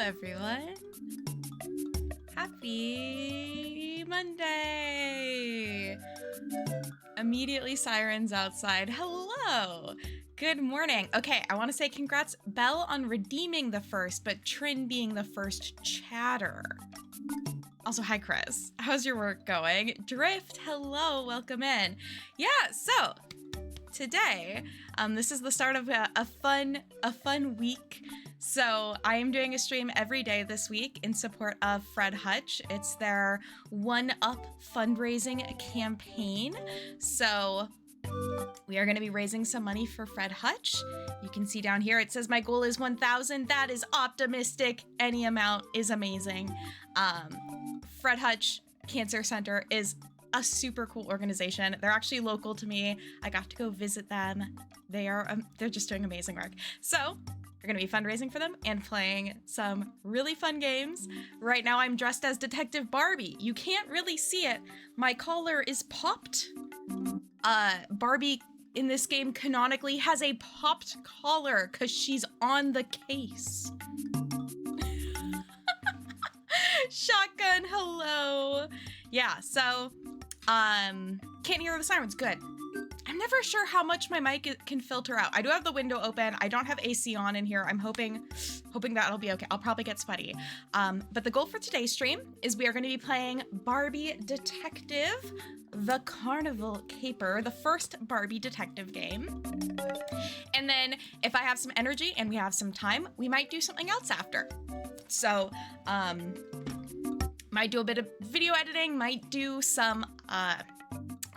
everyone. Happy Monday. Immediately sirens outside. Hello. Good morning. Okay, I want to say congrats, Belle, on redeeming the first, but Trin being the first chatter. Also, hi, Chris. How's your work going? Drift, hello, welcome in. Yeah, so today, this is the start of a fun week. So I am doing a stream every day this week in support of Fred Hutch. It's their One Up fundraising campaign. So we are going to be raising some money for Fred Hutch. You can see down here, it says my goal is 1,000. That is optimistic. Any amount is amazing. Fred Hutch Cancer Center is a super cool organization. They're actually local to me. I got to go visit them. They're just doing amazing work. So we're going to be fundraising for them and playing some really fun games. Right now I'm dressed as Detective Barbie. You can't really see it. My collar is popped. Barbie in this game canonically has a popped collar because she's on the case. Shotgun, hello. Yeah, so, can't hear the sirens, good. I'm never sure how much my mic can filter out. I do have the window open. I don't have AC on in here. I'm hoping that'll be okay. I'll probably get sweaty. But the goal for today's stream is we are going to be playing Barbie Detective, the Carnival Caper, the first Barbie detective game. And then if I have some energy and we have some time, we might do something else after. So, might do a bit of video editing, might do some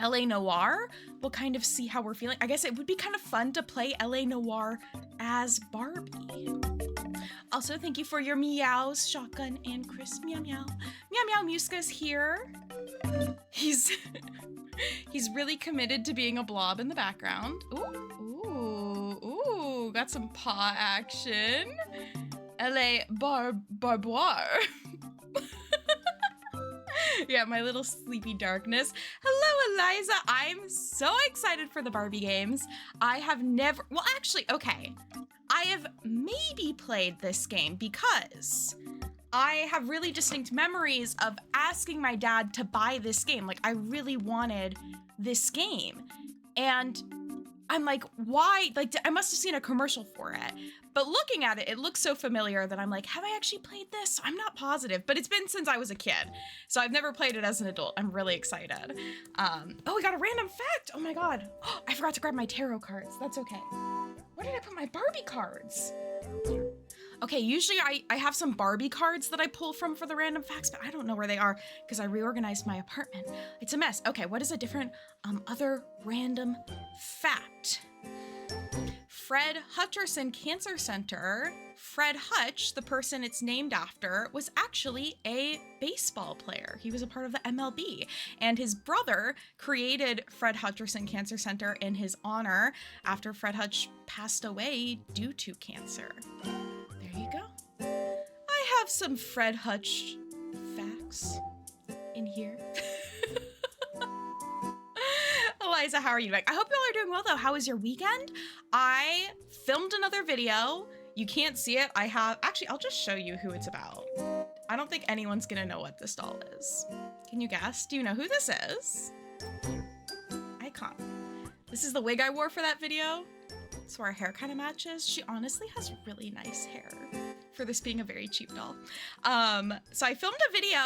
LA Noire. We'll kind of see how we're feeling. I guess it would be kind of fun to play LA Noire as Barbie. Also, thank you for your meows, Shotgun and Chris. Meow meow. Meow meow, Muska's here. He's really committed to being a blob in the background. Ooh, got some paw action. LA Barboire. Yeah, my little sleepy darkness. Hello, Eliza. I'm so excited for the Barbie games. I have never, well, actually, okay. I have maybe played this game because I have really distinct memories of asking my dad to buy this game. Like, I really wanted this game. And I'm like, why? Like, I must have seen a commercial for it. But looking at it, it looks so familiar that I'm like, have I actually played this? I'm not positive, but it's been since I was a kid. So I've never played it as an adult. I'm really excited. Oh, we got a random fact. Oh my God. Oh, I forgot to grab my tarot cards. That's okay. Where did I put my Barbie cards? Okay, usually I have some Barbie cards that I pull from for the random facts, but I don't know where they are because I reorganized my apartment. It's a mess. Okay, what is a different other random fact? Fred Hutcherson Cancer Center, Fred Hutch, the person it's named after, was actually a baseball player. He was a part of the MLB, and his brother created Fred Hutcherson Cancer Center in his honor after Fred Hutch passed away due to cancer. There you go. I have some Fred Hutch facts in here. Eliza, how are you doing? I hope you all are doing well, though. How was your weekend? I filmed another video. You can't see it. Actually, I'll just show you who it's about. I don't think anyone's gonna know what this doll is. Can you guess? Do you know who this is? Icon. This is the wig I wore for that video. So our hair kind of matches. She honestly has really nice hair for this being a very cheap doll. So I filmed a video.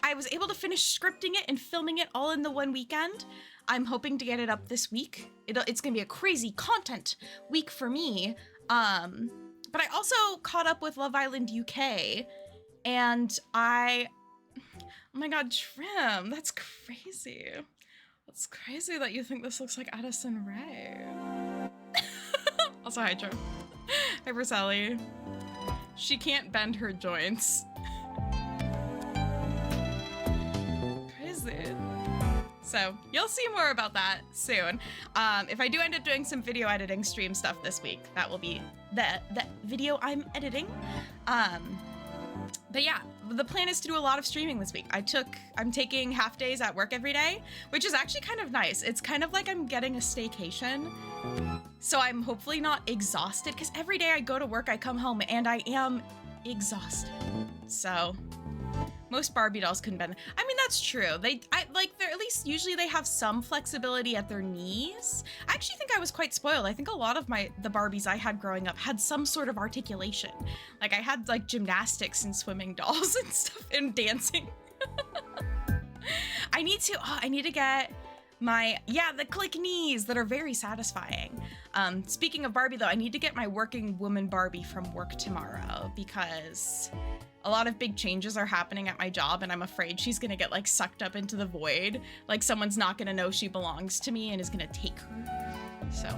I was able to finish scripting it and filming it all in the one weekend. I'm hoping to get it up this week. It's gonna be a crazy content week for me. But I also caught up with Love Island UK, and oh my God, Trim, that's crazy. That's crazy that you think this looks like Addison Rae. Also, hi, Trim. Hi, Sally. She can't bend her joints. Crazy. So you'll see more about that soon. If I do end up doing some video editing stream stuff this week, that will be the video I'm editing. But yeah, the plan is to do a lot of streaming this week. I'm taking half days at work every day, which is actually kind of nice. It's kind of like I'm getting a staycation. So I'm hopefully not exhausted, because every day I go to work, I come home and I am exhausted. So most Barbie dolls couldn't bend. I mean, that's true. They're at least usually they have some flexibility at their knees. I actually think I was quite spoiled. I think a lot of the Barbies I had growing up had some sort of articulation. Like I had like gymnastics and swimming dolls and stuff and dancing. I need to get the click knees that are very satisfying. Speaking of Barbie though, I need to get my working woman Barbie from work tomorrow because a lot of big changes are happening at my job and I'm afraid she's gonna get like sucked up into the void. Like someone's not gonna know she belongs to me and is gonna take her. So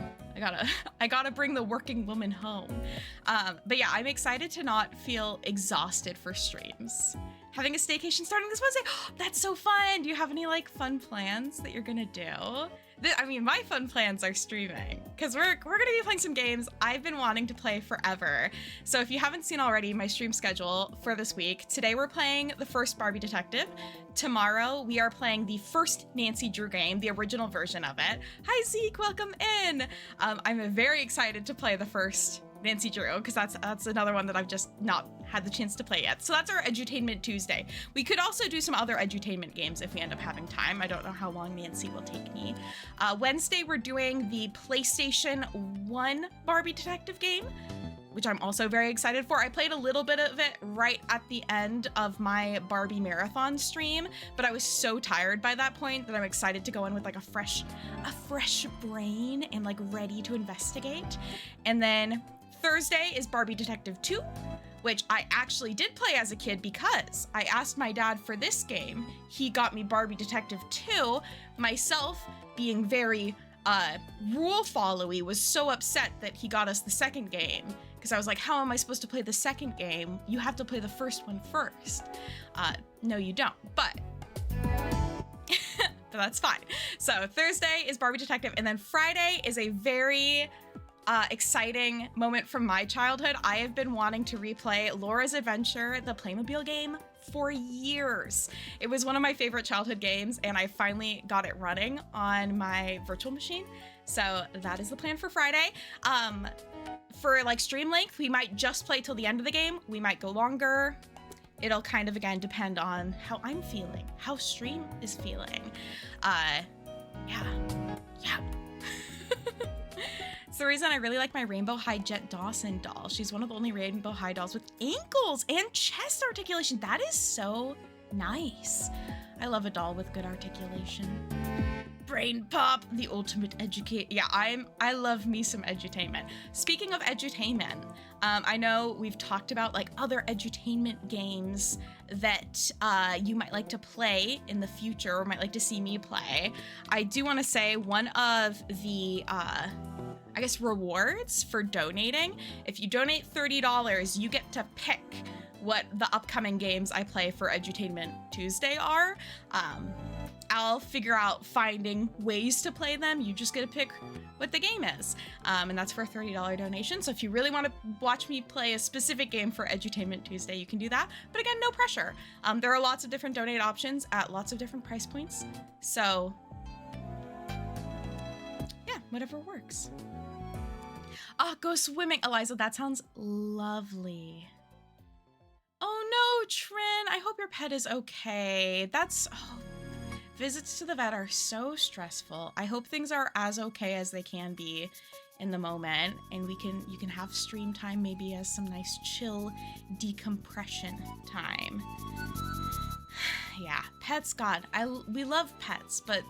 I gotta bring the working woman home. But yeah, I'm excited to not feel exhausted for streams. Having a staycation starting this Wednesday. Oh, that's so fun. Do you have any like fun plans that you're gonna do? I mean, my fun plans are streaming because we're gonna be playing some games I've been wanting to play forever. So if you haven't seen already my stream schedule for this week, today we're playing the first Barbie Detective. Tomorrow we are playing the first Nancy Drew game, the original version of it. Hi Zeke, welcome in. I'm very excited to play the first Nancy Drew because that's another one that I've just not had the chance to play yet. So that's our Edutainment Tuesday. We could also do some other edutainment games if we end up having time. I don't know how long Nancy will take me. Wednesday we're doing the PlayStation 1 Barbie Detective game, which I'm also very excited for. I played a little bit of it right at the end of my Barbie marathon stream, but I was so tired by that point that I'm excited to go in with like a fresh brain and like ready to investigate. And then Thursday is Barbie Detective 2, which I actually did play as a kid because I asked my dad for this game. He got me Barbie Detective 2. Myself, being very rule followy, was so upset that he got us the second game because I was like, how am I supposed to play the second game? You have to play the first one first. No, you don't, but that's fine. So Thursday is Barbie Detective, and then Friday is a very exciting moment from my childhood. I have been wanting to replay Laura's Adventure, the Playmobil game, for years. It was one of my favorite childhood games, and I finally got it running on my virtual machine. So that is the plan for Friday. For like stream length, we might just play till the end of the game. We might go longer. It'll kind of, again, depend on how I'm feeling, how stream is feeling. Yeah. It's the reason I really like my Rainbow High Jet Dawson doll. She's one of the only Rainbow High dolls with ankles and chest articulation. That is so nice. I love a doll with good articulation. Brain pop, the ultimate educate. Yeah, I love me some edutainment. Speaking of edutainment, I know we've talked about like other edutainment games that you might like to play in the future or might like to see me play. I do want to say one of the I guess rewards for donating. If you donate $30, you get to pick what the upcoming games I play for Edutainment Tuesday are. I'll figure out finding ways to play them. You just get to pick what the game is. And that's for a $30 donation. So if you really want to watch me play a specific game for Edutainment Tuesday, you can do that. But again, no pressure. There are lots of different donate options at lots of different price points. So yeah, whatever works. Go swimming. Eliza, that sounds lovely. Oh no, Trin, I hope your pet is okay. Visits to the vet are so stressful. I hope things are as okay as they can be in the moment, and you can have stream time maybe as some nice chill decompression time. Yeah, pets, God, we love pets, but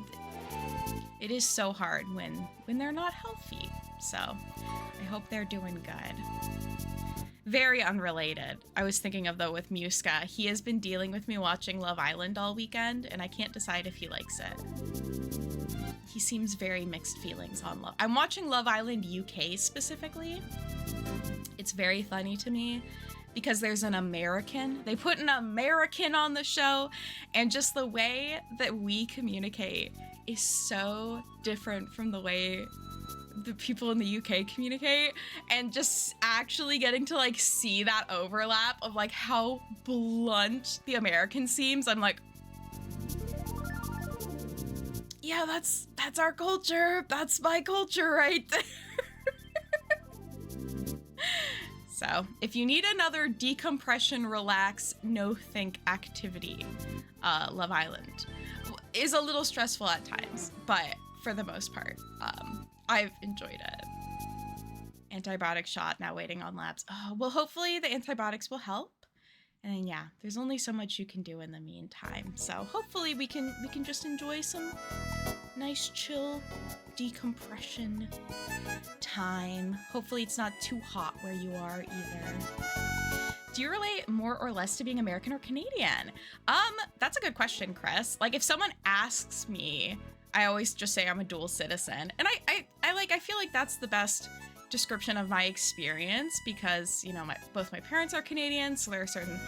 it is so hard when they're not healthy. So I hope they're doing good. Very unrelated. I was thinking of though with Muska. He has been dealing with me watching Love Island all weekend, and I can't decide if he likes it. He seems very mixed feelings on Love. I'm watching Love Island UK specifically. It's very funny to me because there's an American. They put an American on the show, and just the way that we communicate is so different from the way the people in the UK communicate, and just actually getting to like see that overlap of like how blunt the American seems. I'm like, yeah, that's our culture. That's my culture right there. So if you need another decompression, relax, no think activity, Love Island is a little stressful at times, but for the most part, I've enjoyed it. Antibiotic shot, now waiting on labs. Oh, well, hopefully the antibiotics will help. And then, yeah, there's only so much you can do in the meantime. So hopefully we can just enjoy some nice chill decompression time. Hopefully it's not too hot where you are either. Do you relate more or less to being American or Canadian? That's a good question, Chris. Like, if someone asks me, I always just say I'm a dual citizen. And I feel like that's the best description of my experience, because, you know, both my parents are Canadian, so there are certain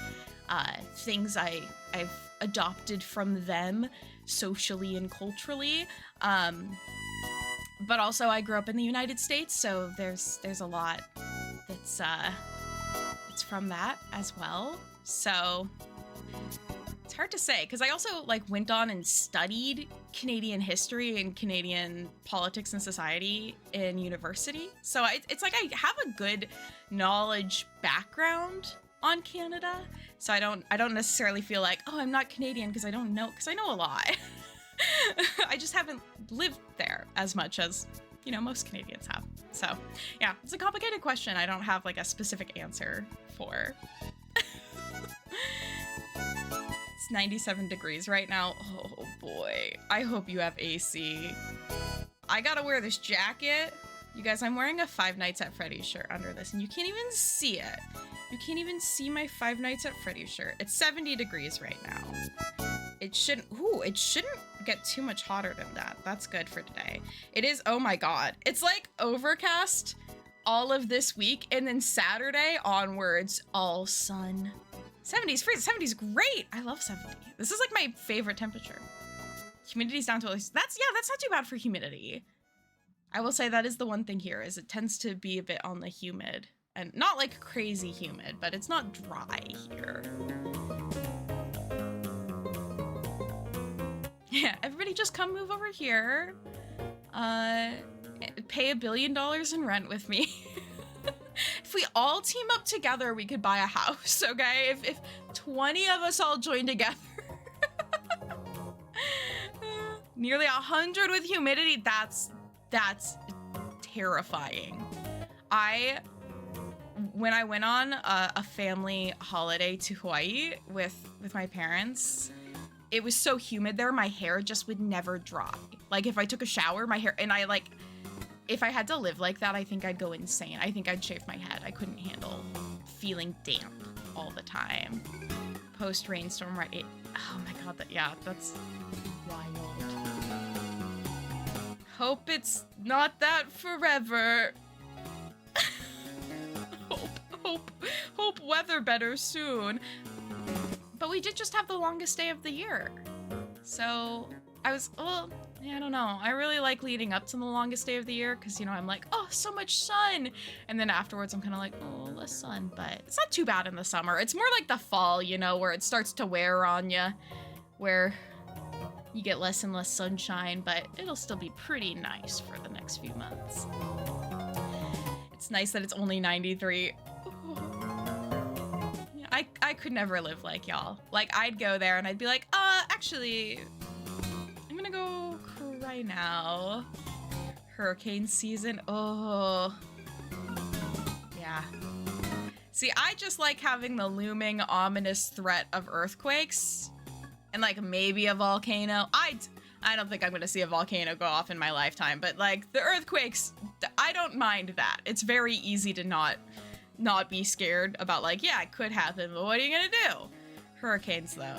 things I've adopted from them socially and culturally. But also I grew up in the United States, so there's a lot that's it's from that as well. So it's hard to say, because I also like went on and studied Canadian history and Canadian politics and society in university. So it's like I have a good knowledge background on Canada. So I don't necessarily feel like, oh, I'm not Canadian because I don't know, because I know a lot. I just haven't lived there as much as, you know, most Canadians have. So yeah, it's a complicated question. I don't have like a specific answer for. It's 97 degrees right now. Oh boy. I hope you have AC. I gotta wear this jacket. You guys, I'm wearing a Five Nights at Freddy's shirt under this, and you can't even see it. You can't even see my Five Nights at Freddy's shirt. It's 70 degrees right now. It shouldn't get too much hotter than that. That's good for today. It is, oh my God. It's like overcast all of this week, and then Saturday onwards, all sun. 70s freeze. 70s great. I love 70. This is like my favorite temperature. Humidity's down to at least, that's not too bad for humidity. I will say that is the one thing here, is it tends to be a bit on the humid, and not like crazy humid, but it's not dry here. Yeah, everybody just come move over here. Pay $1 billion in rent with me. If we all team up together, we could buy a house, okay? If 20 of us all join together. Nearly 100 with humidity, that's terrifying. When I went on a family holiday to Hawaii with my parents, it was so humid there, my hair just would never dry. Like, if I took a shower, my hair, and if I had to live like that, I think I'd go insane. I think I'd shave my head. I couldn't handle feeling damp all the time. Post rainstorm, right? Oh my God, that's wild. Hope it's not that forever. Hope weather better soon. But we did just have the longest day of the year. So I don't know. I really like leading up to the longest day of the year, because, you know, I'm like, oh, so much sun. And then afterwards I'm kind of like, oh, less sun. But it's not too bad in the summer. It's more like the fall, you know, where it starts to wear on you, where you get less and less sunshine, but it'll still be pretty nice for the next few months. It's nice that it's only 93. I could never live like y'all. Like, I'd go there and I'd be like, actually, I'm gonna go cry now. Hurricane season, oh. Yeah. See, I just like having the looming ominous threat of earthquakes and like maybe a volcano. I don't think I'm gonna see a volcano go off in my lifetime, but like the earthquakes, I don't mind that. It's very easy to not be scared about, like, yeah, it could happen, but what are you gonna do? Hurricanes, though.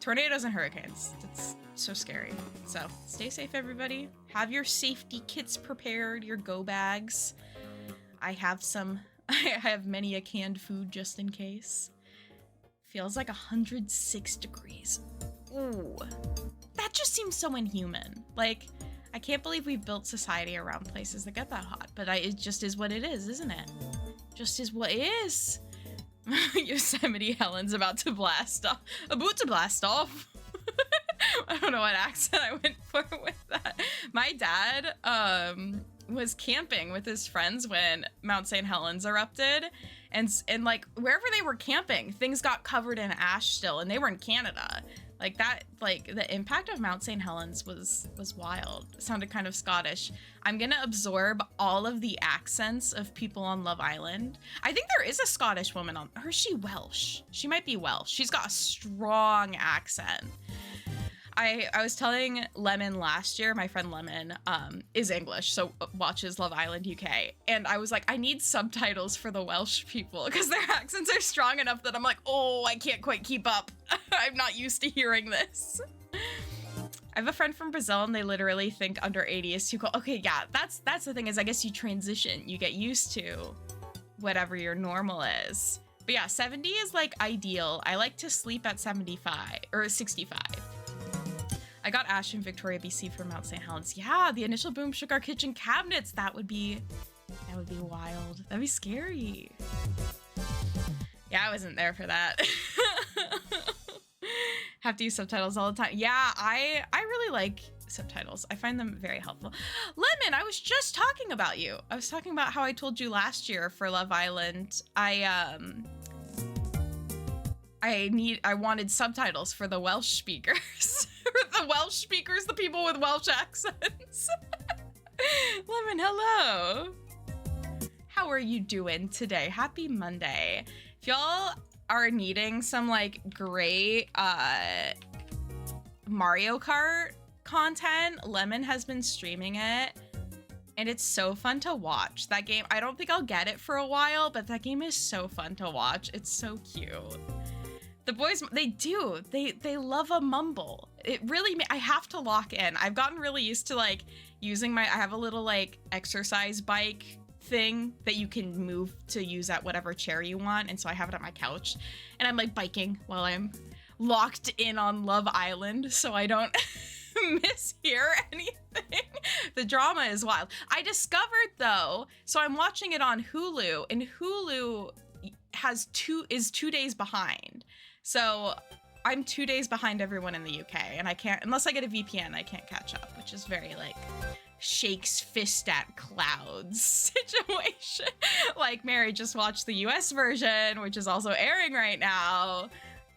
Tornadoes and hurricanes. It's so scary. So stay safe, everybody. Have your safety kits prepared, your go bags. I have many a canned food just in case. Feels like 106 degrees. Ooh. That just seems so inhuman. Like, I can't believe we've built society around places that get that hot, but it just is what it is, isn't it? Just is what it is. Yosemite Helen's about to blast off. About to blast off. I don't know what accent I went for with that. My dad, was camping with his friends when Mount St. Helens erupted, and like wherever they were camping, things got covered in ash still, and they were in Canada. Like that, like the impact of Mount St. Helens was wild. It sounded kind of Scottish. I'm gonna absorb all of the accents of people on Love Island. I think there is a Scottish woman on, or is she Welsh? She might be Welsh. She's got a strong accent. I was telling Lemon last year, my friend Lemon is English, so watches Love Island UK. And I was like, I need subtitles for the Welsh people because their accents are strong enough that I'm like, oh, I can't quite keep up. I'm not used to hearing this. I have a friend from Brazil and they literally think under 80 is too cool. Okay, yeah, that's the thing is I guess you transition. You get used to whatever your normal is. But yeah, 70 is like ideal. I like to sleep at 75 or 65. I got ash in Victoria, BC from Mount St. Helens. Yeah, the initial boom shook our kitchen cabinets. That would be wild. That'd be scary. Yeah, I wasn't there for that. Have to use subtitles all the time. Yeah, I really like subtitles. I find them very helpful. Lemon, I was just talking about you. I was talking about how I told you last year for Love Island, I wanted subtitles for the Welsh speakers. The Welsh speakers, the people with Welsh accents. Lemon, hello. How are you doing today? Happy Monday. If y'all are needing some like great Mario Kart content, Lemon has been streaming it. And it's so fun to watch. That game, I don't think I'll get it for a while, but that game is so fun to watch. It's so cute. The boys, they love a mumble. It really, I have to lock in. I've gotten really used to like using I have a little like exercise bike thing that you can move to use at whatever chair you want. And so I have it at my couch and I'm like biking while I'm locked in on Love Island so I don't mishear anything. The drama is wild. I discovered though, so I'm watching it on Hulu and Hulu is 2 days behind. So I'm 2 days behind everyone in the UK and I can't, unless I get a VPN, I can't catch up, which is very like shakes fist at clouds situation. Like Mary just watched the US version, which is also airing right now.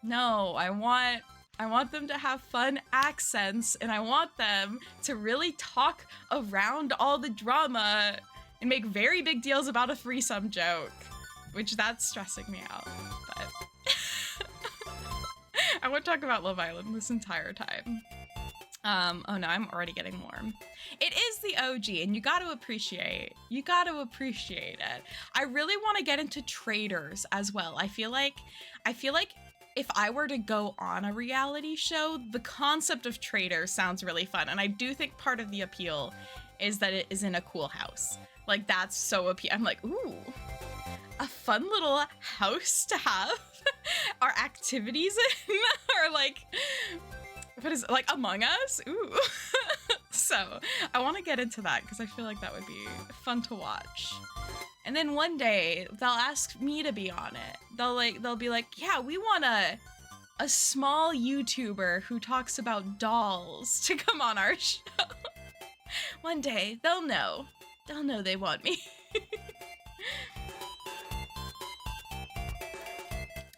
No, I want them to have fun accents and I want them to really talk around all the drama and make very big deals about a threesome joke, which that's stressing me out, but I won't talk about Love Island this entire time. Oh no, I'm already getting warm. It is the OG and you gotta appreciate it. I really want to get into traders as well. I feel like if I were to go on a reality show, the concept of traders sounds really fun. And I do think part of the appeal is that it is in a cool house. Like that's so appealing. I'm like, ooh, a fun little house to have our activities in or like, what is it, like Among Us? Ooh. So I want to get into that because I feel like that would be fun to watch. And then one day they'll ask me to be on it. They'll be like, yeah, we want a small YouTuber who talks about dolls to come on our show. One day they'll know they want me.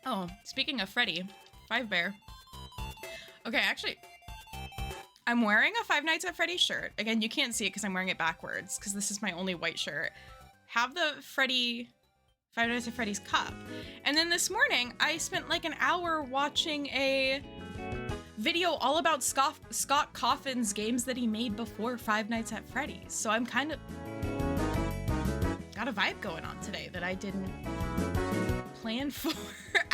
Oh, speaking of Freddy, Five Bear. Okay, actually, I'm wearing a Five Nights at Freddy's shirt. Again, you can't see it because I'm wearing it backwards because this is my only white shirt. Have the Five Nights at Freddy's cup. And then this morning, I spent like an hour watching a video all about Scott Cawthon's games that he made before Five Nights at Freddy's. So I'm kind of got a vibe going on today that I didn't plan for.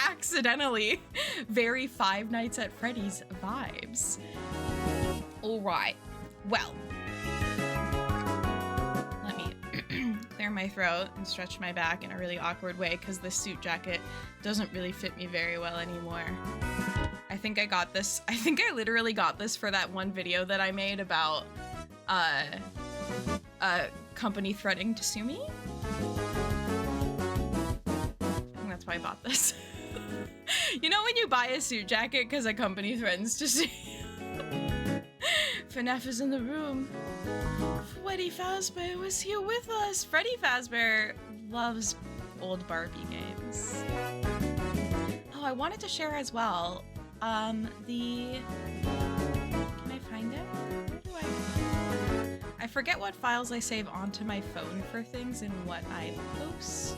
Accidentally. Very Five Nights at Freddy's vibes. All right. Well, let me clear my throat and stretch my back in a really awkward way because this suit jacket doesn't really fit me very well anymore. I think I got this. I think I literally got this for that one video that I made about a company threatening to sue me. I think that's why I bought this. You know when you buy a suit jacket because a company threatens to sue you? FNAF is in the room. Freddy Fazbear was here with us. Freddy Fazbear loves old Barbie games. Oh, I wanted to share as well. Can I find it? Where do I forget what files I save onto my phone for things and what I post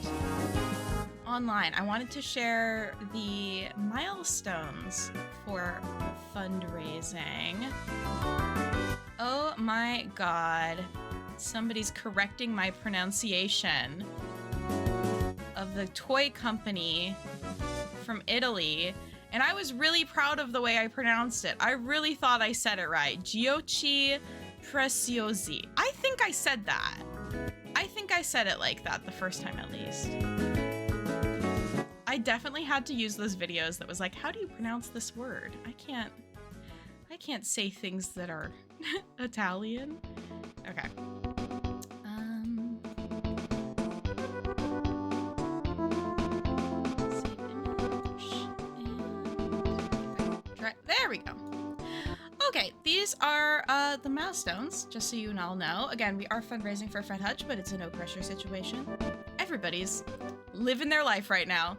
online. I wanted to share the milestones for fundraising. Oh my god. Somebody's correcting my pronunciation of the toy company from Italy, and I was really proud of the way I pronounced it. I really thought I said it right. Giochi Preziosi. I think I said that. I think I said it like that the first time at least. I definitely had to use those videos that was like, how do you pronounce this word? I can't say things that are Italian. Okay. There we go. Okay, these are the milestones, just so you all know. Again, we are fundraising for Fred Hutch, but it's a no-pressure situation. Everybody's living their life right now.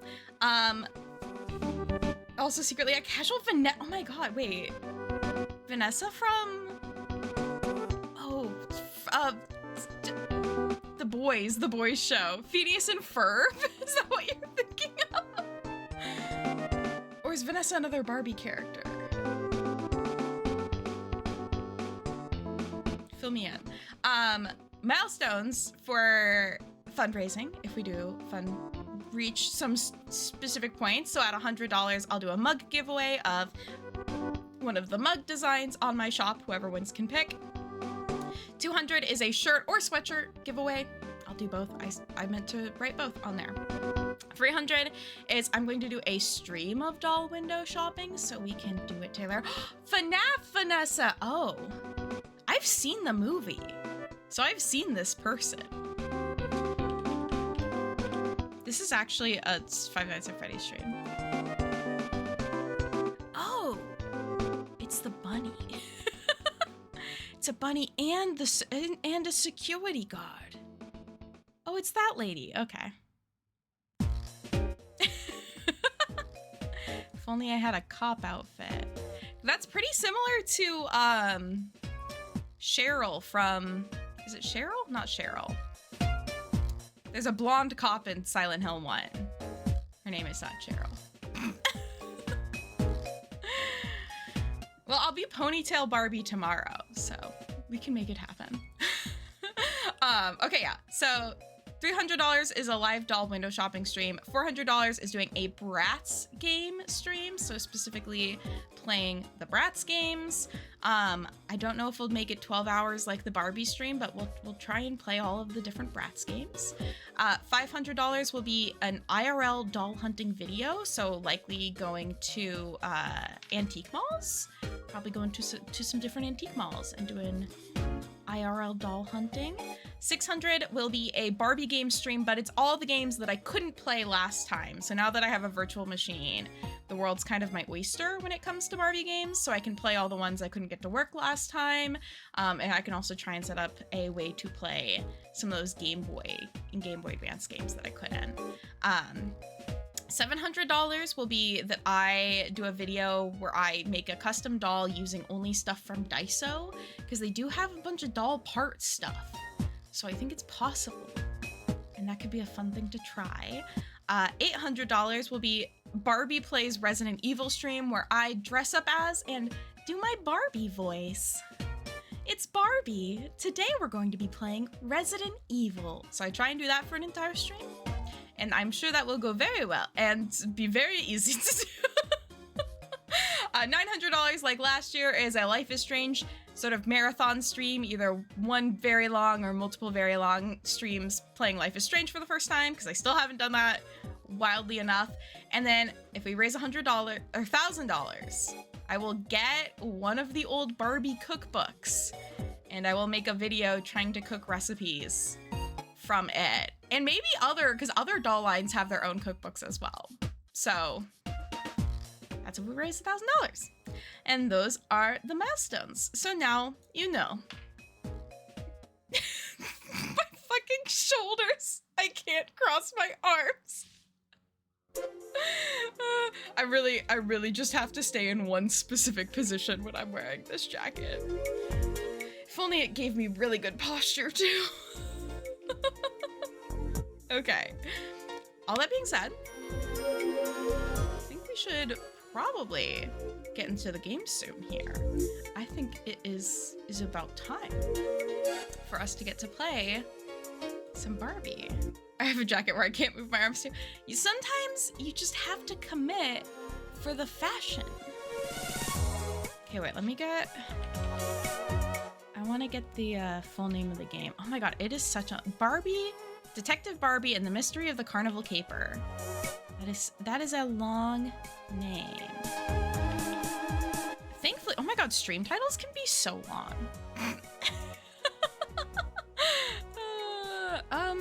Also, secretly, a casual Vanessa. Oh my god, wait. Vanessa from... Oh, the boys show. Phineas and Ferb? Is that what you're thinking of? Or is Vanessa another Barbie character? Fill me in. Milestones for fundraising, if we do reach some specific points. So at $100, I'll do a mug giveaway of one of the mug designs on my shop. Whoever wins can pick. 200 is a shirt or sweatshirt giveaway. I'll do both. I meant to write both on there. 300 is I'm going to do a stream of doll window shopping, so we can do it, Taylor. FNAF, Vanessa. Oh, I've seen the movie, so I've seen this person. This is actually a Five Nights at Freddy's stream. Oh, it's the bunny. It's a bunny and a security guard. Oh, it's that lady. Okay. If only I had a cop outfit. That's pretty similar to Cheryl from... Is it Cheryl? Not Cheryl. There's a blonde cop in Silent Hill 1. Her name is not Cheryl. Well, I'll be Ponytail Barbie tomorrow, so we can make it happen. Okay, yeah. So $300 is a live doll window shopping stream. $400 is doing a Bratz game stream, so specifically playing the Bratz games. I don't know if we'll make it 12 hours like the Barbie stream, but we'll try and play all of the different Bratz games. $500 will be an IRL doll hunting video, so likely going to antique malls. Probably going to some different antique malls and doing IRL doll hunting. 600 will be a Barbie game stream, but it's all the games that I couldn't play last time. So now that I have a virtual machine, the world's kind of my oyster when it comes to Barbie games, so I can play all the ones I couldn't get to work last time. And I can also try and set up a way to play some of those Game Boy and Game Boy Advance games that I couldn't. $700 will be that I do a video where I make a custom doll using only stuff from Daiso, because they do have a bunch of doll part stuff. So I think it's possible, and that could be a fun thing to try. $800 will be Barbie Plays Resident Evil stream, where I dress up as and do my Barbie voice. It's Barbie. Today we're going to be playing Resident Evil. So I try and do that for an entire stream. And I'm sure that will go very well and be very easy to do. $900 like last year is a Life is Strange sort of marathon stream, either one very long or multiple very long streams playing Life is Strange for the first time, because I still haven't done that wildly enough. And then if we raise $100 or $1,000, I will get one of the old Barbie cookbooks, and I will make a video trying to cook recipes from it. And maybe because other doll lines have their own cookbooks as well. So That's if we raise $1,000. And those are the milestones. So now you know. My fucking shoulders. I can't cross my arms. I really just have to stay in one specific position when I'm wearing this jacket. If only it gave me really good posture too. Okay. All that being said, I think we should probably get into the game soon here. I think it is about time for us to get to play some Barbie. I have a jacket where I can't move my arms too. Sometimes you just have to commit for the fashion. Okay, wait, let me get... I want to get the full name of the game. Oh my god, it is such a... Barbie, Detective Barbie and the Mystery of the Carnival Caper. That is a long name. Thankfully, oh my god, stream titles can be so long.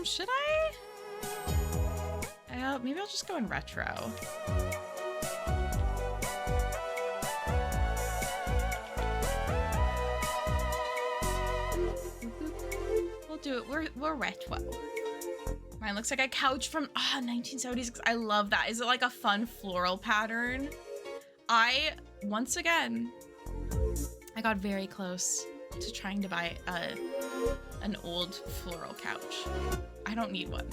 Should I? Maybe I'll just go in retro. We'll do it. We're retro. Mine looks like a couch from 1970s. I love that. Is it like a fun floral pattern? Once again, I got very close to trying to buy an old floral couch. I don't need one.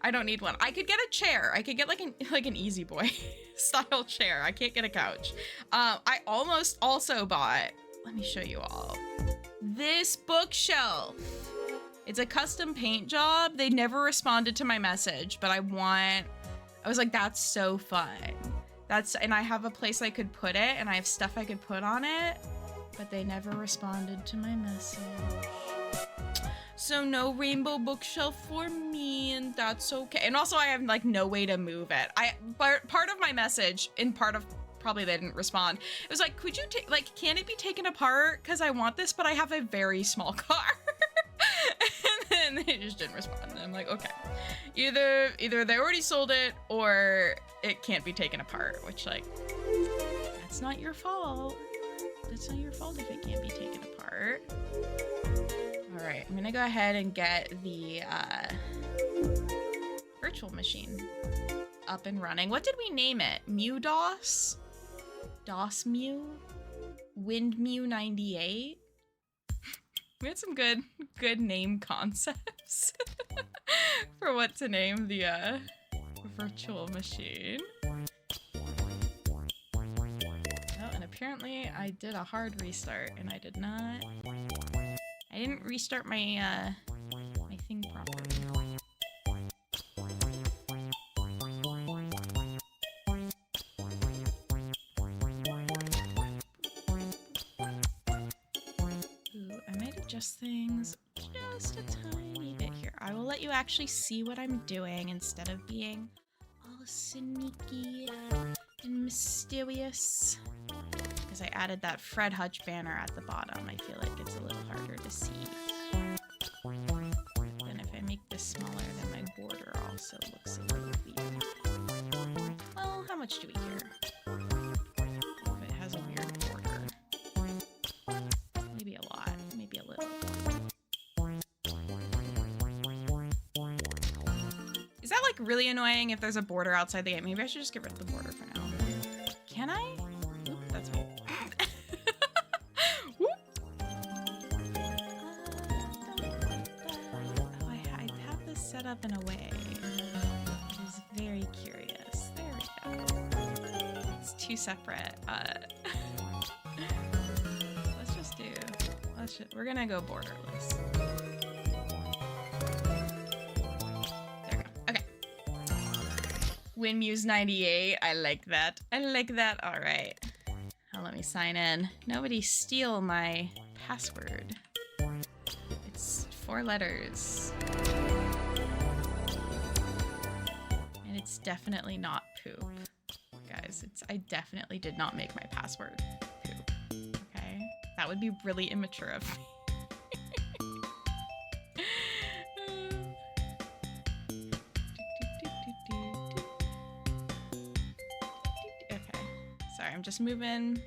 I don't need one. I could get a chair. I could get like an Easy Boy style chair. I can't get a couch. I almost also bought, let me show you all, this bookshelf. It's a custom paint job. They never responded to my message, but I was like, that's so fun. And I have a place I could put it and I have stuff I could put on it, but they never responded to my message. So no rainbow bookshelf for me, and that's okay. And also I have like no way to move it. Part of my message, in part of probably they didn't respond, it was like, could you can it be taken apart? Cause I want this, but I have a very small car. And then they just didn't respond. And I'm like, okay, either they already sold it or it can't be taken apart, which like, that's not your fault. That's not your fault if it can't be taken apart. All right, I'm gonna go ahead and get the virtual machine up and running. What did we name it? Mew DOS? DOS Mew? Wind Mew 98? We had some good name concepts for what to name the virtual machine. Oh, and apparently I did a hard restart and I didn't restart my my thing properly. Ooh, I might adjust things just a tiny bit here. I will let you actually see what I'm doing instead of being all sneaky and mysterious. Because I added that Fred Hutch banner at the bottom, I feel like it's a little harder to see. Then if I make this smaller, then my border also looks a little weird. Well, how much do we care? If it has a weird border. Maybe a lot, maybe a little. Is that like really annoying if there's a border outside the gate? Maybe I should just get rid of the border for now. Can I? Oop, that's me. Set up in a way that is very curious. There we go. It's two separate. We're gonna go borderless. There we go. Okay. WinMuse 98. I like that. I like that. All right. Now let me sign in. Nobody steal my password. It's 4 letters. It's definitely not poop. Guys, I definitely did not make my password poop. Okay? That would be really immature of me. Okay. Sorry, I'm just moving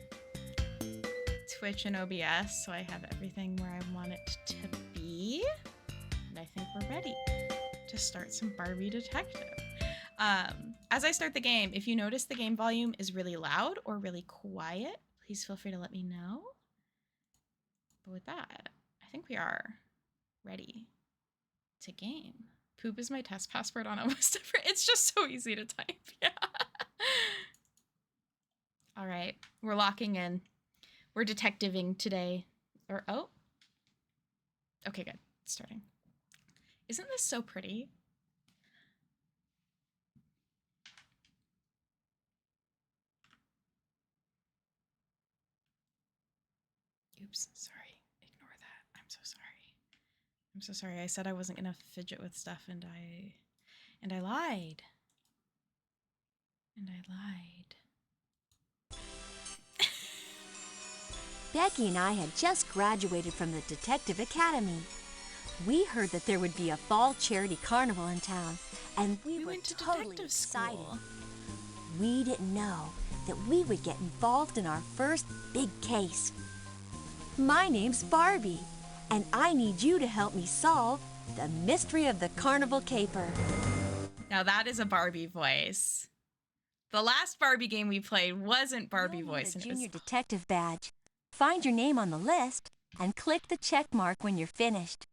Twitch and OBS so I have everything where I want it to be. And I think we're ready to start some Barbie Detective. As I start the game, if you notice the game volume is really loud or really quiet, please feel free to let me know. But with that, I think we are ready to game. Poop is my test password on almost every. It's just so easy to type. Yeah. All right, we're locking in. We're detectiving today. Or oh. Okay, good. It's starting. Isn't this so pretty? Oops, sorry. Ignore that. I'm so sorry. I'm so sorry. I said I wasn't gonna fidget with stuff and I lied. And I lied. Becky and I had just graduated from the Detective Academy. We heard that there would be a fall charity carnival in town, and we were went to totally detective excited. school. We didn't know that we would get involved in our first big case. My name's Barbie, and I need you to help me solve the mystery of the Carnival Caper. Now that is a Barbie voice. The last Barbie game we played wasn't Barbie You'll voice. need a And junior detective badge. Find your name on the list and click the check mark when you're finished.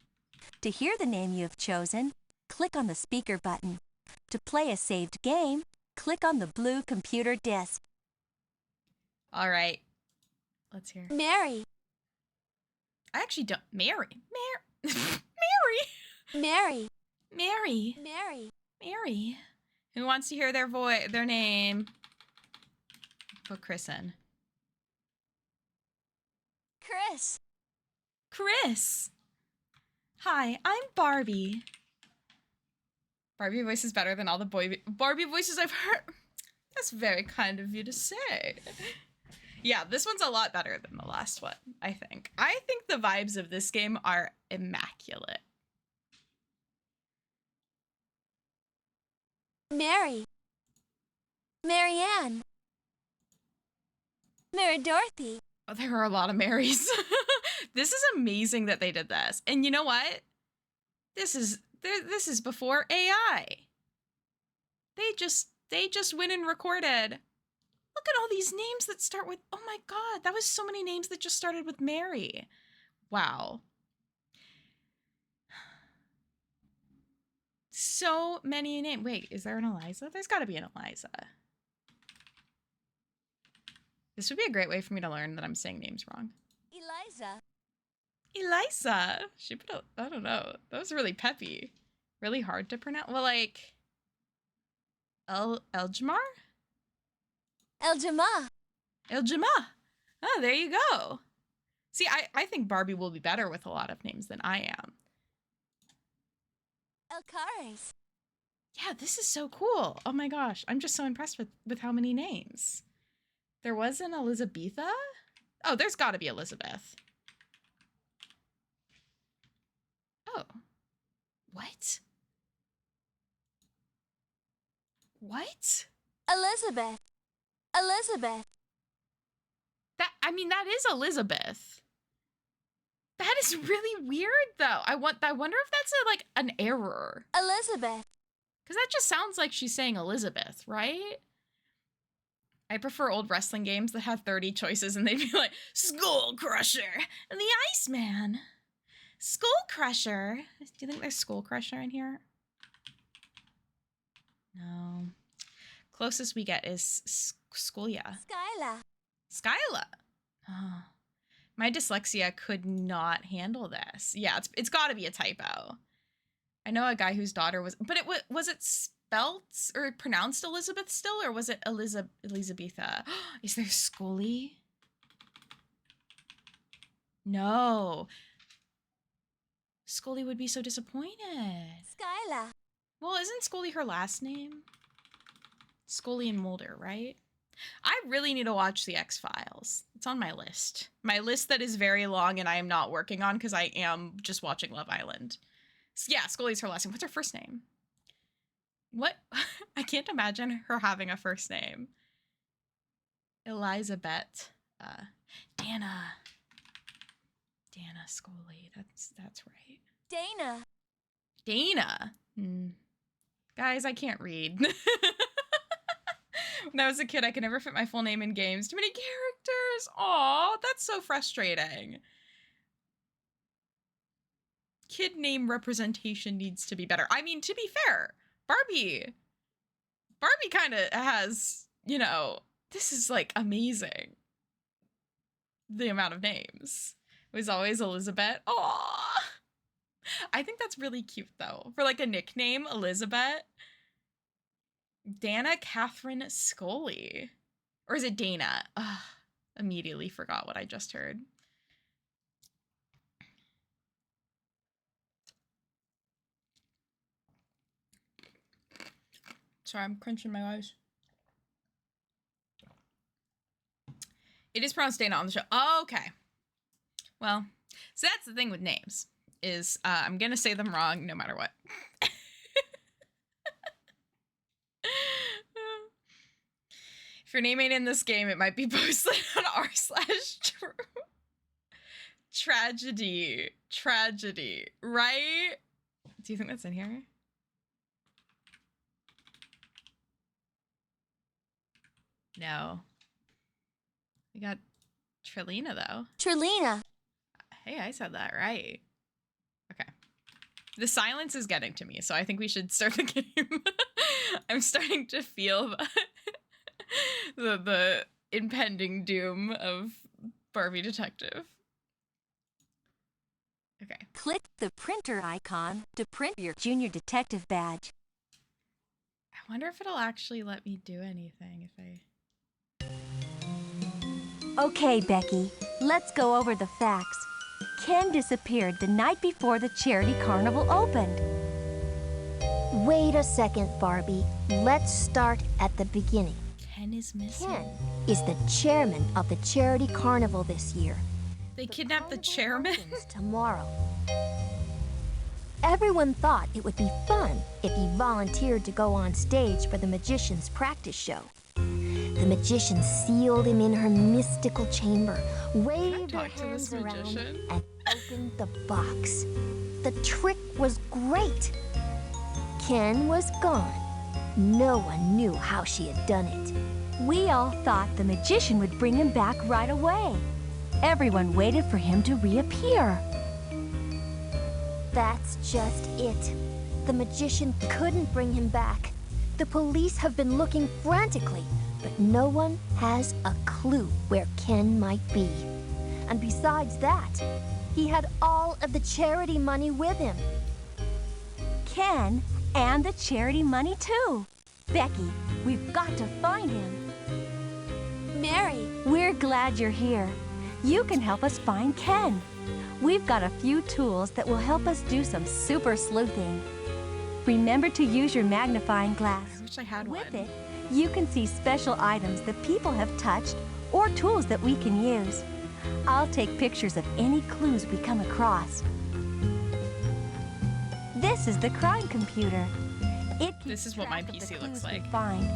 To hear the name you have chosen, click on the speaker button. To play a saved game, click on the blue computer disc. All right. Let's hear. Mary. I actually don't. Mary. Mary. Mary. Mary. Mary. Mary. Who wants to hear their name? Put Chris in. Chris. Chris. Hi, I'm Barbie. Barbie voice is better than all the Barbie voices I've heard. That's very kind of you to say. Yeah, this one's a lot better than the last one, I think. I think the vibes of this game are immaculate. Mary. Marianne. Mary Dorothy. Oh, there are a lot of Marys. This is amazing that they did this. And you know what? This is before AI. They just went and recorded. Look at all these names that start with, oh my God, that was so many names that just started with Mary. Wow. So many names. Wait, is there an Eliza? There's got to be an Eliza. This would be a great way for me to learn that I'm saying names wrong. Eliza. Eliza. She put a, I don't know. That was really peppy. Really hard to pronounce. Well, like, Eljamar? Eljama. Eljama. Oh, there you go. See, I think Barbie will be better with a lot of names than I am. Elcares. Yeah, this is so cool. Oh my gosh. I'm just so impressed with how many names. There was an Elizabetha? Oh, there's got to be Elizabeth. Oh. What? What? Elizabeth. Elizabeth. That is Elizabeth. That is really weird though. I wonder if that's like an error. Elizabeth. Because that just sounds like she's saying Elizabeth, right? I prefer old wrestling games that have 30 choices and they'd be like, Skull Crusher and the Iceman. Skull Crusher. Do you think there's Skull Crusher in here? No. Closest we get is Skulia. Skyla. Skyla. Oh. My dyslexia could not handle this. Yeah, it's got to be a typo. I know a guy whose daughter was, but was it spelt or pronounced Elizabeth still, or was it Elizabetha? Is there Scully? No. Scully would be so disappointed. Skyla. Well, isn't Scully her last name? Scully and Mulder, right? I really need to watch the X-Files. It's on my list. My list that is very long and I am not working on because I am just watching Love Island. Yeah, Scully's her last name. What's her first name? What? I can't imagine her having a first name. Elizabeth. Dana. Dana Scully. That's right. Dana. Dana. Guys, I can't read. When I was a kid, I could never fit my full name in games. Too many characters. Aw, that's so frustrating. Kid name representation needs to be better. I mean, to be fair, Barbie kind of has, you know, this is like amazing. The amount of names. It was always Elizabeth. Aw. I think that's really cute though. For like a nickname, Elizabeth. Dana Catherine Scully. Or is it Dana? Ugh, immediately forgot what I just heard. Sorry, I'm crunching my eyes. It is pronounced Dana on the show. Oh, okay. Well, so that's the thing with names, is I'm going to say them wrong no matter what. If your name ain't in this game, it might be posted on r/true. Tragedy. Right? Do you think that's in here? No. We got Trilina, though. Trilina. Hey, I said that right. Okay. The silence is getting to me, so I think we should start the game. I'm starting to feel the impending doom of Barbie Detective. Okay. Click the printer icon to print your junior detective badge. I wonder if it'll actually let me do anything if I... Okay, Becky, let's go over the facts. Ken disappeared the night before the charity carnival opened. Wait a second, Barbie. Let's start at the beginning. Ken is missing. Ken is the chairman of the charity carnival this year. They kidnapped the chairman? Opens tomorrow. Everyone thought it would be fun if he volunteered to go on stage for the magician's practice show. The magician sealed him in her mystical chamber, waved her hands around, and opened the box. The trick was great. Ken was gone. No one knew how she had done it. We all thought the magician would bring him back right away. Everyone waited for him to reappear. That's just it. The magician couldn't bring him back. The police have been looking frantically, but no one has a clue where Ken might be. And besides that, he had all of the charity money with him. Ken and the charity money too. Becky, we've got to find him. Mary, We're glad you're here. You can help us find Ken. We've got a few tools that will help us do some super sleuthing. Remember to use your magnifying glass. I wish I had With one. it, you can see special items that people have touched or tools that we can use. I'll take pictures of any clues we come across. This is the crime computer. This is what my PC looks like. Find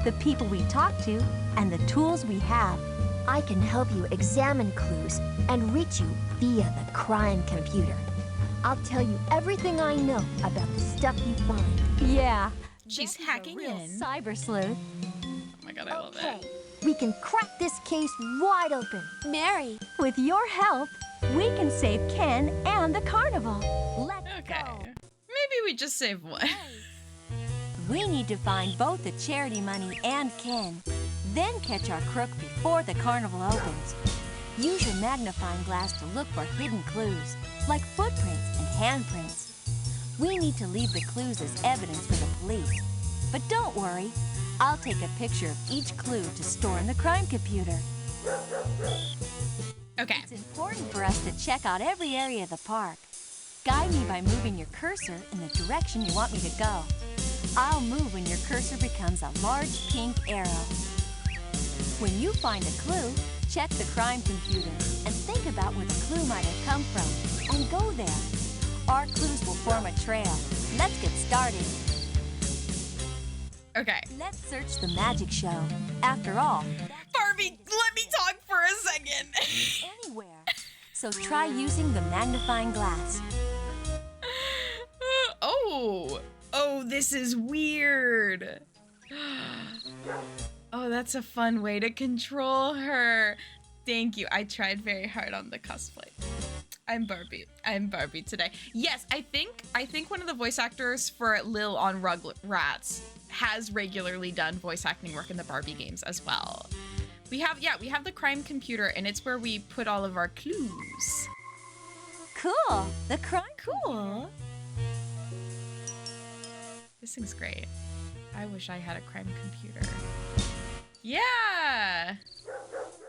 the people we talk to and the tools we have. I can help you examine clues and reach you via the crime computer. I'll tell you everything I know about the stuff you find. Yeah. She's Becky's a hacking real in. cyber sleuth. Oh my god, I love Okay, it. we can crack this case wide open. Mary, with your help, we can save Ken and the carnival. Let's Okay. go. Maybe we just save one. We need to find both the charity money and Ken. Then catch our crook before the carnival opens. Use your magnifying glass to look for hidden clues, like footprints and handprints. We need to leave the clues as evidence for the police. But don't worry, I'll take a picture of each clue to store in the crime computer. Okay. It's important for us to check out every area of the park. Guide me by moving your cursor in the direction you want me to go. I'll move when your cursor becomes a large pink arrow. When you find a clue, check the crime computer and think about where the clue might have come from and go there. Our clues will form a trail. Let's get started. Okay. Let's search the magic show. After all, Barbie, let me talk for a second. Anywhere. So try using the magnifying glass. Oh, this is weird. Oh, that's a fun way to control her. Thank you. I tried very hard on the cosplay. I'm Barbie. I'm Barbie today. Yes, I think one of the voice actors for Lil on Rugrats has regularly done voice acting work in the Barbie games as well. We have the crime computer, and it's where we put all of our clues. Cool. The crime. Cool. This thing's great. I wish I had a crime computer. Yeah.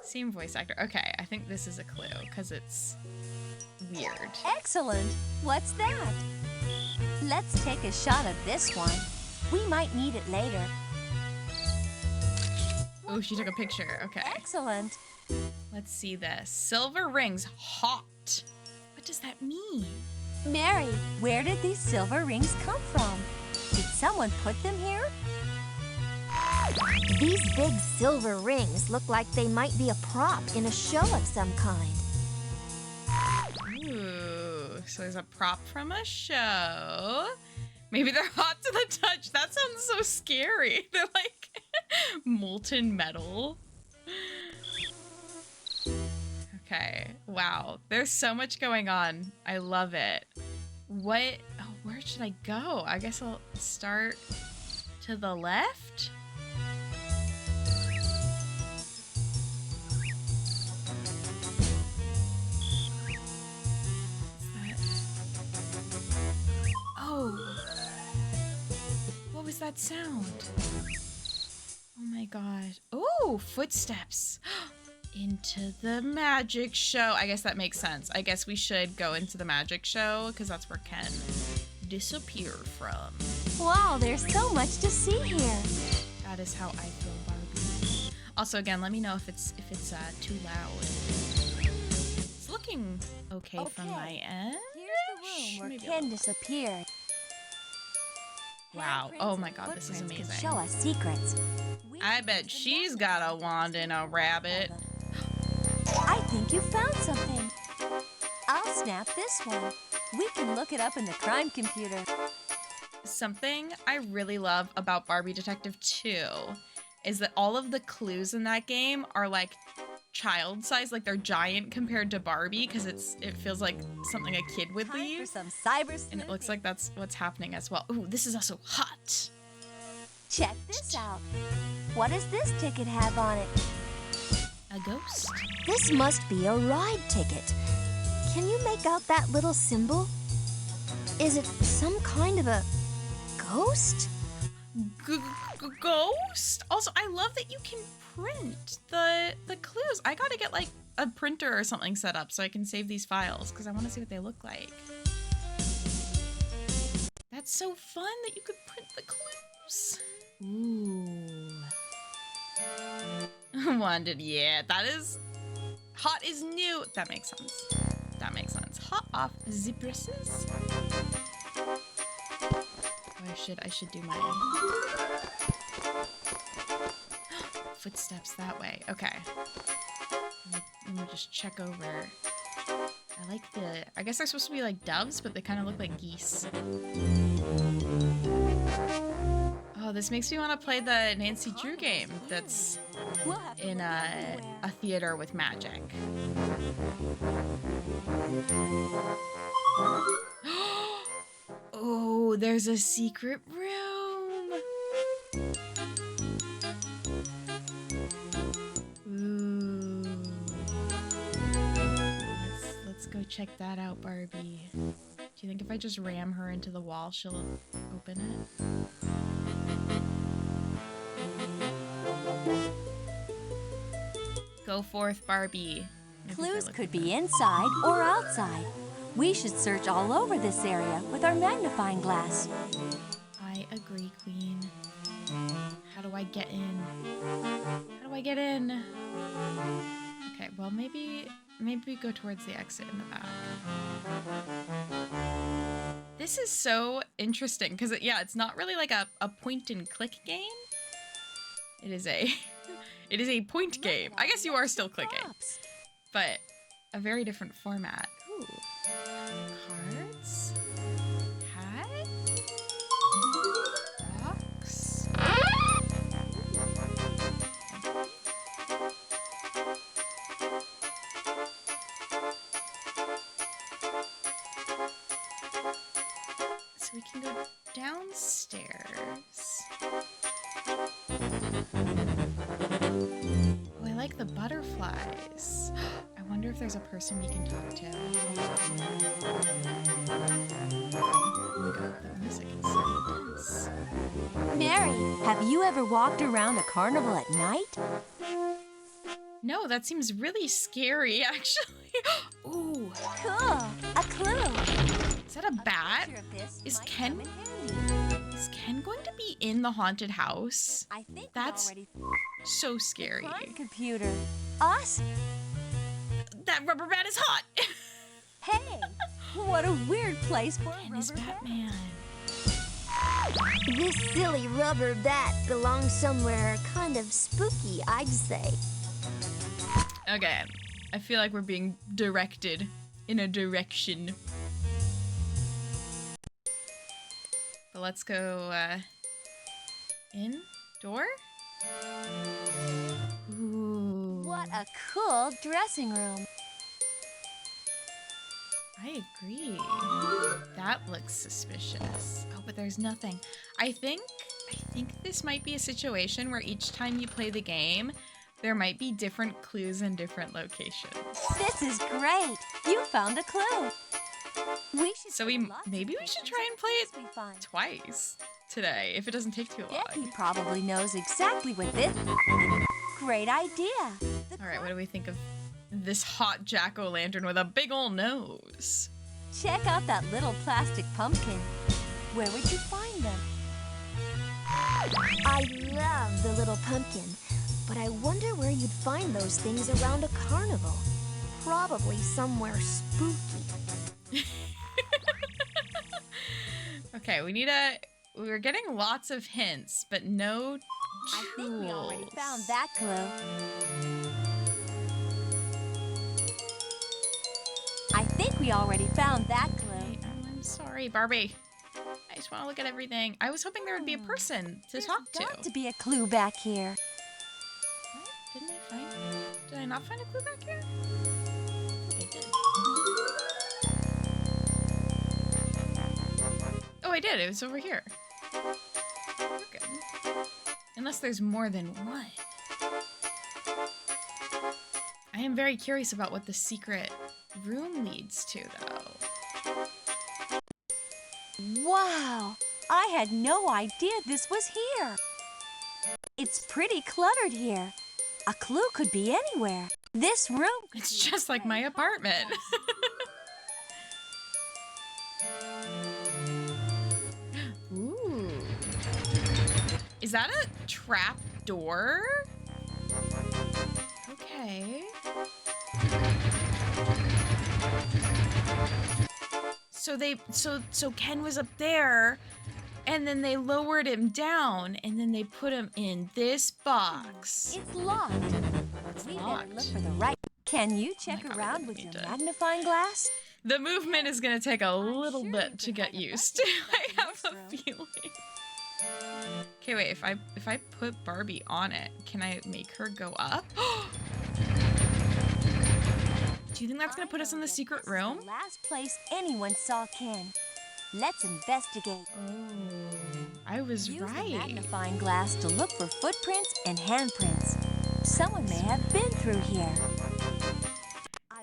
Same voice actor. Okay, I think this is a clue because it's weird. Excellent. What's that? Let's take a shot of this one. We might need it later. Oh, she took a picture. Okay. Excellent. Let's see this. Silver rings. Hot. What does that mean? Mary, where did these silver rings come from? Did someone put them here? These big silver rings look like they might be a prop in a show of some kind. Ooh, so there's a prop from a show. Maybe they're hot to the touch. That sounds so scary. They're like molten metal. Okay, wow. There's so much going on. I love it. Where should I go? I guess I'll start to the left. Oh, what was that sound? Oh my god. Oh, footsteps. Into the magic show. I guess that makes sense. I guess we should go into the magic show because that's where Ken disappeared from. Wow, there's so much to see here. That is how I feel, Barbie. Also, again, let me know if it's too loud. It's looking okay from my end. Here's the room where Ken disappeared. Wow. Oh my god, this is amazing. Show us secrets. I bet she's got a wand and a rabbit. I think you found something. I'll snap this one. We can look it up in the crime computer. Something I really love about Barbie Detective 2 is that all of the clues in that game are like child size, like they're giant compared to Barbie because it feels like something a kid would leave. For some cyber And it looks like that's what's happening as well. Ooh, this is also hot. Check this out. What does this ticket have on it? A ghost? This must be a ride ticket. Can you make out that little symbol? Is it some kind of a ghost? Ghost? Also, I love that you can print the clues. I gotta get like a printer or something set up so I can save these files because I want to see what they look like. That's so fun that you could print the clues. Ooh. Wanted, yeah, that is... Hot is new. That makes sense. That makes sense. Hot off the presses. Oh, I should do my... Footsteps that way. Okay. Let me just check over. I like the... I guess they're supposed to be like doves, but they kind of look like geese. Oh, this makes me want to play the Nancy Drew game that's in a theater with magic. Oh, there's a secret room. Ooh. Let's go check that out, Barbie. Do you think if I just ram her into the wall, she'll open it? Go forth, Barbie. Clues could be inside or outside. We should search all over this area with our magnifying glass. I agree, Queen. How do I get in? How do I get in? Okay, well, maybe we go towards the exit in the back. This is so interesting because, yeah, it's not really like a point and click game. It is a It is a point game. I guess you are still clicking, but a very different format. Ooh. Cards. Hat. Box. So we can go downstairs. Oh, I like the butterflies. I wonder if there's a person we can talk to. Oh my god, the music is so intense. Mary, have you ever walked around a carnival at night? No, that seems really scary, actually. Ooh. Cool. A clue. Is that a bat? Is Ken going to be in the haunted house? I think that's so scary. Computer. Us? That rubber bat is hot. Hey, what a weird place for Ken is Batman. This silly rubber bat belongs somewhere kind of spooky, I'd say. Okay, I feel like we're being directed in a direction. But let's go, in? Door? Ooh. What a cool dressing room. I agree. That looks suspicious. Oh, but there's nothing. I think this might be a situation where each time you play the game, there might be different clues in different locations. This is great. You found a clue. So maybe we should try and play it twice today, if it doesn't take too long. He probably knows exactly what this. Great idea. All right, what do we think of this hot jack-o'-lantern with a big ol' nose? Check out that little plastic pumpkin. Where would you find them? I love the little pumpkin, but I wonder where you'd find those things around a carnival. Probably somewhere spooky. Okay, we're getting lots of hints, but no tools. I think we already found that clue. I'm sorry, Barbie. I just want to look at everything. I was hoping there would be a person to talk to. There's got to be a clue back here. What? Did I not find a clue back here? I did. Oh, I did. It was over here. We're good. Unless there's more than one. I am very curious about what the secret room leads to, though. Wow! I had no idea this was here. It's pretty cluttered here. A clue could be anywhere. This room. It's just like my apartment. Ooh. Is that a trap door? Okay. So Ken was up there, and then they lowered him down, and then they put him in this box. It's locked. We better locked. look for the right. Can you check around with your magnifying glass? The movement is gonna take a little bit to get used to. I have a feeling. Okay, wait. If I put Barbie on it, can I make her go up? Do you think that's gonna put us in the secret room? The last place anyone saw Ken. Let's investigate. Oh, I was Use right. the magnifying glass to look for footprints and handprints. Someone may have been through here.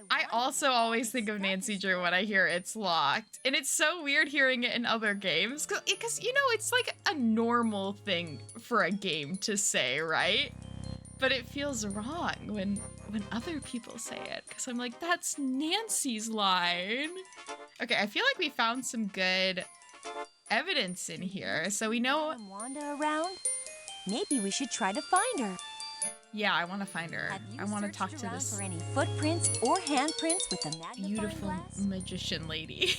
I also always think of Nancy Drew when I hear it's locked. And it's so weird hearing it in other games. Because, you know, it's like a normal thing for a game to say, right? But it feels wrong when other people say it. Because I'm like, that's Nancy's line. Okay, I feel like we found some good evidence in here. So we know... Wanda around? Maybe we should try to find her. Yeah, I want to find her. I want to talk to around this for any footprints or handprints with the magnifying beautiful glass? magician lady.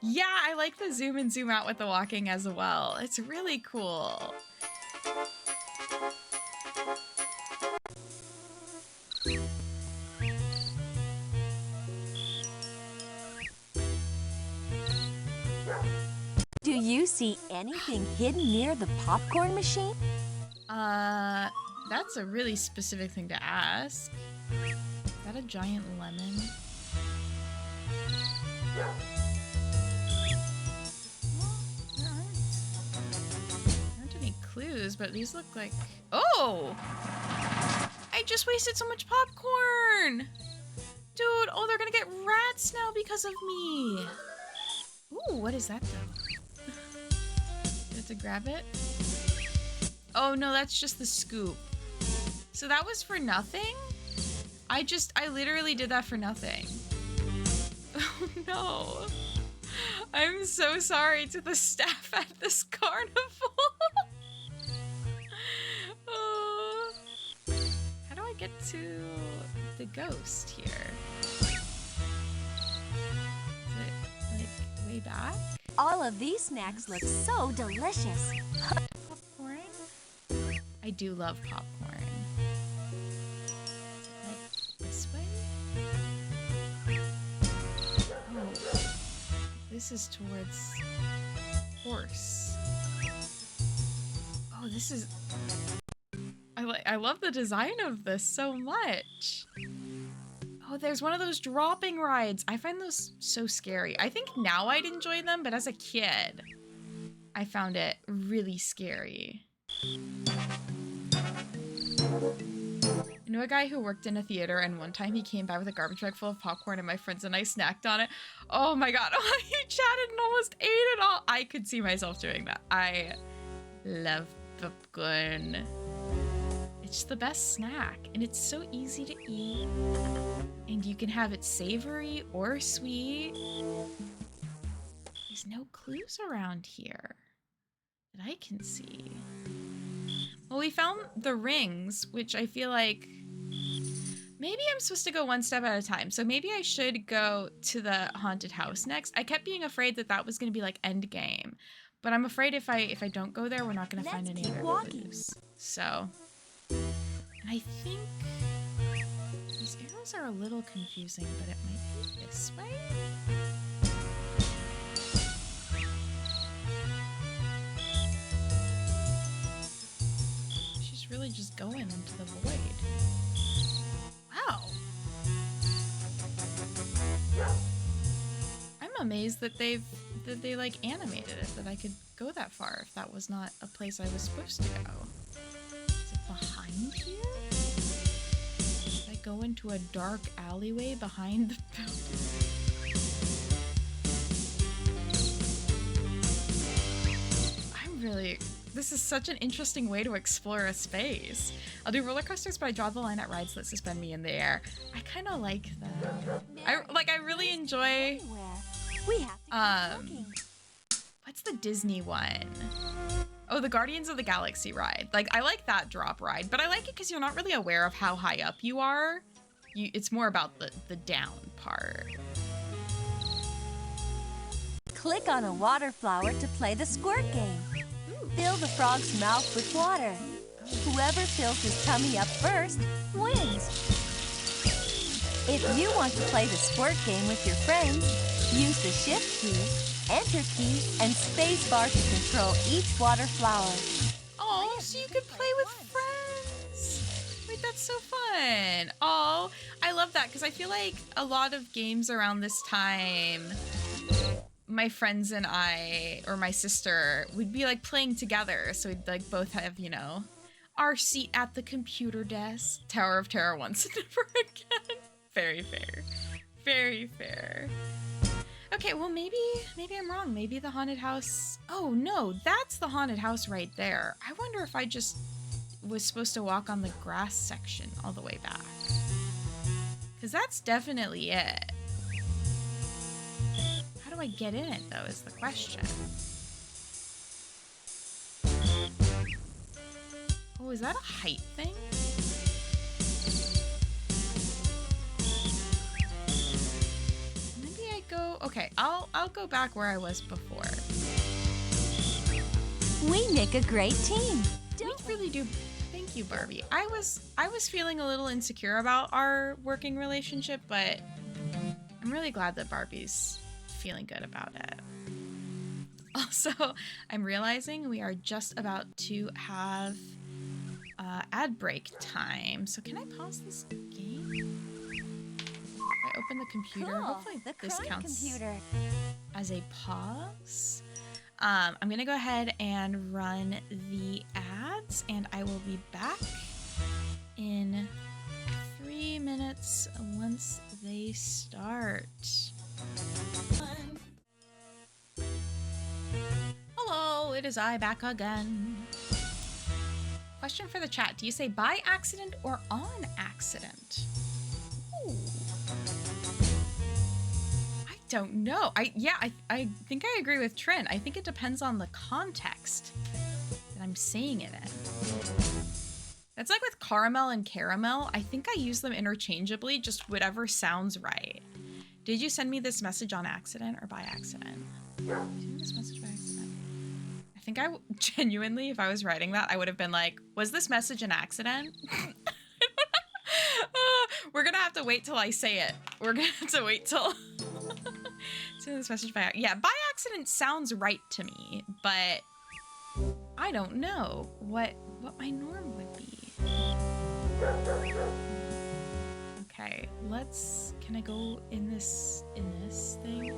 Yeah, I like the zoom in, zoom out with the walking as well. It's really cool. anything hidden near the popcorn machine? That's a really specific thing to ask. Is that a giant lemon? There aren't any clues, but these look like... Oh! I just wasted so much popcorn! Dude, oh, they're gonna get rats now because of me. Ooh, what is that though? You have to grab it? Oh no, that's just the scoop. So that was for nothing? I literally did that for nothing. Oh no. I'm so sorry to the staff at this carnival. Oh. How do I get to the ghost here? Is it like way back? All of these snacks look so delicious. Popcorn? I do love popcorn. Like this way? Oh, this is towards horse. Oh, this is... I love the design of this so much. Oh, there's one of those dropping rides. I find those so scary. I think now I'd enjoy them, but as a kid, I found it really scary. I know a guy who worked in a theater, and one time he came by with a garbage bag full of popcorn, and my friends and I snacked on it. Oh my god, oh, he chatted and almost ate it all. I could see myself doing that. I love popcorn. It's the best snack, and it's so easy to eat. And you can have it savory or sweet. There's no clues around here that I can see. Well, we found the rings, which I feel like maybe I'm supposed to go one step at a time. So maybe I should go to the haunted house next. I kept being afraid that that was going to be like end game, but I'm afraid if I don't go there, we're not going to find any other clues. So, and I think these arrows are a little confusing, but it might be this way. She's really just going into the void. Wow. I'm amazed that they like animated it, that I could go that far if that was not a place I was supposed to go. Is it behind here? Did I go into a dark alleyway behind the building? This is such an interesting way to explore a space. I'll do roller coasters, but I draw the line at rides that suspend me in the air. I kind of like that. I really enjoy. What's the Disney one? Oh, the Guardians of the Galaxy ride. Like, I like that drop ride, but I like it because you're not really aware of how high up you are. It's more about the down part. Click on a water flower to play the squirt game. Fill the frog's mouth with water. Whoever fills his tummy up first wins. If you want to play the squirt game with your friends, use the shift key, enter key, and space bar to control each water flower. Oh, so you could play with friends. Wait, that's so fun. Oh, I love that because I feel like a lot of games around this time, my friends and I, or my sister, would be like playing together. So we'd like both have, you know, our seat at the computer desk. Tower of Terror once and never again. Very fair. Very fair. Okay, well maybe I'm wrong. Maybe the haunted house. Oh no, that's the haunted house right there. I wonder if I just was supposed to walk on the grass section all the way back. Because that's definitely it. How do I get in it, though, is the question. Oh, is that a height thing? Maybe I go... Okay, I'll go back where I was before. We make a great team. We really do. Thank you, Barbie. I was feeling a little insecure about our working relationship, but I'm really glad that Barbie's feeling good about it. Also, I'm realizing we are just about to have ad break time. So can I pause this game? I open the computer. Cool. Hopefully The this crime counts computer. as a pause. I'm gonna go ahead and run the ads, and I will be back in 3 minutes once they start. Hello, it is I back again. Question for the chat. Do you say by accident or on accident? Ooh. I don't know. I think I agree with Trin. I think it depends on the context that I'm saying it in. That's like with caramel and caramel. I think I use them interchangeably, just whatever sounds right. Did you send me this message on accident or by accident? Did you send me this message by accident? I think genuinely, if I was writing that, I would have been like, was this message an accident? We're gonna have to wait till I say it. We're gonna have to wait till send this message by accident. Yeah, by accident sounds right to me, but I don't know what my norm would be. Okay, can I go in this thing?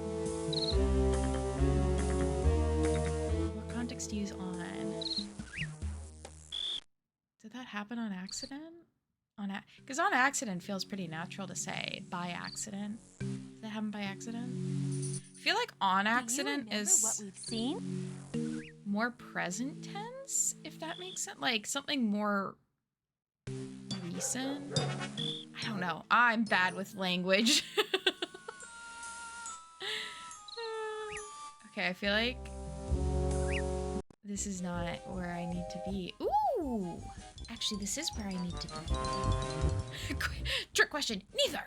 What context to use on? Did that happen on accident? Because on accident feels pretty natural to say. By accident. Did that happen by accident? I feel like on accident is what we've seen? more present tense, if that makes sense. Like something more recent. I don't know. I'm bad with language. Okay, I feel like this is not where I need to be. Ooh! Actually, this is where I need to be. Trick question. Neither.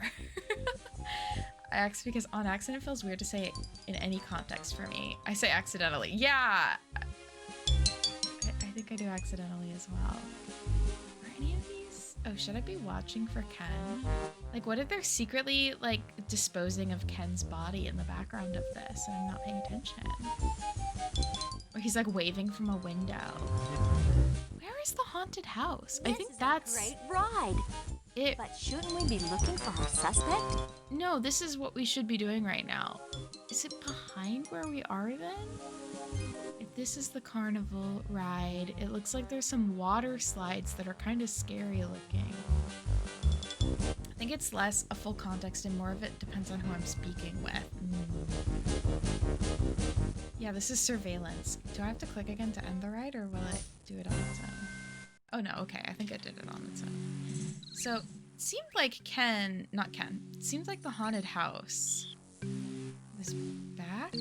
I asked because on accident feels weird to say it in any context for me. I say accidentally. Yeah! I think I do accidentally as well. Are any of these? Oh, should I be watching for Ken? Like, what if they're secretly, like, disposing of Ken's body in the background of this and I'm not paying attention? Or he's, like, waving from a window. Where is the haunted house? I think that's a great ride. it. But shouldn't we be looking for our suspect? No, this is what we should be doing right now. Is it behind where we are then? If this is the carnival ride, it looks like there's some water slides that are kind of scary looking. I think it's less a full context and more of it depends on who I'm speaking with. Yeah, this is surveillance. Do I have to click again to end the ride or will it do it on its own? Oh no, okay, I think it did it on its own. So, it seemed like not Ken, it seemed like the haunted house was back.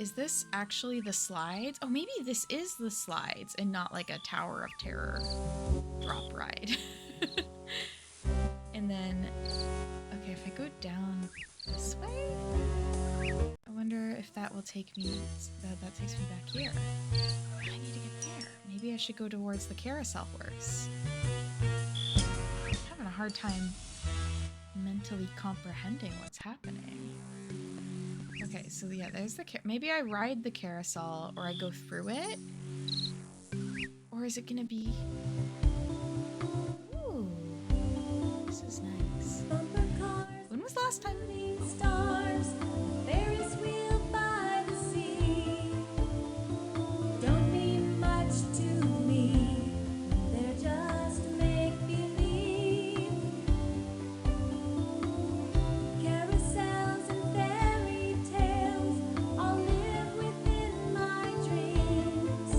Is this actually the slides? Oh, maybe this is the slides and not like a Tower of Terror drop ride. And then, okay, if I go down this way, I wonder if that will take me, that takes me back here. I need to get there. Maybe I should go towards the carousel horse. I'm having a hard time mentally comprehending what's happening. Okay, so yeah, there's the maybe I ride the carousel or I go through it? Or is it gonna be... Ooh, this is nice. When was the last time? Stars, Ferris wheel by the sea. Don't mean much to me. They're just make-believe. Carousels and fairy tales all live within my dreams.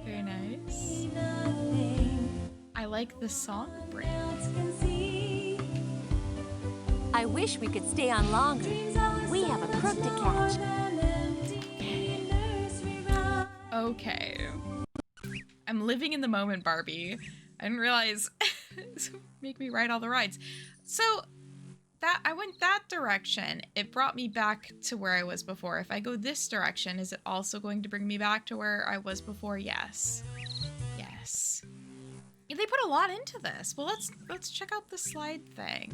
Very nice. Nothing I like the song break. else can see. I wish we could stay on longer. We have a crook to catch. Okay. I'm living in the moment, Barbie. I didn't realize make me ride all the rides. So that I went that direction. It brought me back to where I was before. If I go this direction, is it also going to bring me back to where I was before? Yes. Yes. They put a lot into this. Well, let's check out the slide thing.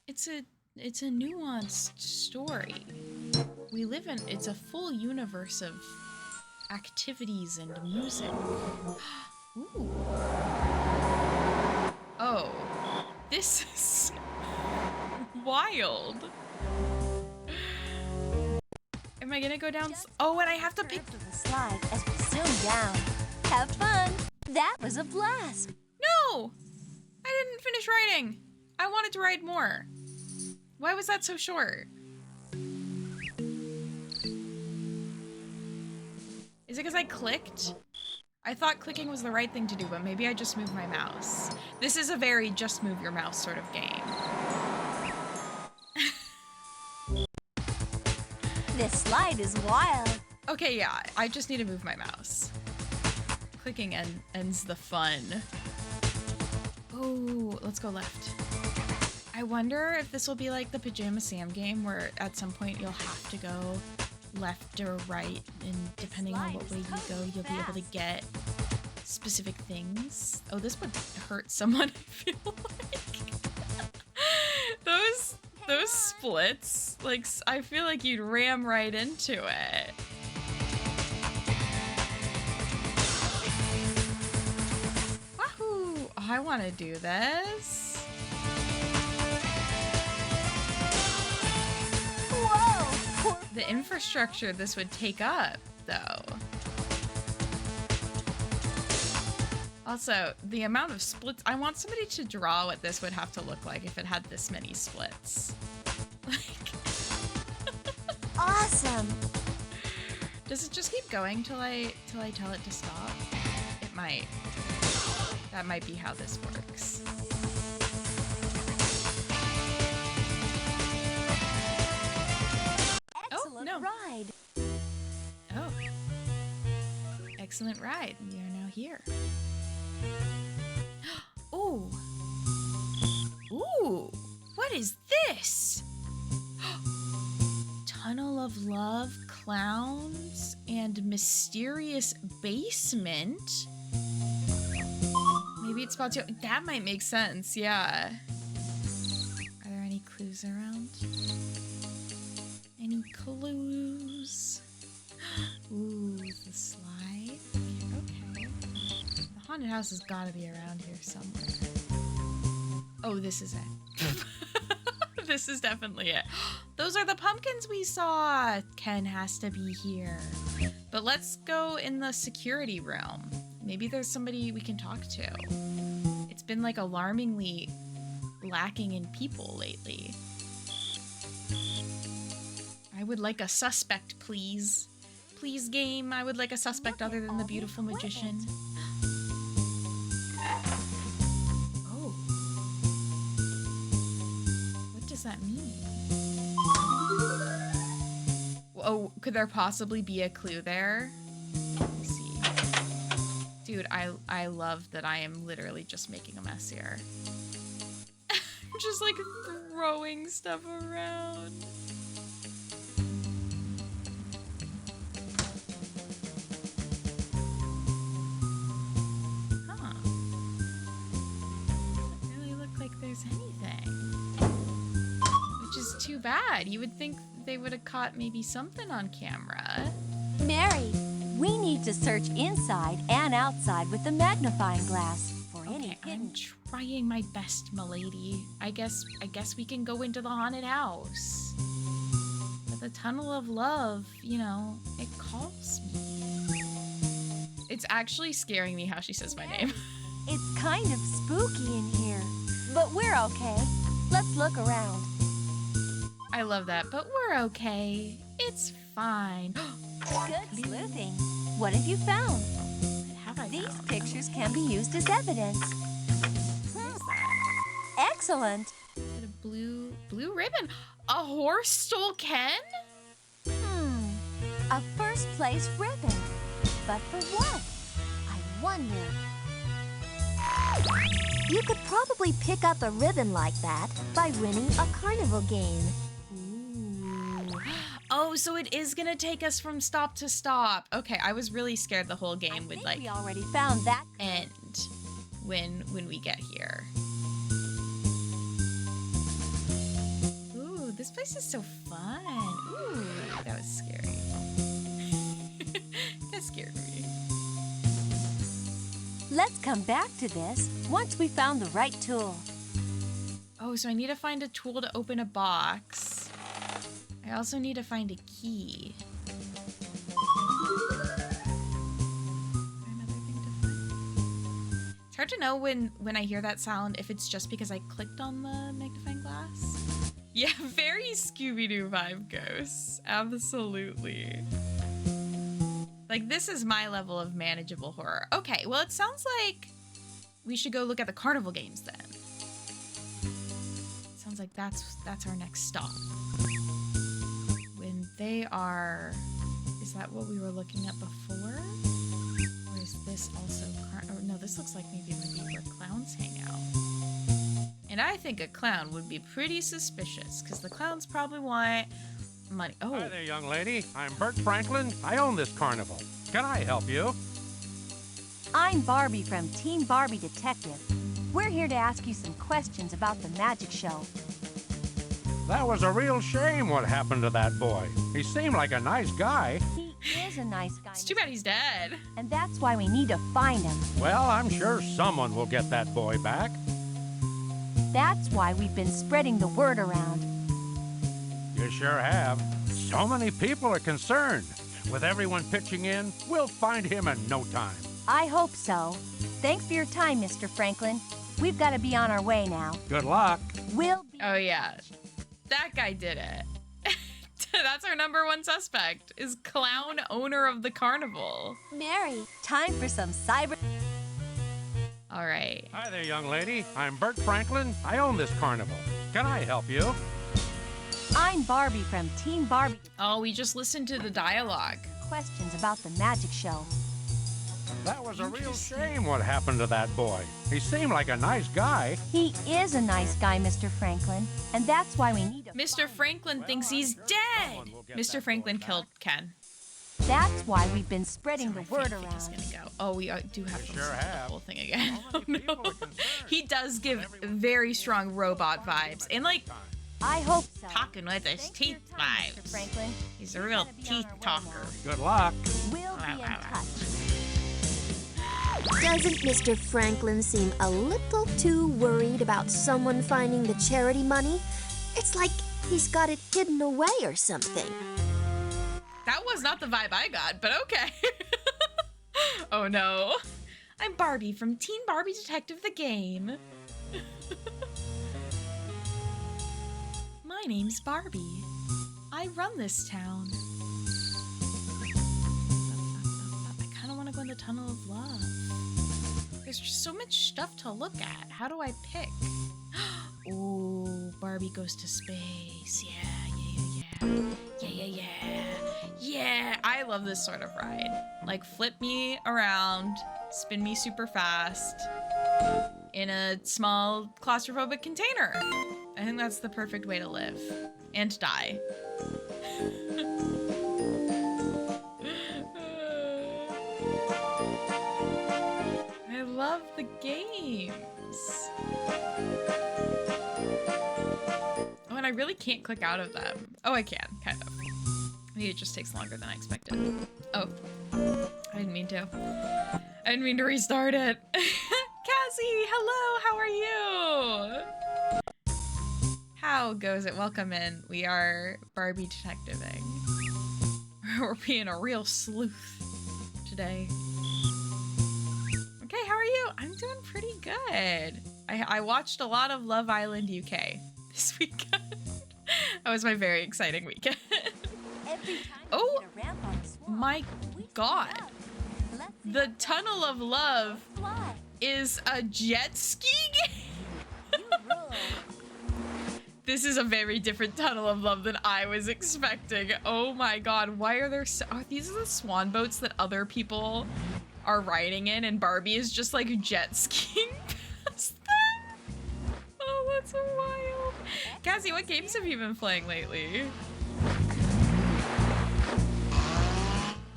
It's a nuanced story. It's a full universe of activities and music. Ooh. Oh, this is wild. Am I gonna go down? Oh, and I have to pick the slide as we zoom down. Have fun. That was a blast. No, I didn't finish riding. I wanted to ride more. Why was that so short? Is it because I clicked? I thought clicking was the right thing to do, but maybe I just moved my mouse. This is a very just move your mouse sort of game. This slide is wild. Okay, yeah, I just need to move my mouse. Clicking ends the fun. Oh, let's go left. I wonder if this will be like the Pajama Sam game where at some point you'll have to go left or right, and depending on what way you go, you'll be able to get specific things. Oh, this would hurt someone, I feel like. Those splits, like, I feel like you'd ram right into it. Wahoo! Oh, I want to do this. Whoa! The infrastructure this would take up, though. Also, the amount of splits, I want somebody to draw what this would have to look like if it had this many splits. Like, Awesome! does it just keep going till I tell it to stop? It might. That might be how this works. Excellent no. ride. Oh. Excellent ride. We are now here. Ooh. Ooh. What is this? Tunnel of Love, Clowns, and Mysterious Basement. Maybe it spots you. That might make sense, yeah. Are there any clues around? Any clues? Ooh, the slide. Okay. The haunted house has got to be around here somewhere. Oh, this is it. This is definitely it. Those are the pumpkins we saw. Ken has to be here. But let's go in the security room. Maybe there's somebody we can talk to. It's been like alarmingly lacking in people lately. I would like a suspect, please. Please, game. I would like a suspect other than the beautiful magician. Oh. What does that mean? Oh, could there possibly be a clue there? Let me see. Dude, I love that I am literally just making a mess here. I'm just like throwing stuff around. Huh. Doesn't really look like there's anything. Which is too bad. You would think they would have caught maybe something on camera. Mary, we need to search inside and outside with the magnifying glass for any Okay, hidden. I'm trying my best, milady. I guess we can go into the haunted house. But the Tunnel of Love, you know, it calls me. It's actually scaring me how she says my name. It's kind of spooky in here, but we're okay. Let's look around. I love that, but we're okay. It's fine. Good sleuthing. What have you found? What have I These found? pictures can be used as evidence. What is that? Excellent. Is it a blue ribbon? A horse stole Ken? A first place ribbon. But for what? I wonder. You could probably pick up a ribbon like that by winning a carnival game. Ooh. Oh, so it is gonna take us from stop to stop. Okay, I was really scared the whole game would like we already found that. end when we get here. Ooh, this place is so fun. Ooh, that was scary. That scared me. Let's come back to this once we found the right tool. Oh, so I need to find a tool to open a box. I also need to find a key. Another thing to find. It's hard to know when I hear that sound if it's just because I clicked on the magnifying glass. Yeah, very Scooby-Doo vibe, Ghosts. Absolutely. Like, this is my level of manageable horror. Okay, well, it sounds like we should go look at the carnival games then. Sounds like that's our next stop. When they are... Is that what we were looking at before? Or is this also... Or no, this looks like maybe where clowns hang out. And I think a clown would be pretty suspicious, because the clowns probably want money. Oh. Hi there, young lady. I'm Bert Franklin. I own this carnival. Can I help you? I'm Barbie from Team Barbie Detective. We're here to ask you some questions about the magic show. That was a real shame what happened to that boy. He seemed like a nice guy. He is a nice guy. It's too bad he's dead. And that's why we need to find him. Well, I'm sure someone will get that boy back. That's why we've been spreading the word around. You sure have. So many people are concerned. With everyone pitching in, we'll find him in no time. I hope so. Thanks for your time, Mr. Franklin. We've got to be on our way now. Good luck. We'll be... Oh, yeah. That guy did it. That's our number one suspect, is clown owner of the carnival. Mary, time for some cyber... All right. Hi there, young lady. I'm Bert Franklin. I own this carnival. Can I help you? I'm Barbie from Team Barbie. Oh, we just listened to the dialogue. Questions about the magic show. That was a real shame what happened to that boy. He seemed like a nice guy. He is a nice guy, Mr. Franklin, and that's why we need to... Mr. Franklin thinks he's dead. Mr. Franklin killed Ken. That's why we've been spreading the word I think he's around. gonna go. Oh, we do have to Sure listen to the have. whole thing again. So Oh, many people no. are concerned. He does give very strong robot vibes. And, like, I hope so. talking with his Thanks for your teeth time, Mr. vibes. Franklin. He's a real We've gotta be on teeth our way talker. Good luck. We'll be in touch. Doesn't Mr. Franklin seem a little too worried about someone finding the charity money? It's like he's got it hidden away or something. That was not the vibe I got, but okay. Oh no. I'm Barbie from Teen Barbie Detective the Game. My name's Barbie. I run this town. I kind of want to go in the Tunnel of Love. There's just so much stuff to look at. How do I pick? Oh, Barbie goes to space. Yeah, I love this sort of ride. Like, flip me around, spin me super fast in a small claustrophobic container. I think that's the perfect way to live and die. I love the games. Oh, and I really can't click out of them. Oh, I can, kind of. Maybe it just takes longer than I expected. Oh, I didn't mean to. I didn't mean to restart it. Cassie, hello, how are you? How goes it? Welcome in. We are Barbie detectiving. We're being a real sleuth today. Okay, how are you? I'm doing pretty good. I watched a lot of Love Island UK this weekend. That was my very exciting weekend. Every time Oh, we hit a ramp on the swamp, my we God. go. Let's see The Tunnel of Love how fly. is a jet ski game. You rule. This is a very different Tunnel of Love than I was expecting. Oh my God, why are there so... Are these the swan boats that other people are riding in and Barbie is just like jet skiing past them? Oh, that's so wild. Cassie, what games have you been playing lately?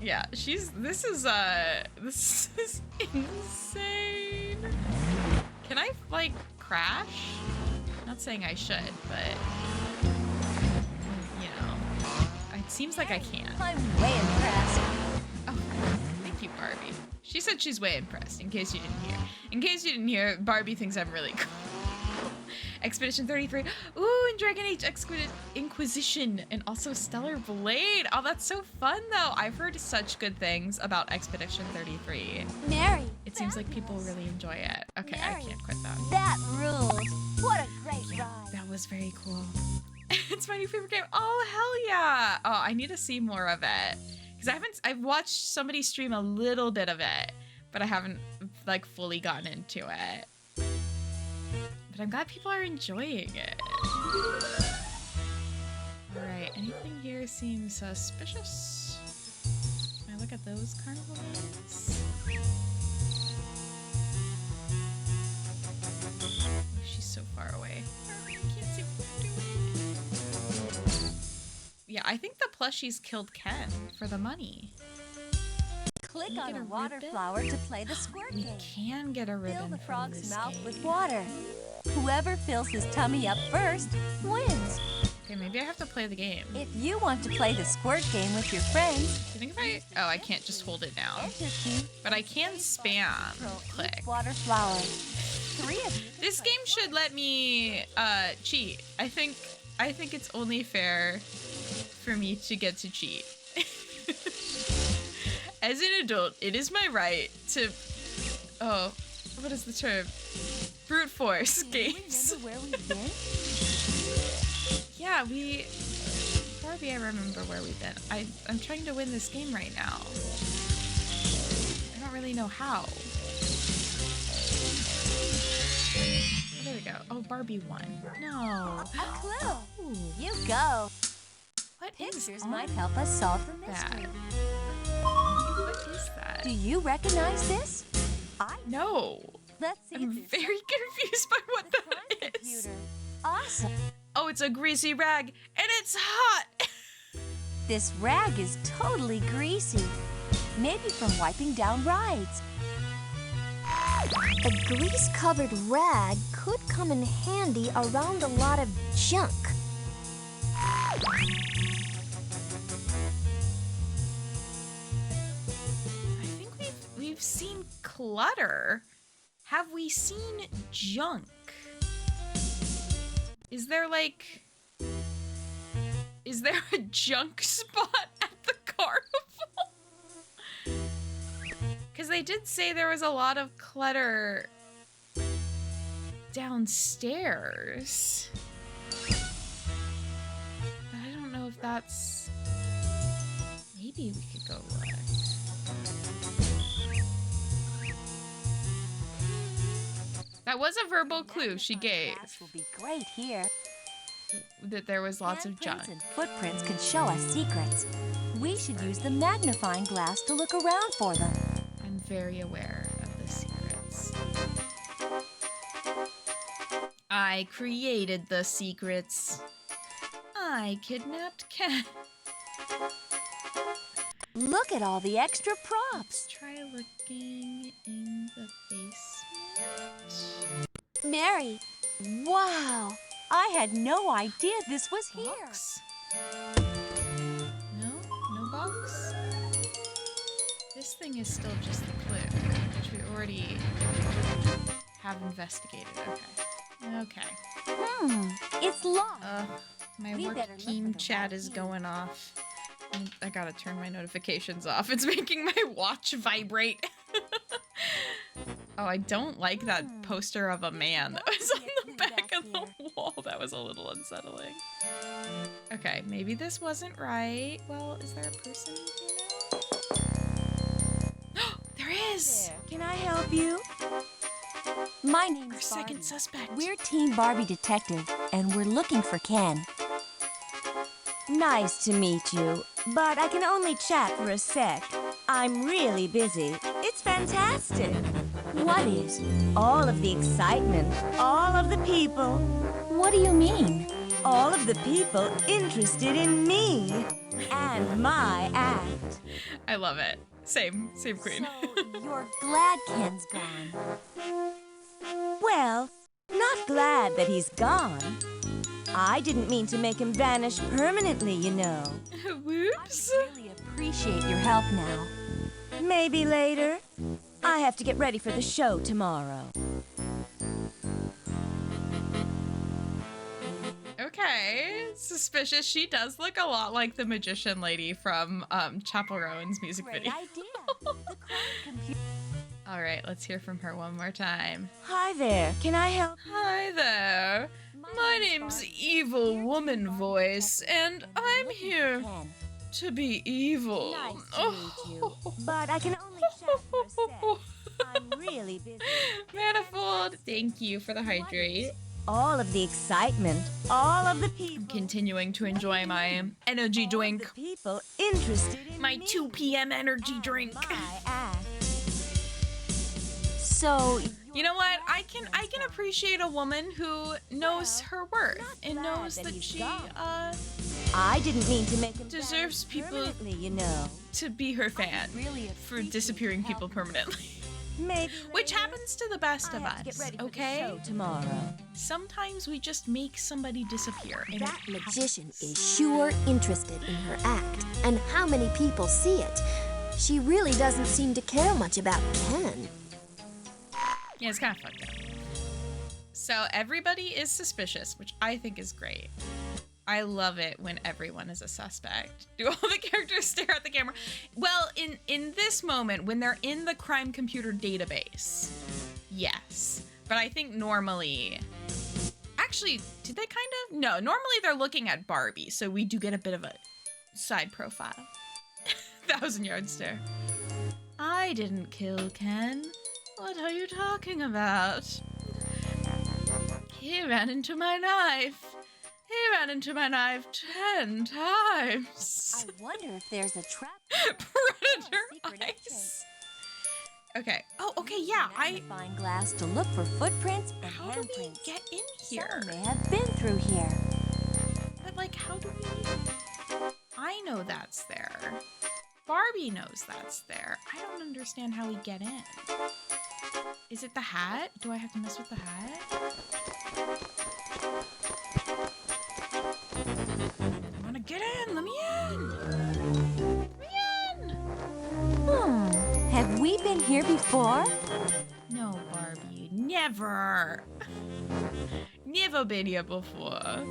Yeah, this is insane. Can I like crash? Not saying I should, but you know, it seems like I can. I'm way impressed. Oh, thank you, Barbie. She said she's way impressed, in case you didn't hear. In case you didn't hear, Barbie thinks I'm really cool. Expedition 33. Ooh, and Dragon Age Inquisition, and also Stellar Blade. Oh, that's so fun, though. I've heard such good things about Expedition 33. Mary. It seems like people really enjoy it. Okay, I Mary, can't quit that. That ruled. What a great ride. That was very cool. It's my new favorite game. Oh, hell yeah. Oh, I need to see more of it. Because I've watched somebody stream a little bit of it, but I haven't like fully gotten into it. But I'm glad people are enjoying it. Alright, anything here seems suspicious? Can I look at those carnival games? Oh, she's so far away. I can't see what they're doing. Yeah, I think the plushies killed Ken for the money. Click Can we on get a a water ribbon? flower to play the squirt We game. can get a ribbon Fill the from frog's this mouth game. with water. Whoever fills his tummy up first wins. Okay, maybe I have to play the game. If you want to play the squirt game with your friends, Do you think if I... Oh, I can't just hold it down. enter key, But I can spam throw click. each water flower. 3 of you. This game should let me cheat. I think it's only fair for me to get to cheat. As an adult, it is my right to... Oh, what is the term? Brute force Do you games. remember where we've been? Yeah, Barbie, I remember where we've been. I'm trying to win this game right now. I don't really know how. Oh, there we go. Oh, Barbie won. No. A clue. Ooh, You go. what is Pictures on might help us solve the that? mystery. What is that? Do you recognize this? No. Let's see. I'm if it's very confused by what the crime that is. computer. Awesome. Oh, it's a greasy rag, and it's hot. This rag is totally greasy. Maybe from wiping down rides. A grease-covered rag could come in handy around a lot of junk. I think we've seen clutter. Have we seen junk? Is there a junk spot at the carnival? Because they did say there was a lot of clutter downstairs. But I don't know if that's... Maybe we could go look. That was a verbal clue she gave, Glass will be great here. that there was lots of Handprints junk. and footprints can show us secrets. We should use the magnifying glass to look around for them. I'm very aware of the secrets. I created the secrets. I kidnapped Ken. Look at all the extra props. Let's try looking in the basement. Mary, wow. I had no idea this was here. Box? No? No box? This thing is still just the clue, which we already have investigated. Okay. It's locked. My We work better look team for the chat right is key. going off. I gotta turn my notifications off. It's making my watch vibrate. Oh, I don't like that poster of a man that was on the back of the wall. That was a little unsettling. Okay, maybe this wasn't right. Well, is there a person in here now? There is! Can I help you? My name's Our second Barbie. suspect. We're Team Barbie Detective, and we're looking for Ken. Nice to meet you, but I can only chat for a sec. I'm really busy. It's fantastic. What is? All of the excitement, all of the people, What do you mean? all of the people interested in me. And my act. I love it. Same queen. So you're glad Ken's gone. Well, not glad that he's gone. I didn't mean to make him vanish permanently, you know. Whoops. I really appreciate your help now. Maybe later. I have to get ready for the show tomorrow. Okay, suspicious. She does look a lot like the magician lady from Chapel Rowan's music Great video. idea. The crime computer. All right, let's hear from her one more time. Hi there. Can I help? Hi there. My name's Evil Woman Voice, and I'm here Ken. to be evil. Nice to meet you. But I can only chat for a sec. I'm really busy. Manifold, thank you for the hydrate. All of the excitement, all of the people. Continuing to enjoy my energy all of drink. the people interested in My me 2 p.m. energy and drink. My act. So You know what? I can appreciate a woman who knows her worth not and glad knows that that he's she gone. uh I didn't mean to make him deserves vanish people- permanently, you know. to be her fan really for appreciate disappearing your people help. permanently. Maybe Which later. happens to the best I of have to get us, ready for the okay? show tomorrow. Sometimes we just make somebody disappear. And That it magician happens. is sure interested in her act and how many people see it. She really doesn't seem to care much about Ken. Yeah, it's kind of fucked up. So everybody is suspicious, which I think is great. I love it when everyone is a suspect. Do all the characters stare at the camera? Well, in this moment, when they're in the crime computer database, yes. But I think normally... Actually, did they kind of? No, normally they're looking at Barbie, so we do get a bit of a side profile. 1,000-yard stare. I didn't kill Ken. What are you talking about? He ran into my knife. He ran into my knife 10 times. I wonder if there's a trap. Predator secret eyes. entrance. Okay. Oh, okay, yeah. Magnifying glass to look for footprints and How do we handprints. get in here? Someone may have been through here. But, like, how do we... I know that's there. Barbie knows that's there. I don't understand how we get in. Is it the hat? Do I have to mess with the hat? I want to get in. Let me in. Let me in. Have we been here before? No, Barbie. Never. Never been here before.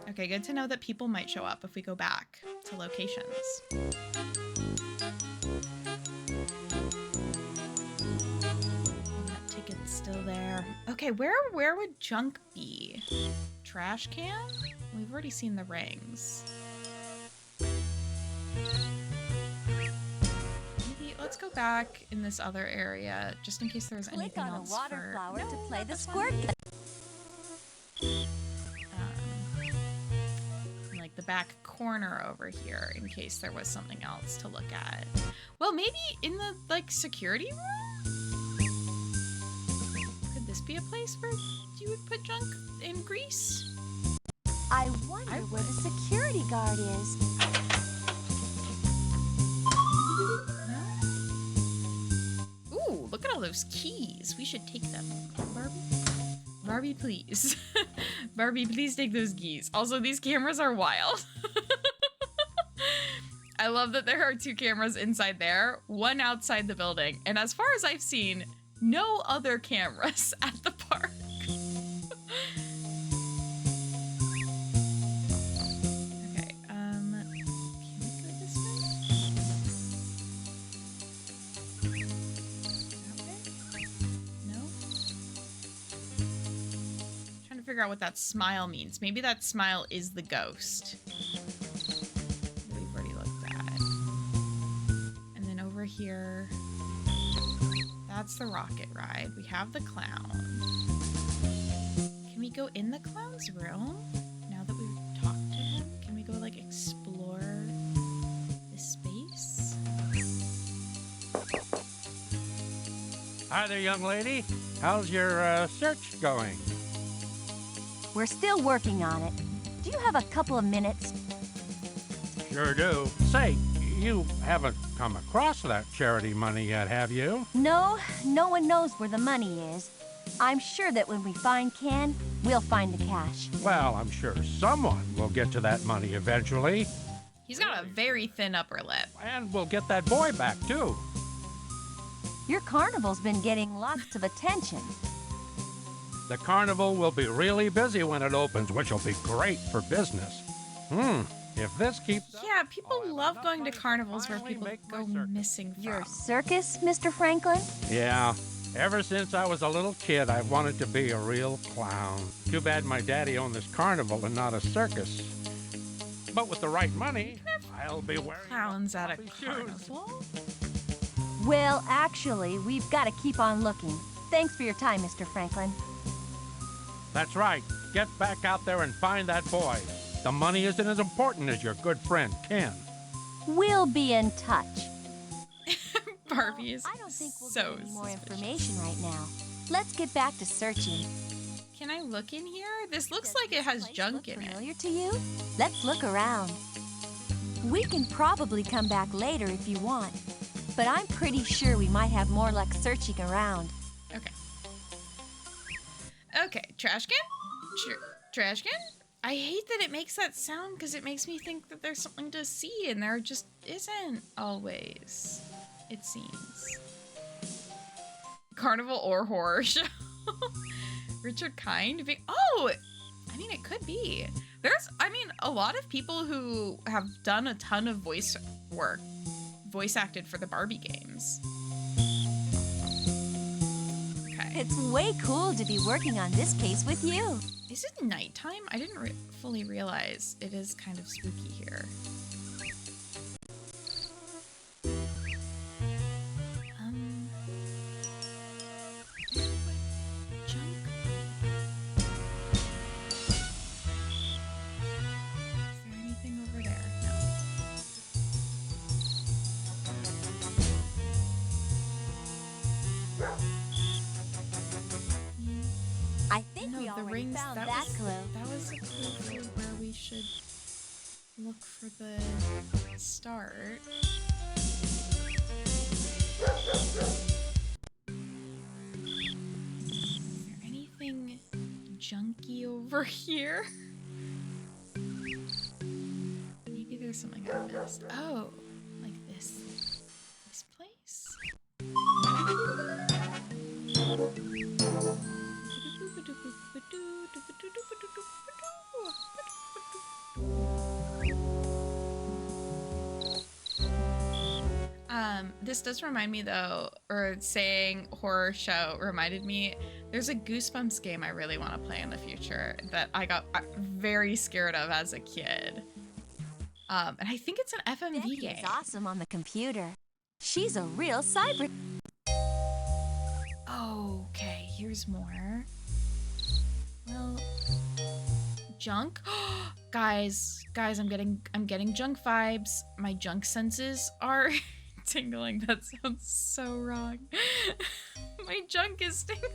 Okay, good to know that people might show up if we go back to locations. That ticket's still there. Okay, where would junk be? Trash can? We've already seen the rings. Maybe let's go back in this other area just in case there's Click anything on a else water for... flower No, to play not the this one. squirt. Like the back corner over here in case there was something else to look at. Well, maybe in the like security room? Could this be a place where you would put junk in grease? I wonder where the security guard is. No? Ooh, look at all those keys. We should take them. Barbie? Barbie, please. Barbie, please take those keys. Also, these cameras are wild. I love that there are 2 cameras inside there, 1 outside the building, and as far as I've seen, no other cameras at the park. Okay, can we go this way? That way? No? Trying to figure out what that smile means. Maybe that smile is the ghost that we've already looked at. And then over here, that's the rocket ride. We have the clown. Can we go in the clown's room now that we've talked to him? Can we go like explore this space? Hi there, young lady. How's your search going? We're still working on it. do you have a couple of minutes? Sure do. Say, you haven't come across that charity money yet, have you? No, no one knows where the money is. I'm sure that when we find Ken, we'll find the cash. Well, I'm sure someone will get to that money eventually. He's got a very thin upper lip. And we'll get that boy back, too. Your carnival's been getting lots of attention. The carnival will be really busy when it opens, which will be great for business. If this keeps up, Yeah, people I'll have love enough going to money to carnivals where finally people make my go circus. missing from. Your circus, Mr. Franklin? Yeah, ever since I was a little kid, I've wanted to be a real clown. Too bad my daddy owned this carnival and not a circus. But with the right money, I'll be wearing Clowns at a fluffy shoes. carnival? Well, actually, we've got to keep on looking. Thanks for your time, Mr. Franklin. That's right. Get back out there and find that boy. The money isn't as important as your good friend, Ken. We'll be in touch. Barbie is I don't think we'll so get any more suspicious. information right now. Let's get back to searching. Can I look in here? This looks like it has Place junk look in it. familiar to you? Let's look around. We can probably come back later if you want, but I'm pretty sure we might have more luck searching around. Okay. Okay, trash can? Trash can? I hate that it makes that sound because it makes me think that there's something to see and there just isn't always, it seems. Carnival or horror show? Richard Kind? Oh! I mean, it could be. There's, I mean, a lot of people who have done a ton of voice work, voice acted for the Barbie games. Okay. It's way cool to be working on this case with you. Is it nighttime? I didn't fully realize it is kind of spooky here. Where did my junk go? Is there anything over there? No. I think No, we the already rings. found That that was clue. that was a clue for where we should look for the start. Is there anything junky over here? Maybe there's something I missed. Oh, like this place? This does remind me though, or saying horror show reminded me, there's a Goosebumps game I really want to play in the future that I got very scared of as a kid. And I think it's an FMV Becky game. is awesome on the computer. She's a real cyber. Okay, here's more. Well, junk. Guys, I'm getting junk vibes. My junk senses are tingling. That sounds so wrong. My junk is tingling.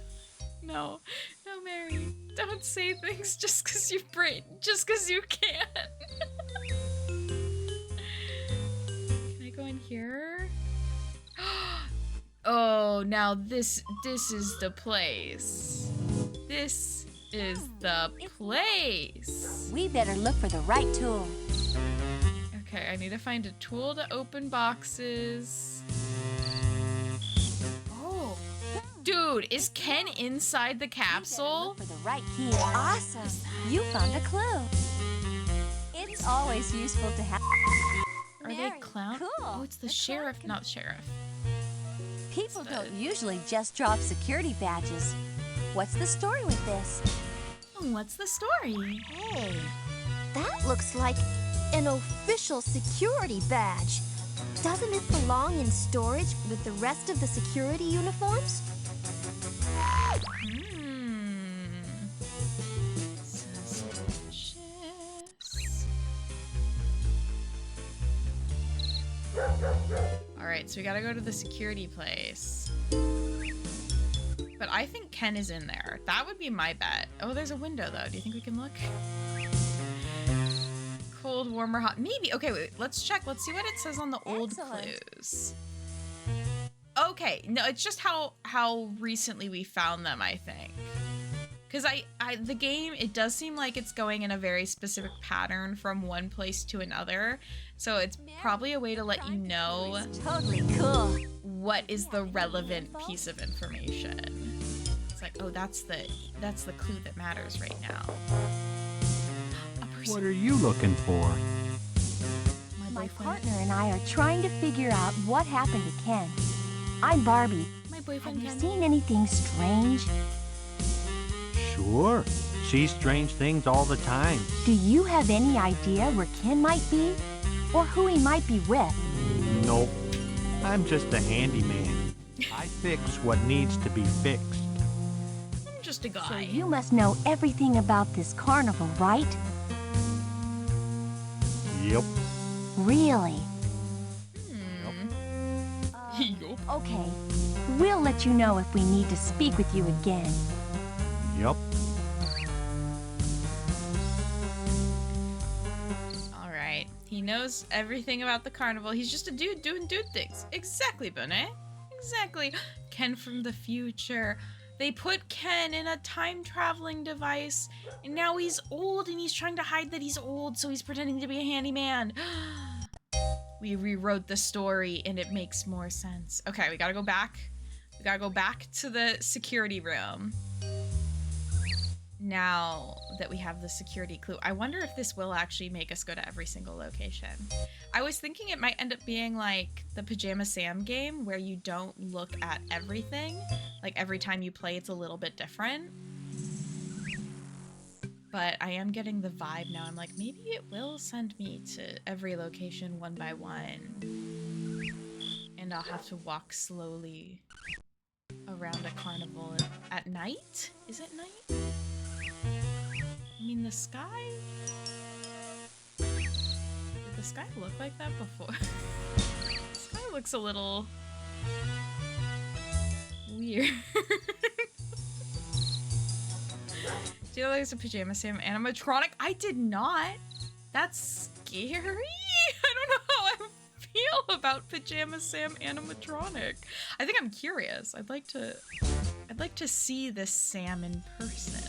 No, Mary, don't say things just because you can. Can I go in here? Oh, now this is the place. This is the place. We better look for the right tool. Okay, I need to find a tool to open boxes. Oh, dude, is Ken inside the capsule? Look for the right key. Awesome. You found a clue. It's always useful to have. Are they Mary, clown? cool. Oh, it's the sheriff, not sheriff. People don't usually just drop security badges. What's the story with this? What's the story? Hey, that looks like an official security badge. Doesn't it belong in storage with the rest of the security uniforms? Suspicious. Alright, so we gotta go to the security place. But I think Ken is in there. That would be my bet. Oh, there's a window though. Do you think we can look? cold, warm, or hot? Maybe. Okay, wait. Let's check. Let's see what it says on the old Excellent. clues. Okay, no, it's just how recently we found them, I think. Because the game, it does seem like it's going in a very specific pattern from one place to another. So it's probably a way to let you know Totally cool. what is the relevant piece of information. It's like, oh, that's the clue that matters right now. A person. What are you looking for? My boyfriend. partner and I are trying to figure out what happened to Ken. I'm Barbie. My Have boyfriend you Ken. seen anything strange? Sure. See strange things all the time. Do you have any idea where Ken might be? Or who he might be with? Nope. I'm just a handyman. I fix what needs to be fixed. I'm just a So guy. you must know everything about this carnival, right? Yep. Really? Yup. Okay. We'll let you know if we need to speak with you again. Yep. All right. He knows everything about the carnival. He's just a dude doing dude things. Exactly, Bonet. Exactly. Ken from the future. They put Ken in a time-traveling device, and now he's old, and he's trying to hide that he's old, so he's pretending to be a handyman. We rewrote the story, and it makes more sense. Okay, we gotta go back. We gotta go back to the security room. Now that we have the security clue, I wonder if this will actually make us go to every single location. I was thinking it might end up being like the Pajama Sam game where you don't look at everything. Like every time you play, it's a little bit different. But I am getting the vibe now. I'm like, maybe it will send me to every location one by one. And I'll have to walk slowly around a carnival at night? Is it night? I mean, the sky? Did the sky look like that before? The sky looks a little weird. Do you know there's a Pajama Sam animatronic? I did not. That's scary. I don't know how I feel about Pajama Sam animatronic. I think I'm curious. I'd like to see this Sam in person.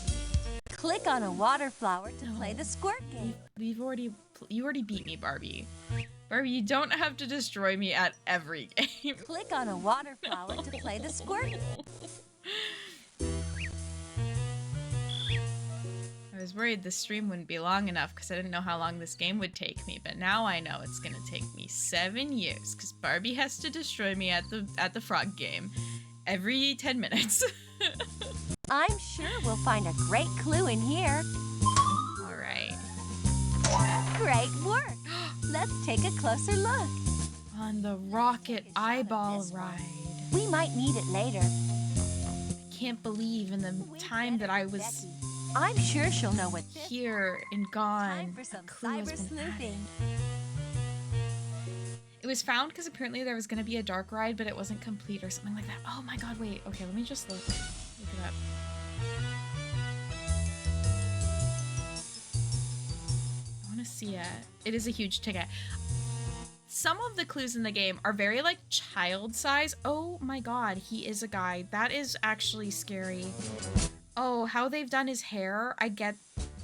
Click on a water flower to play the squirt game. You already beat me, Barbie. Barbie, you don't have to destroy me at every game. Click on a water flower to play the squirt game. I was worried the stream wouldn't be long enough because I didn't know how long this game would take me, but now I know it's gonna take me 7 years because Barbie has to destroy me at the frog game every 10 minutes. I'm sure we'll find a great clue in here. All right. Great work. Let's take a closer look. On the rocket eyeball ride. We might need it later. I can't believe in the time that I was I'm sure she'll know what this here and time gone. for some A clue has cyber been added. sleuthing. It was found because apparently there was going to be a dark ride, but it wasn't complete or something like that. Oh my god, wait. Okay, let me just look it up. I want to see it. It is a huge ticket. Some of the clues in the game are very like child size. Oh my god, he is a guy. That is actually scary. Oh, how they've done his hair. I get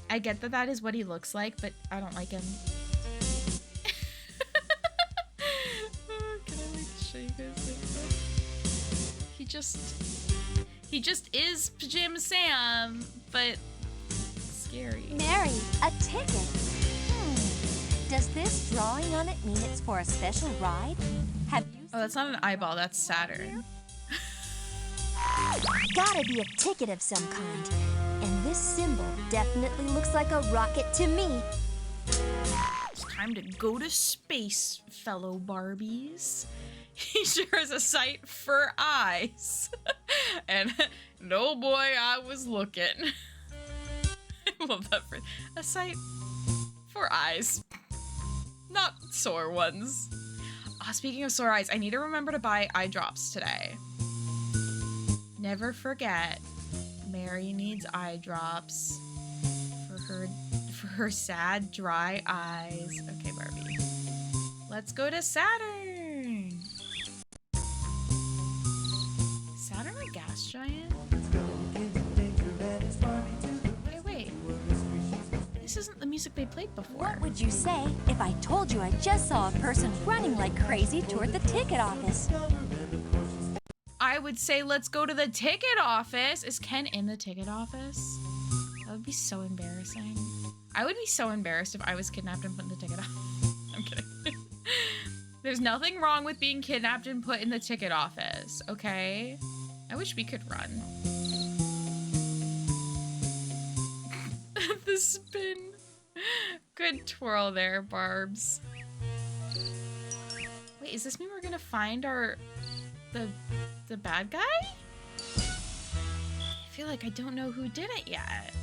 that is what he looks like, but I don't like him. Can I like show you guys like he just is Pajama Sam, but scary. Mary, a ticket. Does this drawing on it mean it's for a special ride? Have you Oh, that's not an eyeball, that's Saturn. Gotta be a ticket of some kind. And this symbol definitely looks like a rocket to me. It's time to go to space, fellow Barbies. He sure is a sight for eyes. And oh boy, I was looking. I love that phrase. A sight for eyes. Not sore ones. Oh, speaking of sore eyes, I need to remember to buy eye drops today. Never forget, Mary needs eye drops for her sad, dry eyes. Okay, Barbie. Let's go to Saturn. Saturn a gas giant? Okay, wait. This isn't the music they played before. What would you say if I told you I just saw a person running like crazy toward the ticket office? I would say let's go to the ticket office. Is Ken in the ticket office? That would be so embarrassing. I would be so embarrassed if I was kidnapped and put in the ticket office. I'm kidding. There's nothing wrong with being kidnapped and put in the ticket office, okay? I wish we could run. The spin. Good twirl there, Barbs. Wait, does this mean we're gonna find the bad guy? I feel like I don't know who did it yet.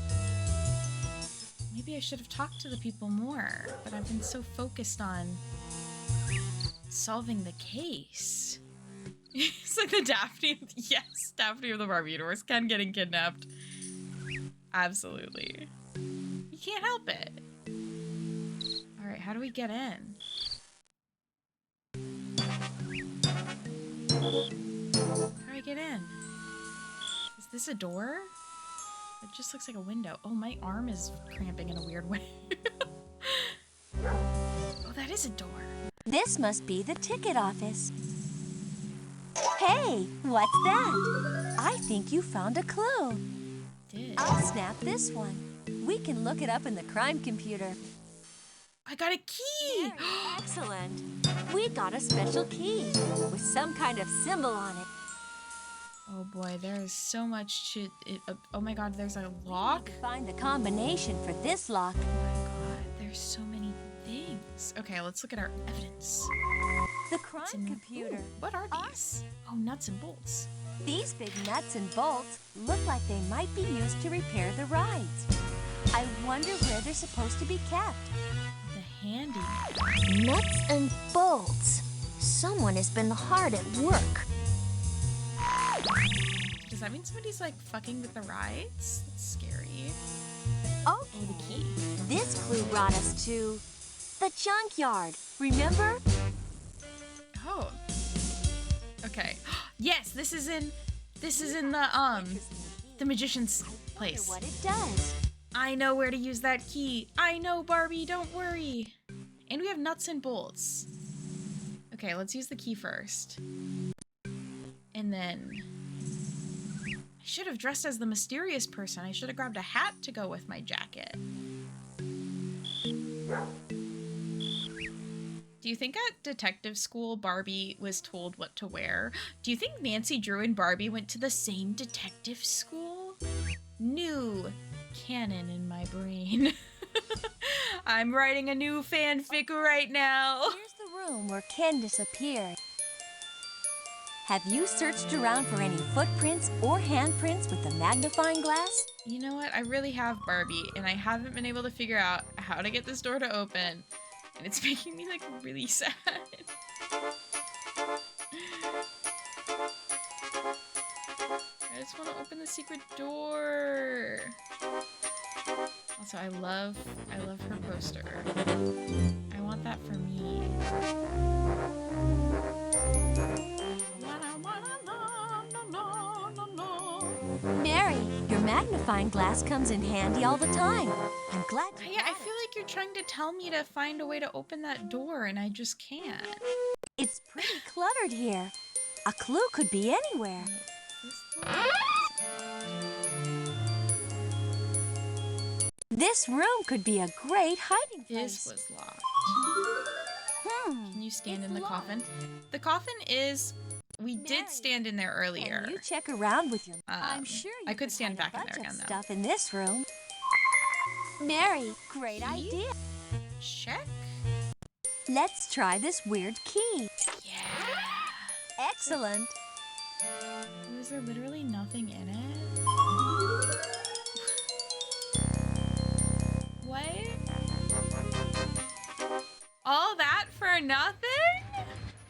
Maybe I should have talked to the people more, but I've been so focused on solving the case. It's like the Daphne, yes, Daphne of the Barbie universe. Ken getting kidnapped. Absolutely. You can't help it. All right, how do we get in? How do I get in? Is this a door? It just looks like a window. Oh, my arm is cramping in a weird way. Oh, that is a door. This must be the ticket office. Hey, what's that? I think you found a clue. I'll snap this one. We can look it up in the crime computer. I got a key! Excellent. We got a special key with some kind of symbol on it. Oh boy, there is so much shit. Oh my god, there's a lock? Find the combination for this lock. Oh my god, there's so many things. Okay, let's look at our evidence. The crime computer. Ooh, what are these? Oh, nuts and bolts. These big nuts and bolts look like they might be used to repair the rides. I wonder where they're supposed to be kept. The handy. Nuts and bolts. Someone has been hard at work. Does that mean somebody's like fucking with the rides? That's scary. Okay. Oh, the key. This clue brought us to the junkyard. Remember? Oh. Okay. Yes, this is in the magician's place. What it does. I know where to use that key. I know, Barbie, don't worry. And we have nuts and bolts. Okay, let's use the key first. And then I should have dressed as the mysterious person. I should have grabbed a hat to go with my jacket. Do you think at detective school Barbie was told what to wear? Do you think Nancy Drew and Barbie went to the same detective school? New canon in my brain. I'm writing a new fanfic right now. Here's the room where Ken disappeared. Have you searched around for any footprints or handprints with the magnifying glass? You know what? I really have, Barbie, and I haven't been able to figure out how to get this door to open. And it's making me, like, really sad. I just want to open the secret door. Also, I love her poster. I want that for me. Mary, your magnifying glass comes in handy all the time. I'm glad you Yeah, I got feel like you're trying to tell me to find a way to open that door, and I just can't. It's pretty cluttered here. A clue could be anywhere. This room could be a great hiding This place. was locked. Can you stand in the coffin? The coffin is... We did stand in there earlier. Can you check around with your... I'm sure you I could stand find back in a there bunch of again, though. stuff in this room. Mary, great Key? idea. Check. Let's try this weird key. Yeah. Excellent. Is there literally nothing in it? What? All that for nothing?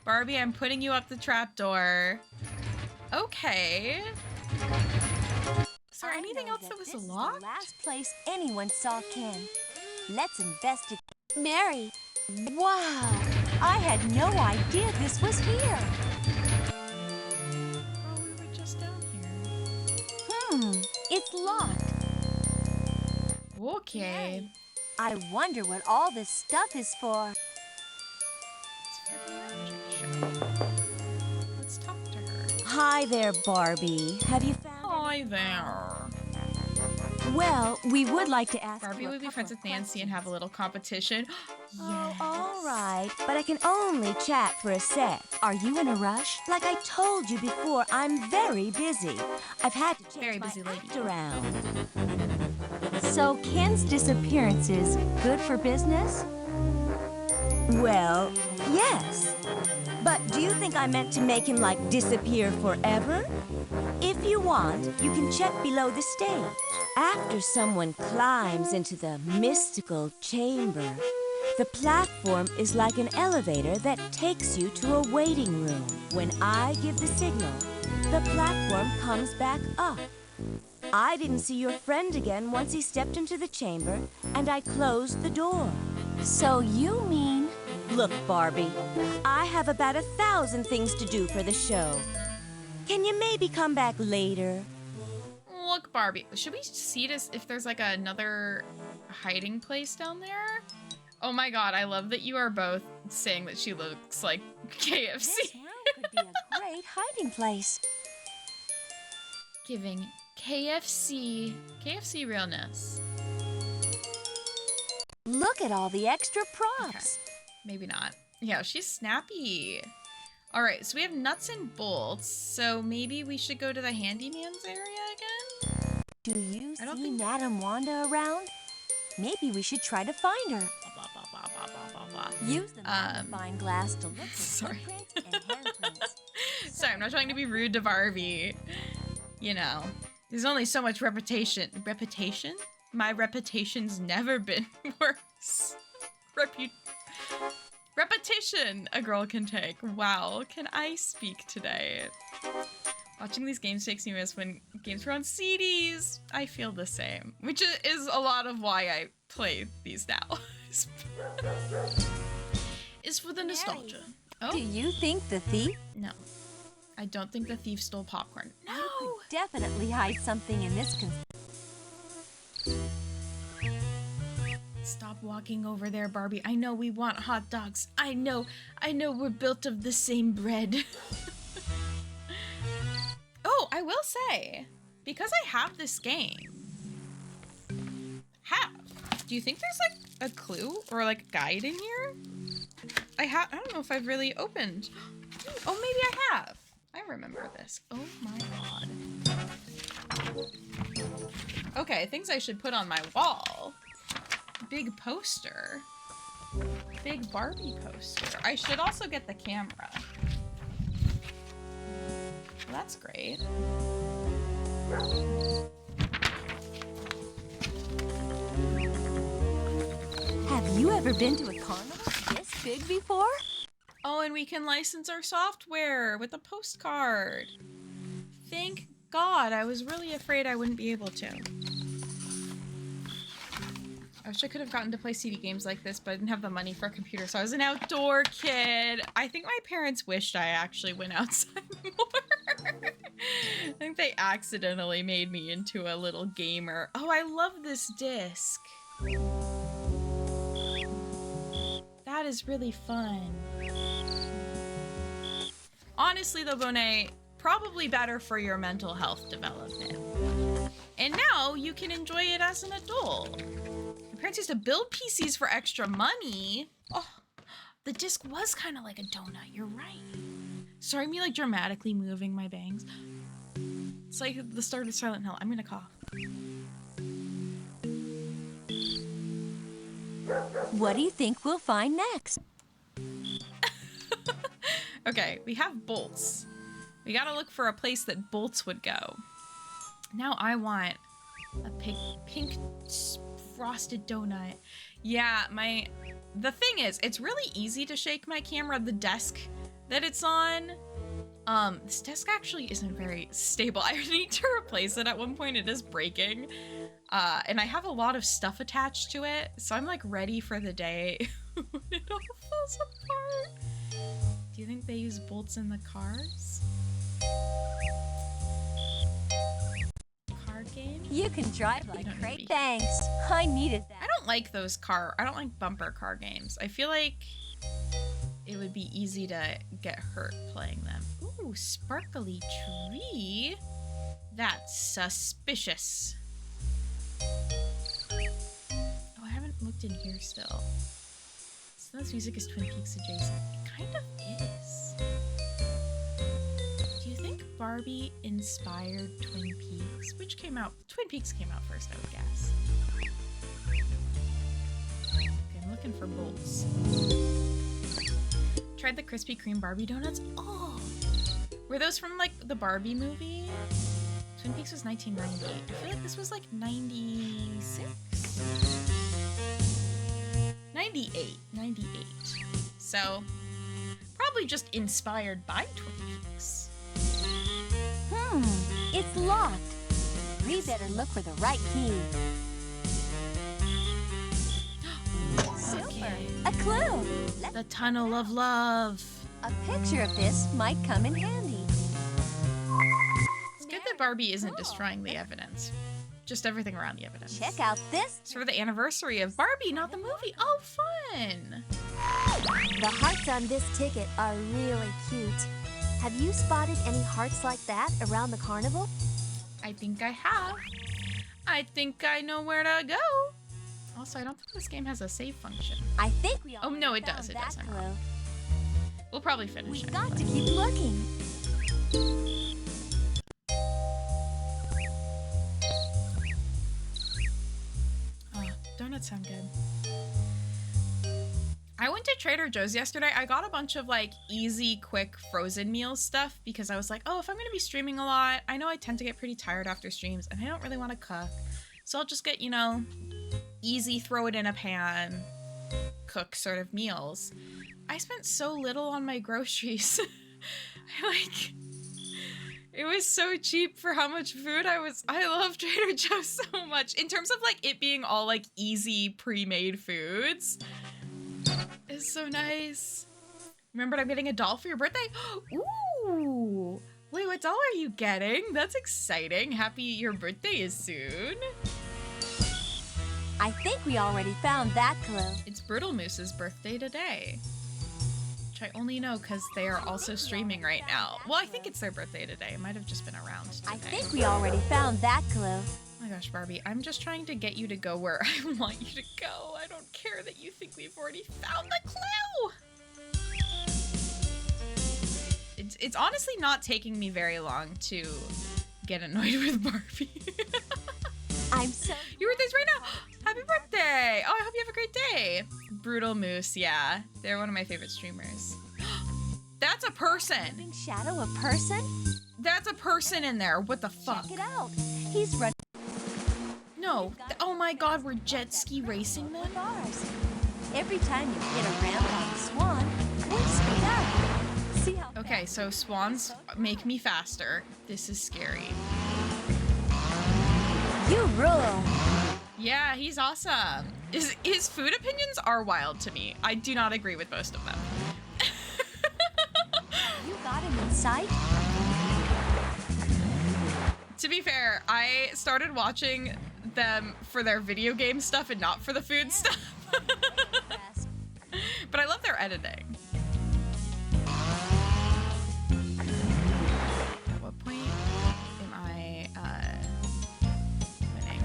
Barbie, I'm putting you up the trapdoor. Okay. Is there anything else that was This is locked? the last place anyone saw Ken. Let's investigate. Mary, wow! I had no idea this was here. Oh, we were just down here. It's locked. Okay. I wonder what all this stuff is for. It's for the magic show. Let's talk to her. Hi there, Barbie. Have you found Hi there. Well, we would like to ask Barbie you a would be couple friends with of Nancy and have a little competition. Oh, all right. But I can only chat for a sec. Are you in a rush? Like I told you before, I'm very busy. I've had to change Very my busy lady. act around. So Ken's disappearance is good for business? Well, yes. But do you think I meant to make him, like, disappear forever? If you want, you can check below the stage. After someone climbs into the mystical chamber, the platform is like an elevator that takes you to a waiting room. When I give the signal, the platform comes back up. I didn't see your friend again once he stepped into the chamber, and I closed the door. So you mean... Look, Barbie, I have about 1,000 things to do for the show. Can you maybe come back later? Look, Barbie. Should we see this if there's like another hiding place down there? Oh my god, I love that you are both saying that she looks like KFC. This room could be a great hiding place. Giving KFC realness. Look at all the extra props. Maybe not. Yeah, she's snappy. All right, so we have nuts and bolts. So maybe we should go to the handyman's area again? Do you I don't see think- Madame Wanda around? Maybe we should try to find her. Blah, blah, blah, blah, blah, blah, blah. Use the magnifying glass to look for Sorry. footprints and handprints. Sorry, I'm not trying to be rude to Barbie. You know, there's only so much reputation. Reputation? My reputation's never been worse. Repetition a girl can take. Wow, can I speak today? Watching these games makes me miss when games were on CDs. I feel the same, which is a lot of why I play these now. Is for the nostalgia. Do Oh, you think the thief no. I don't think the thief stole popcorn. No! could definitely hide something in this Stop walking over there, Barbie. I know we want hot dogs. I know we're built of the same bread. Oh, I will say, because I have this game, do you think there's like a clue or like a guide in here? I don't know if I've really opened. Oh, maybe I have. I remember this. Oh my god. Okay, things I should put on my wall. Big poster. Big Barbie poster. I should also get the camera. Well, that's great. Have you ever been to a carnival this big before? Oh, and we can license our software with a postcard. Thank God. I was really afraid I wouldn't be able to. I wish I could have gotten to play CD games like this, but I didn't have the money for a computer, so I was an outdoor kid. I think my parents wished I actually went outside more. I think they accidentally made me into a little gamer. Oh, I love this disc. That is really fun. Honestly, though, Bonet, probably better for your mental health development. And now you can enjoy it as an adult. My parents used to build PCs for extra money. Oh, the disc was kind of like a donut. You're right. Sorry, me like dramatically moving my bangs. It's like the start of Silent Hill. I'm gonna cough. What do you think we'll find next? Okay, we have bolts. We gotta look for a place that bolts would go. Now I want a pink frosted donut. Yeah, the thing is, it's really easy to shake my camera. The desk that it's on, this desk actually isn't very stable. I need to replace it at one point. It is breaking. And I have a lot of stuff attached to it, so I'm like ready for the day when it all falls apart. Do you think they use bolts in the cars? Car game? You can drive don't like need great. me. Thanks. I needed I that. don't like those I don't like bumper car games. I feel like it would be easy to get hurt playing them. Ooh, sparkly tree. That's suspicious. Oh, I haven't looked in here still. So this music is Twin Peaks adjacent. It kind of is. Do you think Barbie inspired Twin Peaks? Which came out? Twin Peaks came out first, I would guess. Okay, I'm looking for bolts. Tried the Krispy Kreme Barbie donuts. Oh, were those from like the Barbie movie? Twin Peaks was 1998. I feel like this was like 96? 98. So, probably just inspired by Twin Peaks. It's locked. We better look for the right key. Okay. A clue. The Tunnel of Love. A picture of this might come in handy. It's good that Barbie isn't destroying the evidence. Just everything around the evidence. Check out this. It's for the anniversary of Barbie, not the movie. Oh, fun! The hearts on this ticket are really cute. Have you spotted any hearts like that around the carnival? I think I have. I think I know where to go. Also, I don't think this game has a save function. I think we Oh, no, it found does. It that does. I'm clue. wrong. We'll probably finish We've it. got to keep looking. Oh, donuts sound good. I went to Trader Joe's yesterday. I got a bunch of like easy, quick frozen meal stuff because I was like, oh, if I'm going to be streaming a lot, I know I tend to get pretty tired after streams and I don't really want to cook. So I'll just get, you know, easy, throw it in a pan, cook sort of meals. I spent so little on my groceries. It was so cheap for how much food I love Trader Joe's so much. In terms of like it being all like easy pre-made foods. It's so nice. Remembered I'm getting a doll for your birthday? Ooh. Wait, what doll are you getting? That's exciting. Happy your birthday is soon. I think we already found that clue. It's Brutal Moose's birthday today. Which I only know because they are also streaming right now. Well, I think it's their birthday today. It might have just been around today. I think we already found that clue. Oh my gosh, Barbie, I'm just trying to get you to go where I want you to go. I don't care that you think we've already found the clue. It's honestly not taking me very long to get annoyed with Barbie. I'm so... Your birthday's right now. Happy birthday. Oh, I hope you have a great day. Brutal Moose, yeah. They're one of my favorite streamers. That's a person. Living shadow a person? That's a person in there. What the fuck? Check it out. He's running No. Oh my god, we're jet ski racing them? bars. Every time you hit a ramp on the swan, we speed up. See how Okay, so swans make me faster. This is scary. you rule. Yeah, he's awesome. His food opinions are wild to me. I do not agree with most of them. You got him in sight? To be fair, I started watching them for their video game stuff and not for the food stuff. But I love their editing. At what point am I winning?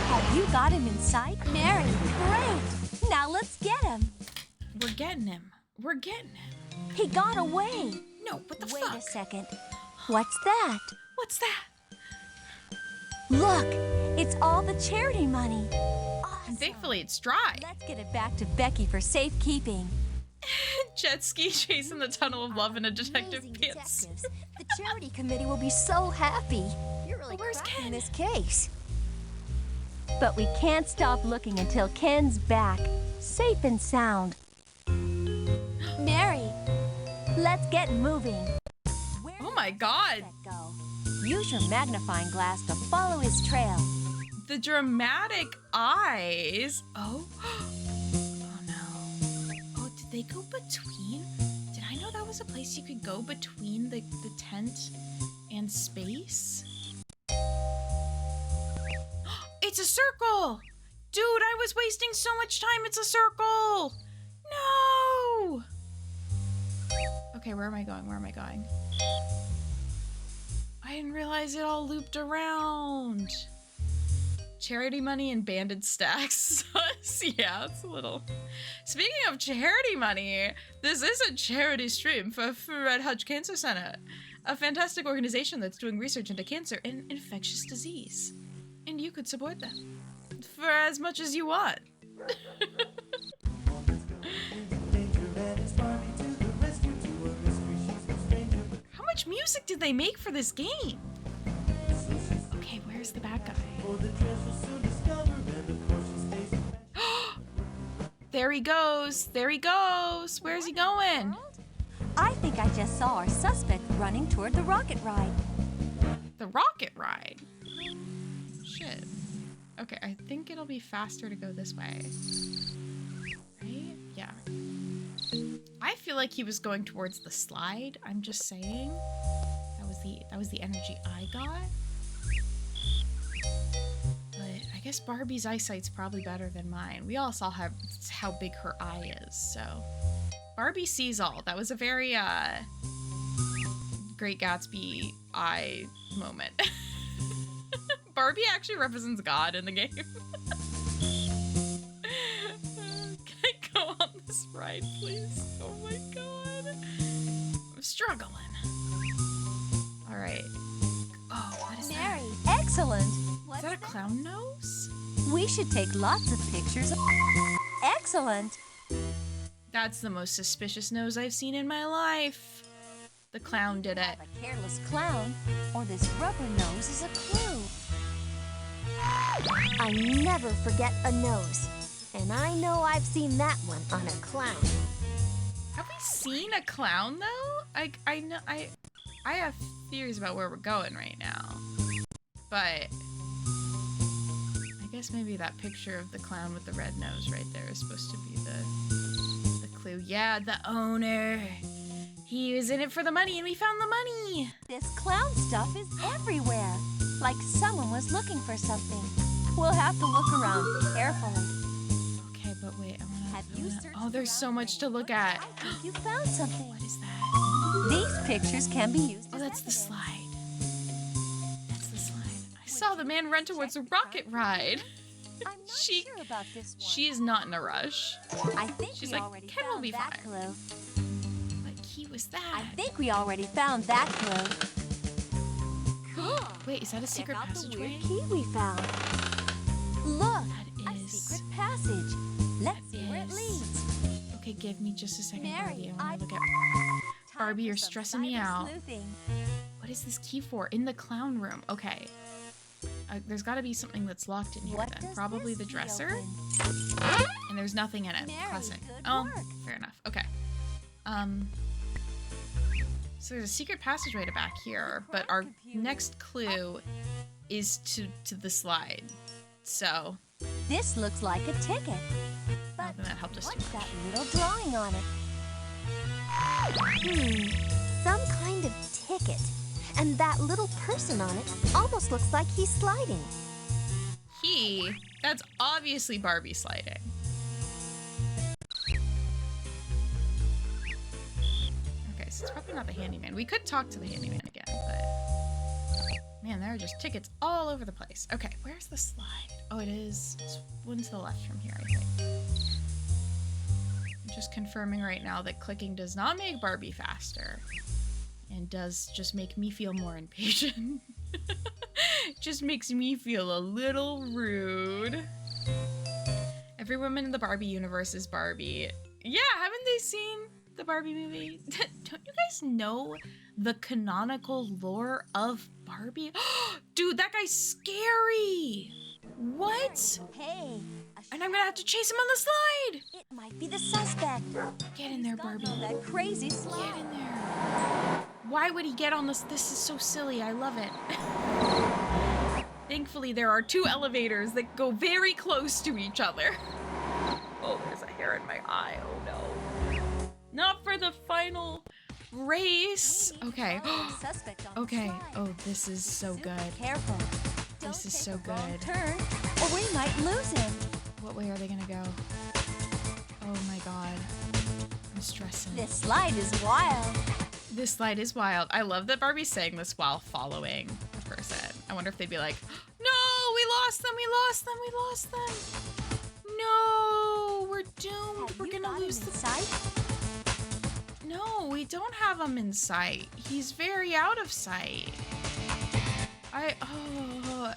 Have you got him in sight? Mary, great. Now let's get him. We're getting him. We're getting him. He got away. No, what the Wait fuck? a second. What's that? What's that? Look, it's all the charity money. And Awesome. thankfully it's dry. Let's get it back to Becky for safekeeping. Jet ski chasing the tunnel of love in a detective Amazing pants. detectives. The charity committee will be so happy. You're really Where's cracking Ken? this case. But we can't stop looking until Ken's back, safe and sound. Mary, let's get moving. Where Oh my god. did that go? Use your magnifying glass to follow his trail. The dramatic eyes. Oh. Oh no. Oh, did they go between? Did I know that was a place you could go between the tent and space? It's a circle! Dude, I was wasting so much time. It's a circle! No! Okay, where am I going? Where am I going? I didn't realize it all looped around. Charity money and banded stacks. Yeah, it's a little... Speaking of charity money, this is a charity stream for Red Hutch Cancer Center, a fantastic organization that's doing research into cancer and infectious disease. And you could support them for as much as you want. How much music did they make for this game? Okay, where's the bad guy? There he goes. There he goes. Where's he going? I think I just saw our suspect running toward the rocket ride. The rocket ride? Shit. Okay, I think it'll be faster to go this way. Right? Yeah. I feel like he was going towards the slide. I'm just saying. That was the energy I got. But I guess Barbie's eyesight's probably better than mine. We all saw how big her eye is, so. Barbie sees all. That was a very Great Gatsby eye moment. Barbie actually represents God in the game. Can I go on this ride, please? Oh my god. I'm struggling. Alright. Oh, what is Mary, excellent. that? Is that a clown nose? We should take lots of pictures. Excellent. That's the most suspicious nose I've seen in my life. The clown did it. A careless clown, or this rubber nose is a clue. I never forget a nose. And I know I've seen that one on a clown. Have we seen a clown though? I know I have theories about where we're going right now. But I guess maybe that picture of the clown with the red nose right there is supposed to be the clue. Yeah, the owner. He was in it for the money and we found the money. This clown stuff is everywhere. Like someone was looking for something. We'll have to look around carefully. Okay, but wait, Have you searched oh, there's so around much to very look well? at. I think you found something. What is that? These pictures can be used Oh, as that's the evidence. slide. That's the slide. I saw the man run towards a rocket ride. I'm not She- sure about this one. She is not in a rush. I think she's we like, already Ken will found be that fine. clue. What key was I that? think we already found that clue. Cool. Wait, is that a secret Check out the passageway? weird key we found. Look, That a is. secret passage. Let's That see where it is. leads. Okay, give me just a second, Mary, Barbie. I I- want to look at. Time Barbie, for you're some stressing me cyber out. sleuthing. What is this key for? In the clown room. Okay. There's got to be something that's locked in here What then. does Probably this the key dresser. open? And there's nothing in it. Mary, Classic. good Oh, work. fair enough. Okay. So there's a secret passageway to back here, but our next clue is to the slide. So, This looks like a ticket. But then that helped us too what's much. that little drawing on it? Some kind of ticket. And that little person on it almost looks like he's sliding. That's obviously Barbie sliding. Okay, so it's probably not the handyman. We could talk to the handyman again, but man, there are just tickets all over the place. Okay, where's the slide? Oh, it is. It's one to the left from here, I think. I'm just confirming right now that clicking does not make Barbie faster. And does just make me feel more impatient. Just makes me feel a little rude. Every woman in the Barbie universe is Barbie. Yeah, haven't they seen the Barbie movie? Don't you guys know the canonical lore of Barbie? Dude, that guy's scary. What? Hey. And I'm gonna have to chase him on the slide. It might be the suspect. Get in there, He's gotten Barbie. on that crazy slide. Get in there. Why would he get on this? This is so silly. I love it. Thankfully, there are 2 elevators that go very close to each other. Oh, there's a hair in my eye. Oh no. Not for the final race. Okay. Okay. Oh, this is so good. Careful. This is so good. Turn, or we might lose him. What way are they gonna go? Oh my god. I'm stressing. This slide is wild. This slide is wild. I love that Barbie's saying this while following a person. I wonder if they'd be like, no, we lost them, we lost them, we lost them. No, we're doomed. We're gonna lose the sight. No, we don't have him in sight. He's very out of sight.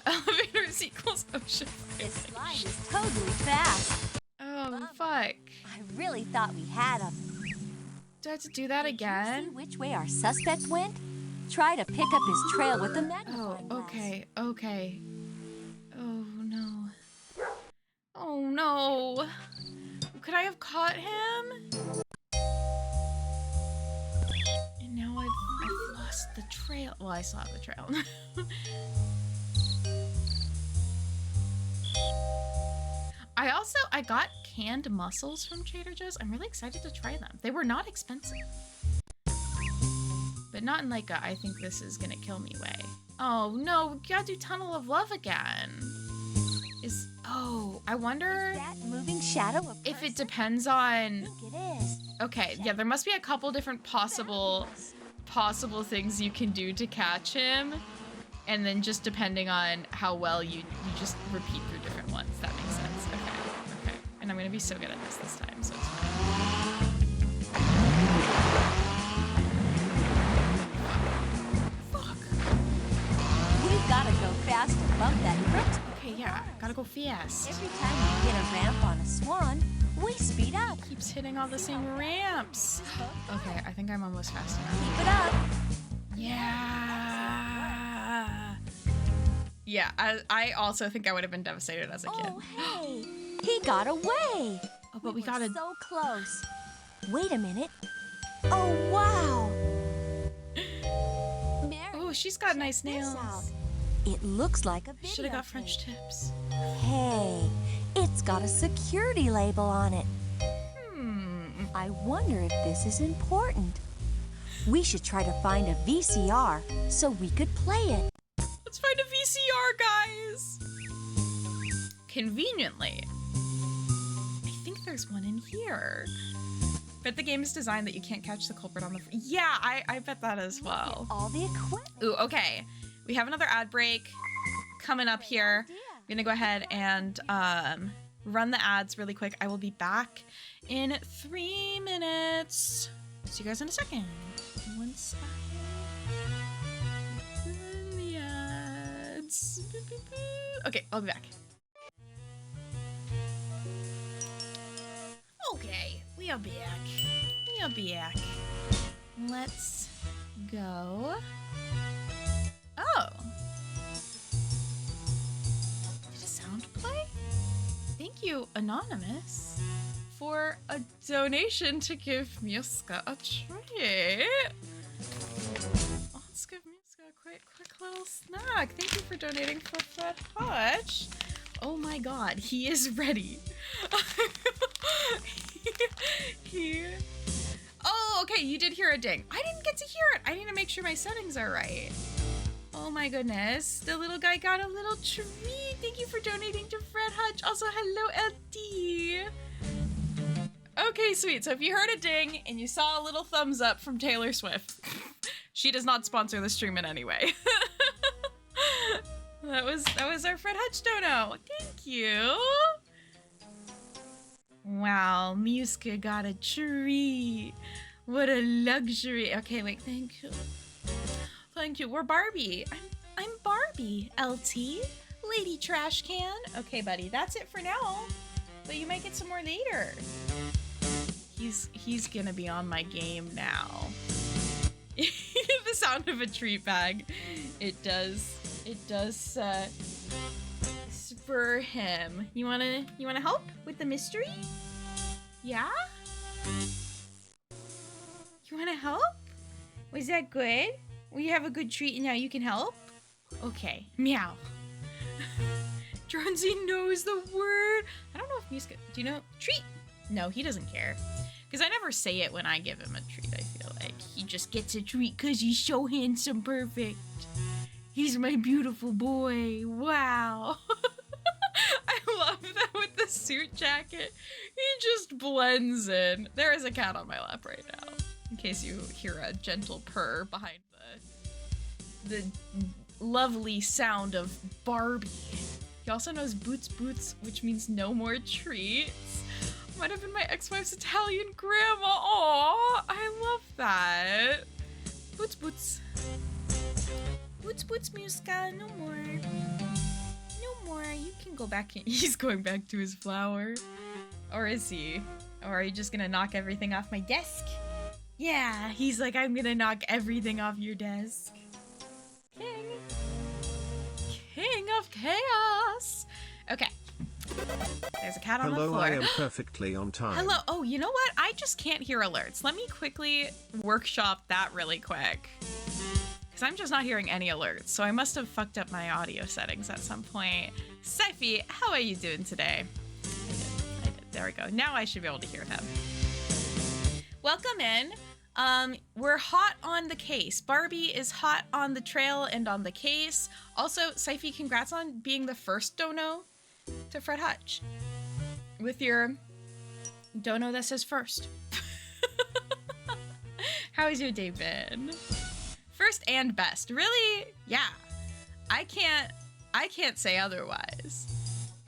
Elevators equals ocean. This slide is totally fast. Oh, fuck. I really thought we had him. Do I have to do that See again? which way our suspect went? Try to pick up his trail with the magnifying Oh, glass. okay, okay. Oh, no. Oh, no. Could I have caught him? And now I've lost the trail. Well, I still have the trail. I got canned mussels from Trader Joe's. I'm really excited to try them. They were not expensive. But not in like a, I think this is gonna kill me way. Oh no, we gotta do Tunnel of Love again. I wonder Is that moving shadow a if it person? depends I on, think it is. okay, yeah, there must be a couple different possible things you can do to catch him. And then just depending on how well you just repeat through different ones. That makes sense. Okay. And I'm gonna be so good at this time, so it's fine. Fuck. We've got to go fast and bump that crypt. Okay, yeah, gotta go fast. Every time we hit a ramp on a swan, we speed up. Keeps hitting all the same ramps. Okay, I think I'm almost fast enough. Keep it up. Yeah. Yeah, I also think I would have been devastated as a kid. Oh, hey. He got away. Oh, but we gotta... So close. Wait a minute. Oh, wow. Mary, Oh, she's got nice check this out. nails. It looks like a video. Should have got French tips. Hey, it's got a security label on it. I wonder if this is important. We should try to find a VCR so we could play it. Let's find a VCR, guys. Conveniently, I think there's one in here. Bet the game is designed that you can't catch the culprit on the... Yeah, I bet that as well. All the equipment. Ooh, okay. We have another ad break coming up here. I'm gonna go ahead and run the ads really quick. I will be back in 3 minutes. See you guys in a second. One second. Run the ads. Okay, I'll be back. Okay, we are back. We are back. Let's go. Oh. Did a sound play? Thank you, Anonymous, for a donation to give Miuska a treat. Let's give Miuska a quick little snack. Thank you for donating for Fred Hutch. Oh my god, he is ready. Oh, okay, you did hear a ding. I didn't get to hear it. I need to make sure my settings are right. Oh my goodness, the little guy got a little treat. Thank you for donating to Fred Hutch. Also, hello, LD. Okay, sweet. So if you heard a ding and you saw a little thumbs up from Taylor Swift, she does not sponsor the stream in any way. That was our Fred Hutch dono. Thank you. Wow, Miuska got a treat. What a luxury. Okay, wait, thank you. Thank you. We're Barbie. I'm Barbie, LT. Lady Trash Can. Okay, buddy, that's it for now. But you might get some more later. He's gonna be on my game now. The sound of a treat bag. It does spur him. You wanna help with the mystery? Yeah? You wanna help? Was that good? Well, you have a good treat and now you can help? Okay. Meow. Jonesy knows the word. I don't know if Muska. Do you know treat? No, he doesn't care. Because I never say it when I give him a treat. I feel like he just gets a treat because he's so handsome, perfect. He's my beautiful boy. Wow. I love that with the suit jacket. He just blends in. There is a cat on my lap right now. In case you hear a gentle purr behind the lovely sound of Barbie. He also knows boots boots, which means no more treats. Might have been my ex-wife's Italian grandma. Aw, I love that. Boots boots. Boots boots, Muska, no more. No more, you can go back in. He's going back to his flower. Or is he? Or are you just gonna knock everything off my desk? Yeah, he's like, I'm gonna knock everything off your desk. King of chaos. Okay. There's a cat on the floor. Hello, I am perfectly on time. Hello. Oh, you know what? I just can't hear alerts. Let me quickly workshop that really quick. Because I'm just not hearing any alerts. So I must have fucked up my audio settings at some point. Seifi, how are you doing today? I did. There we go. Now I should be able to hear him. Welcome in. We're hot on the case. Barbie is hot on the trail and on the case. Also, Seifi, congrats on being the first dono to Fred Hutch. With your dono that says first. How has your day been? First and best. Really? Yeah. I can't say otherwise.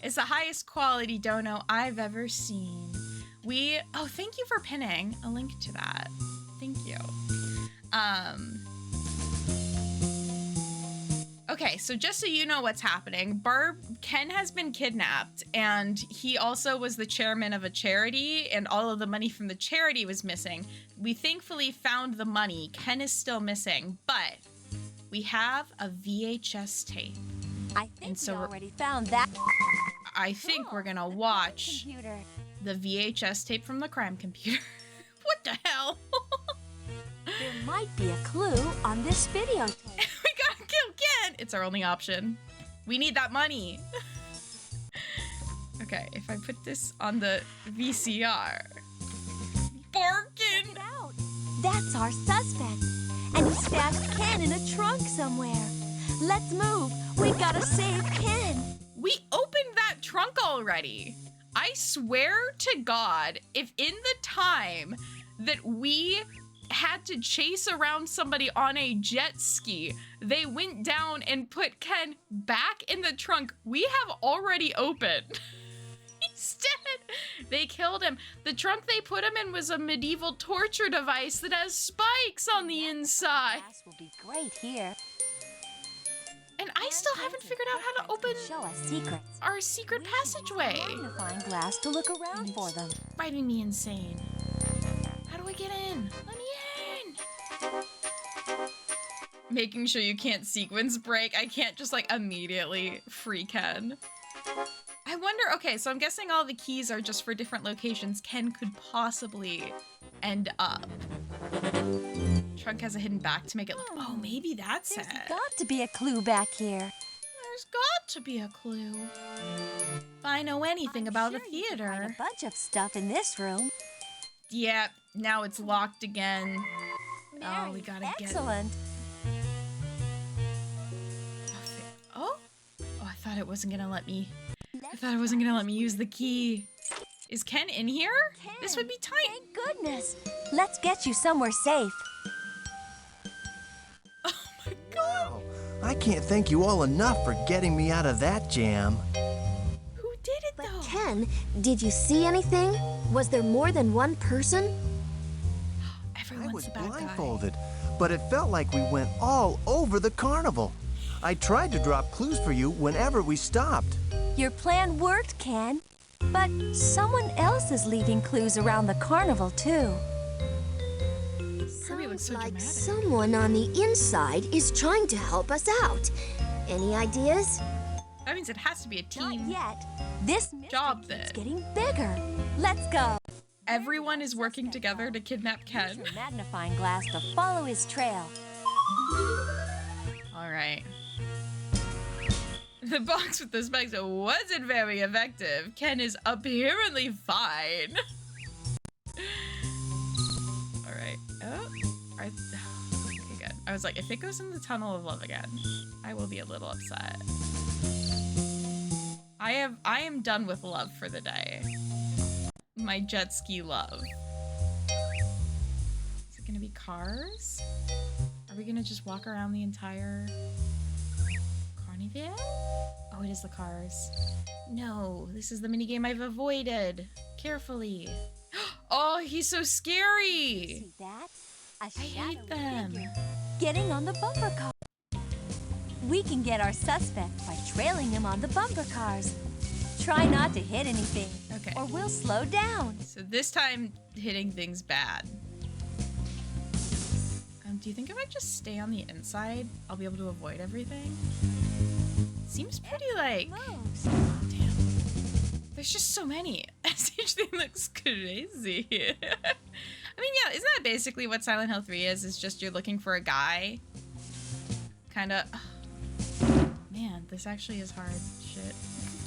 It's the highest quality dono I've ever seen. Oh, thank you for pinning a link to that. Thank you. Okay, so just so you know what's happening, Ken has been kidnapped, and he also was the chairman of a charity, and all of the money from the charity was missing. We thankfully found the money. Ken is still missing, but we have a VHS tape. I think And so we we're- already found that. I think we're gonna watch Computer. the VHS tape from the crime computer. What the hell? There might be a clue on this videotape. We gotta kill Ken! It's our only option. We need that money. Okay, if I put this on the VCR. Barkin! Out. That's our suspect. And he stashed Ken in a trunk somewhere. Let's move. We gotta save Ken. We opened that trunk already. I swear to God, if in the time that we had to chase around somebody on a jet ski, they went down and put Ken back in the trunk, we have already opened. He's dead. They killed him. The trunk they put him in was a medieval torture device that has spikes on the inside. Glass will be great here. And I still haven't figured out how to open Show us secrets. our secret passageway. Magnifying glass to look around for them. Driving me insane. How do I get in? Let me in. Making sure you can't sequence break. I can't just like immediately free Ken. I wonder, okay, so I'm guessing all the keys are just for different locations Ken could possibly end up. Trunk has a hidden back to make it look, oh, maybe that's There's it. got to be a clue back here. There's got to be a clue. If I know anything about the Sure you can find theater. a bunch of stuff in this room. Yeah, now it's locked again. Oh, we gotta get... Excellent. Oh? Oh, I thought it wasn't gonna let me... I thought it wasn't gonna let me use the key. Is Ken in here? This would be tight. Thank goodness. Let's get you somewhere safe. Oh my god. Wow, I can't thank you all enough for getting me out of that jam. Who did it But though? Ken, did you see anything? Was there more than one person? I Everyone's was a bad blindfolded, but it felt like we went all over the carnival. I tried to drop clues for you whenever we stopped. Your plan worked, Ken. But someone else is leaving clues around the carnival, too. Kirby looks so like dramatic. someone on the inside is trying to help us out. Any ideas? That means it has to be a Not team. yet. This mystery Job keeps then. getting bigger. Let's go. Everyone is working together to kidnap Ken. Use your magnifying glass to follow his trail. All right. The box with the spikes wasn't very effective. Ken is apparently fine. All right. Oh, okay, good. I was like, if it goes in the tunnel of love again, I will be a little upset. I am done with love for the day. My jet ski love. Is it gonna be cars? Are we gonna just walk around the entire Carnival? Oh, it is the cars. No, this is the minigame I've avoided carefully. Oh, he's so scary. See that? A I hate shadowy them. figure getting on the bumper car. We can get our suspect by trailing him on the bumper cars. Try not to hit anything, Okay. or we'll slow down. So this time, hitting things bad. Do you think if I just stay on the inside, I'll be able to avoid everything? Seems pretty like... Moves. Damn. There's just so many. SH thing looks crazy. I mean, yeah, isn't that basically what Silent Hill 3 is? It's just you're looking for a guy. Kinda... Man, this actually is hard. Shit.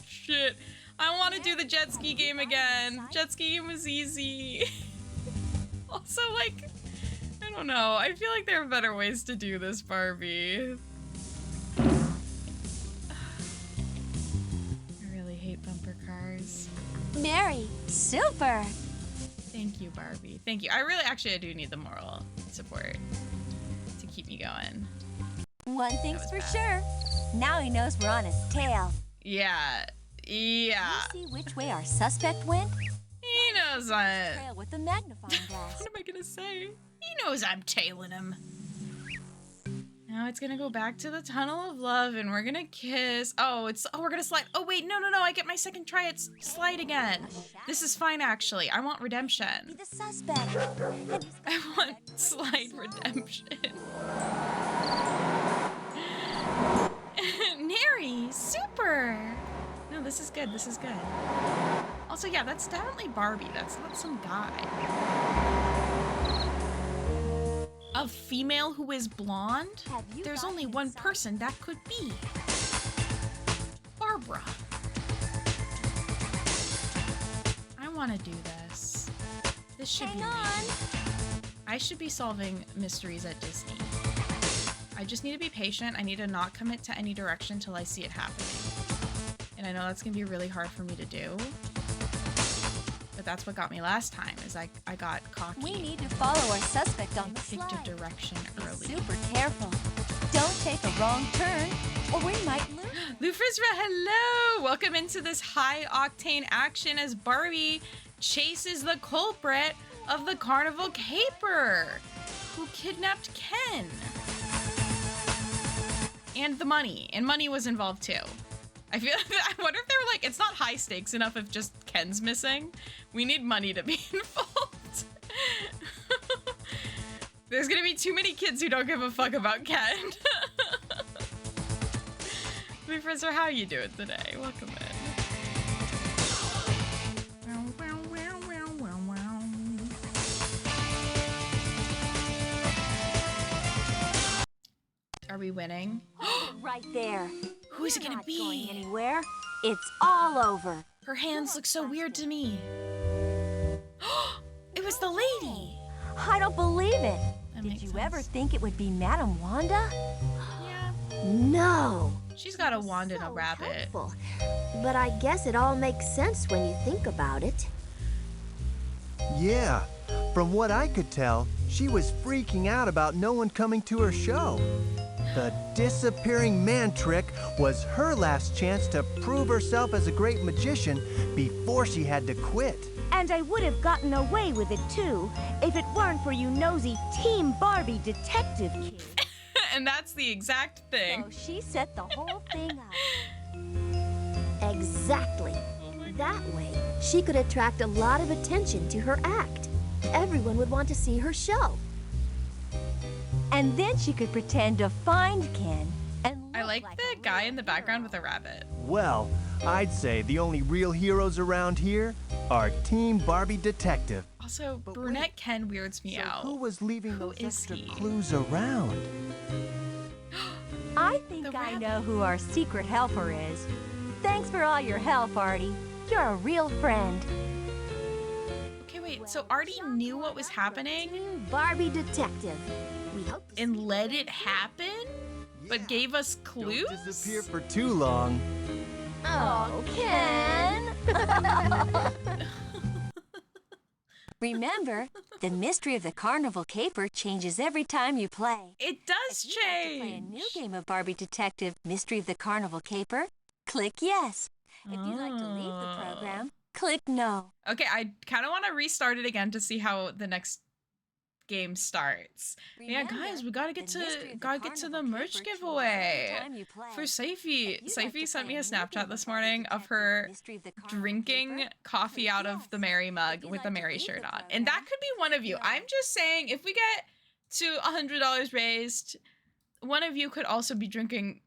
Shit. I want to do the jet ski game again. Jet ski game was easy. Also, like... I don't know. I feel like there are better ways to do this, Barbie. I really hate bumper cars. Mary, super. Thank you, Barbie. Thank you. I do need the moral support to keep me going. One thing's was for bad. sure. Now he knows we're on his tail. Yeah. Yeah. You see which way our suspect went? He knows I... Trail with the magnifying glass. What am I gonna say? He knows I'm tailing him. Now it's gonna go back to the tunnel of love and we're gonna kiss. Oh, we're gonna slide. Oh, wait, no. I get my second try at slide again. This is fine, actually. I want Be redemption. the suspect. And he's I want slide redemption. Neri, super. No, this is good. This is good. Also, yeah, that's definitely Barbie. That's not some guy. A female who is blonde? Have you There's got only one inside? person that could be. Barbara. I want to do this. This should Hang be me. on. I should be solving mysteries at Disney. I just need to be patient. I need to not commit to any direction till I see it happening. And I know that's gonna be really hard for me to do. But that's what got me last time, is I got cocky. We need to follow our suspect I on the picked slide. a direction Be early. super careful. Don't take a wrong turn, or we might lose. Lou Frisra, hello! Welcome into this high-octane action as Barbie chases the culprit of the Carnival Caper, who kidnapped Ken. And the money. And money was involved too. I wonder if they were like, it's not high stakes enough if just Ken's missing. We need money to be involved. There's gonna be too many kids who don't give a fuck about Ken. Professor, how you doing today? Welcome in. Are we winning? Hold it right there. Who is it You're gonna not going be? anywhere. It's all over. Her hands look so weird to me. It was the lady. I don't believe it. That Did makes you sense. ever think it would be Madame Wanda? Yeah. No. She's got a wand and a So rabbit. helpful. But I guess it all makes sense when you think about it. Yeah, from what I could tell, she was freaking out about no one coming to her show. The disappearing man trick was her last chance to prove herself as a great magician before she had to quit. And I would have gotten away with it too if it weren't for you nosy Team Barbie detective kids. And that's the exact thing. So she set the whole thing up. Exactly. Oh my God. That way, she could attract a lot of attention to her act. Everyone would want to see her show. And then she could pretend to find Ken and I look like the a guy real in the background hero. with a rabbit. Well, I'd say the only real heroes around here are Team Barbie Detective. Also, But brunette wait. Ken weirds me So out. who was leaving Who those is extra he? clues around? I think The I rabbit. know who our secret helper is. Thanks for all your help, Artie. You're a real friend. Okay, wait. So Artie knew what was happening Team Barbie Detective. We hope to and see you let again it happen, but Yeah. gave us clues? Don't disappear for too long. Oh, Ken! Remember, the mystery of the Carnival Caper changes every time you play. It does If you'd like to play a change. new game of Barbie Detective Mystery of the Carnival Caper, click yes. If you'd like to leave the program, click no. Okay, I kind of want to restart it again to see how the next game starts. Yeah, guys, we gotta get the mystery to of the the Carnival merch Caper changes giveaway every time you play. for Saifi. If you'd like Saifi to sent play me a new game Snapchat this of Barbie morning of Detective her Mystery of the Carnival drinking Caper, coffee click out of yes. the Mary mug If you'd with like the to Mary leave shirt the on, and that program, could be one of you. no. I'm just saying, if we get to $100 raised, one of you could also be drinking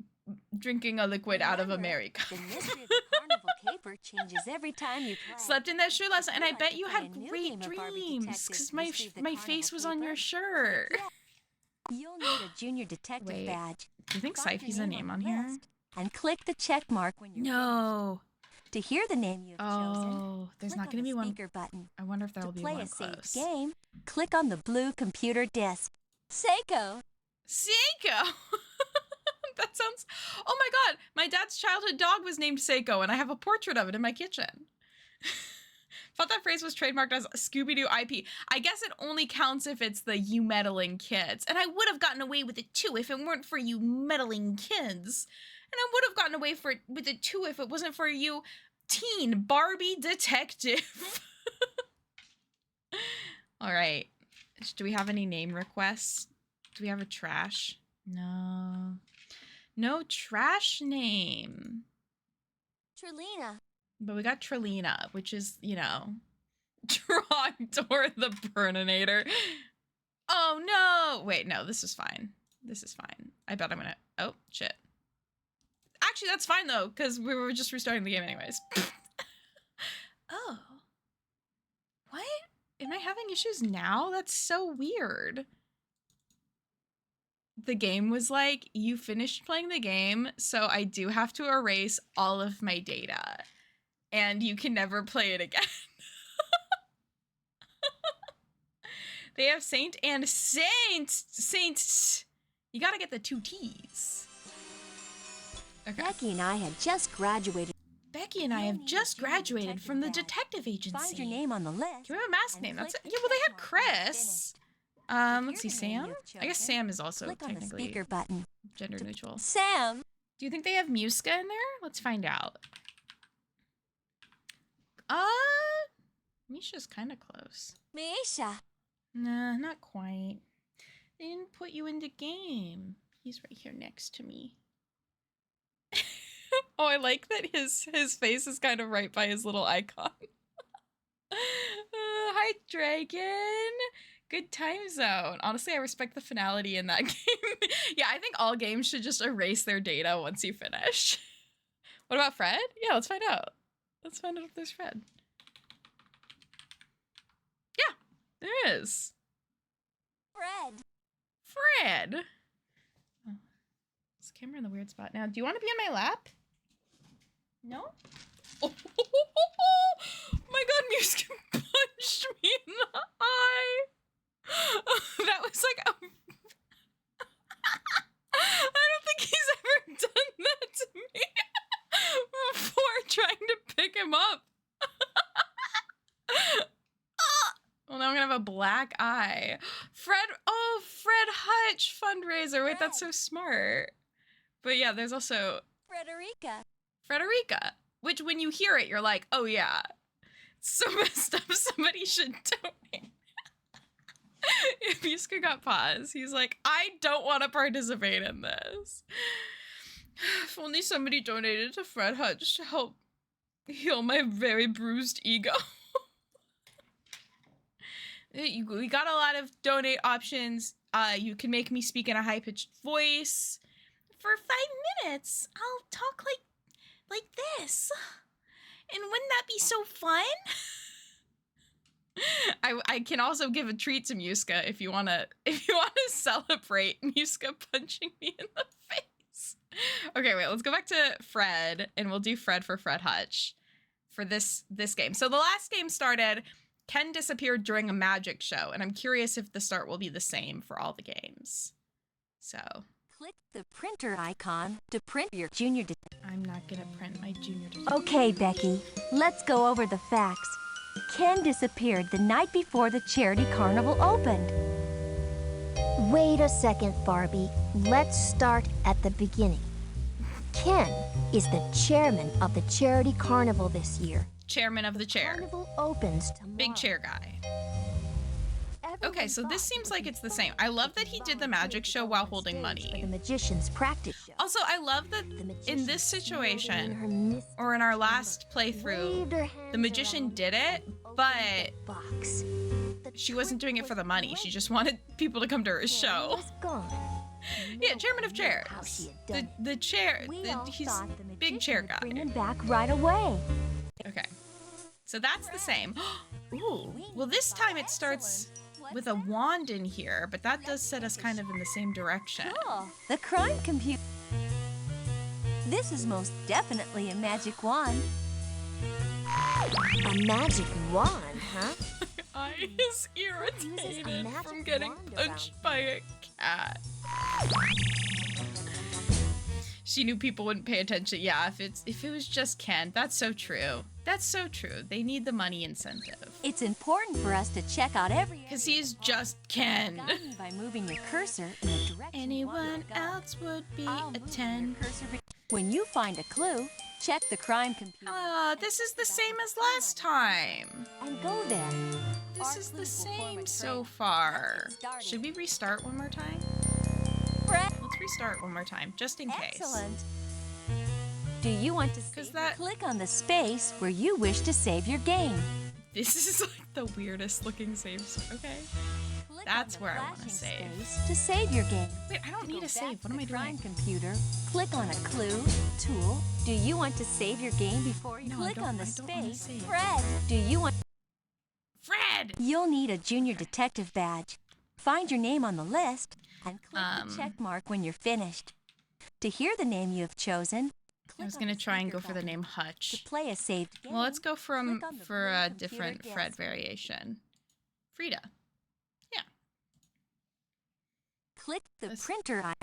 a liquid out of a Remember, Mary cup. The mystery of the Carnival Caper changes every time you play. Slept in that shirt last night, and I You'd like bet to you play had a new great game of Barbie dreams Detective because Mystery of the my Carnival face was on your Caper? shirt. Yeah. You'll need a junior detective Wait, badge. Do you think Find your Saifi's a name on the here? list And click the check mark when you're No. finished. To hear the name you have chosen, Oh, there's click not on going to the be one. speaker button. I wonder if there To will be play one a saved close. game, click on the blue computer disc. Seiko. Seiko. That sounds. Oh my god, my dad's childhood dog was named Seiko, and I have a portrait of it in my kitchen. Thought that phrase was trademarked as Scooby-Doo IP. I guess it only counts if it's the you meddling kids. And I would have gotten away with it too if it weren't for you meddling kids. And I would have gotten away with it too if it wasn't for you teen Barbie detective. All right. Do we have any name requests? Do we have a trash? No. No trash name. Trelina. But we got Trelina, which is, you know, Trogdor the Burninator. Oh, no. Wait, no, this is fine. This is fine. I bet I'm gonna... Oh, shit. Actually, that's fine, though, because we were just restarting the game anyways. Oh. What? Am I having issues now? That's so weird. The game was like, you finished playing the game, so I do have to erase all of my data. And you can never play it again. They have Saint and Saint. You gotta get the two T's. Okay. Becky and I had just graduated. Becky and I have just graduated from the detective agency. Find your name on the list. Can we have a mask and name? That's it. click Yeah, well, they check had mark when you're Chris. finished. Let's see, Here's the name Sam? you've I guess chosen. Sam is also Click on the technically speaker button. gender neutral. Sam. Do you think they have Muska in there? Let's find out. Misha's kind of close. Misha. Nah, not quite. They didn't put you in the game. He's right here next to me. Oh, I like that his face is kind of right by his little icon. Hi, Dragon. Good time zone. Honestly, I respect the finality in that game. Yeah, I think all games should just erase their data once you finish. What about Fred? Yeah, let's find out. Let's find out if there's Fred. Yeah, there is. Fred. Fred. Oh, this camera in the weird spot. Now, do you want to be in my lap? No? Oh, my god, Muska punched me in the eye. That was like a... I don't think he's ever done that to me before trying to pick him up. Well, now I'm gonna have a black eye. Fred Hutch fundraiser. Wait, that's so smart. But yeah, there's also Frederica, which when you hear it, you're like, oh yeah, it's so messed up. Somebody should donate. If Yuska got pause, he's like, I don't want to participate in this. If only somebody donated to Fred Hutch to help heal my very bruised ego. We got a lot of donate options. You can make me speak in a high-pitched voice. For 5 minutes, I'll talk like this. And wouldn't that be so fun? I can also give a treat to Muska if you wanna celebrate Muska punching me in the face. Okay, wait, let's go back to Fred, and we'll do Fred for Fred Hutch for this game. So the last game started, Ken disappeared during a magic show, and I'm curious if the start will be the same for all the games. So Click the printer icon to print your junior. I'm not gonna print my junior. Okay, Becky, let's go over the facts. Ken disappeared the night before the charity carnival opened. Wait a second, Barbie. Let's start at the beginning. Ken is the chairman of the charity carnival this year. Chairman of the chair. Carnival opens tomorrow. Big chair guy. Okay, so this seems like it's the same. I love that he did the magic show while holding For money. the magician's practice show. Also, I love that in this situation, or in our last playthrough, the magician did it, but box. she wasn't doing it for the money. She just wanted people to come to her show. Yeah, chairman of chairs. The chair, he's big chair guy. Bring him back right away. Okay, so that's the same. Ooh, well this time it starts with a wand in here, but that does set us kind of in the same direction. Cool. The crime computer. This is most definitely a magic wand. A magic wand, huh? My eye is irritated from getting punched by a cat. She knew people wouldn't pay attention. Yeah, if it was just Ken, that's so true. That's so true. They need the money incentive. It's important for us to check out every Because he's just Ken. by moving your cursor in the direction Anyone else would be a 10. When you find a clue, check the crime computer. This is the same as last time. And go there. This is the same so far. Should we restart one more time? Let's restart one more time, just in case. Excellent. Do you want to click on the space where you wish to save your game? This is like the weirdest looking saves. Okay. That's where I want to save. To save your game. Wait, I don't need a save. What am I doing? Computer. Click on a clue, tool. Do you want to save your game before you click on the I don't wanna space? save. Fred, do you want... Fred! You'll need a junior detective badge. Find your name on the list and click the check mark when you're finished. To hear the name you have chosen, I was gonna try and go for the name Hutch. to play a saved game. Well, let's go for a computer different guess. Fred variation. Frida. Yeah. Click the This- printer icon.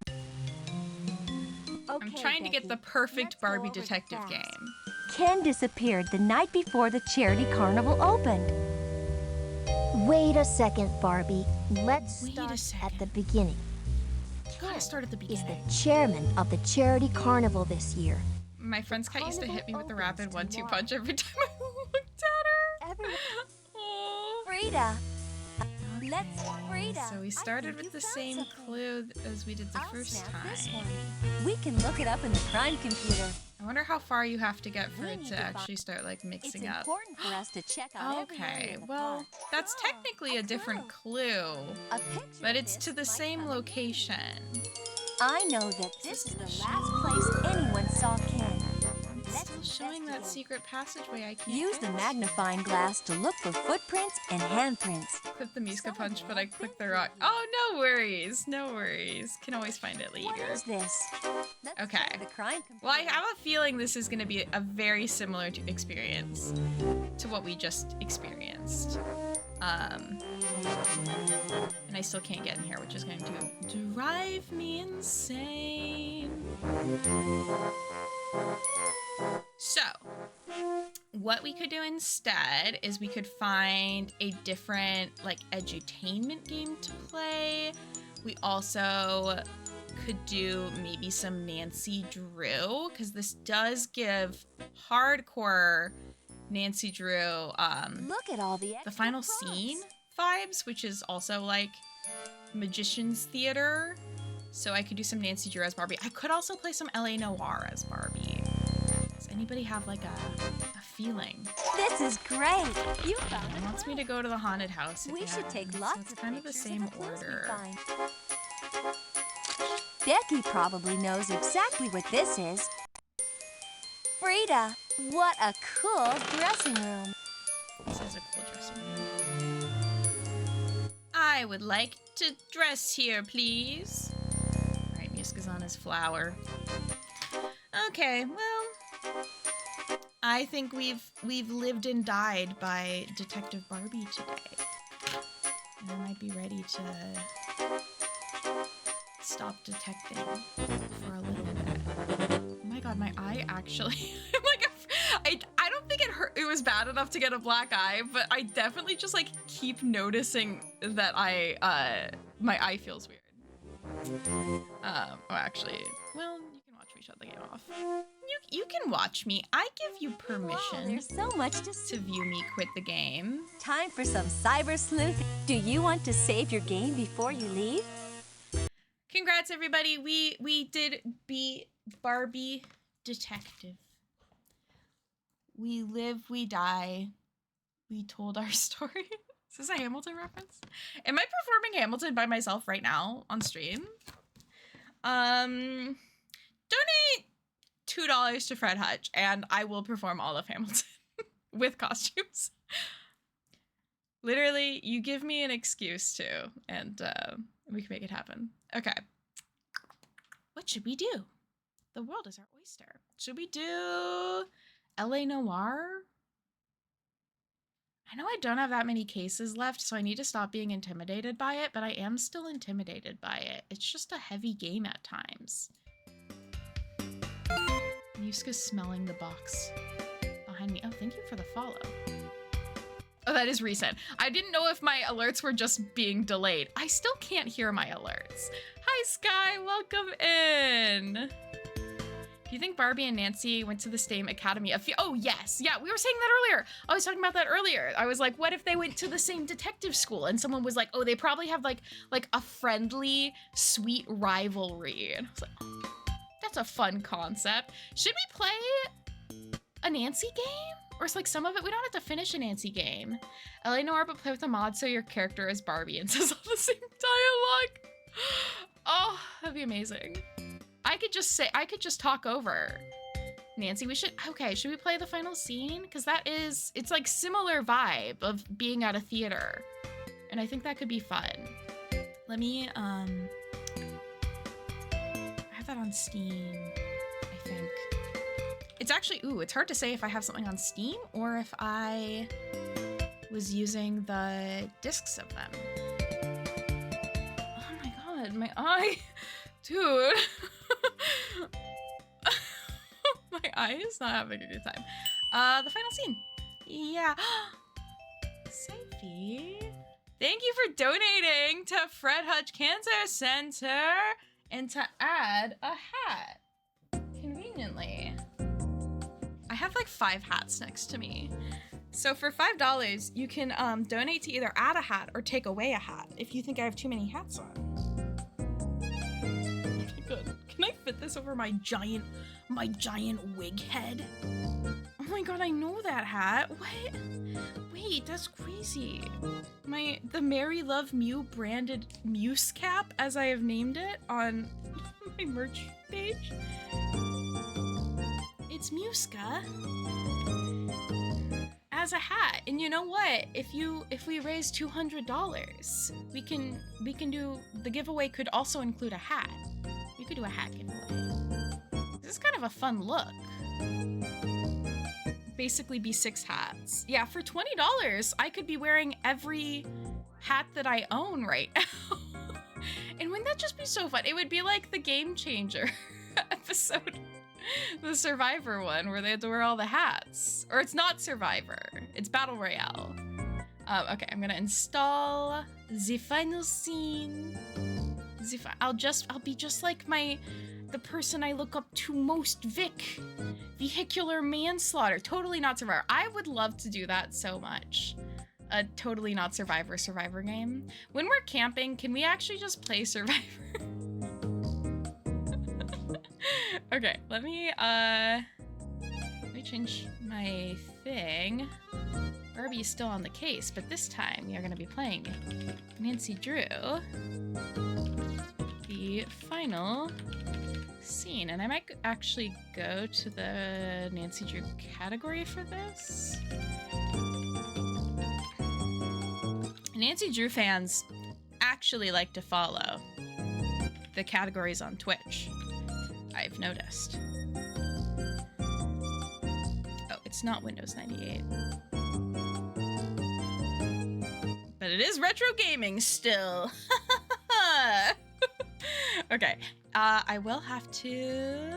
I'm trying to get the perfect Barbie detective game. Ken disappeared the night before the charity carnival opened. Wait a second, Barbie. Let's Wait a start at second. the beginning. Gotta start at the Is the beginning. chairman of the charity carnival this year. My friend's cat used to hit me with a rapid 1-2 punch every time I looked at her. Everyone. Oh. Frida. Let's Frida. So we started with the same clue as we did the first time. We can look it up in the crime computer. I wonder how far you have to get for We it need to to actually start like It's mixing up. important for us to check out every Okay, area of the well, park. that's technically a different clue, A picture but of it's this to the might same come in location. I know that this is the last place anyone saw Ken. It's still showing that secret passageway I can't Use the get. magnifying glass to look for footprints and handprints. Click the Miska punch, but I clicked the rock. Oh, no worries, no worries. Can always find it What later. is this? Let's Okay. check the crime computer. Well, I have a feeling this is going to be a very similar experience to what we just experienced. And I still can't get in here, which is going to drive me insane. So, what we could do instead is we could find a different, like, edutainment game to play. We also could do maybe some Nancy Drew, because this does give hardcore Nancy Drew Look at all the the extra final props. scene vibes, which is also like Magician's Theater. So I could do some Nancy Drew as Barbie. I could also play some LA Noir as Barbie. Does anybody have like a feeling? This is great. You found It it. wants me to go to the haunted house again. We should take so lots it's of kind of the pictures same the clues we order. find. Becky probably knows exactly what this is. Frida, what a cool dressing room. This is a cool dressing room. I would like to dress here, please. All right, Muska's on his flower. Okay, well, I think we've lived and died by Detective Barbie today. And I might be ready to stop detecting for a little bit. Oh my god, my eye actually I'm like I don't think it hurt, it was bad enough to get a black eye, but I definitely just like keep noticing that my eye feels weird. Oh, actually, well, you can watch me shut the game off. You can watch me. I give you Wow, permission there's so much to to see. view me quit the game. Time for some cyber sleuthing. Do you want to save your game before you leave? Congrats, everybody. We did beat Barbie Detective. We live, we die. We told our story. Is this a Hamilton reference? Am I performing Hamilton by myself right now on stream? Donate $2 to Fred Hutch and I will perform all of Hamilton with costumes. Literally, you give me an excuse to, and we can make it happen. Okay. What should we do? The world is our oyster. Should we do LA Noire? I know I don't have that many cases left, so I need to stop being intimidated by it, but I am still intimidated by it. It's just a heavy game at times. Yuska's smelling the box behind me. Oh, thank you for the follow. Oh, that is recent. I didn't know if my alerts were just being delayed. I still can't hear my alerts. Hi, Sky. Welcome in. Do you think Barbie and Nancy went to the same academy? Oh, yes. Yeah, we were saying that earlier. I was talking about that earlier. I was like, what if they went to the same detective school? And someone was like, oh, they probably have like a friendly, sweet rivalry. And I was like, oh, that's a fun concept. Should we play a Nancy game? Or it's like some of it, we don't have to finish a Nancy game. LA Noire, but play with a mod so your character is Barbie and says all the same dialogue. Oh, that'd be amazing. I could just talk over Nancy. Should we play the final scene? Because it's like similar vibe of being at a theater. And I think that could be fun. Let me, I have that on Steam, I think. It's actually, it's hard to say if I have something on Steam or if I was using the discs of them. Oh my god, my eye. Dude. My eye is not having a good time. The final scene. Yeah. Sophie. Thank you for donating to Fred Hutch Cancer Center and to add a hat. Conveniently. I have like 5 hats next to me. So for $5, you can donate to either add a hat or take away a hat if you think I have too many hats on. Okay, good. Can I fit this over my giant wig head? Oh my god, I know that hat. What? Wait, that's crazy. The Mary Love Mew branded Muse cap, as I have named it on my merch page. It's Muska as a hat. And you know what? If we raise $200, we can do the giveaway. Could also include a hat. We could do a hat giveaway. This is kind of a fun look. Basically be 6 hats. Yeah, for $20, I could be wearing every hat that I own right now. And wouldn't that just be so fun? It would be like the Game Changer episode. The Survivor one where they had to wear all the hats. Or it's not Survivor, it's Battle Royale. Okay, I'm gonna install the final scene. I'll be just like the person I look up to most, Vic. Vehicular manslaughter. Totally not Survivor. I would love to do that so much. A totally not Survivor game. When we're camping, can we actually just play Survivor? Okay, let me change my thing. Barbie is still on the case, but this time we are gonna be playing Nancy Drew. The final scene, and I might actually go to the Nancy Drew category for this. Nancy Drew fans actually like to follow the categories on Twitch, I've noticed. it's not Windows 98. But it is retro gaming still. Okay, I will have to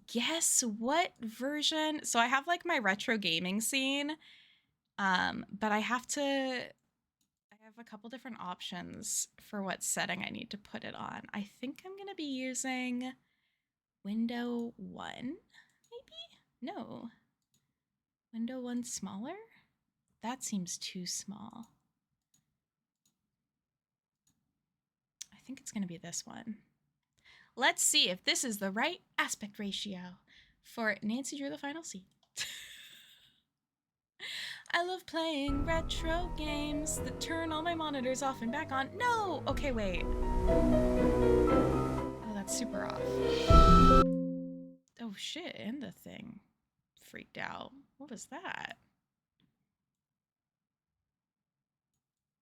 guess what version. So I have like my retro gaming scene, but I have a couple different options for what setting I need to put it on. I think I'm gonna be using Window 1, maybe? No. Window 1 smaller? That seems too small. I think it's gonna be this one. Let's see if this is the right aspect ratio for Nancy Drew the Final Scene. I love playing retro games that turn all my monitors off and back on. No! Okay, wait. Oh, that's super off. Oh shit, and the thing freaked out. What was that?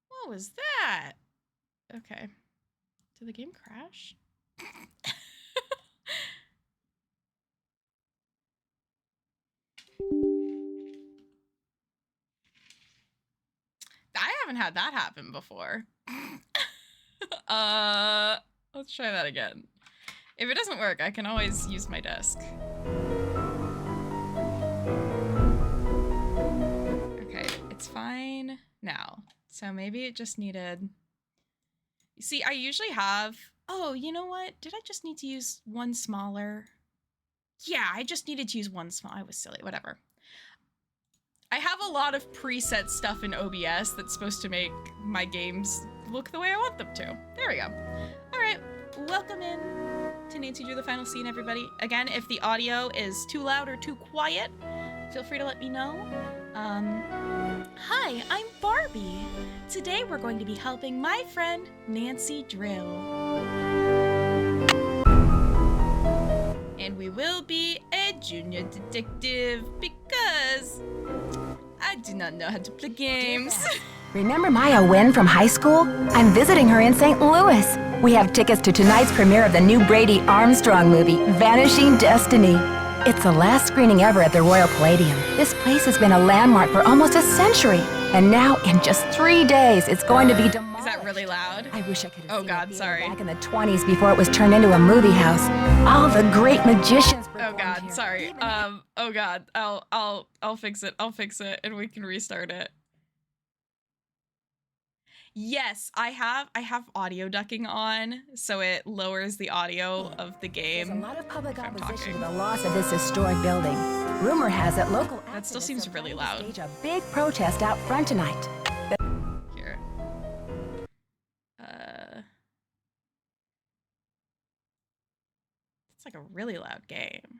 What was that? Okay. Did the game crash? I haven't had that happen before. Let's try that again. If it doesn't work, I can always use my desk. Okay, it's fine now. So maybe it just needed... You see, I usually have... Oh, you know what? Did I just need to use one smaller? Yeah, I just needed to use one small... I was silly, whatever. I have a lot of preset stuff in OBS that's supposed to make my games look the way I want them to. There we go. All right, welcome in to Nancy Drew the Final Scene, everybody. Again, if the audio is too loud or too quiet, feel free to let me know. Hi, I'm Barbie. Today we're going to be helping my friend Nancy Drew. And we will be a junior detective because I do not know how to play games. Remember Maya Wynn from high school? I'm visiting her in St. Louis. We have tickets to tonight's premiere of the new Brady Armstrong movie, Vanishing Destiny. It's the last screening ever at the Royal Palladium. This place has been a landmark for almost a century. And now, in just 3 days, it's going to be demolished. Is that really loud? I wish I could have Oh seen God, the theater sorry. back in the 20s before it was turned into a movie house. All the great magicians Oh performed God, here. sorry. Even Oh God, I'll fix it. I'll fix it, and we can restart it. Yes, I have audio ducking on, so it lowers the audio of the There's a game. lot of public I'm opposition to talking. the loss of this historic building. Rumor has it local That still activists seems are really planning to loud. stage a big protest out front tonight. Here. It's like a really loud game.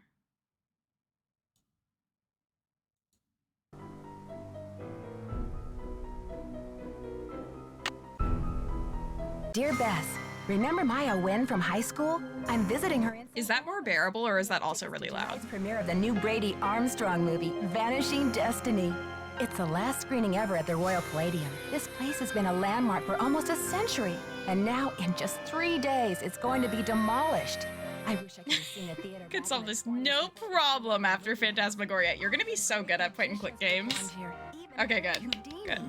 Dear Bess, remember Maya Wynn from high school? I'm visiting her in Is that more bearable, or is that also really loud? tonight's premiere of the new Brady Armstrong movie, Vanishing Destiny. It's the last screening ever at the Royal Palladium. This place has been a landmark for almost a century. And now, in just 3 days, it's going to be demolished. I wish I could have seen a theater. Could back solve in the this 20s no before problem after Phantasmagoria. You're gonna be so good at point and click games. here. Even Okay, good. Houdini. Good.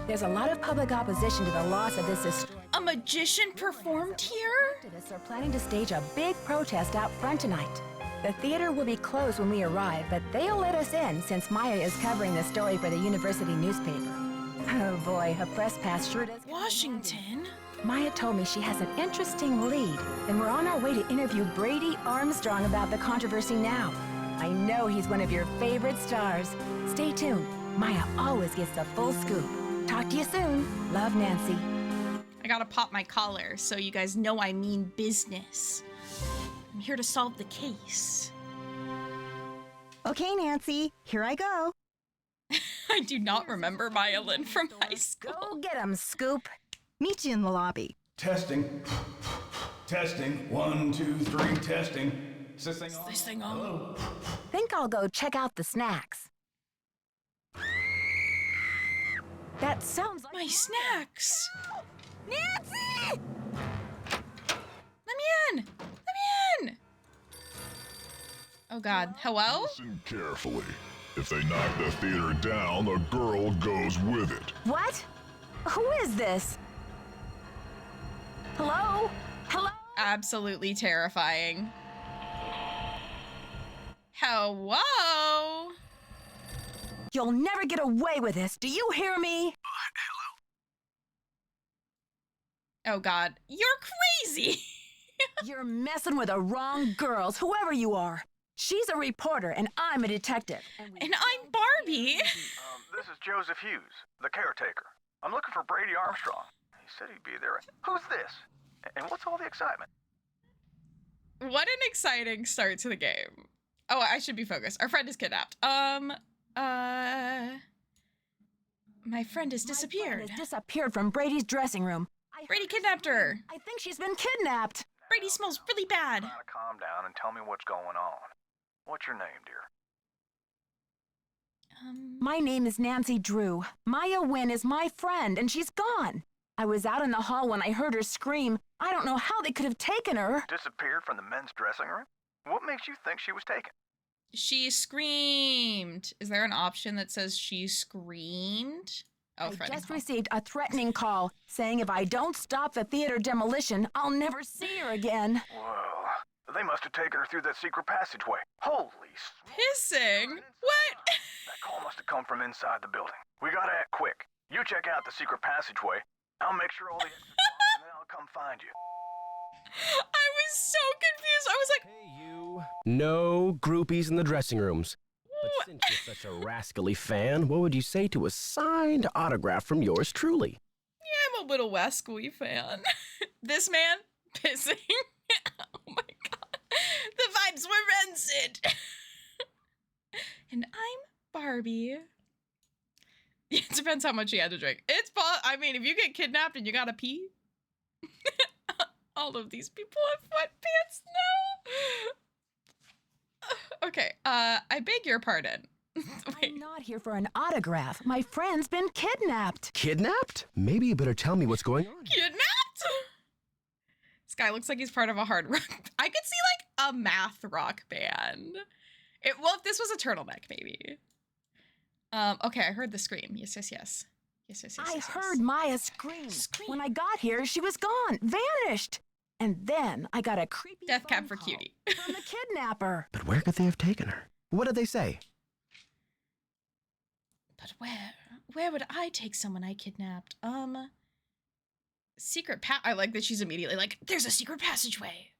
There's a lot of public opposition to the loss of this historic. A magician performed here? Activists are planning to stage a big protest out front tonight. The theater will be closed when we arrive, but they'll let us in since Maya is covering the story for the university newspaper. Oh boy, a press pass sure does. Washington? Maya told me she has an interesting lead, and we're on our way to interview Brady Armstrong about the controversy now. I know he's one of your favorite stars. Stay tuned. Maya always gets the full scoop. Talk to you soon. Love, Nancy. I gotta pop my collar so you guys know I mean business. I'm here to solve the case. Okay, Nancy, here I go. I do not remember Maya Lynn from high school. Go get 'em, Scoop. Meet you in the lobby. Testing. Testing. 1, 2, 3, testing. Is this thing on? This thing on? Hello? Think I'll go check out the snacks. That sounds like My snacks! Nancy! Let me in! Let me in! Oh God, hello? Listen carefully. If they knock the theater down, the girl goes with it. What? Who is this? Hello? Hello? Absolutely terrifying. Hello? You'll never get away with this. Do you hear me? Oh God, you're crazy. You're messing with the wrong girls, whoever you are. She's a reporter and I'm a detective. And I'm Barbie. This is Joseph Hughes, the caretaker. I'm looking for Brady Armstrong. He said he'd be there. Who's this? And what's all the excitement? What an exciting start to the game. Oh, I should be focused. Our friend is kidnapped. My friend has disappeared. My friend has disappeared from Brady's dressing room. Brady kidnapped her. I think she's been kidnapped. Brady smells really bad. Calm down and tell me what's going on. What's your name, dear? My name is Nancy Drew. Maya Wynn is my friend, and she's gone. I was out in the hall when I heard her scream. I don't know how they could have taken her. Disappeared from the men's dressing room? What makes you think she was taken? She screamed. Is there an option that says she screamed? Oh, I just received a threatening call saying if I don't stop the theater demolition, I'll never see her again. Well, they must have taken her through that secret passageway. Holy pissing. What? That call must have come from inside the building. We gotta act quick. You check out the secret passageway. I'll make sure all the exits are and then I'll come find you. I was so confused. I was like, Hey, you. No groupies in the dressing rooms. But since you're such a rascally fan, what would you say to a signed autograph from yours truly? Yeah, I'm a little Westgly fan. This man pissing. Oh my God. The vibes were rancid. And I'm Barbie. It depends how much you had to drink. I mean, if you get kidnapped and you gotta pee. All of these people have sweatpants now. Okay, I beg your pardon. I'm not here for an autograph. My friend's been kidnapped. Kidnapped? Maybe you better tell me what's going on. Kidnapped? This guy looks like he's part of a hard rock. I could see like a math rock band. Well, if this was a turtleneck, maybe. Okay, I heard the scream. Yes. I heard Maya scream. When I got here, she was gone, vanished. And then I got a creepy death cab for cutie from the kidnapper. But where could they have taken her? What did they say? But where would I take someone I kidnapped? Secret I like that she's immediately like, there's a secret passageway.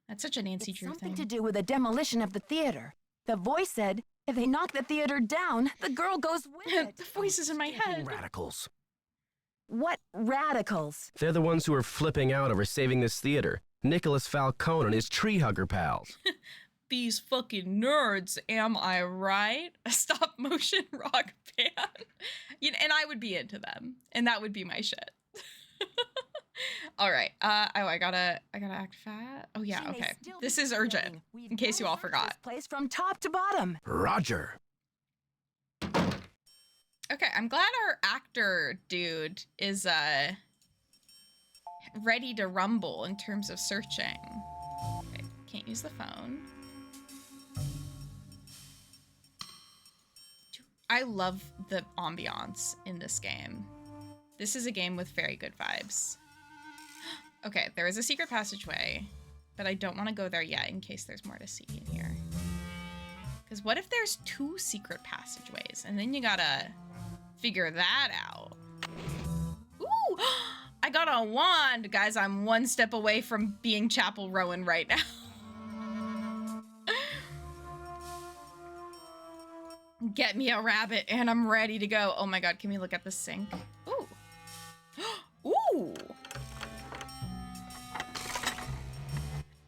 That's such a Nancy Drew thing. Something to do with the demolition of the theater. The voice said, if they knock the theater down, the girl goes with it. The voice is in my head. Radicals. What radicals? They're the ones who are flipping out over saving this theater. Nicholas Falcone and his tree hugger pals. These fucking nerds, am I right? A stop motion rock band. And I would be into them. And that would be my shit. All right. I gotta act fat. Oh yeah, okay. This is urgent, in case you all forgot. Place from top to bottom. Roger. Okay, I'm glad our actor dude is ready to rumble in terms of searching. Okay, can't use the phone. I love the ambiance in this game. This is a game with very good vibes. Okay, there is a secret passageway, but I don't want to go there yet in case there's more to see in here. Because what if there's 2 secret passageways and then you gotta figure that out? Ooh, I got a wand. Guys, I'm 1 step away from being Chapel Rowan right now. Get me a rabbit and I'm ready to go. Oh my God, can we look at the sink? Ooh. Ooh.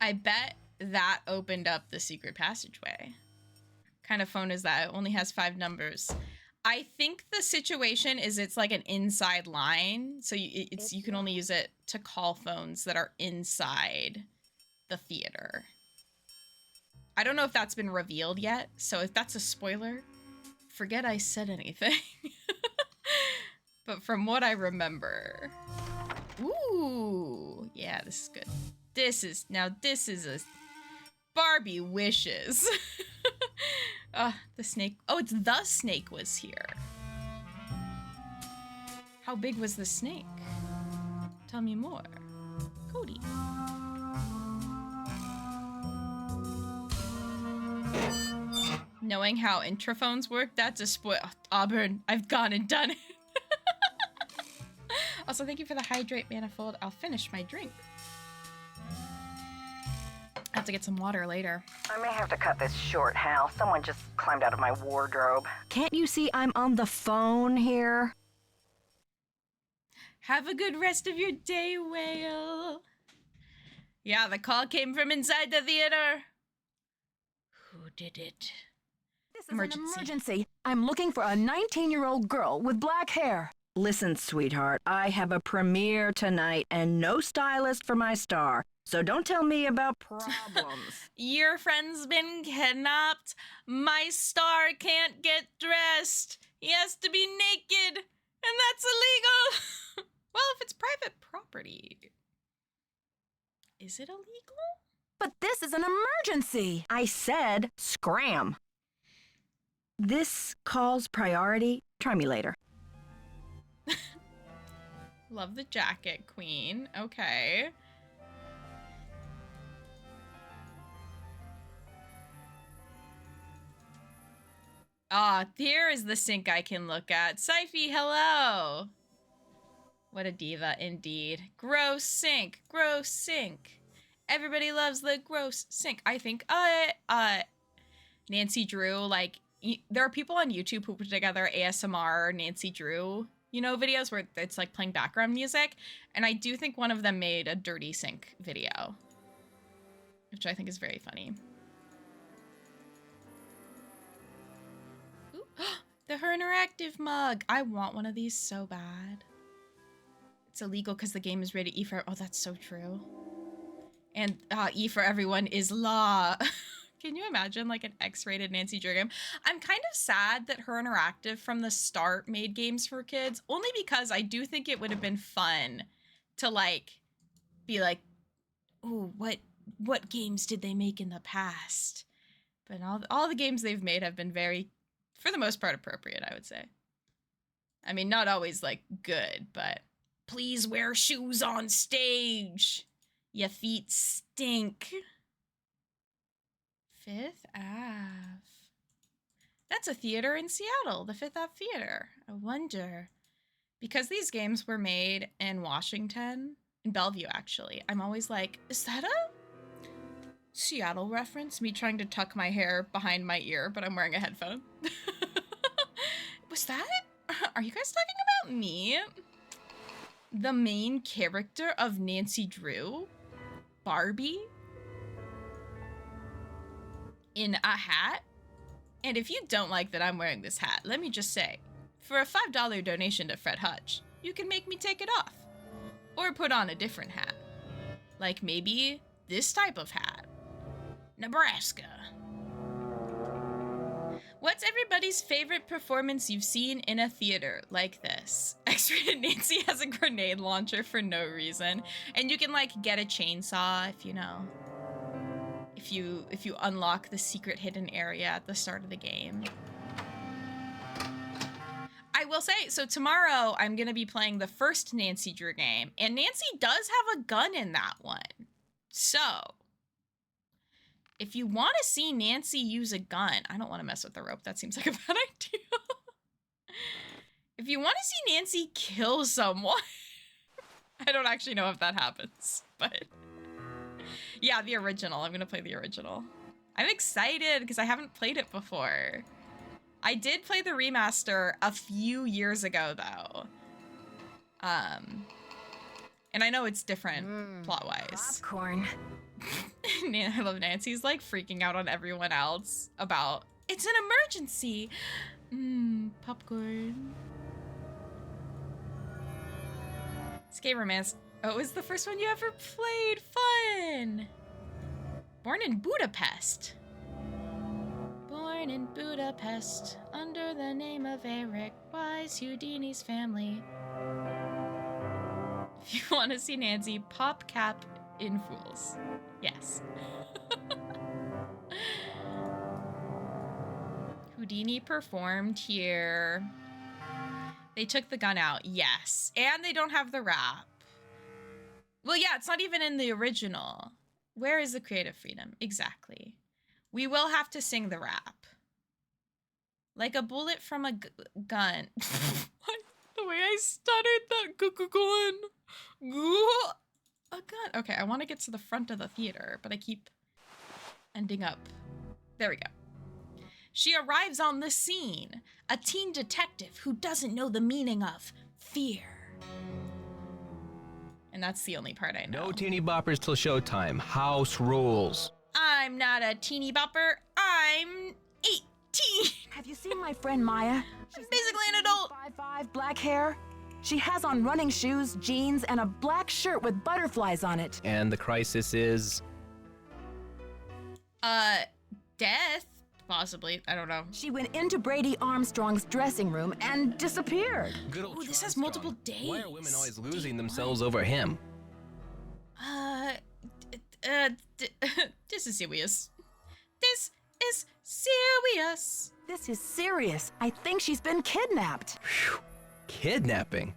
I bet that opened up the secret passageway. What kind of phone is that? It only has 5 numbers. I think the situation is it's like an inside line. So you can only use it to call phones that are inside the theater. I don't know if that's been revealed yet. So if that's a spoiler, forget I said anything. But from what I remember. Ooh, yeah, this is good. This is a Barbie wishes. The snake. Oh, it's the snake was here. How big was the snake? Tell me more. Cody. Knowing how introphones work, that's a spoil. Auburn, I've gone and done it. Also, thank you for the hydrate manifold. I'll finish my drink. I have to get some water later. I may have to cut this short, Hal. Someone just climbed out of my wardrobe. Can't you see I'm on the phone here? Have a good rest of your day, Whale. Yeah, the call came from inside the theater. Who did it? This is an emergency. I'm looking for a 19-year-old girl with black hair. Listen, sweetheart, I have a premiere tonight and no stylist for my star. So don't tell me about problems. Your friend's been kidnapped. My star can't get dressed. He has to be naked. And that's illegal. Well, if it's private property. Is it illegal? But this is an emergency. I said scram. This call's priority. Try me later. Love the jacket, queen. Okay. There is the sink I can look at. Syfy, hello. What a diva, indeed. Gross sink. Gross sink. Everybody loves the gross sink. I think, Nancy Drew, like, there are people on YouTube who put together ASMR Nancy Drew, you know, videos where it's like playing background music. And I do think one of them made a dirty sink video, which I think is very funny. Ooh, the Her Interactive mug. I want one of these so bad. It's illegal because the game is rated E for... Oh, that's so true. And E for everyone is law. Can you imagine like an X-rated Nancy Drew game? I'm kind of sad that Her Interactive from the start made games for kids, only because I do think it would have been fun to like be like, ooh, what games did they make in the past? But all the games they've made have been very, for the most part, appropriate, I would say. I mean, not always like good, but please wear shoes on stage. Your feet stink. Fifth Ave. That's a theater in Seattle, the Fifth Ave Theater. I wonder. Because these games were made in Washington, in Bellevue, actually, I'm always like, is that a Seattle reference? Me trying to tuck my hair behind my ear, but I'm wearing a headphone. Was that? Are you guys talking about me? The main character of Nancy Drew? Barbie? In a hat? And if you don't like that I'm wearing this hat, let me just say, for a $5 donation to Fred Hutch, you can make me take it off. Or put on a different hat. Like maybe this type of hat. Nebraska. What's everybody's favorite performance you've seen in a theater like this? X-rated Nancy has a grenade launcher for no reason. And you can like get a chainsaw if you know. If you unlock the secret hidden area at the start of the game. I will say, so tomorrow I'm gonna be playing the first Nancy Drew game, and Nancy does have a gun in that one. So, if you want to see Nancy use a gun, I don't want to mess with the rope, that seems like a bad idea. If you want to see Nancy kill someone, I don't actually know if that happens, but... Yeah, the original. I'm gonna play the original. I'm excited because I haven't played it before. I did play the remaster a few years ago, though. And I know it's different plot-wise. Popcorn. I love Nancy's like freaking out on everyone else about, it's an emergency. Popcorn. Escape Romance. Oh, it was the first one you ever played. Fun. Born in Budapest. Born in Budapest, under the name of Eric Wise, Houdini's family. If you want to see Nancy, pop cap in Fools. Yes. Houdini performed here. They took the gun out, yes. And they don't have the rap. Well, yeah, it's not even in the original. Where is the creative freedom? Exactly. We will have to sing the rap. Like a bullet from a gun. The way I stuttered that gun. A gun. Okay, I want to get to the front of the theater, but I keep ending up. There we go. She arrives on the scene, a teen detective who doesn't know the meaning of fear. And that's the only part I know. No teeny boppers till showtime. House rules. I'm not a teeny bopper. I'm 18. Have you seen my friend Maya? She's basically an adult. 5'5", black hair. She has on running shoes, jeans, and a black shirt with butterflies on it. And the crisis is... Death? Possibly. I don't know. She went into Brady Armstrong's dressing room and disappeared. Good old Ooh, this has multiple days. Why are women always losing themselves over him? This is serious. This is serious. This is serious. I think she's been kidnapped. Whew. Kidnapping?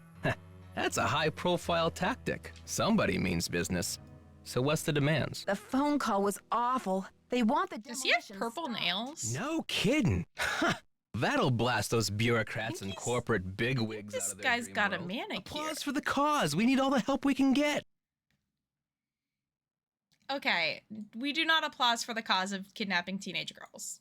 That's a high-profile tactic. Somebody means business. So what's the demands? The phone call was awful. They want the Does he have purple nails? No kidding. That'll blast those bureaucrats and corporate bigwigs out of their This guy's got a manicure. Applause for the cause. We need all the help we can get. Okay, we do not applause for the cause of kidnapping teenage girls.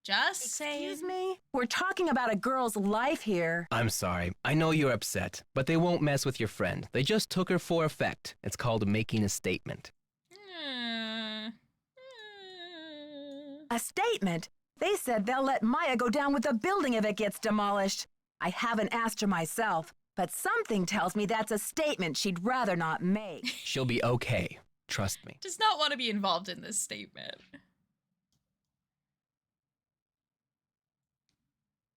Just saying. Excuse me? We're talking about a girl's life here. I'm sorry. I know you're upset, but they won't mess with your friend. They just took her for effect. It's called making a statement. A statement? They said they'll let Maya go down with the building if it gets demolished. I haven't asked her myself, but something tells me that's a statement she'd rather not make. She'll be okay. Trust me. Does not want to be involved in this statement.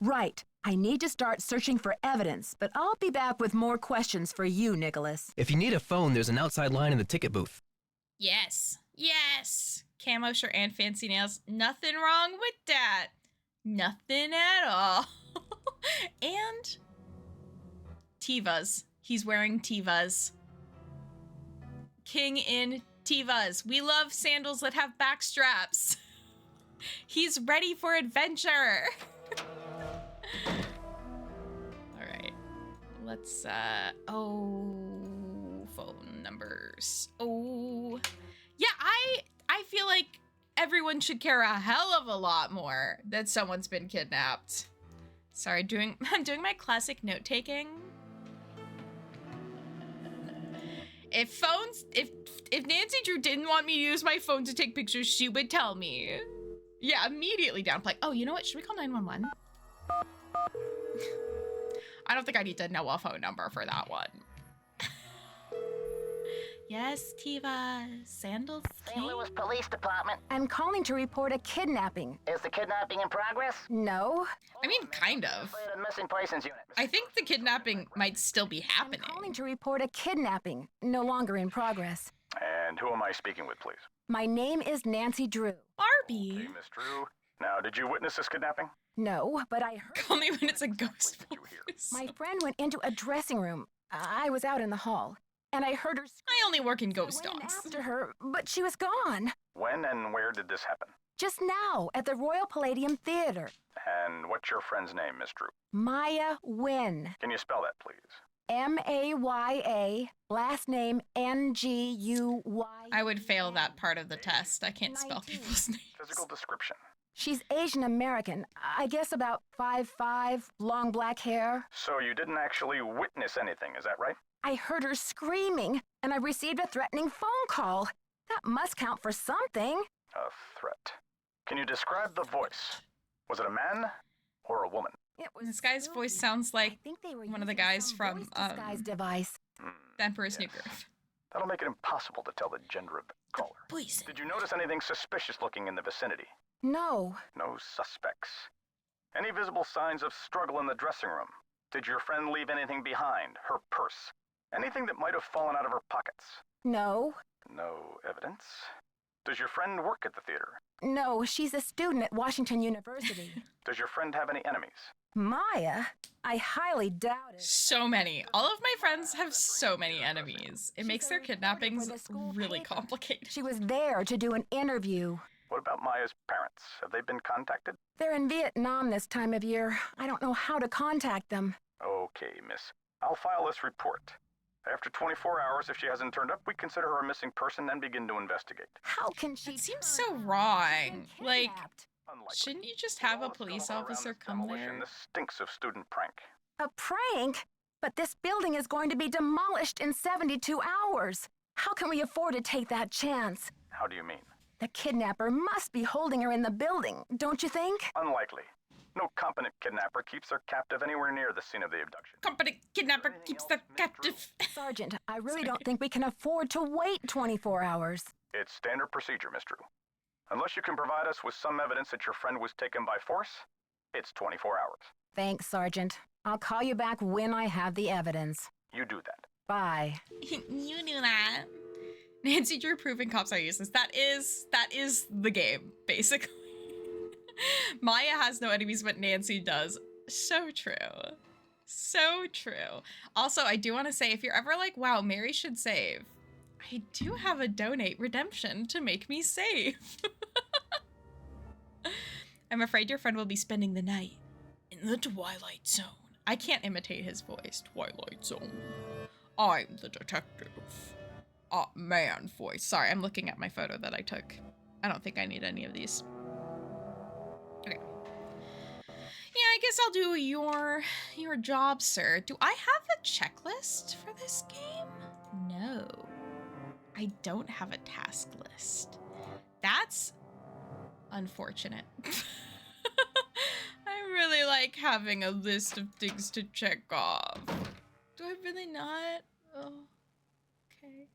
Right. I need to start searching for evidence, but I'll be back with more questions for you, Nicholas. If you need a phone, there's an outside line in the ticket booth. Yes. Yes. Camo shirt and fancy nails. Nothing wrong with that. Nothing at all. And Tivas. He's wearing Tivas. King in Tivas. We love sandals that have back straps. He's ready for adventure. All right. Let's, phone numbers. Oh, yeah, I feel like everyone should care a hell of a lot more that someone's been kidnapped. Sorry, I'm doing my classic note-taking. If Nancy Drew didn't want me to use my phone to take pictures, she would tell me. Yeah, immediately downplay. Oh, you know what? Should we call 911? I don't think I need to know a phone number for that one. Yes, Tiva. Sandals. St. Louis Police Department. I'm calling to report a kidnapping. Is the kidnapping in progress? No. I mean, kind of. Missing persons unit. I think the kidnapping might still be happening. I'm calling to report a kidnapping. No longer in progress. And who am I speaking with, please? My name is Nancy Drew. Barbie. Hey, Miss Drew. Now, did you witness this kidnapping? No, but I heard... Call me when it's a ghost voice. My friend went into a dressing room. I was out in the hall. And I heard her scream. I only work in ghost dogs. I went dogs. after her, but she was gone. When and where did this happen? Just now, at the Royal Palladium Theater. And what's your friend's name, Miss Drew? Maya Wynn. Can you spell that, please? M-A-Y-A, last name N-G-U-Y. I would fail that part of the test. I can't spell people's names. Physical description. She's Asian American. I guess about 5'5", long black hair. So you didn't actually witness anything, is that right? I heard her screaming, and I received a threatening phone call. That must count for something. A threat. Can you describe the voice? Was it a man or a woman? This guy's voice sounds like one of the guys from disguise device. The Emperor's New Groove. That'll make it impossible to tell the gender of the caller. Poison. Did you notice anything suspicious looking in the vicinity? No. No suspects. Any visible signs of struggle in the dressing room? Did your friend leave anything behind? Her purse? Anything that might have fallen out of her pockets? No. No evidence. Does your friend work at the theater? no, she's a student at Washington University. Does your friend have any enemies? Maya? I highly doubt it. So many. All of my friends have so many enemies. It makes their kidnappings really complicated. She was there to do an interview. What about Maya's parents? Have they been contacted? They're in Vietnam this time of year. I don't know how to contact them. Okay, miss. I'll file this report. After 24 hours, if she hasn't turned up, we consider her a missing person and begin to investigate. How can she? It seems so wrong. Like, shouldn't you just have a police officer come there? This stinks of student prank. A prank? But this building is going to be demolished in 72 hours. How can we afford to take that chance? How do you mean? The kidnapper must be holding her in the building, don't you think? Unlikely. No competent kidnapper keeps their captive anywhere near the scene of the abduction. Competent kidnapper keeps their captive. Sergeant, I really don't think we can afford to wait 24 hours. It's standard procedure, Miss Drew. Unless you can provide us with some evidence that your friend was taken by force, it's 24 hours. Thanks, Sergeant. I'll call you back when I have the evidence. You do that. Bye. You do that. Nancy Drew proving cops are useless. That is the game, basically. Maya has no enemies, but Nancy does. So true. So true. Also, I do want to say, if you're ever like, wow, Mary should save, I do have a donate redemption to make me save. I'm afraid your friend will be spending the night in the Twilight Zone. I can't imitate his voice. Twilight Zone. I'm the detective. Man voice. Sorry, I'm looking at my photo that I took. I don't think I need any of these. Okay. Yeah, I guess I'll do your job, sir. Do I have a checklist for this game? No. I don't have a task list. That's unfortunate. I really like having a list of things to check off. Do I really not? Oh, okay.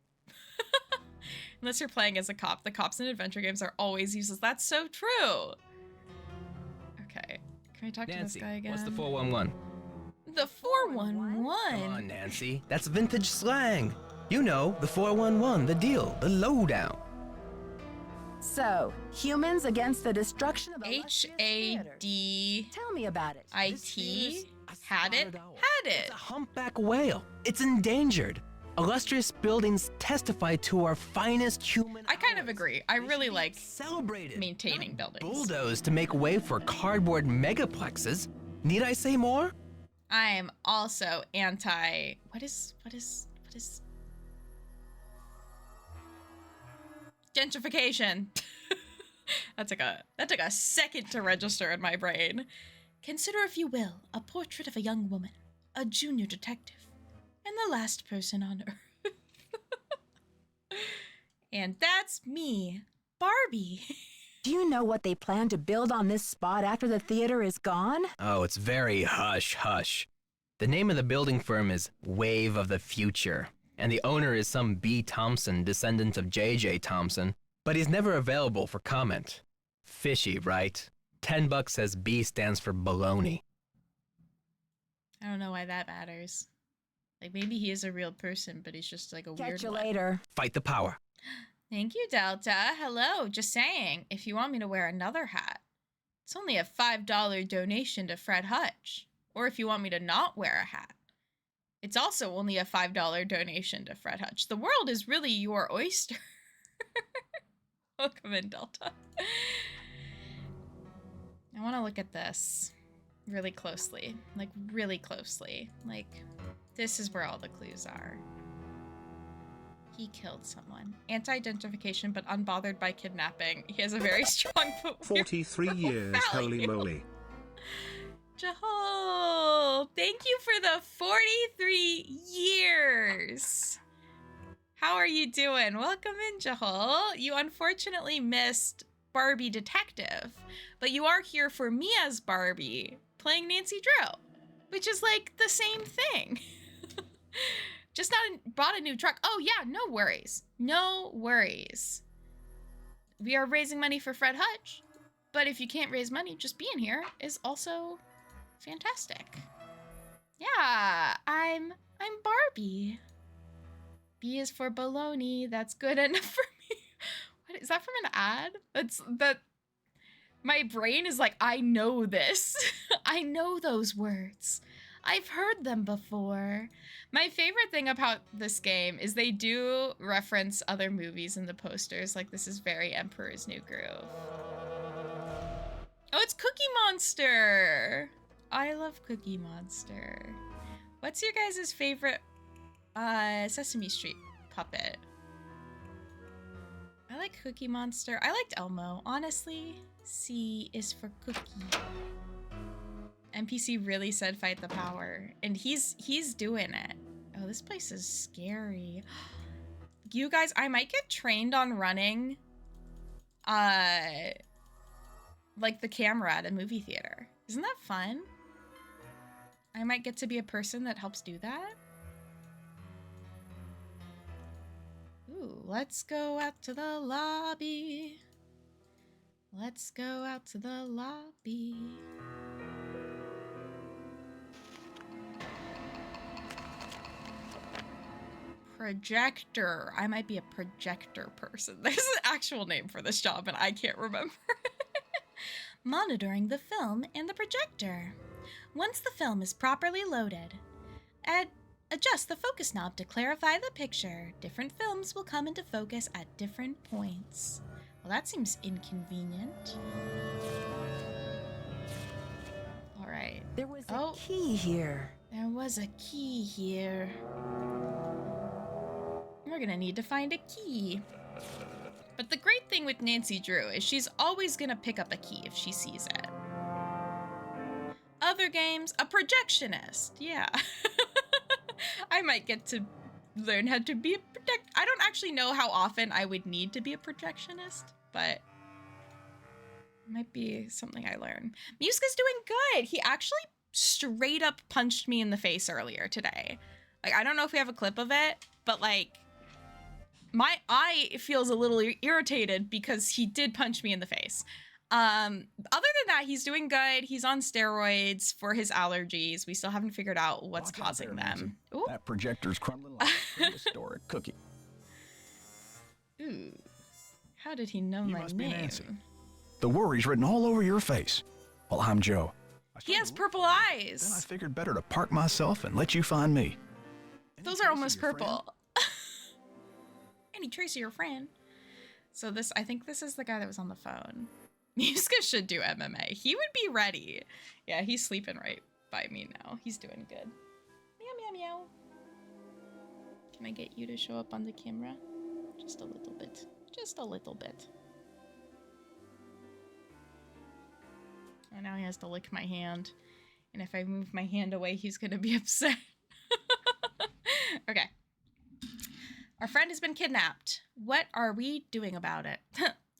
Unless you're playing as a cop. The cops in adventure games are always useless. That's so true. Okay. Can we talk Nancy, to this guy again? what's the 411? The 411? Come on, Nancy. That's vintage slang. You know, the 411, the deal, the lowdown. So, humans against the destruction of H-A-D... Tell me about it. I-T? Had it? Had It's it. a humpback whale. It's endangered. Illustrious buildings testify to our finest human. I kind of agree. I really like celebrated, maintaining buildings. Bulldozed to make way for cardboard megaplexes. Need I say more? I am also anti... What is... Gentrification. That took a second to register in my brain. Consider, if you will, a portrait of a young woman, a junior detective, and the last person on Earth. And that's me, Barbie. Do you know what they plan to build on this spot after the theater is gone? Oh, it's very hush-hush. The name of the building firm is Wave of the Future, and the owner is some B. Thompson, descendant of J.J. Thompson, but he's never available for comment. Fishy, right? $10 says B stands for baloney. I don't know why that matters. Like, maybe he is a real person, but he's just like a weird Catch you one. later. Fight the power. Thank you, Delta. Hello, just saying, if you want me to wear another hat, it's only a $5 donation to Fred Hutch. Or if you want me to not wear a hat, it's also only a $5 donation to Fred Hutch. The world is really your oyster. Welcome in, Delta. I want to look at this really closely. Like, really closely. Like, this is where all the clues are. He killed someone. Anti-identification, but unbothered by kidnapping. He has a very strong 43 years, holy moly. Jahol, thank you for the 43 years. How are you doing? Welcome in, Jahol. You unfortunately missed Barbie Detective, but you are here for me as Barbie, playing Nancy Drew, which is like the same thing. Just bought a new truck. Oh yeah, no worries. No worries. We are raising money for Fred Hutch, but if you can't raise money, just being here is also fantastic. Yeah, I'm Barbie. B is for baloney. That's good enough for me. What is that from an ad? My brain is like, I know this. I know those words. I've heard them before. My favorite thing about this game is they do reference other movies in the posters. Like, this is very Emperor's New Groove. Oh, it's Cookie Monster. I love Cookie Monster. What's your guys' favorite Sesame Street puppet? I like Cookie Monster. I liked Elmo. Honestly, C is for cookie. NPC really said fight the power. And he's doing it. Oh, this place is scary. You guys, I might get trained on running like the camera at a movie theater. Isn't that fun? I might get to be a person that helps do that. Ooh, let's go out to the lobby. Let's go out to the lobby. Projector. I might be a projector person. There's an actual name for this job and I can't remember. Monitoring the film and the projector. Once the film is properly loaded, adjust the focus knob to clarify the picture. Different films will come into focus at different points. Well, that seems inconvenient. All right. There was a key here. There was a key here. We're gonna need to find a key. But the great thing with Nancy Drew is she's always gonna pick up a key if she sees it. Other games, a projectionist. Yeah. I might get to learn how to be a I don't actually know how often I would need to be a projectionist, but it might be something I learn. Muska's doing good. He actually straight up punched me in the face earlier today. Like, I don't know if we have a clip of it, but like, my eye feels a little irritated because he did punch me in the face. Other than that, he's doing good. He's on steroids for his allergies. We still haven't figured out what's causing them. Ooh. That projector's crumbling like a prehistoric cookie. Ooh. How did he know You my must be name? Nancy. The worry's written all over your face. Well, I'm Joe. He has purple Then I eyes. figured better to park myself and let you find me. Those are almost purple. Any trace of your friend. So this, I think this is the guy that was on the phone. Muska should do MMA. He would be ready. Yeah, he's sleeping right by me now. He's doing good. Meow, meow, meow. Can I get you to show up on the camera? Just a little bit. Just a little bit. Oh, now he has to lick my hand. And if I move my hand away, he's gonna be upset. Okay. Our friend has been kidnapped. What are we doing about it?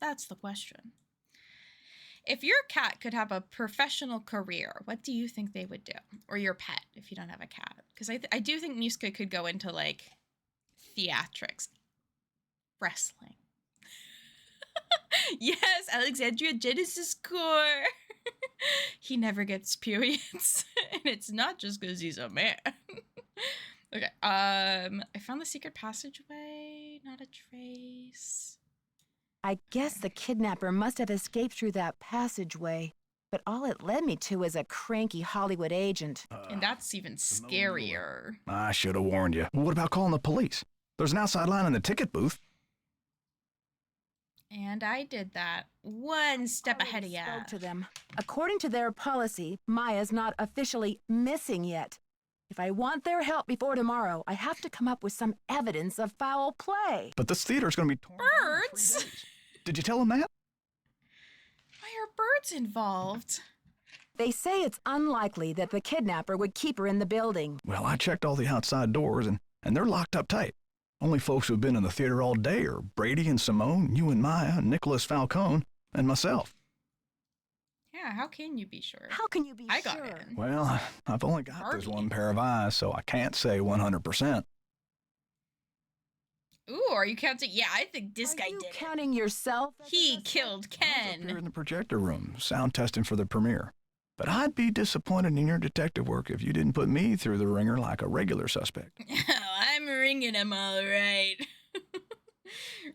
That's the question. If your cat could have a professional career, what do you think they would do? Or your pet, if you don't have a cat. Because I do think Muska could go into, like, theatrics. Wrestling. Yes, Alexandria Genesis Core. He never gets periods. And it's not just because he's a man. Okay, I found the secret passageway. Not a trace. I guess the kidnapper must have escaped through that passageway, but all it led me to is a cranky Hollywood agent. And that's even scarier. I should have warned you. What about calling the police? There's an outside line in the ticket booth. And I did that. One step ahead of ya. Spoke to them. According to their policy, Maya's not officially missing yet. If I want their help before tomorrow, I have to come up with some evidence of foul play. But this theater's going to be torn down in 3 Birds? days. Did you tell them that? Why are birds involved? They say it's unlikely that the kidnapper would keep her in the building. Well, I checked all the outside doors, and they're locked up tight. Only folks who've been in the theater all day are Brady and Simone, you and Maya, Nicholas Falcone, and myself. Yeah, how can you be sure? How can you be I got sure? in. Well, I've only got this one pair of eyes, so I can't say 100%. Ooh, are you counting? Yeah, I think this guy did it. Counting yourself? He killed Here in Ken. the projector room, sound testing for the premiere. But I'd be disappointed in your detective work if you didn't put me through the ringer like a regular suspect. I'm ringing him all right.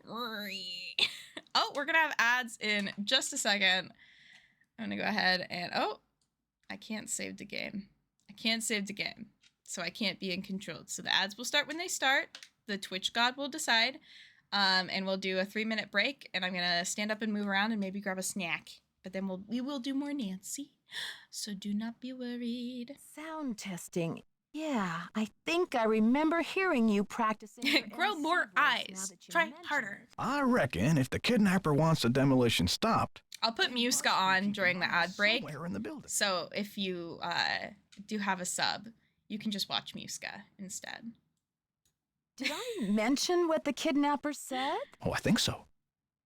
Oh, we're gonna have ads in just a second. I'm gonna go ahead and, oh, I can't save the game. I can't save the game. So I can't be in control. So the ads will start when they start. The Twitch god will decide. And we'll do a 3-minute break, and I'm gonna stand up and move around and maybe grab a snack. But then we will do more Nancy. So do not be worried. Sound testing. Yeah, I think I remember hearing you practicing. your Grow MC more voice now eyes. that you Try mention harder. it. I reckon if the kidnapper wants the demolition stopped, I'll put Muska on during the ad break. somewhere in the building. So if you do have a sub, you can just watch Muska instead. Did I mention what the kidnapper said? Oh, I think so.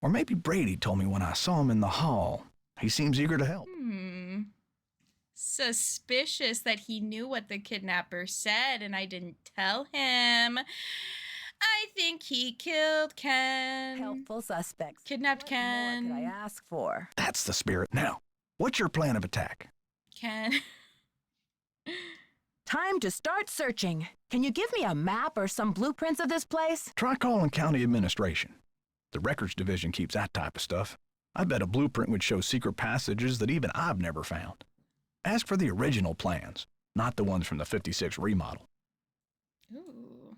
Or maybe Brady told me when I saw him in the hall. He seems eager to help. Suspicious that he knew what the kidnapper said and I didn't tell him. I think he killed Ken. Helpful suspects. Kidnapped What Ken. more could I ask for? That's the spirit. Now, what's your plan of attack? Ken. Time to start searching. Can you give me a map or some blueprints of this place? Try calling county administration. The records division keeps that type of stuff. I bet a blueprint would show secret passages that even I've never found. Ask for the original plans, not the ones from the 56 remodel. Ooh.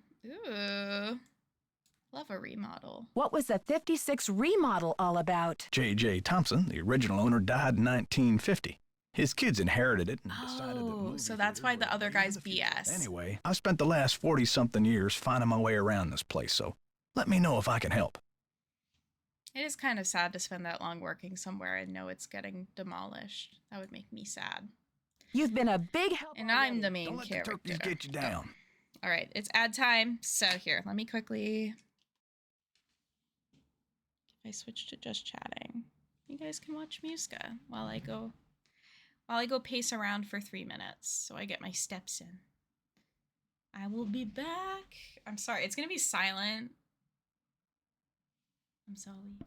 Love a remodel. What was the 56 remodel all about? J.J. Thompson, the original owner, died in 1950. His kids inherited it and decided that movie So that's why the other guy's BS. Anyway, I've spent the last 40-something years finding my way around this place, so let me know if I can help. It is kind of sad to spend that long working somewhere and know it's getting demolished. That would make me sad. You've been a big help. And I'm the main Don't let character. the turkeys get you down. All right, it's ad time. So here, let me quickly. If I switch to just chatting, you guys can watch Muska while I go pace around for 3 minutes so I get my steps in. I will be back. I'm sorry, it's gonna be silent. I'm sorry.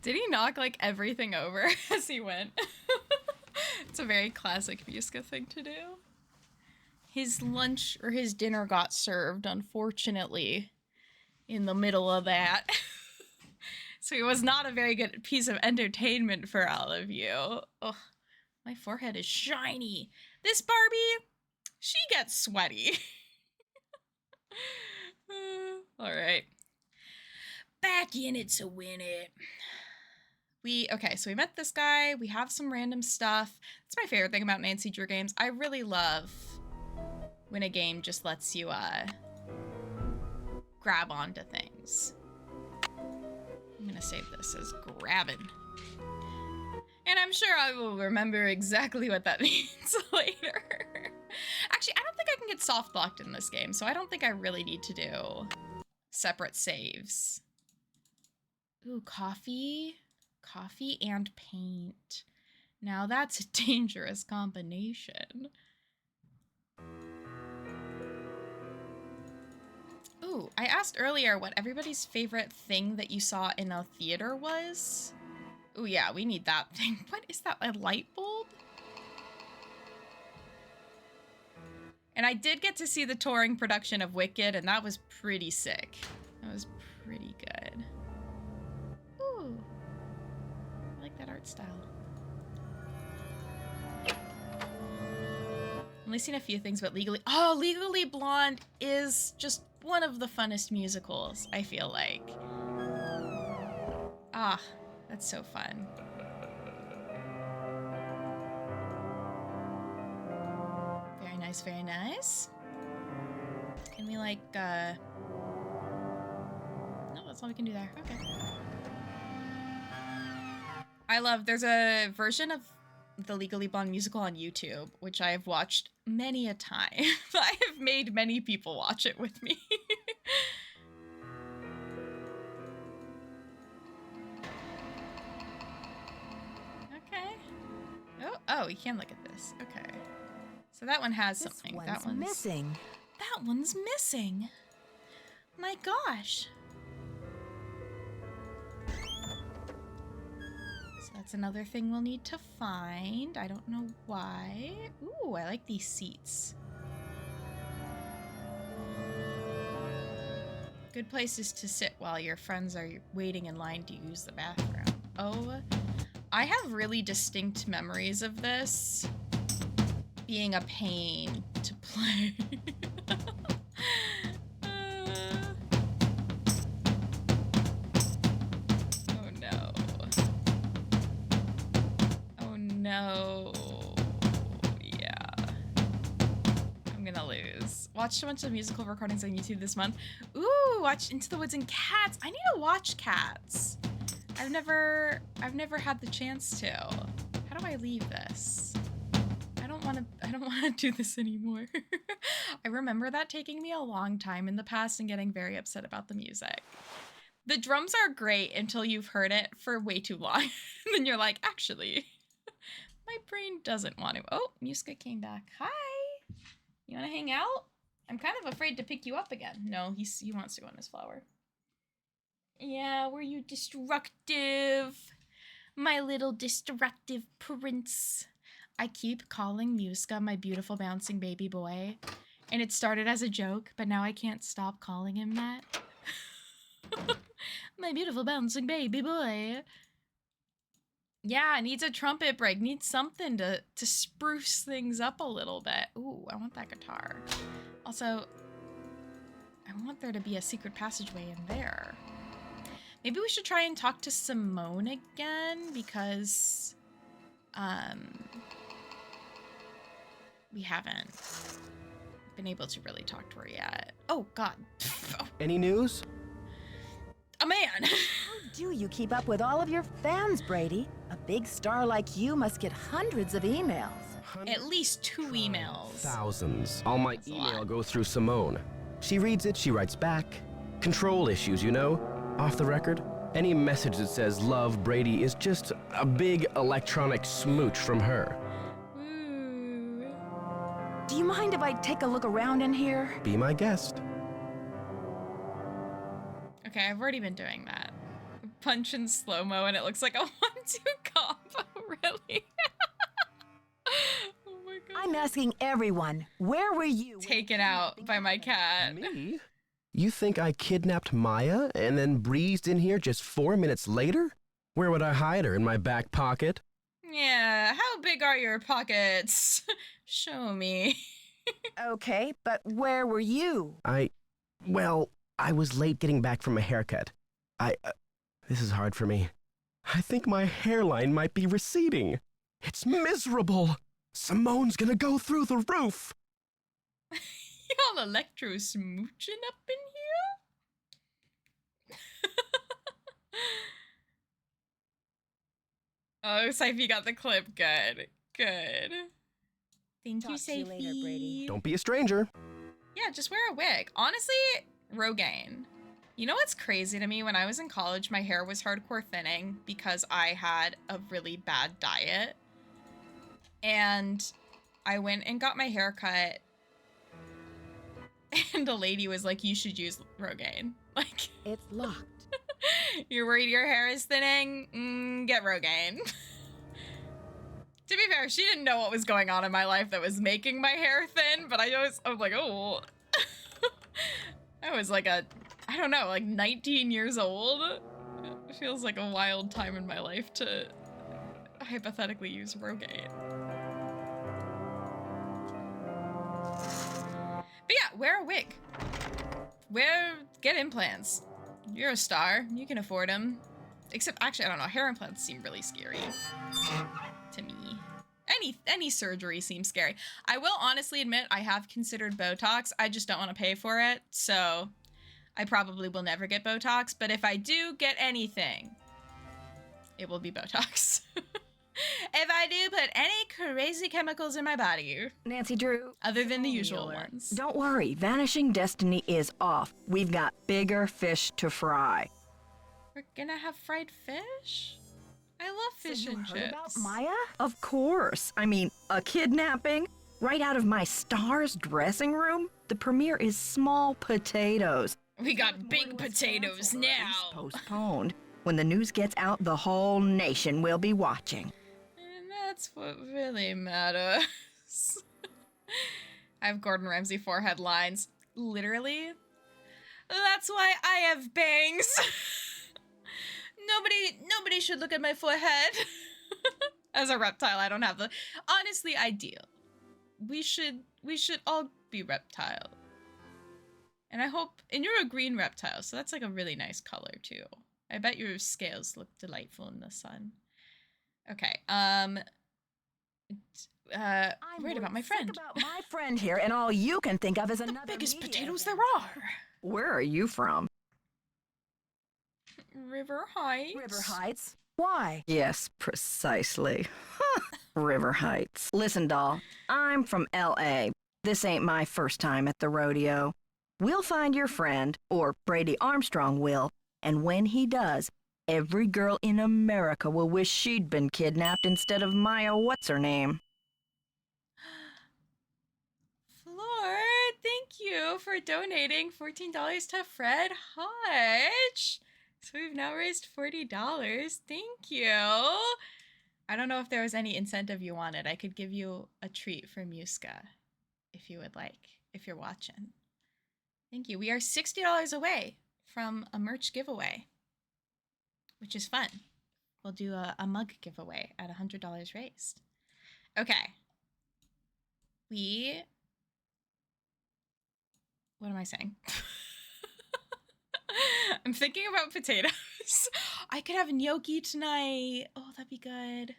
Did he knock like everything over as he went? It's a very classic Muska thing to do. His lunch or his dinner got served, unfortunately, in the middle of that. So it was not a very good piece of entertainment for all of you. Ugh, my forehead is shiny. This Barbie, she gets sweaty. All right. Back in it to win it. Okay, so we met this guy. We have some random stuff. That's my favorite thing about Nancy Drew games. I really love when a game just lets you grab onto things. I'm gonna save this as grabbing. And I'm sure I will remember exactly what that means later. Actually, I don't think I can get soft locked in this game, so I don't think I really need to do separate saves. Ooh, coffee. Coffee and paint. Now that's a dangerous combination. Ooh, I asked earlier what everybody's favorite thing that you saw in a theater was. Ooh, yeah, we need that thing. What is that, a light bulb? And I did get to see the touring production of Wicked, and that was pretty sick. That was pretty good. Ooh. I like that art style. Only seen a few things, but Legally Blonde is just one of the funnest musicals, I feel like. Ah, that's so fun. Very nice, very nice. Can we like, no, that's all we can do there. Okay. There's a version of the Legally Blonde musical on YouTube, which I have watched many a time. I have made many people watch it with me. Okay. Oh, you can look at this. Okay. So that one has something. That one's missing. That one's missing. My gosh. So that's another thing we'll need to find. I don't know why. Ooh, I like these seats. Good places to sit while your friends are waiting in line to use the bathroom. Oh, I have really distinct memories of this being a pain to play. Oh no. Oh no. Yeah. I'm gonna lose. Watched a bunch of musical recordings on YouTube this month. Ooh, watched Into the Woods and Cats. I need to watch Cats. I've never had the chance to. How do I leave this? I don't want to do this anymore. I remember that taking me a long time in the past and getting very upset about the music. The drums are great until you've heard it for way too long. And then you're like, actually, my brain doesn't want to. Oh, Muska came back. Hi. You want to hang out? I'm kind of afraid to pick you up again. No, he wants to go on his flower. Yeah, were you destructive? My little destructive prince. I keep calling Muska my beautiful bouncing baby boy. And it started as a joke, but now I can't stop calling him that. My beautiful bouncing baby boy. Yeah, needs a trumpet break. Needs something to spruce things up a little bit. Ooh, I want that guitar. Also, I want there to be a secret passageway in there. Maybe we should try and talk to Simone again, because we haven't been able to really talk to her yet. Oh, God. Any news? A man! How do you keep up with all of your fans, Brady? A big star like you must get hundreds of emails. At least 2 emails. Thousands. All my email goes through Simone. She reads it, she writes back. Control issues, you know? Off the record. Any message that says love Brady is just a big electronic smooch from her. Do you mind if I take a look around in here? Be my guest. Okay, I've already been doing that. Punch in slow-mo and it looks like a 1-2 combo, really? Oh my God. I'm asking everyone, where were you? Taken out by my cat. Me? You think I kidnapped Maya and then breezed in here just 4 minutes later? Where would I hide her? In my back pocket? Yeah, how big are your pockets? Show me. Okay, but where were you? Well, I was late getting back from a haircut. This is hard for me. I think my hairline might be receding. It's miserable. Simone's gonna go through the roof. Y'all electro smooching up in here? Oh, Syfy got the clip. Good. Good. Thank you, Syfy. Don't be a stranger. Yeah, just wear a wig. Honestly, Rogaine. You know what's crazy to me? When I was in college, my hair was hardcore thinning because I had a really bad diet. And I went and got my hair cut. And a lady was like, you should use Rogaine. Like, it's locked. You're worried your hair is thinning? Get Rogaine. To be fair, she didn't know what was going on in my life that was making my hair thin, but I was like, oh. I was like I don't know, like 19 years old. It feels like a wild time in my life to hypothetically use Rogaine. But yeah, wear a wig. Get implants. You're a star. You can afford them. Except, actually, I don't know. Hair implants seem really scary to me. Any surgery seems scary. I will honestly admit I have considered Botox. I just don't want to pay for it. So I probably will never get Botox. But if I do get anything, it will be Botox. If I do put any crazy chemicals in my body. Nancy Drew. Other than the usual ones. Don't worry, Vanishing Destiny is off. We've got bigger fish to fry. We're gonna have fried fish? I love fish and chips. About Maya? Of course. I mean, a kidnapping? Right out of my star's dressing room? The premiere is small potatoes. We got big potatoes now. Postponed. When the news gets out, the whole nation will be watching. And that's what really matters. I have Gordon Ramsay forehead lines. Literally. That's why I have bangs. Nobody should look at my forehead. As a reptile, I don't have the... Honestly, ideal. We should all be reptile. And I hope... And you're a green reptile, so that's like a really nice color, too. I bet your scales look delightful in the sun. Okay, worried about my friend. About my friend here, and all you can think of is the another biggest media potatoes event. there are. Where are you from? River Heights. River Heights? Why? Yes, precisely. River Heights. Listen, doll, I'm from L.A. This ain't my first time at the rodeo. We'll find your friend, or Brady Armstrong will, and when he does, every girl in America will wish she'd been kidnapped instead of Maya what's-her-name. Floor, thank you for donating $14 to Fred Hodge. So we've now raised $40. Thank you. I don't know if there was any incentive you wanted. I could give you a treat from Muska if you would like, if you're watching. Thank you. We are $60 away from a merch giveaway, which is fun. We'll do a mug giveaway at $100 raised. Okay. What am I saying? I'm thinking about potatoes. I could have gnocchi tonight. Oh, that'd be good.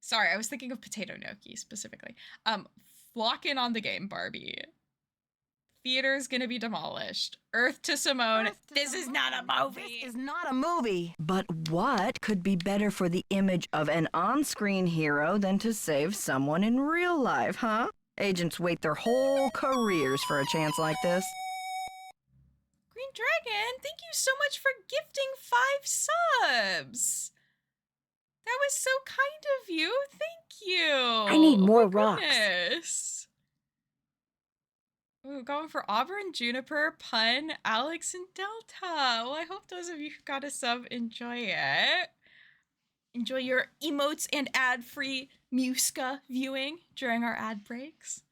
Sorry, I was thinking of potato gnocchi specifically. Flock in on the game, Barbie. Theater's gonna be demolished. Earth to Simone. This is not a movie. This is not a movie. But what could be better for the image of an on-screen hero than to save someone in real life, huh? Agents wait their whole careers for a chance like this. Green Dragon, thank you so much for gifting 5 subs. That was so kind of you. Thank you. I need more rocks. Goodness. Ooh, going for Auburn, Juniper, Pun, Alex, and Delta. Well, I hope those of you who got a sub enjoy it. Enjoy your emotes and ad-free Muska viewing during our ad breaks.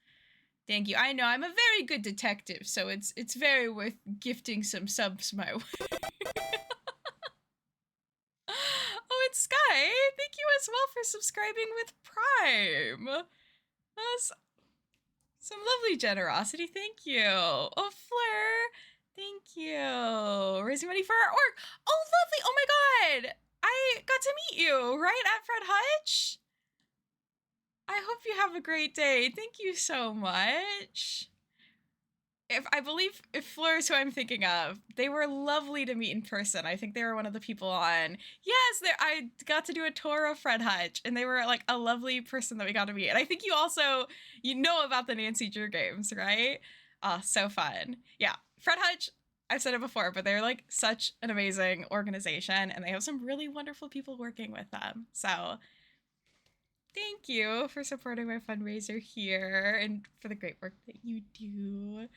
Thank you. I know I'm a very good detective, so it's very worth gifting some subs my way. Oh, it's Sky. Thank you as well for subscribing with Prime. That's some lovely generosity. Thank you. Oh, Fleur. Thank you. Raising money for our org. Oh, lovely. Oh my God. I got to meet you, right? At Fred Hutch. I hope you have a great day. Thank you so much. If Fleur is who I'm thinking of, they were lovely to meet in person. I think they were one of the people on. Yes, I got to do a tour of Fred Hutch, and they were like a lovely person that we got to meet. And I think you know about the Nancy Drew games, right? Oh, so fun. Yeah, Fred Hutch, I've said it before, but they're like such an amazing organization, and they have some really wonderful people working with them. So thank you for supporting my fundraiser here and for the great work that you do.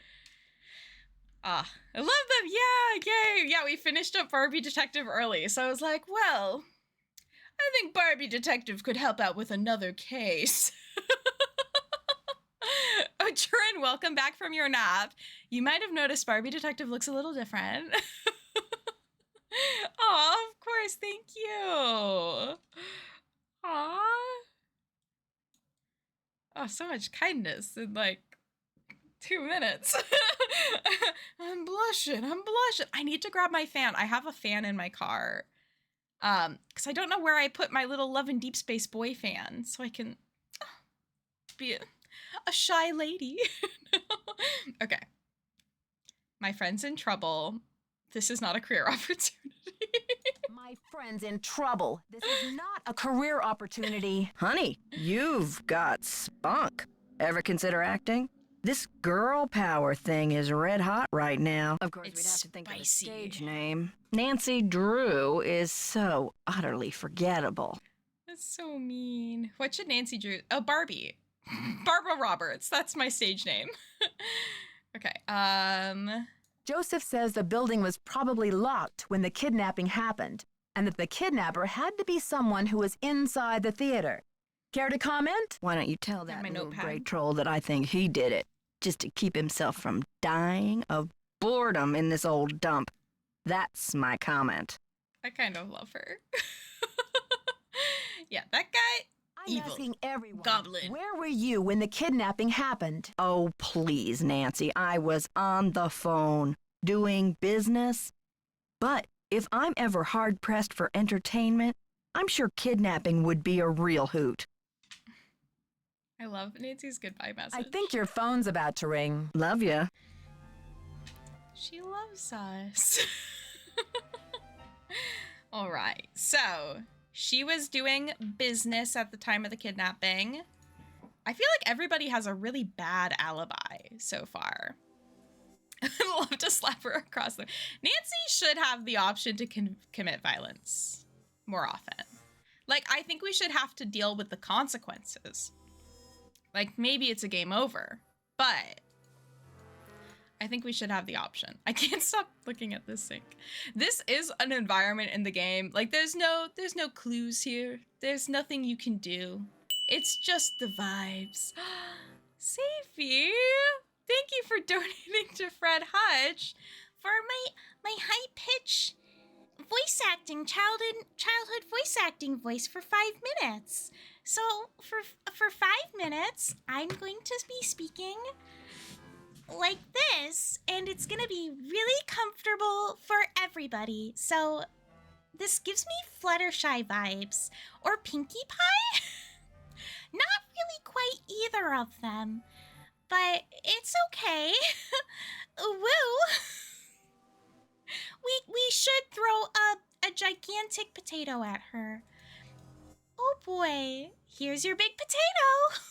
I love them. Yeah, yay. Yeah, we finished up Barbie Detective early, so I was like, well, I think Barbie Detective could help out with another case. Oh, Turin, welcome back from your nap. You might have noticed Barbie Detective looks a little different. Oh, of course. Thank you. Aw. Oh, so much kindness in like 2 minutes. I'm blushing. I need to grab my fan. I have a fan in my car. Because I don't know where I put my little Love and Deep Space Boy fan, so I can be a shy lady. Okay. My friend's in trouble. This is not a career opportunity. My friend's in trouble. This is not a career opportunity. Honey, you've got spunk. Ever consider acting? This girl power thing is red hot right now. Of course, we'd have to think of a stage name. Nancy Drew is so utterly forgettable. That's so mean. What should Nancy Drew? Oh, Barbie. Barbara Roberts. That's my stage name. Okay. Joseph says the building was probably locked when the kidnapping happened, and that the kidnapper had to be someone who was inside the theater. Care to comment? Why don't you tell that my little notepad. gray troll that I think he did it, just to keep himself from dying of boredom in this old dump. That's my comment. I kind of love her. Yeah, that guy. I'm asking everyone, Goblin. where were you when the kidnapping happened? Oh, please, Nancy. I was on the phone, doing business. But if I'm ever hard-pressed for entertainment, I'm sure kidnapping would be a real hoot. I love Nancy's goodbye message. I think your phone's about to ring. Love ya. She loves us. All right. So she was doing business at the time of the kidnapping. I feel like everybody has a really bad alibi so far. I'd love to slap her across the... Nancy should have the option to commit violence more often. Like, I think we should have to deal with the consequences. Like, maybe it's a game over, but I think we should have the option. I can't stop looking at this sink. This is an environment in the game. Like, there's no clues here. There's nothing you can do. It's just the vibes. Safie, thank you for donating to Fred Hutch for my high-pitch voice acting, childhood voice acting voice for 5 minutes. So for 5 minutes, I'm going to be speaking like this, and it's gonna be really comfortable for everybody. So this gives me Fluttershy vibes, or Pinkie Pie. Not really quite either of them, but it's okay. Woo! We should throw a gigantic potato at her. Oh boy, here's your big potato.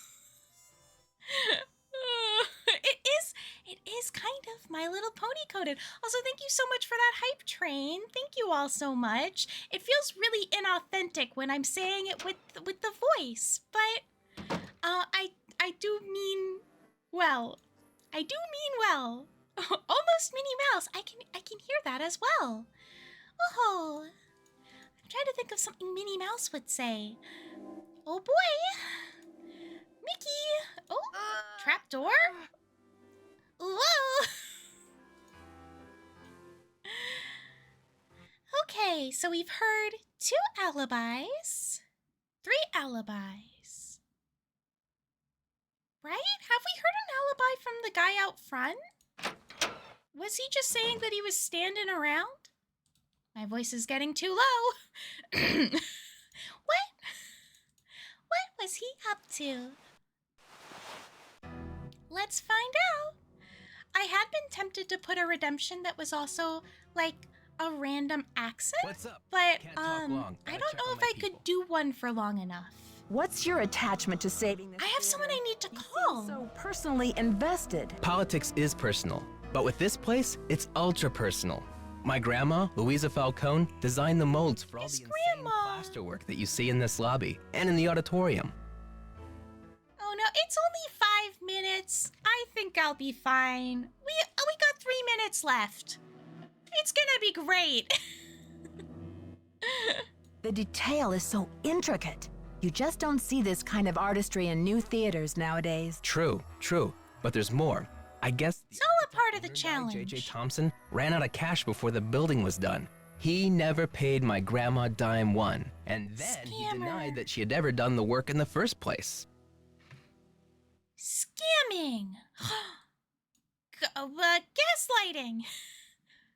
It is kind of My Little Pony coded. Also, thank you so much for that hype train. Thank you all so much. It feels really inauthentic when I'm saying it with the voice, but I do mean well. I do mean well. Almost Minnie Mouse. I can hear that as well. Oh, I'm trying to think of something Minnie Mouse would say. Oh boy, Mickey. Oh, trapdoor. Whoa. Okay, so we've heard 2 alibis, 3 alibis. Right? Have we heard an alibi from the guy out front? Was he just saying that he was standing around? My voice is getting too low. What? What was he up to? Let's find out. I had been tempted to put a redemption that was also like a random accent. What's up? But Can't talk long. I Gotta don't check know on if my I could do one for long enough. What's your attachment to saving this? I have someone I need to call. So personally invested. Politics is personal, but with this place, it's ultra personal. My grandma, Louisa Falcone, designed the molds for all the insane plasterwork that you see in this lobby and in the auditorium. Oh no, it's only 5 minutes. I think I'll be fine. We got 3 minutes left. It's gonna be great. The detail is so intricate. You just don't see this kind of artistry in new theaters nowadays. True, but there's more. I guess It's all a part of the challenge. J.J. Thompson ran out of cash before the building was done. He never paid my grandma dime one, and then he denied that she had ever done the work in the first place. Scamming. Gaslighting.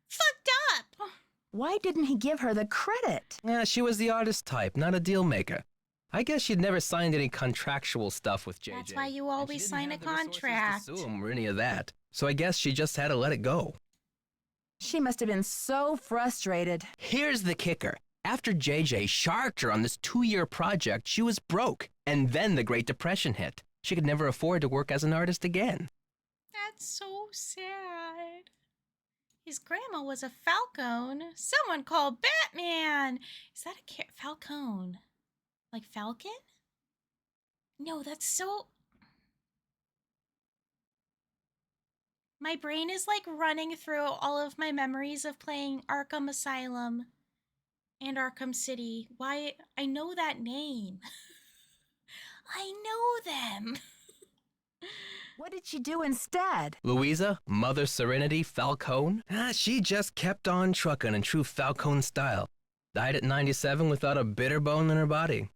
Fucked up. Why didn't he give her the credit? Yeah, she was the artist type, not a deal maker. I guess she'd never signed any contractual stuff with JJ. That's why you always sign a contract. To sue him or any of that. So I guess she just had to let it go. She must have been so frustrated. Here's the kicker. After JJ sharked her on this 2-year project, she was broke. And then the Great Depression hit. She could never afford to work as an artist again. That's so sad. His grandma was a Falcone. Someone called Batman. Is that a Falcone? Like Falcon? No, that's so... My brain is like running through all of my memories of playing Arkham Asylum and Arkham City. Why? I know that name. I know them. What did she do instead? Louisa, Mother Serenity Falcone? She just kept on trucking in true Falcone style. Died at 97 without a bitter bone in her body.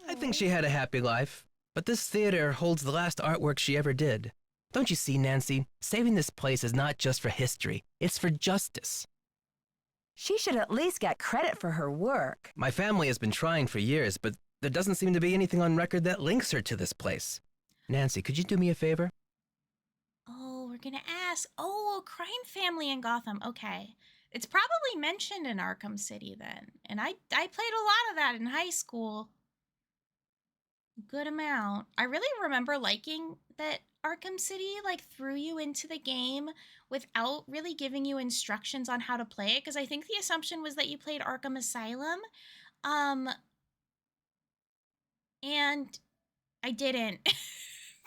I think she had a happy life. But this theater holds the last artwork she ever did. Don't you see, Nancy? Saving this place is not just for history. It's for justice. She should at least get credit for her work. My family has been trying for years, but there doesn't seem to be anything on record that links her to this place. Nancy, could you do me a favor? Oh, we're gonna ask. Oh, crime family in Gotham. Okay. It's probably mentioned in Arkham City then. And I played a lot of that in high school. Good amount. I really remember liking that Arkham City like threw you into the game without really giving you instructions on how to play it, because I think the assumption was that you played Arkham Asylum. And I didn't.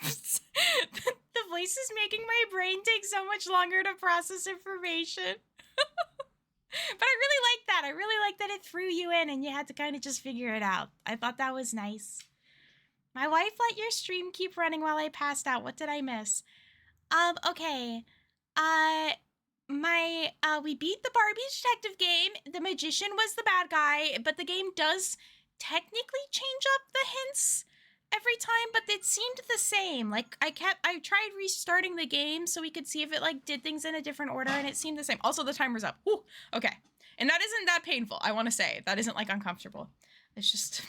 The voice is making my brain take so much longer to process information. But I really like that. I really like that it threw you in and you had to kind of just figure it out. I thought that was nice. My wife let your stream keep running while I passed out. What did I miss? Okay. We beat the Barbie detective game. The magician was the bad guy, but the game does technically change up the hints every time, but it seemed the same. Like I tried restarting the game so we could see if it like did things in a different order, and it seemed the same. Also, the timer's up. Whew, okay. And that isn't that painful, I want to say. That isn't like uncomfortable. It's just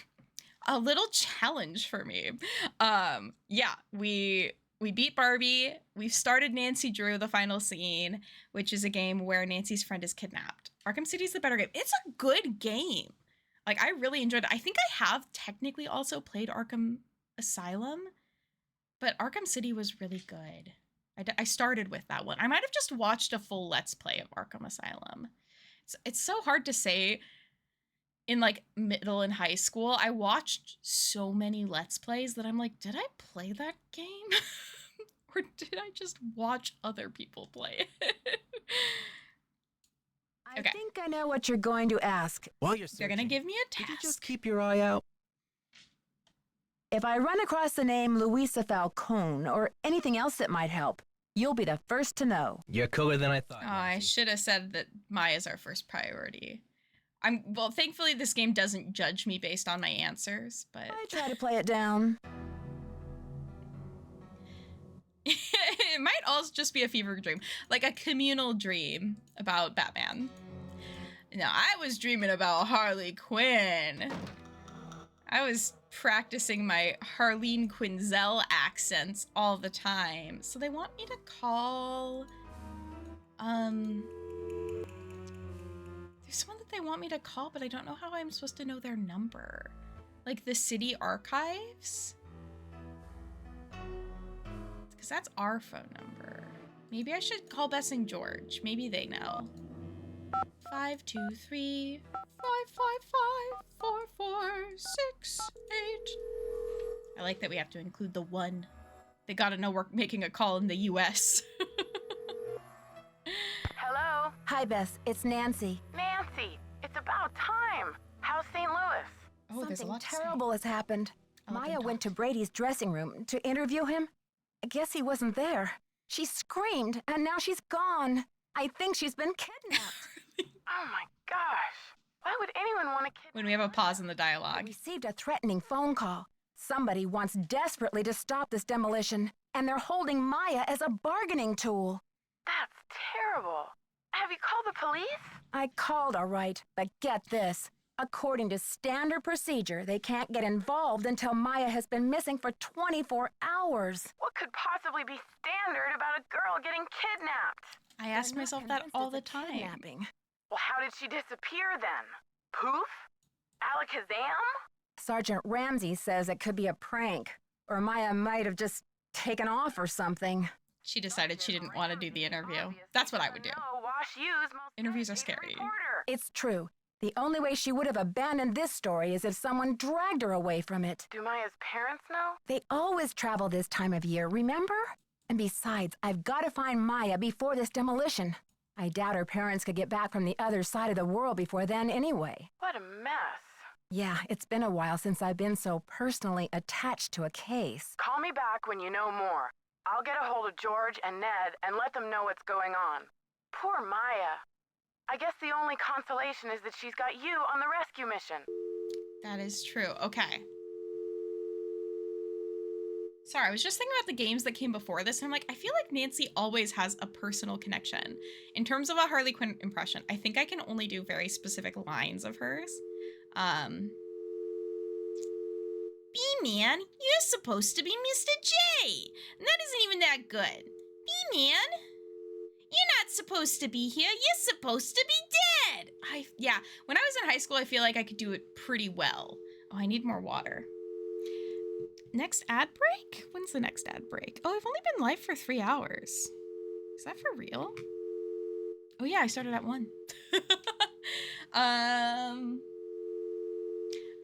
a little challenge for me. Yeah, we beat Barbie. We've started Nancy Drew, the final scene, which is a game where Nancy's friend is kidnapped. Arkham City's the better game. It's a good game. Like, I really enjoyed it. I think I have technically also played Arkham Asylum, but Arkham City was really good. I started with that one. I might have just watched a full Let's Play of Arkham Asylum. It's so hard to say. In like middle and high school, I watched so many Let's Plays that I'm like, did I play that game? Or did I just watch other people play it? I think I know what you're going to ask. While you're They're gonna give me a task. Could you just keep your eye out? If I run across the name Louisa Falcone or anything else that might help, you'll be the first to know. You're cooler than I thought. Oh, I should have said that Maya's our first priority. Well, thankfully this game doesn't judge me based on my answers, but... I try to play it down. might also just be a fever dream, like a communal dream about Batman. No, I was dreaming about Harley Quinn. I was practicing my Harleen Quinzel accents all the time. So they want me to call, there's someone that they want me to call, but I don't know how I'm supposed to know their number. Like the city archives? Because that's our phone number. Maybe I should call Bess and George. Maybe they know. 523 555 4468. I like that we have to include the 1. They gotta know we're making a call in the US. Hello? Hi, Bess. It's Nancy. Nancy, it's about time. How's St. Louis? Oh, there's a Something lot to say. terrible has happened. Maya went to Brady's dressing room to interview him. I guess he wasn't there. She screamed, and now she's gone. I think she's been kidnapped. Oh my gosh. Why would anyone want to kidnap? When we have a pause in the dialogue. I received a threatening phone call. Somebody wants desperately to stop this demolition, and they're holding Maya as a bargaining tool. That's terrible. Have you called the police? I called, all right, but get this. According to standard procedure, they can't get involved until Maya has been missing for 24 hours. What could possibly be standard about a girl getting kidnapped? I ask myself that all the time. Kidnapping. Well, how did she disappear then? Poof? Alakazam? Sergeant Ramsey says it could be a prank, or Maya might have just taken off or something. She decided she didn't want to do the interview. That's what I would do. Interviews are scary. It's true. The only way she would have abandoned this story is if someone dragged her away from it. Do Maya's parents know? They always travel this time of year, remember? And besides, I've got to find Maya before this demolition. I doubt her parents could get back from the other side of the world before then anyway. What a mess. Yeah, it's been a while since I've been so personally attached to a case. Call me back when you know more. I'll get a hold of George and Ned and let them know what's going on. Poor Maya. I guess the only consolation is that she's got you on the rescue mission. That is true. Okay. Sorry, I was just thinking about the games that came before this, and I'm like, I feel like Nancy always has a personal connection. In terms of a Harley Quinn impression, I think I can only do very specific lines of hers. B-Man, you're supposed to be Mr. J. And that isn't even that good. B-Man, you're not supposed to be here. You're supposed to be dead. Yeah, when I was in high school, I feel like I could do it pretty well. Oh, I need more water. Next ad break? When's the next ad break? Oh, I've only been live for 3 hours. Is that for real? Oh yeah, I started at 1.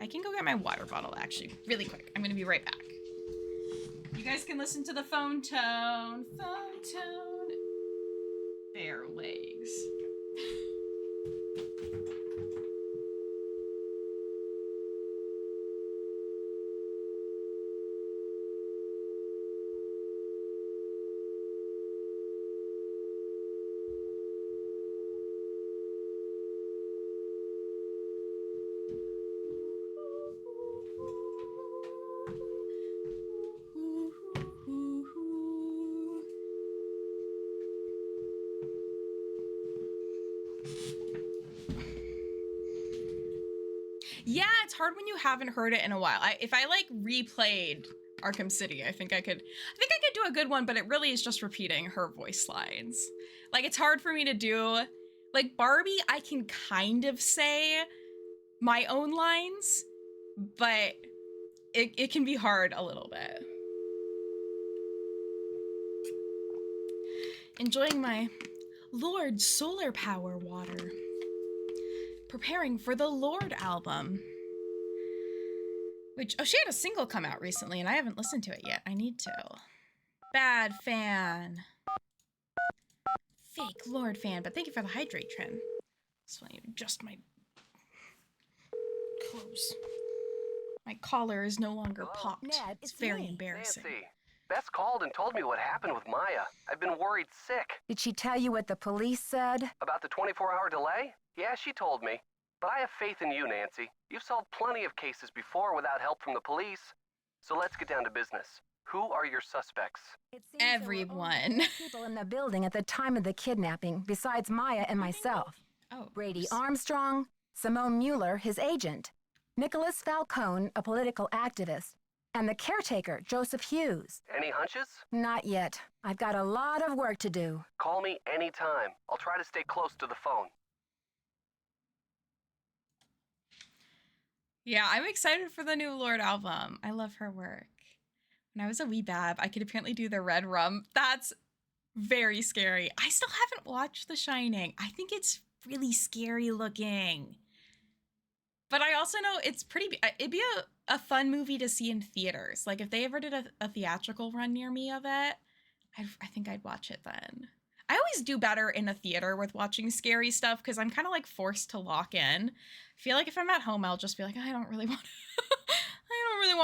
I can go get my water bottle actually, really quick. I'm gonna be right back. You guys can listen to the phone tone. Phone tone. Bare legs. Yeah, it's hard when you haven't heard it in a while. If I like replayed Arkham City, I think I could do a good one, but it really is just repeating her voice lines. Like, it's hard for me to do. Like Barbie, I can kind of say my own lines, but it can be hard a little bit. Enjoying my Lord Solar Power water. Preparing for the Lord album. Which, oh, she had a single come out recently and I haven't listened to it yet. I need to. Bad fan. Fake Lord fan, but thank you for the hydrate, Trin. Just want to adjust my clothes. My collar is no longer popped. Ned, it's very embarrassing. Nancy, Bess called and told me what happened with Maya. I've been worried sick. Did she tell you what the police said? About the 24-hour delay? Yeah, she told me. But I have faith in you, Nancy. You've solved plenty of cases before without help from the police. So let's get down to business. Who are your suspects? Everyone. People in the building at the time of the kidnapping, besides Maya and myself. Brady Armstrong, Simone Mueller, his agent, Nicholas Falcone, a political activist, and the caretaker, Joseph Hughes. Any hunches? Not yet. I've got a lot of work to do. Call me anytime. I'll try to stay close to the phone. Yeah, I'm excited for the new Lorde album. I love her work. When I was a wee bab, I could apparently do the red rum. That's very scary. I still haven't watched The Shining. I think it's really scary looking. But I also know it's it'd be a fun movie to see in theaters. Like if they ever did a theatrical run near me of it, I think I'd watch it then. I always do better in a theater with watching scary stuff because I'm kind of like forced to lock in. I feel like if I'm at home, I'll just be like, I don't really want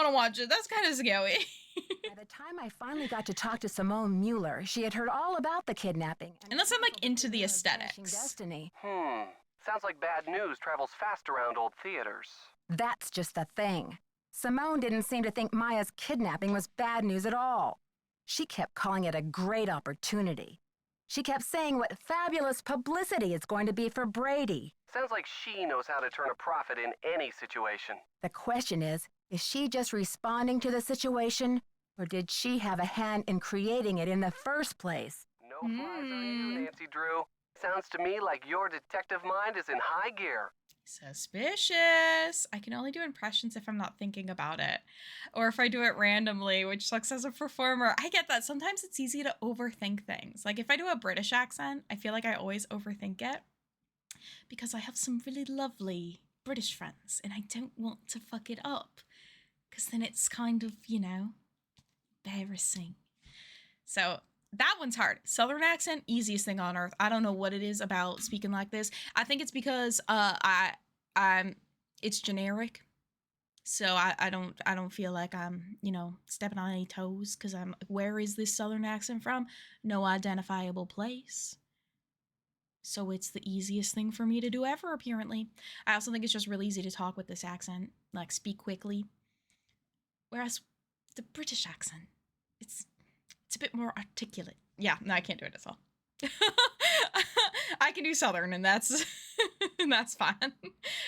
to watch it. That's kind of scary. By the time I finally got to talk to Simone Mueller, she had heard all about the kidnapping. Unless I'm like into the aesthetics. Destiny. Sounds like bad news travels fast around old theaters. That's just the thing. Simone didn't seem to think Maya's kidnapping was bad news at all. She kept calling it a great opportunity. She kept saying what fabulous publicity it's going to be for Brady. Sounds like she knows how to turn a profit in any situation. The question is she just responding to the situation, or did she have a hand in creating it in the first place? No flies on you, Nancy Drew. Sounds to me like your detective mind is in high gear. Suspicious. I can only do impressions if I'm not thinking about it. Or if I do it randomly, which sucks as a performer. I get that. Sometimes it's easy to overthink things. Like if I do a British accent, I feel like I always overthink it. Because I have some really lovely British friends and I don't want to fuck it up. Because then it's kind of, embarrassing. So that one's hard. Southern accent, easiest thing on earth. I don't know what it is about speaking like this. I think it's because it's generic. So I don't feel like I'm, stepping on any toes because I'm like, where is this Southern accent from? No identifiable place. So it's the easiest thing for me to do ever, apparently. I also think it's just really easy to talk with this accent, like speak quickly. Whereas the British accent, it's a bit more articulate. Yeah, no, I can't do it at all. I can do Southern, and that's that's fine. Because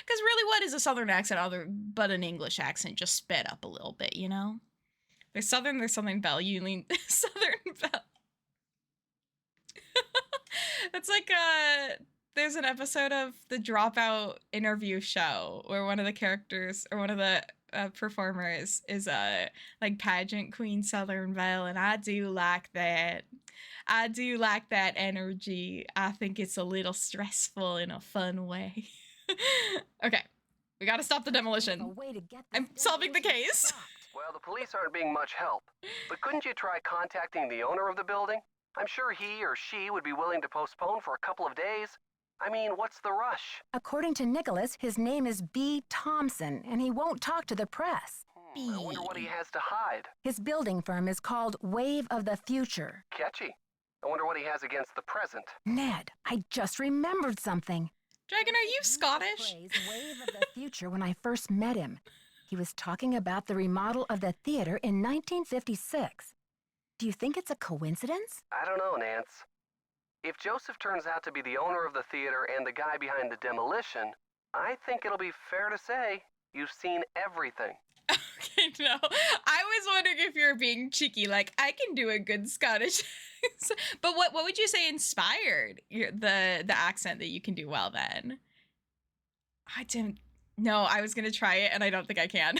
really, what is a Southern accent other but an English accent just sped up a little bit, There's Southern Belle. You lean Southern Belle. That's like there's an episode of the Dropout interview show where one of the characters or one of the performers is like pageant queen Southern Belle, and I do like that. I do like that energy. I think it's a little stressful in a fun way. Okay, we gotta stop the demolition. I'm solving the case. Well, the police aren't being much help, but couldn't you try contacting the owner of the building? I'm sure he or she would be willing to postpone for a couple of days. I mean, what's the rush? According to Nicholas, his name is B. Thompson, and he won't talk to the press. I wonder what he has to hide. His building firm is called Wave of the Future. Catchy. I wonder what he has against the present. Ned, I just remembered something. Dragon, are you Scottish? Wave of the Future when I first met him. He was talking about the remodel of the theater in 1956. Do you think it's a coincidence? I don't know, Nance. If Joseph turns out to be the owner of the theater and the guy behind the demolition, I think it'll be fair to say you've seen everything. Okay, no. I was wondering if you're being cheeky, like, I can do a good Scottish But what would you say inspired the accent that you can do well then? I don't know. I was going to try it and I don't think I can.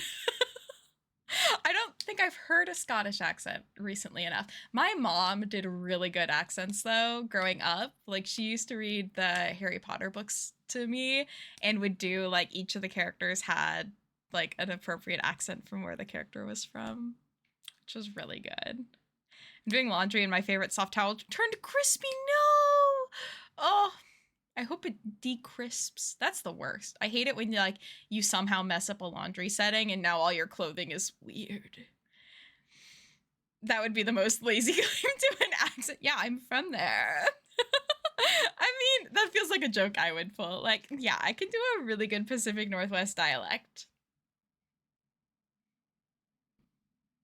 I don't think I've heard a Scottish accent recently enough. My mom did really good accents though, growing up. Like she used to read the Harry Potter books to me and would do like each of the characters had like an appropriate accent from where the character was from, which was really good. I'm doing laundry and my favorite soft towel turned crispy. No! Oh, I hope it decrisps. That's the worst. I hate it when you somehow mess up a laundry setting and now all your clothing is weird. That would be the most lazy claim to an accent. Yeah, I'm from there. I mean, that feels like a joke I would pull. Like, yeah, I can do a really good Pacific Northwest dialect.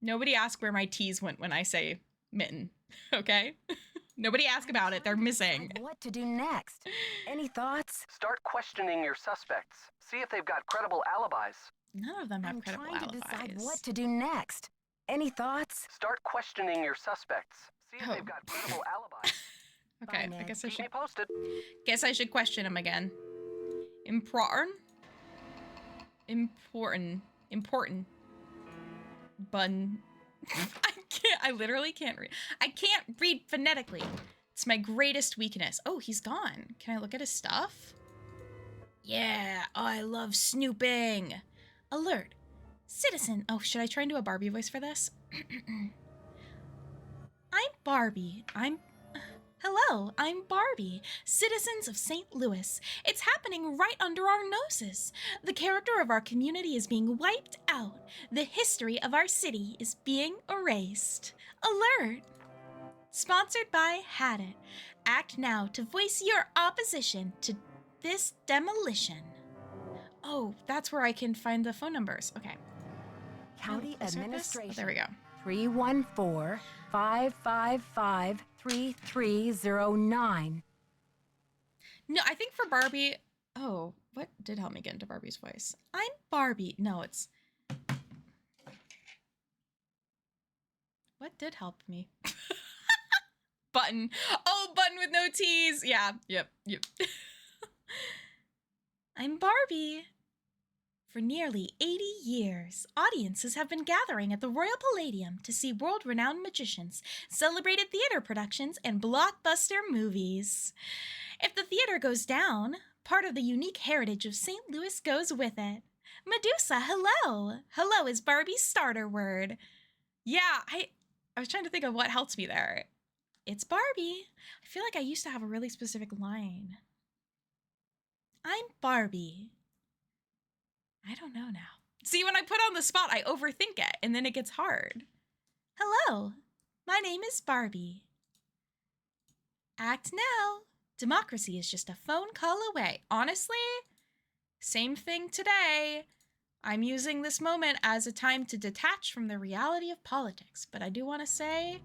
Nobody ask where my T's went when I say mitten, okay? Nobody ask about it. They're missing. What to do next? Any thoughts? Start questioning your suspects. See if they've got credible alibis. None of them have credible alibis. I'm trying to decide what to do next. Any thoughts? Start questioning your suspects. See if they've got credible alibis. Okay, Bye, I guess I Keep should. me posted. Guess I should question him again. Important. Bun. I literally can't read. I can't read phonetically. It's my greatest weakness. Oh, he's gone. Can I look at his stuff? Yeah, I love snooping. Alert. Citizen. Oh, should I try and do a Barbie voice for this? I'm Barbie. Hello, I'm Barbie, citizens of St. Louis. It's happening right under our noses. The character of our community is being wiped out. The history of our city is being erased. Alert! Sponsored by Had It. Act now to voice your opposition to this demolition. Oh, that's where I can find the phone numbers. Okay. County Administration. Oh, there we go. 314-555-3309. No, I think for Barbie... Oh, what did help me get into Barbie's voice? I'm Barbie. No, it's... What did help me? Button. Oh, button with no T's. Yeah, yep. I'm Barbie. For nearly 80 years, audiences have been gathering at the Royal Palladium to see world-renowned magicians, celebrated theater productions, and blockbuster movies. If the theater goes down, part of the unique heritage of St. Louis goes with it. Medusa, hello! Hello is Barbie's starter word. Yeah, I was trying to think of what helps me there. It's Barbie. I feel like I used to have a really specific line. I'm Barbie. I don't know now. See, when I put on the spot, I overthink it, and then it gets hard. Hello, my name is Barbie. Act now. Democracy is just a phone call away. Honestly, same thing today. I'm using this moment as a time to detach from the reality of politics, but I do want to say,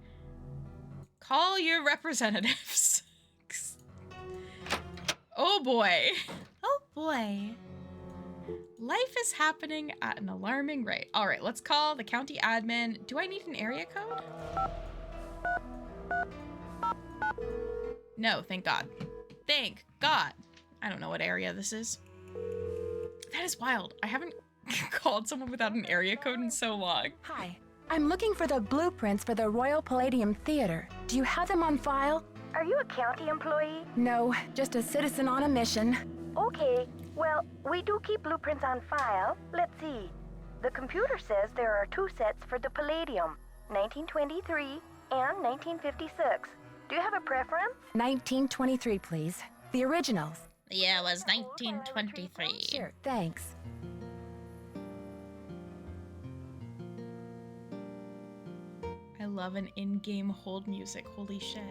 call your representatives. Oh boy. Oh boy. Life is happening at an alarming rate. All right, let's call the county admin. Do I need an area code? No, thank God. Thank God. I don't know what area this is. That is wild. I haven't called someone without an area code in so long. Hi, I'm looking for the blueprints for the Royal Palladium Theater. Do you have them on file? Are you a county employee? No, just a citizen on a mission. Okay, well, we do keep blueprints on file. Let's see. The computer says there are 2 sets for the Palladium, 1923 and 1956. Do you have a preference? 1923, please. The originals. Yeah, it was 1923. Sure, thanks. I love an in-game hold music. Holy shit.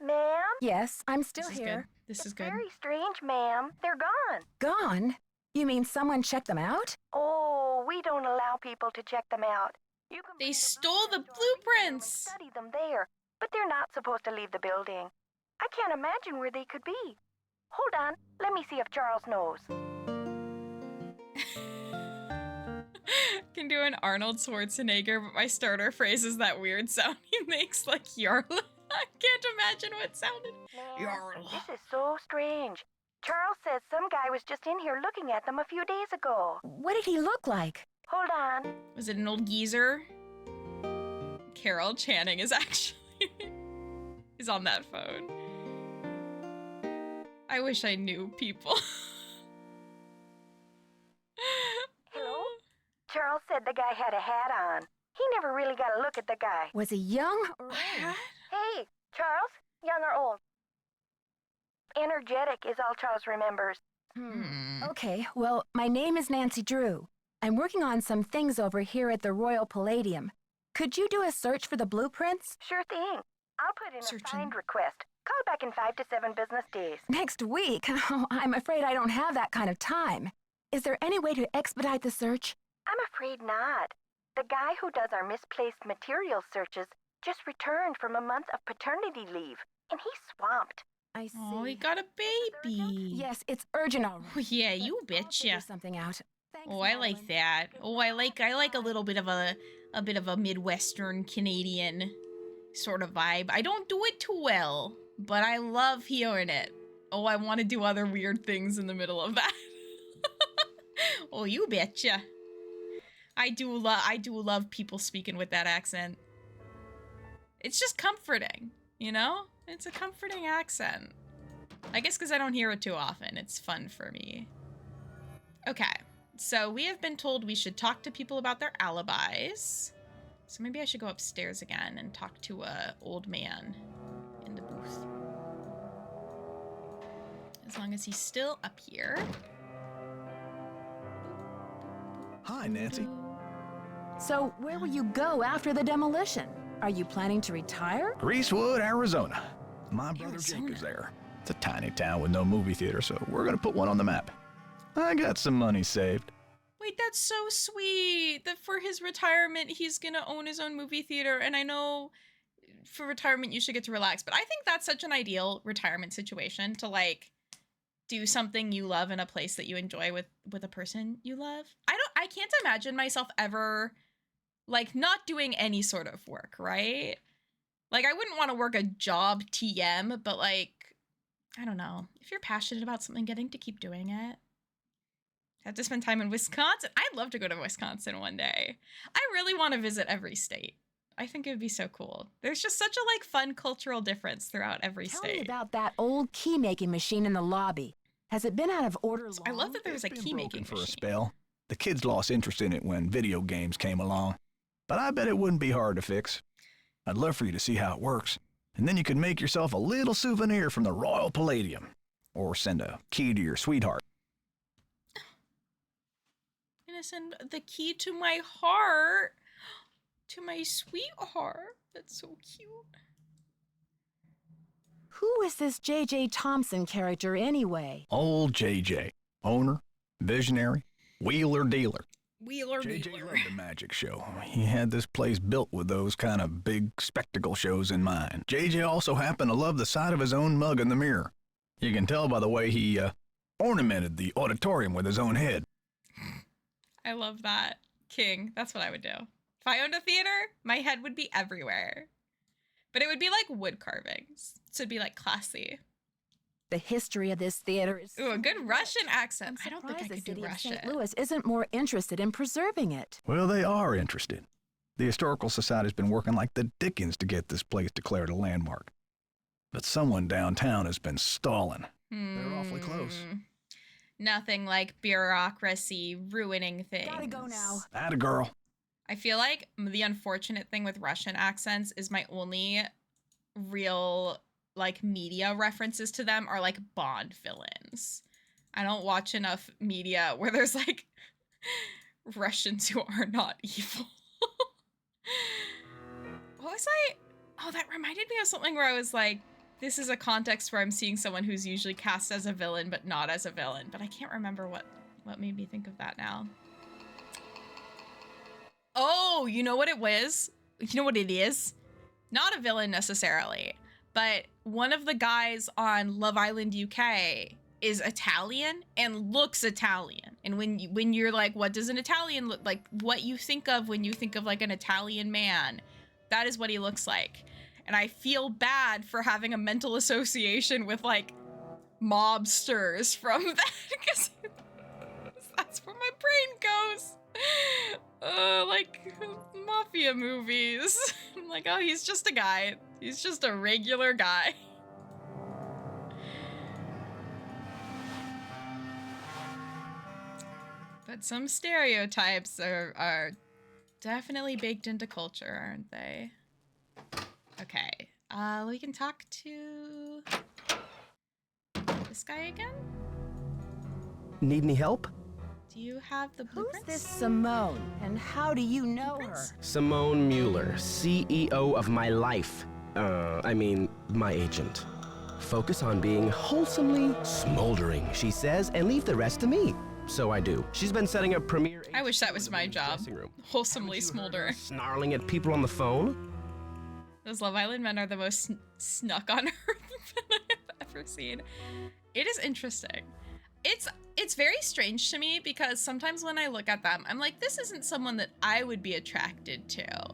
Ma'am? Yes, I'm still This is here. good. This is good. Very strange, ma'am. They're gone. Gone? You mean someone checked them out? Oh, we don't allow people to check them out. You can They stole the blueprints. study them there, but they're not supposed to leave the building. I can't imagine where they could be. Hold on, let me see if Charles knows. Can do an Arnold Schwarzenegger, but my starter phrase is that weird sound he makes like Jarl. I can't imagine what sounded. Man, this is so strange. Charles says some guy was just in here looking at them a few days ago. What did he look like? Hold on. Was it an old geezer? Carol Channing is actually is on that phone. I wish I knew people. Hello? Charles said the guy had a hat on. He never really got a look at the guy. Was he young or old? Hey, Charles, young or old? Energetic is all Charles remembers. Okay, well, my name is Nancy Drew. I'm working on some things over here at the Royal Palladium. Could you do a search for the blueprints? Sure thing. I'll put in a find request. Call back in 5 to 7 business days. Next week? Oh, I'm afraid I don't have that kind of time. Is there any way to expedite the search? I'm afraid not. The guy who does our misplaced material searches just returned from a month of paternity leave, and he's swamped. I see. Oh, he got a baby. Yes, it's urgent already. Oh, yeah, you betcha. Something out. Thanks, Oh, I like that. Oh, I like a little bit of a bit of a Midwestern Canadian sort of vibe. I don't do it too well, but I love hearing it. Oh, I want to do other weird things in the middle of that. Oh, you betcha. I do love people speaking with that accent. It's just comforting, you know? It's a comforting accent. I guess because I don't hear it too often. It's fun for me. Okay, so we have been told we should talk to people about their alibis. So maybe I should go upstairs again and talk to a old man in the booth. As long as he's still up here. Hi, Nancy. So, where will you go after the demolition? Are you planning to retire? Greasewood, Arizona. My brother Jake is there. It's a tiny town with no movie theater, so we're gonna put one on the map. I got some money saved. Wait, that's so sweet that for his retirement, he's gonna own his own movie theater. And I know for retirement, you should get to relax, but I think that's such an ideal retirement situation to like do something you love in a place that you enjoy with a person you love. I can't imagine myself ever like not doing any sort of work, right? Like I wouldn't want to work a job TM, but like, I don't know. If you're passionate about something, getting to keep doing it. Have to spend time in Wisconsin. I'd love to go to Wisconsin one day. I really want to visit every state. I think it would be so cool. There's just such a like fun cultural difference throughout every state. Tell me about that old key-making machine in the lobby. Has it been out of order long? I love that there was a key-making for a spell. The kids lost interest in it when video games came along. But I bet it wouldn't be hard to fix. I'd love for you to see how it works. And then you could make yourself a little souvenir from the Royal Palladium. Or send a key to your sweetheart. I'm gonna send the key to my heart. To my sweetheart. That's so cute. Who is this J.J. Thompson character anyway? Old J.J. Owner, visionary, wheeler dealer. Wheeler J.J. dealer. loved the magic show. He had this place built with those kind of big spectacle shows in mind. J.J. also happened to love the sight of his own mug in the mirror. You can tell by the way he ornamented the auditorium with his own head. I love that. King. That's what I would do. If I owned a theater, my head would be everywhere. But it would be like wood carvings. So it'd be like classy. The history of this theater is... Ooh, a good Russian accent. I don't think I could do Russian. St. Louis isn't more interested in preserving it. Well, they are interested. The Historical Society's been working like the dickens to get this place declared a landmark. But someone downtown has been stalling. They're awfully close. Nothing like bureaucracy ruining things. Gotta go now. Atta girl. I feel like the unfortunate thing with Russian accents is my only real like media references to them are like Bond villains. I don't watch enough media where there's like Russians who are not evil. What was I? Oh, that reminded me of something where I was like, this is a context where I'm seeing someone who's usually cast as a villain but not as a villain, but I can't remember what made me think of that now. Oh, you know what it was? You know what it is? Not a villain necessarily, but one of the guys on Love Island UK is Italian and looks Italian. And when you're like, what does an Italian look like? What you think of when you think of like an Italian man, that is what he looks like. And I feel bad for having a mental association with like mobsters from that because that's where my brain goes. Like mafia movies. I'm like, oh, he's just a guy. He's just a regular guy. But some stereotypes are definitely baked into culture, aren't they? Okay, we can talk to this guy again. Need any help? Do you have the blueprints? Who's this Simone, and how do you know her? Simone Mueller, CEO of my life. I mean, my agent. Focus on being wholesomely smoldering, she says, and leave the rest to me. So I do. She's been setting up premiere. I wish that was my job. Wholesomely smolder. Snarling at people on the phone. Those Love Island men are the most snuck on earth that I've ever seen. It is interesting. It's very strange to me because sometimes when I look at them, I'm like, this isn't someone that I would be attracted to.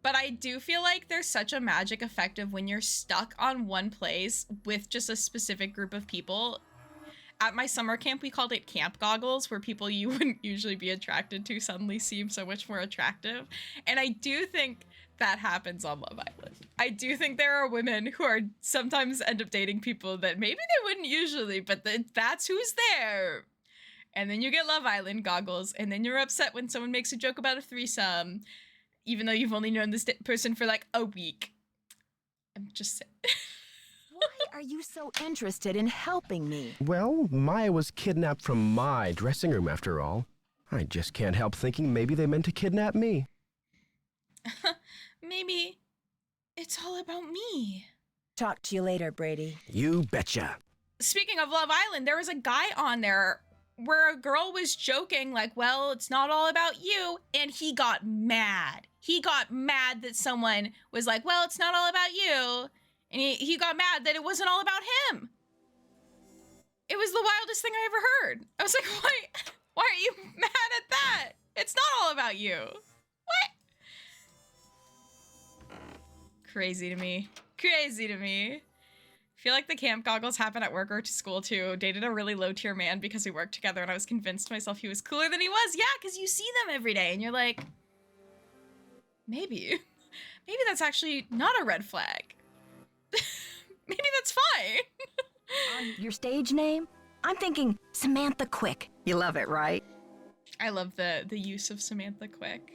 But I do feel like there's such a magic effect of when you're stuck on one place with just a specific group of people. At my summer camp, we called it camp goggles, where people you wouldn't usually be attracted to suddenly seem so much more attractive. And I do think that happens on Love Island. I do think there are women who are sometimes end up dating people that maybe they wouldn't usually, but that's who's there. And then you get Love Island goggles, and then you're upset when someone makes a joke about a threesome, even though you've only known this person for like a week. I'm just saying. Why are you so interested in helping me? Well, Maya was kidnapped from my dressing room after all. I just can't help thinking maybe they meant to kidnap me. Maybe it's all about me. Talk to you later, Brady. You betcha. Speaking of Love Island, there was a guy on there where a girl was joking like, well, it's not all about you. And he got mad. He got mad that someone was like, well, it's not all about you. And he got mad that it wasn't all about him. It was the wildest thing I ever heard. I was like, why are you mad at that? It's not all about you. What? Crazy to me. Crazy to me. I feel like the camp goggles happen at work or to school too. Dated a really low tier man because we worked together and I was convinced myself he was cooler than he was. Yeah, because you see them every day and you're like, maybe that's actually not a red flag. Maybe that's fine. Your stage name? I'm thinking Samantha Quick. You love it, right? I love the use of Samantha Quick.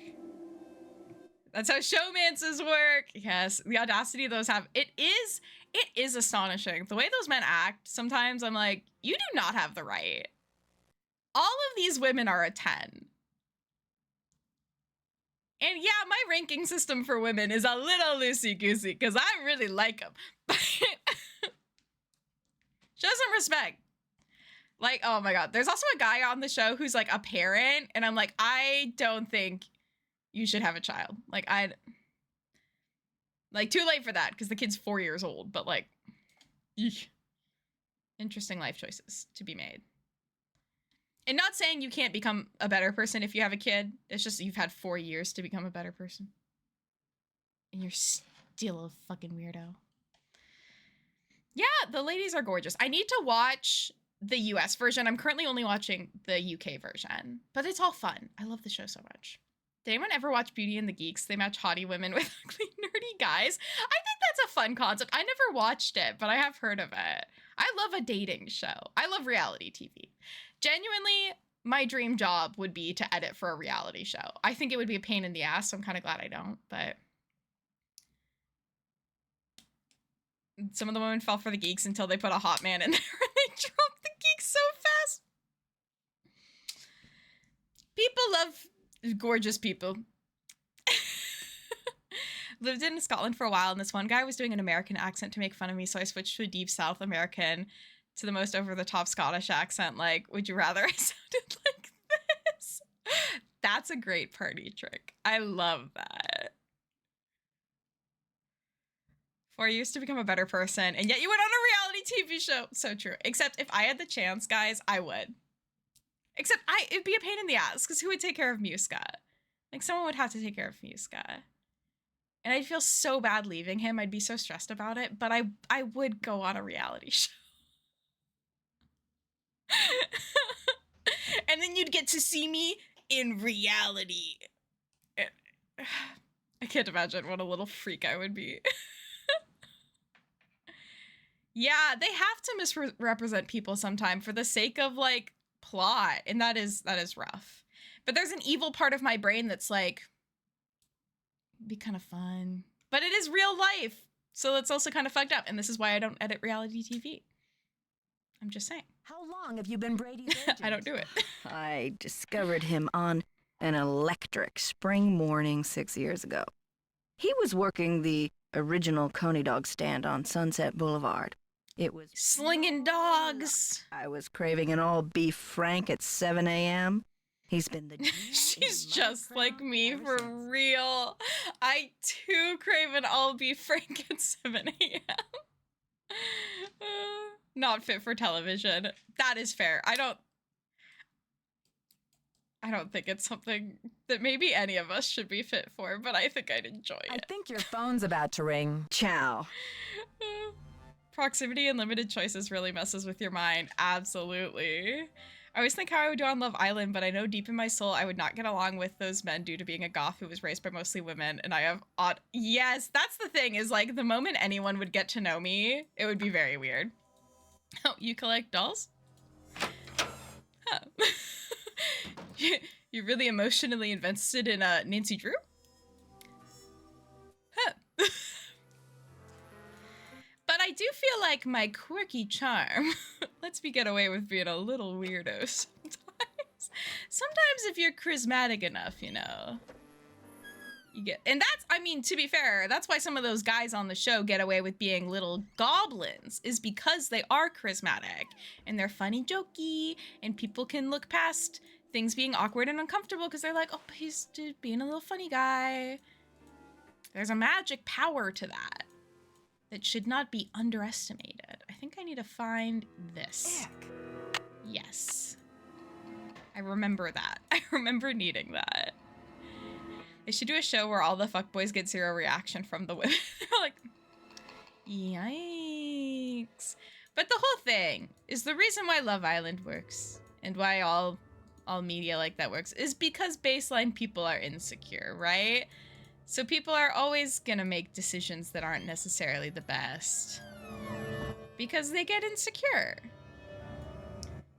That's how showmances work. Yes, the audacity those have. It is astonishing. The way those men act, sometimes I'm like, you do not have the right. All of these women are a 10. And yeah, my ranking system for women is a little loosey-goosey because I really like them. But show some respect. Like, oh my God. There's also a guy on the show who's like a parent. And I'm like, I don't think you should have a child. Like, too late for that because the kid's 4 years old. But like, eesh. Interesting life choices to be made. And not saying you can't become a better person if you have a kid. It's just you've had 4 years to become a better person. And you're still a fucking weirdo. Yeah, the ladies are gorgeous. I need to watch the US version. I'm currently only watching the UK version. But it's all fun. I love the show so much. Did anyone ever watch Beauty and the Geeks? They match haughty women with ugly, nerdy guys. I think that's a fun concept. I never watched it, but I have heard of it. I love a dating show. I love reality TV. Genuinely, my dream job would be to edit for a reality show. I think it would be a pain in the ass, so I'm kind of glad I don't, but some of the women fell for the geeks until they put a hot man in there and they dropped the geeks so fast. People love gorgeous people. Lived in Scotland for a while, and this one guy was doing an American accent to make fun of me, so I switched to a deep South American to the most over-the-top Scottish accent. Like, would you rather I sounded like this? That's a great party trick. I love that. 4 years to become a better person, and yet you went on a reality TV show. So true. Except if I had the chance, guys, I would. Except it'd be a pain in the ass, because who would take care of Muska? Like, someone would have to take care of Muska. And I'd feel so bad leaving him. I'd be so stressed about it, but I would go on a reality show. And then you'd get to see me in reality. I can't imagine what a little freak I would be. Yeah, they have to misrepresent people sometime for the sake of, like, plot, and that is rough. But there's an evil part of my brain that's like, it'd be kind of fun. But it is real life, so it's also kind of fucked up, and this is why I don't edit reality TV. I'm just saying. How long have you been Brady's agent? I don't do it. I discovered him on an electric spring morning 6 years ago. He was working the original Coney dog stand on Sunset Boulevard. It was slinging dogs. I was craving an all-beef Frank at 7 a.m. He's been the She's just like me for real. I too crave an all-beef Frank at 7 a.m. Not fit for television. That is fair. I don't think it's something that maybe any of us should be fit for, but I think I'd enjoy it. I think your phone's about to ring. Ciao. Proximity and limited choices really messes with your mind. Absolutely. I always think how I would do on Love Island, but I know deep in my soul I would not get along with those men due to being a goth who was raised by mostly women, and I have odd... Yes, that's the thing, is like the moment anyone would get to know me, it would be very weird. Oh, you collect dolls? Huh. You're really emotionally invested in Nancy Drew? Huh. But I do feel like my quirky charm lets me get away with being a little weirdo sometimes. Sometimes if you're charismatic enough, you know, you get... And that's, I mean, to be fair, that's why some of those guys on the show get away with being little goblins, is because they are charismatic and they're funny, jokey, and people can look past things being awkward and uncomfortable because they're like, oh, he's being a little funny guy. There's a magic power to that that should not be underestimated. I think I need to find this. Yes. I remember that. I remember needing that. They should do a show where all the fuckboys get zero reaction from the women. Like, yikes. But the whole thing is the reason why Love Island works and why all media like that works is because baseline people are insecure, right? So people are always gonna make decisions that aren't necessarily the best because they get insecure.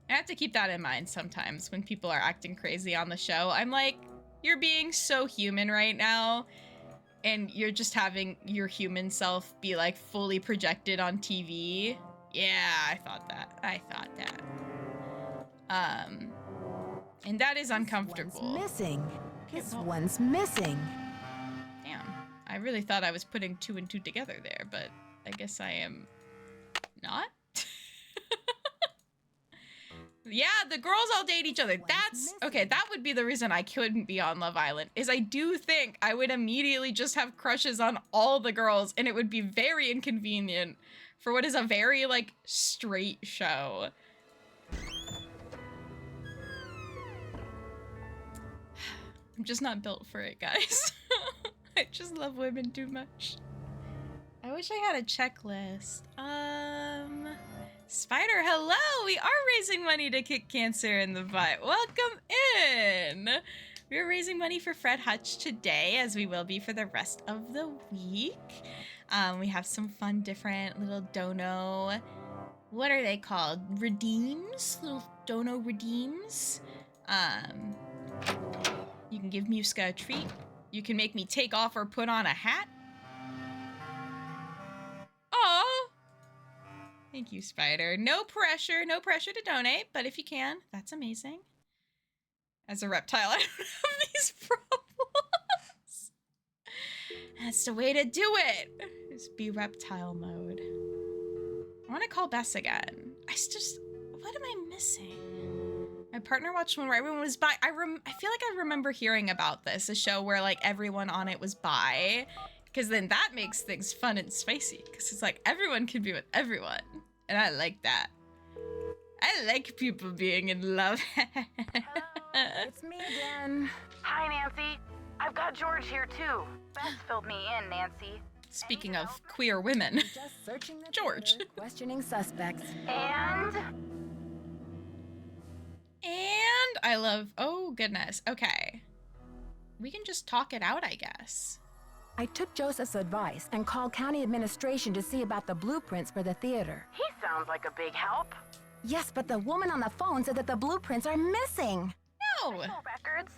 I have to keep that in mind sometimes when people are acting crazy on the show. I'm like, you're being so human right now, and you're just having your human self be like fully projected on TV. Yeah, I thought that. And that is uncomfortable. This one's missing. Damn, I really thought I was putting 2 and 2 together there, but I guess I am not. Yeah, the girls all date each other. That's okay. That would be the reason I couldn't be on Love Island, is I do think I would immediately just have crushes on all the girls, and it would be very inconvenient for what is a very like straight show. I'm just not built for it, guys. I just love women too much. I wish I had a checklist. Spider, hello! We are raising money to kick cancer in the butt. Welcome in! We're raising money for Fred Hutch today, as we will be for the rest of the week. We have some fun, different little dono... What are they called? Redeems? Little dono redeems? You can give Muska a treat. You can make me take off or put on a hat. Aw! Thank you, Spider. No pressure to donate, but if you can, that's amazing. As a reptile, I don't have these problems. That's the way to do it. Just be reptile mode. I want to call Bess again. What am I missing? My partner watched one where everyone was bi. I feel like I remember hearing about this, a show where like everyone on it was bi. Because then that makes things fun and spicy. Because it's like everyone can be with everyone. And I like that. I like people being in love. It's me again. Hi, Nancy. I've got George here, too. Beth filled me in, Nancy. Speaking of queer women. Just searching the George. Twitter, questioning suspects. And I love... Oh, goodness. Okay. We can just talk it out, I guess. I took Joseph's advice and called county administration to see about the blueprints for the theater. he sounds like a big help. Yes, but the woman on the phone said that the blueprints are missing. No! Records?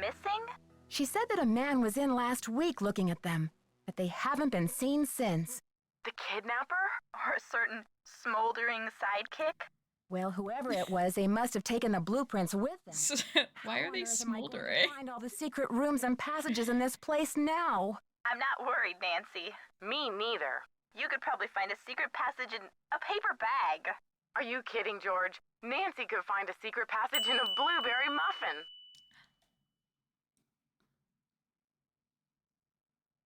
Missing? She said that a man was in last week looking at them, but they haven't been seen since. The kidnapper? Or a certain smoldering sidekick? Well, whoever it was, they must have taken the blueprints with them. Why are they smoldering? Find all the secret rooms and passages in this place now. I'm not worried, Nancy. Me neither. You could probably find a secret passage in a paper bag. Are you kidding, George? Nancy could find a secret passage in a blueberry muffin.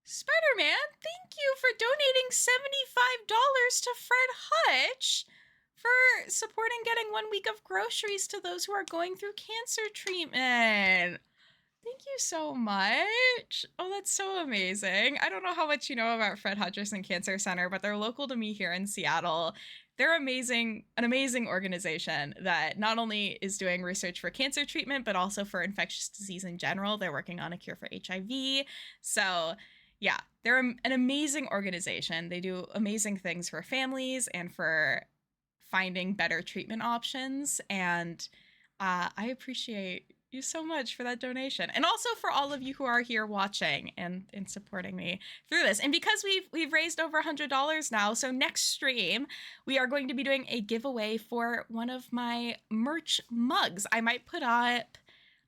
Spider-Man, thank you for donating $75 to Fred Hutch for supporting getting 1 week of groceries to those who are going through cancer treatment. Thank you so much. Oh, that's so amazing. I don't know how much you know about Fred Hutcherson Cancer Center, but they're local to me here in Seattle. They're amazing, an amazing organization that not only is doing research for cancer treatment, but also for infectious disease in general. They're working on a cure for HIV. So yeah, they're an amazing organization. They do amazing things for families and for finding better treatment options. And I appreciate you so much for that donation, and also for all of you who are here watching and supporting me through this. And because we've raised over $100 now, so next stream we are going to be doing a giveaway for one of my merch mugs. I might put up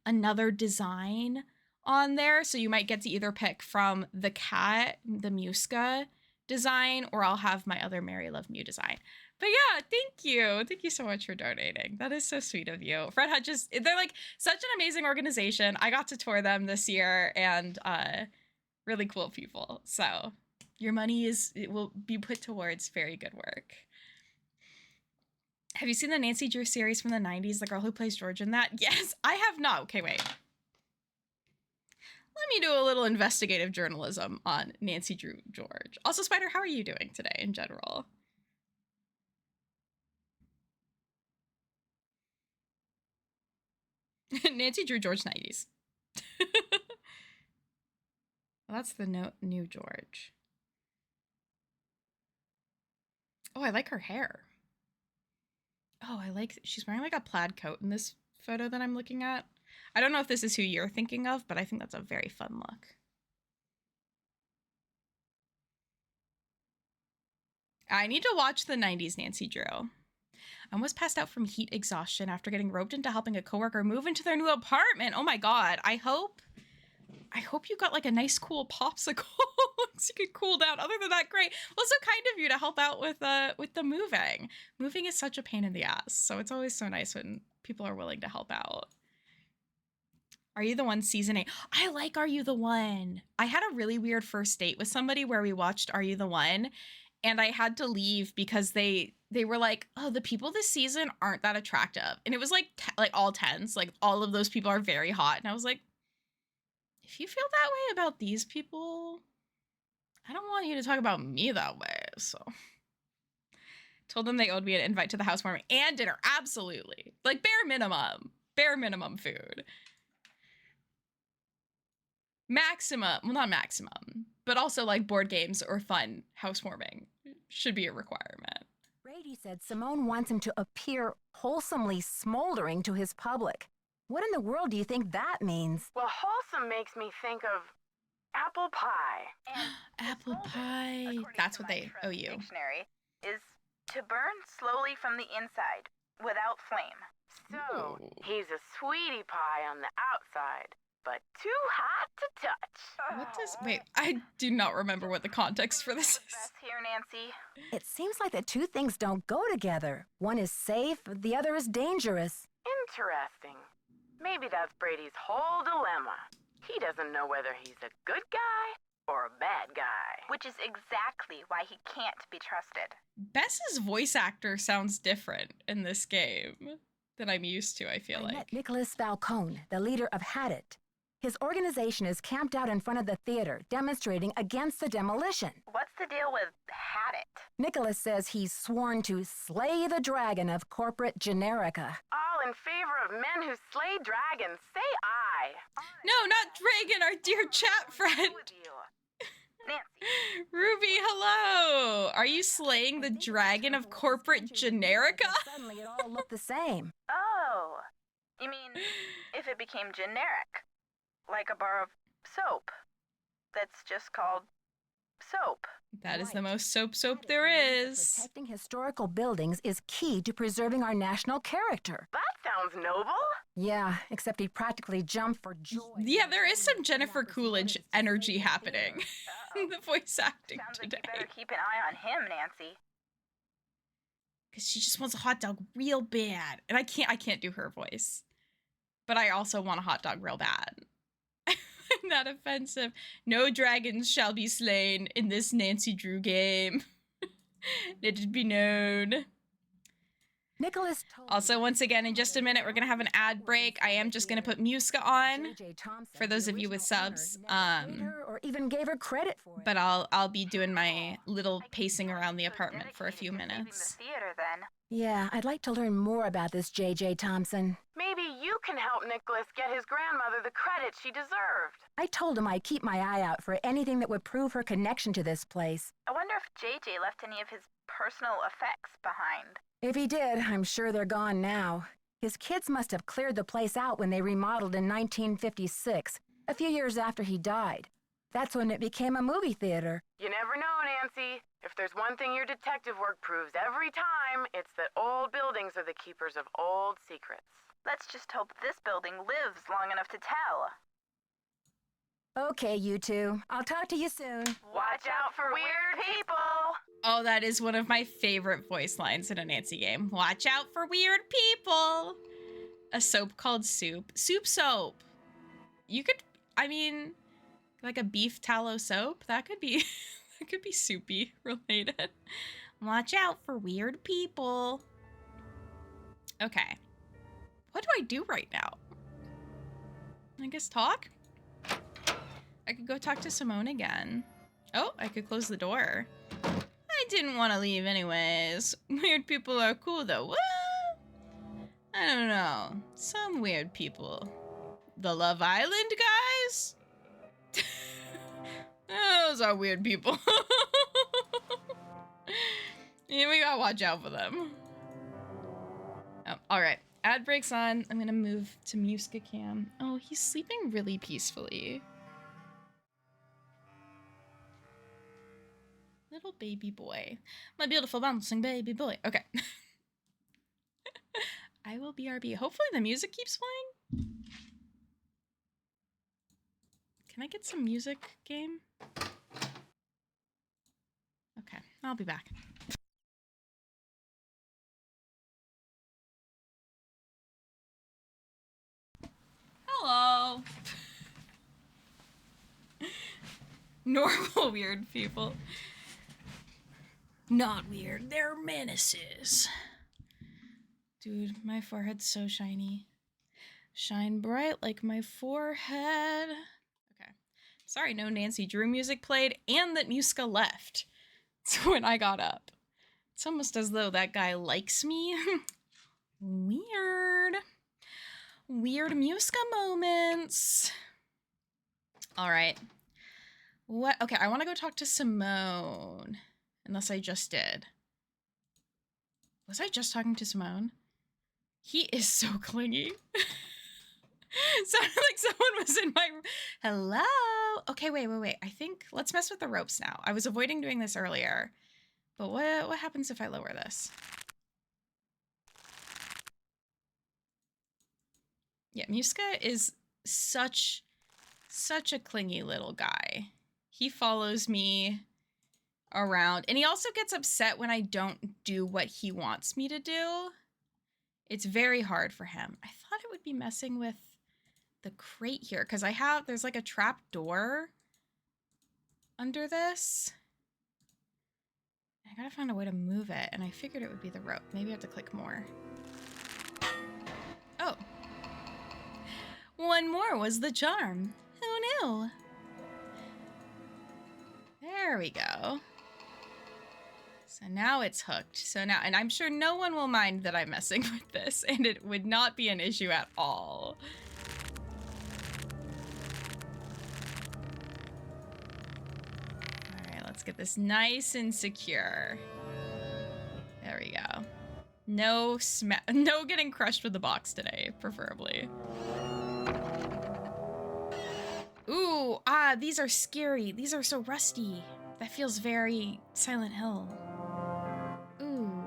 another design on there, so you might get to either pick from the cat, the Muska design, or I'll have my other Mary Love Mew design. But yeah, thank you. Thank you so much for donating. That is so sweet of you. Fred Hutch they're like such an amazing organization. I got to tour them this year, and really cool people. So your money will be put towards very good work. Have you seen the Nancy Drew series from the 90s? The girl who plays George in that? Yes, I have not. Okay, wait. Let me do a little investigative journalism on Nancy Drew George. Also, Spider, how are you doing today in general? Nancy Drew George 90s. Well, that's the new George. Oh, I like her hair. Oh, she's wearing like a plaid coat in this photo that I'm looking at. I don't know if this is who you're thinking of, but I think that's a very fun look. I need to watch the 90s Nancy Drew. I almost passed out from heat exhaustion after getting roped into helping a coworker move into their new apartment. Oh my God. I hope you got like a nice cool popsicle so you could cool down. Other than that, great. Well, so kind of you to help out with the moving. Moving is such a pain in the ass. So it's always so nice when people are willing to help out. Are You the One season 8? I like Are You the One. I had a really weird first date with somebody where we watched Are You the One, and I had to leave because they were like, oh, the people this season aren't that attractive. And it was like all 10s, like all of those people are very hot. And I was like, if you feel that way about these people, I don't want you to talk about me that way. So told them they owed me an invite to the housewarming and dinner. Absolutely. Like bare minimum food. Maximum, well, not maximum, but also like board games or fun housewarming should be a requirement. Brady said Simone wants him to appear wholesomely smoldering to his public. What in the world do you think that means? Well, wholesome makes me think of apple pie. And apple pie. That's what they owe you. Dictionary is to burn slowly from the inside without flame. So he's a sweetie pie on the outside, but too hot to touch. What does... Wait, I do not remember what the context for this is. Here, Nancy. It seems like the two things don't go together. One is safe, the other is dangerous. Interesting. Maybe that's Brady's whole dilemma. He doesn't know whether he's a good guy or a bad guy. Which is exactly why he can't be trusted. Bess's voice actor sounds different in this game than I'm used to, I feel like. Met Nicholas Falcone, the leader of Hadit. His organization is camped out in front of the theater, demonstrating against the demolition. What's the deal with Hadit? Nicholas says he's sworn to slay the dragon of corporate generica. All in favor of men who slay dragons. Say aye. No, not dragon, our dear chat friend. Nancy. Ruby, hello. Are you slaying the dragon of corporate generica? Suddenly it all looked the same. Oh, you mean if it became generic? Like a bar of soap that's just called soap. That is the most soap there is. Protecting historical buildings is key to preserving our national character. That sounds noble. Yeah, except he practically jumped for joy. Yeah, there is some Jennifer Coolidge energy happening in the voice acting today. You better keep an eye on him, Nancy. Because she just wants a hot dog real bad. And I can't do her voice. But I also want a hot dog real bad. Not offensive. No dragons shall be slain in this Nancy Drew game. Let it be known. Nicholas also, once again, in just a minute, we're going to have an ad break. I am just going to put Muska on for those of you with subs. Or even gave her credit for it. But I'll be doing my little pacing around the apartment for a few minutes. The theater, then. Yeah, I'd like to learn more about this J.J. Thompson. Maybe you can help Nicholas get his grandmother the credit she deserved. I told him I'd keep my eye out for anything that would prove her connection to this place. I wonder if J.J. left any of his personal effects behind. If he did, I'm sure they're gone now. His kids must have cleared the place out when they remodeled in 1956, a few years after he died. That's when it became a movie theater. You never know, Nancy. If there's one thing your detective work proves every time, it's that old buildings are the keepers of old secrets. Let's just hope this building lives long enough to tell. Okay, you two. I'll talk to you soon. Watch out for weird people! Oh, that is one of my favorite voice lines in a Nancy game. Watch out for weird people. A soap called Soup. Soup soap. You could, I mean, like a beef tallow soap? That could be, that could be soupy related. Watch out for weird people. Okay. What do I do right now? I guess talk? I could go talk to Simone again. Oh, I could close the door. I didn't want to leave anyways. Weird people are cool though. What? I don't know. Some weird people. The Love Island guys? Those are weird people. Yeah, we gotta watch out for them. Oh, alright. Ad break's on. I'm gonna move to Muska Cam. Oh, he's sleeping really peacefully. Little baby boy. My beautiful bouncing baby boy. Okay. I will BRB. Hopefully the music keeps playing. Can I get some music, game? Okay, I'll be back. Hello. Normal weird people. Not weird, they're menaces. Dude, my forehead's so shiny. Shine bright like my forehead. Okay. Sorry, no Nancy Drew music played and that Muska left. So when I got up. It's almost as though that guy likes me. Weird. Weird Muska moments. All right. What? Okay, I want to go talk to Simone. Unless I just did. Was I just talking to Simone? He is so clingy. Sounded like someone was in my room. Hello? Okay, wait. I think, let's mess with the ropes now. I was avoiding doing this earlier. But what happens if I lower this? Yeah, Muska is such a clingy little guy. He follows me around, and he also gets upset when I don't do what he wants me to do. It's very hard for him. I thought it would be messing with the crate here because there's like a trap door under this. I gotta find a way to move it, and I figured it would be the rope. Maybe I have to click more. Oh. One more was the charm. Who knew? There we go. So now it's hooked. So now, and I'm sure no one will mind that I'm messing with this, and it would not be an issue at all. All right, let's get this nice and secure. There we go. No getting crushed with the box today, preferably. Ooh, these are scary. These are so rusty. That feels very Silent Hill. Ooh.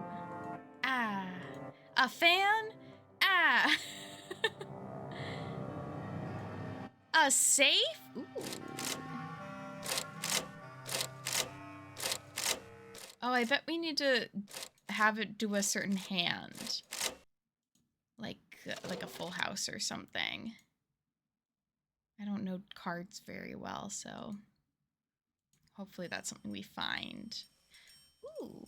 A fan? A safe? Ooh. Oh, I bet we need to have it do a certain hand. Like a full house or something. I don't know cards very well, so hopefully that's something we find. Ooh.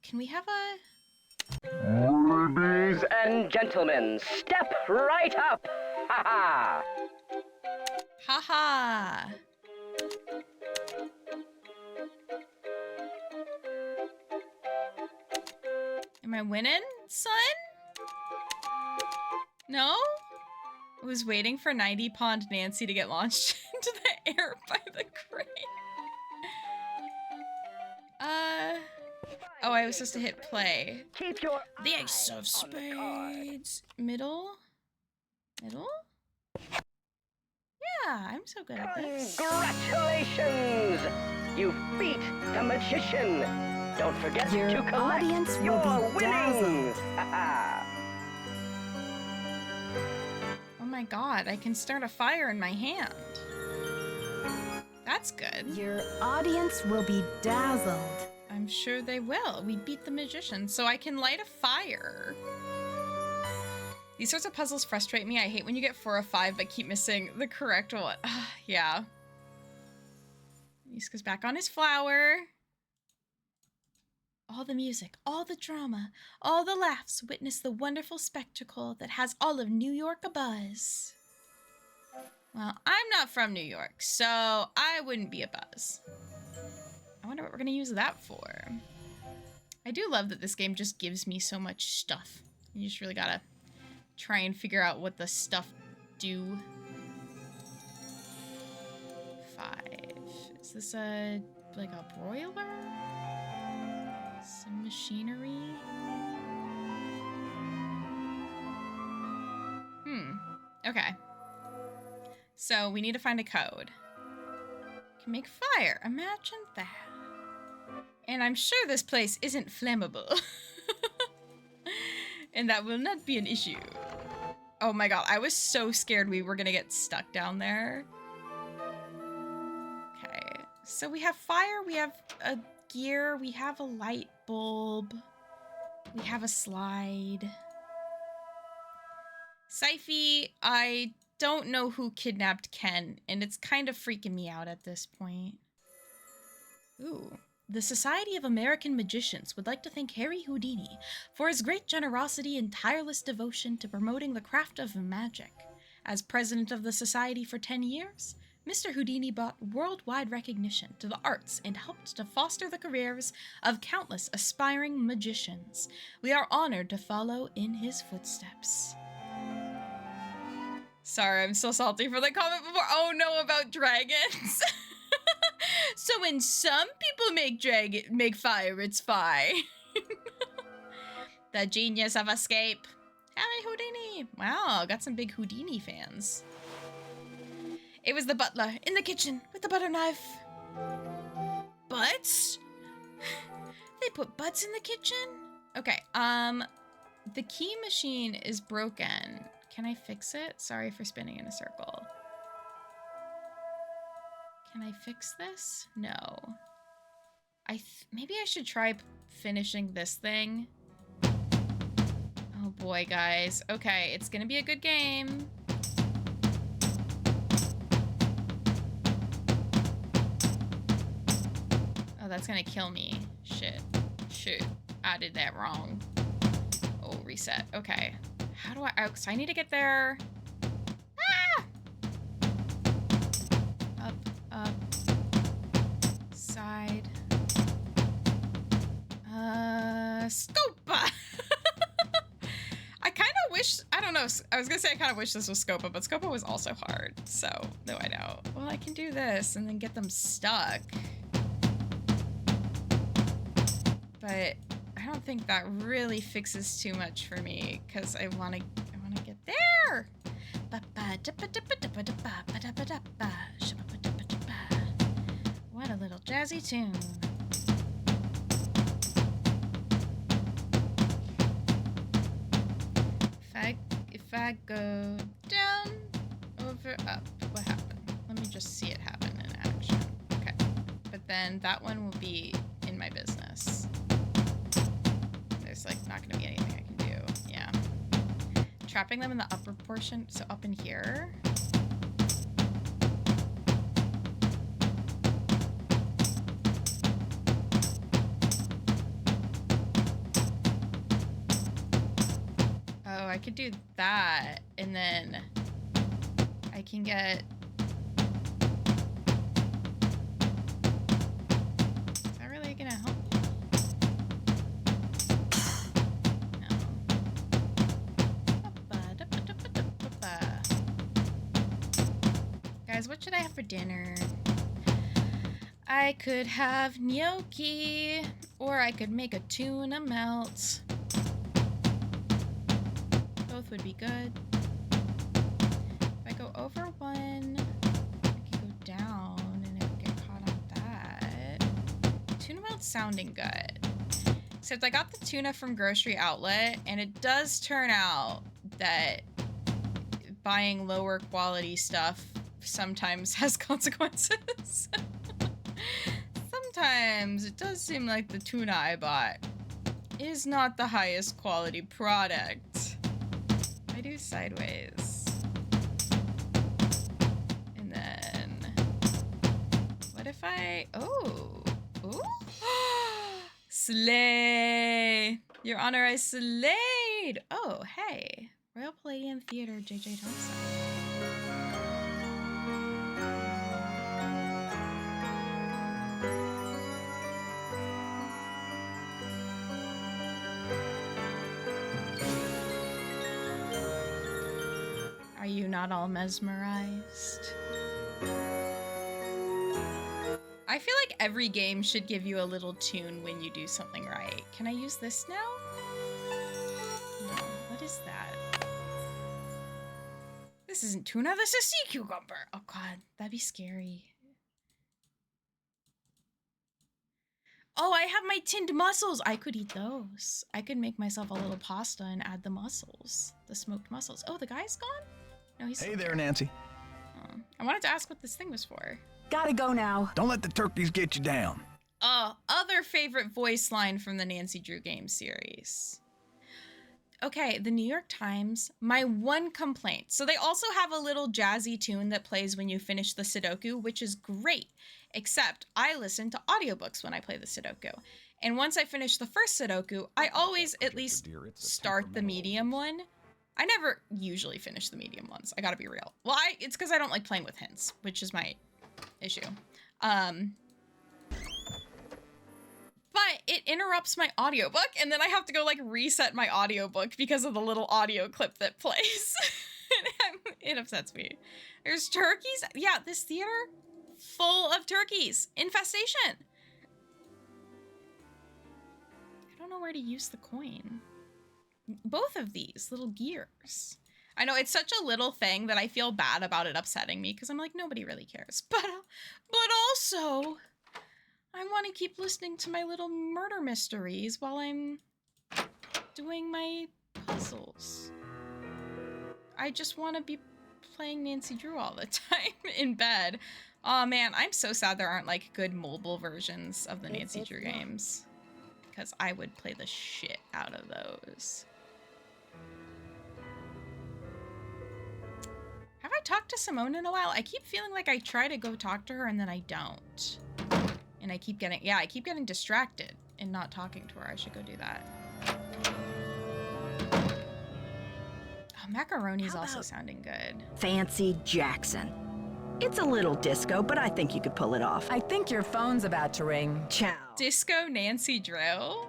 Can we have a... Ladies and gentlemen, step right up! Ha-ha! Ha-ha! Am I winning, son? No? I was waiting for 90 Pond Nancy to get launched into the air by the crane. Oh, I was supposed to hit play. Keep your the ace of spades. Middle? Middle? Yeah, I'm so good at this. Congratulations! You beat the magician! Don't forget Your to collect audience will your be dazzled. winnings! Oh my god, I can start a fire in my hand. That's good. Your audience will be dazzled. I'm sure they will. We beat the magician, so I can light a fire. These sorts of puzzles frustrate me. I hate when you get 4 of 5 but keep missing the correct one. Yeah. Yusuke's back on his flower. All the music, all the drama, all the laughs witness the wonderful spectacle that has all of New York abuzz. Well, I'm not from New York, so I wouldn't be abuzz. I wonder what we're gonna use that for. I do love that this game just gives me so much stuff. You just really gotta try and figure out what the stuff do. 5. Is this like a broiler? Some machinery? Okay. So we need to find a code. Can make fire. Imagine that. And I'm sure this place isn't flammable. And that will not be an issue. Oh my god, I was so scared we were gonna get stuck down there. Okay, so we have fire, we have a gear, we have a light bulb, we have a slide. Syfy, I don't know who kidnapped Ken, and it's kind of freaking me out at this point. Ooh. The Society of American Magicians would like to thank Harry Houdini for his great generosity and tireless devotion to promoting the craft of magic. As president of the society for 10 years, Mr. Houdini brought worldwide recognition to the arts and helped to foster the careers of countless aspiring magicians. We are honored to follow in his footsteps. Sorry, I'm so salty for the comment before. Oh no, about dragons. So when some people make fire, it's fine. The genius of escape. Harry Houdini. Wow, got some big Houdini fans. It was the butler in the kitchen with the butter knife. Butts? They put butts in the kitchen? Okay, the key machine is broken. Can I fix it? Sorry for spinning in a circle. Can I fix this? No. Maybe I should try finishing this thing. Oh boy, guys. Okay, it's gonna be a good game. Oh, that's gonna kill me. Shit. Shoot. I did that wrong. Oh, reset. Okay. How do I... Oh, 'cause I need to get there. Up. Side. Scopa! I kind of wish, I don't know, I was gonna say I kind of wish this was Scopa, but Scopa was also hard, so, no I know. Well, I can do this and then get them stuck. But I don't think that really fixes too much for me, because I wanna get there! What a little jazzy tune. If I go down Cover up. What happened? Let me just see it happen in action. Okay. But then that one will be in my business. There's like not gonna be anything I can do. Yeah. Trapping them in the upper portion, so up in here. Oh, I could do that, and then I can get... Is that really gonna help me? No. Guys, what should I have for dinner? I could have gnocchi, or I could make a tuna melt. Both would be good. If I go over one, I could go down and it would get caught on that. Tuna melt's sounding good. Except I got the tuna from Grocery Outlet, and it does turn out that buying lower quality stuff sometimes has consequences. Sometimes it does seem like the tuna I bought is not the highest quality product. I do sideways. And then what if I... Oh. Ooh. Slay! Your Honor, I slayed! Oh, hey. Royal Palladium Theater, J.J. Thompson. Are you not all mesmerized? I feel like every game should give you a little tune when you do something right. Can I use this now? No, what is that? This isn't tuna, this is sea cucumber. Oh god, that'd be scary. Oh, I have my tinned mussels. I could eat those. I could make myself a little pasta and add the mussels. The smoked mussels. Oh, the guy's gone? No, he's Hey there, Nancy. Oh, I wanted to ask what this thing was for. Gotta go now. Don't let the turkeys get you down. Other favorite voice line from the Nancy Drew Game series. Okay, the New York Times, my one complaint. So they also have a little jazzy tune that plays when you finish the Sudoku, which is great. Except I listen to audiobooks when I play the Sudoku. And once I finish the first Sudoku, I always at least start the medium one. I never usually finish the medium ones. I gotta be real. Well, it's because I don't like playing with hints, which is my issue. But it interrupts my audiobook, and then I have to go like reset my audiobook because of the little audio clip that plays. It upsets me. There's turkeys. Yeah, this theater full of turkeys. Infestation. I don't know where to use the coin. Both of these little gears. I know it's such a little thing that I feel bad about it upsetting me because I'm like, nobody really cares. But also, I want to keep listening to my little murder mysteries while I'm doing my puzzles. I just want to be playing Nancy Drew all the time in bed. Oh man, I'm so sad there aren't like good mobile versions of the Nancy Drew games, because I would play the shit out of those. Have I talked to Simone in a while? I keep feeling like I try to go talk to her and then I don't. And I keep getting distracted and not talking to her. I should go do that. Oh, macaroni's also sounding good. Fancy Jackson. It's a little disco, but I think you could pull it off. I think your phone's about to ring. Ciao. Disco Nancy Drew?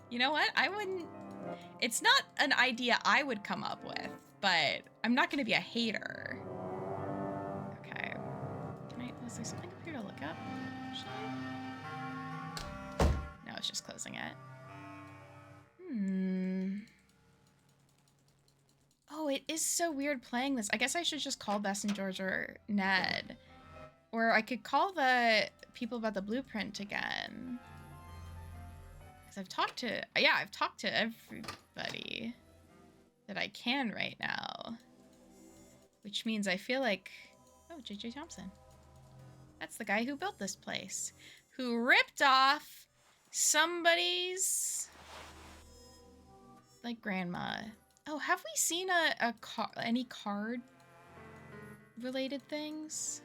You know what? I wouldn't... It's not an idea I would come up with, but I'm not going to be a hater. Okay. Was there something up here to look up? No, it's just closing it. Oh, it is so weird playing this. I guess I should just call Bess and George or Ned. Or I could call the people about the blueprint again. Because I've talked to everybody that I can right now. Which means I feel like... Oh, J.J. Thompson. That's the guy who built this place. Who ripped off somebody's... like, grandma. Oh, have we seen any card-related things?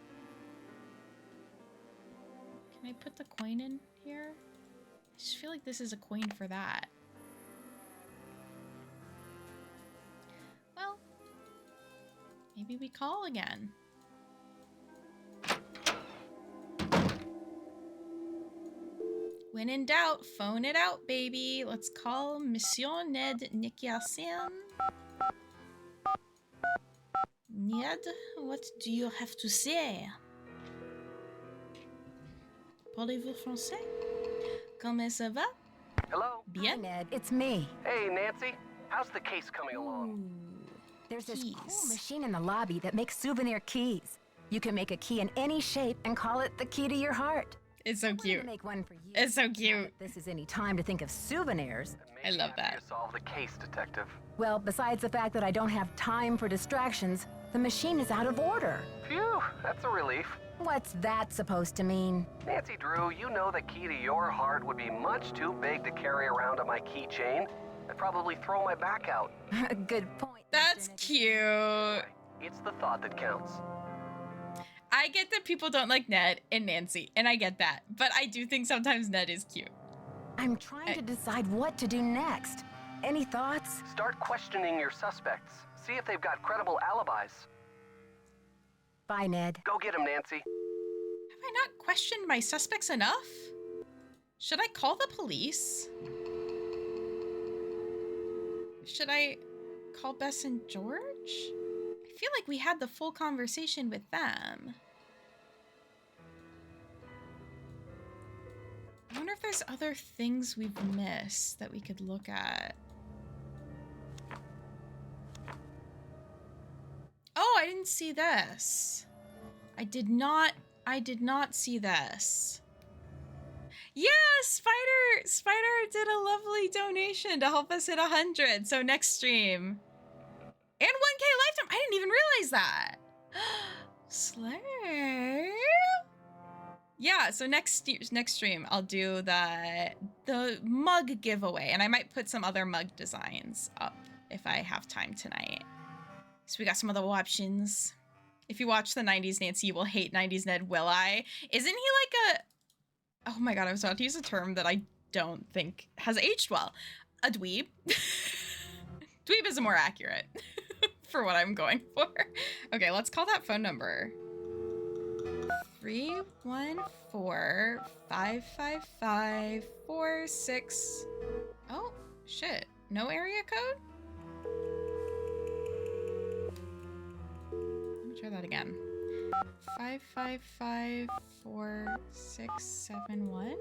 Can I put the coin in here? I just feel like this is a coin for that. Well, maybe we call again. When in doubt, phone it out, baby. Let's call Monsieur Ned Nikiasian. Ned, what do you have to say? Parlez-vous français? Comment ça va? Hello? Bien? Hi, Ned, it's me. Hey, Nancy. How's the case coming along? There's this cool machine in the lobby that makes souvenir keys. You can make a key in any shape and call it the key to your heart. It's so cute. Make one for you. It's so cute. This is any time to think of souvenirs. I love that. Solve the case, Detective. Well, besides the fact that I don't have time for distractions, the machine is out of order. Phew, that's a relief. What's that supposed to mean? Nancy Drew, you know the key to your heart would be much too big to carry around on my keychain. I'd probably throw my back out. Good point. That's cute. It's the thought that counts. I get that people don't like Ned and Nancy, and I get that. But I do think sometimes Ned is cute. I'm trying to decide what to do next. Any thoughts? Start questioning your suspects. See if they've got credible alibis. Bye, Ned. Go get him, Nancy. Have I not questioned my suspects enough? Should I call the police? Should I call Bess and George? I feel like we had the full conversation with them. I wonder if there's other things we've missed that we could look at. Oh, I didn't see this. I did not see this. Yeah, Spider did a lovely donation to help us hit 100. So next stream. And 1K lifetime. I didn't even realize that. Slay. Yeah, so next stream I'll do the mug giveaway, and I might put some other mug designs up if I have time tonight. So we got some other options. If you watch the 90s Nancy, you will hate 90s Ned, will I? Isn't he like a... Oh my god, I was about to use a term that I don't think has aged well. A dweeb. Dweeb is more accurate for what I'm going for. Okay, let's call that phone number. 314-555-46. Oh, shit. No area code? Let me try that again. 555-4671.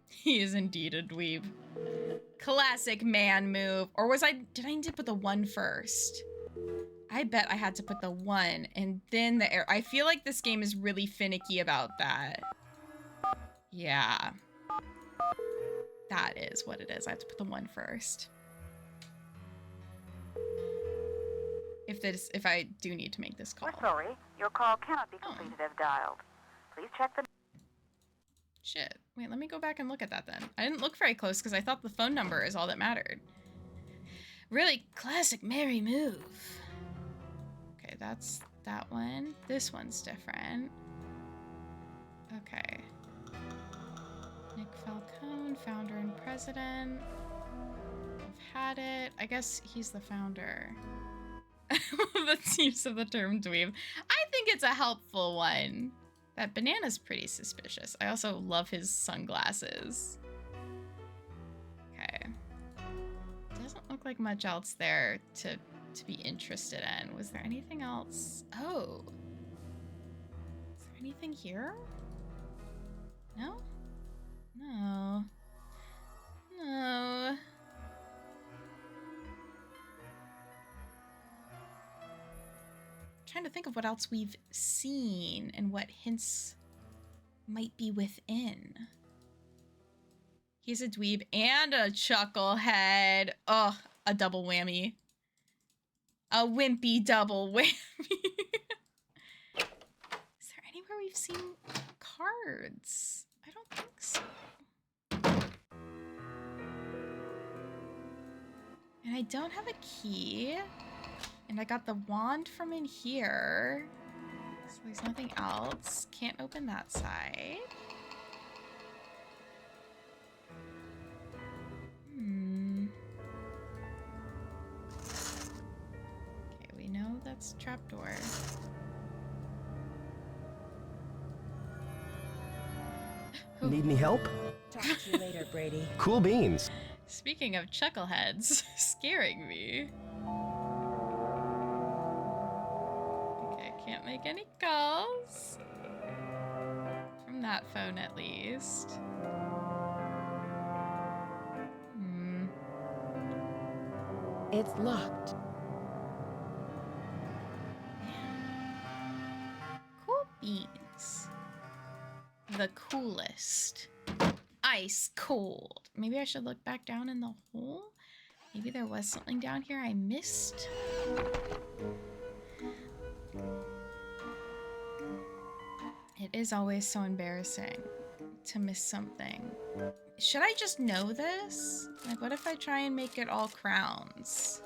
He is indeed a dweeb. Classic man move. Or did I need to put the 1 first? I bet I had to put the 1 and then the arrow. I feel like this game is really finicky about that. Yeah. That is what it is. I have to put the 1 first. If I do need to make this call. We're sorry. Your call cannot be completed as dialed. Please check the... Shit. Wait, let me go back and look at that then. I didn't look very close because I thought the phone number is all that mattered. Really classic Mary move. Okay, that's that one. This one's different. Okay. Nick Falcone, founder and president. I've had it. I guess he's the founder. That's use of the term dweeb. I think it's a helpful one. That banana's pretty suspicious. I also love his sunglasses. Okay. Doesn't look like much else there to be interested in. Was there anything else? Oh. Is there anything here? No? No. No. Trying to think of what else we've seen and what hints might be within. He's a dweeb and a chucklehead. Oh, a double whammy. A wimpy double whammy. Is there anywhere we've seen cards? I don't think so. And I don't have a key. And I got the wand from in here. So there's nothing else. Can't open that side. Okay, we know that's trapdoor. Need any help? Talk to you later, Brady. Cool beans. Speaking of chuckleheads, scaring me. Okay, can't make any calls. From that phone, at least. It's locked. Cool beans. The coolest. Ice cold. Maybe I should look back down in the hole? Maybe there was something down here I missed? It is always so embarrassing to miss something. Should I just know this? Like, what if I try and make it all crowns?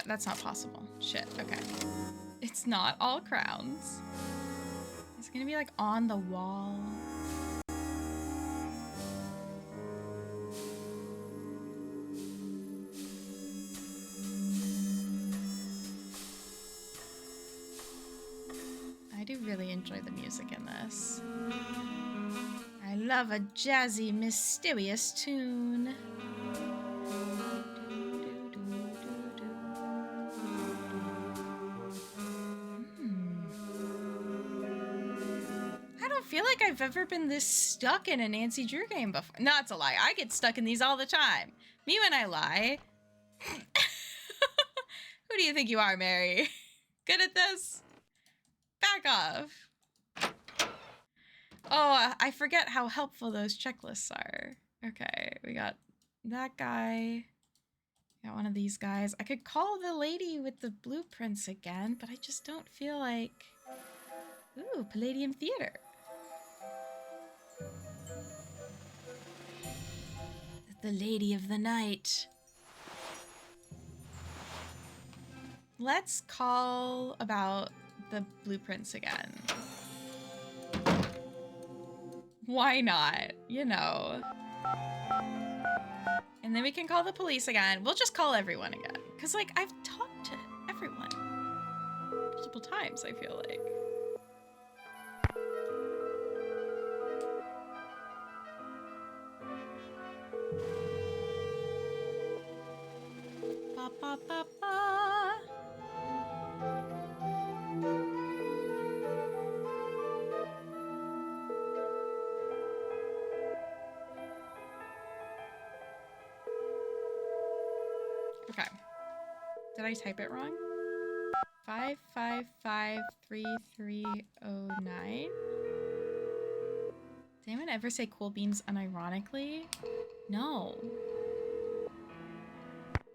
That's not possible. Shit, okay. It's not all crowns. It's gonna be like on the wall. I do really enjoy the music in this. I love a jazzy, mysterious tune. I don't feel like I've ever been this stuck in a Nancy Drew game before. No, it's a lie. I get stuck in these all the time. Me when I lie. Who do you think you are, Mary? Good at this? Back off. Oh, I forget how helpful those checklists are. Okay, we got that guy. Got one of these guys. I could call the lady with the blueprints again, but I just don't feel like... Ooh, Palladium Theater. The Lady of the Night. Let's call about the blueprints again. Why not? You know. And then we can call the police again. We'll just call everyone again. Because, like, I've talked to everyone multiple times, I feel like. Ba, ba, ba, ba. Okay. Did I type it wrong? 5553309. Did anyone ever say cool beans unironically? No.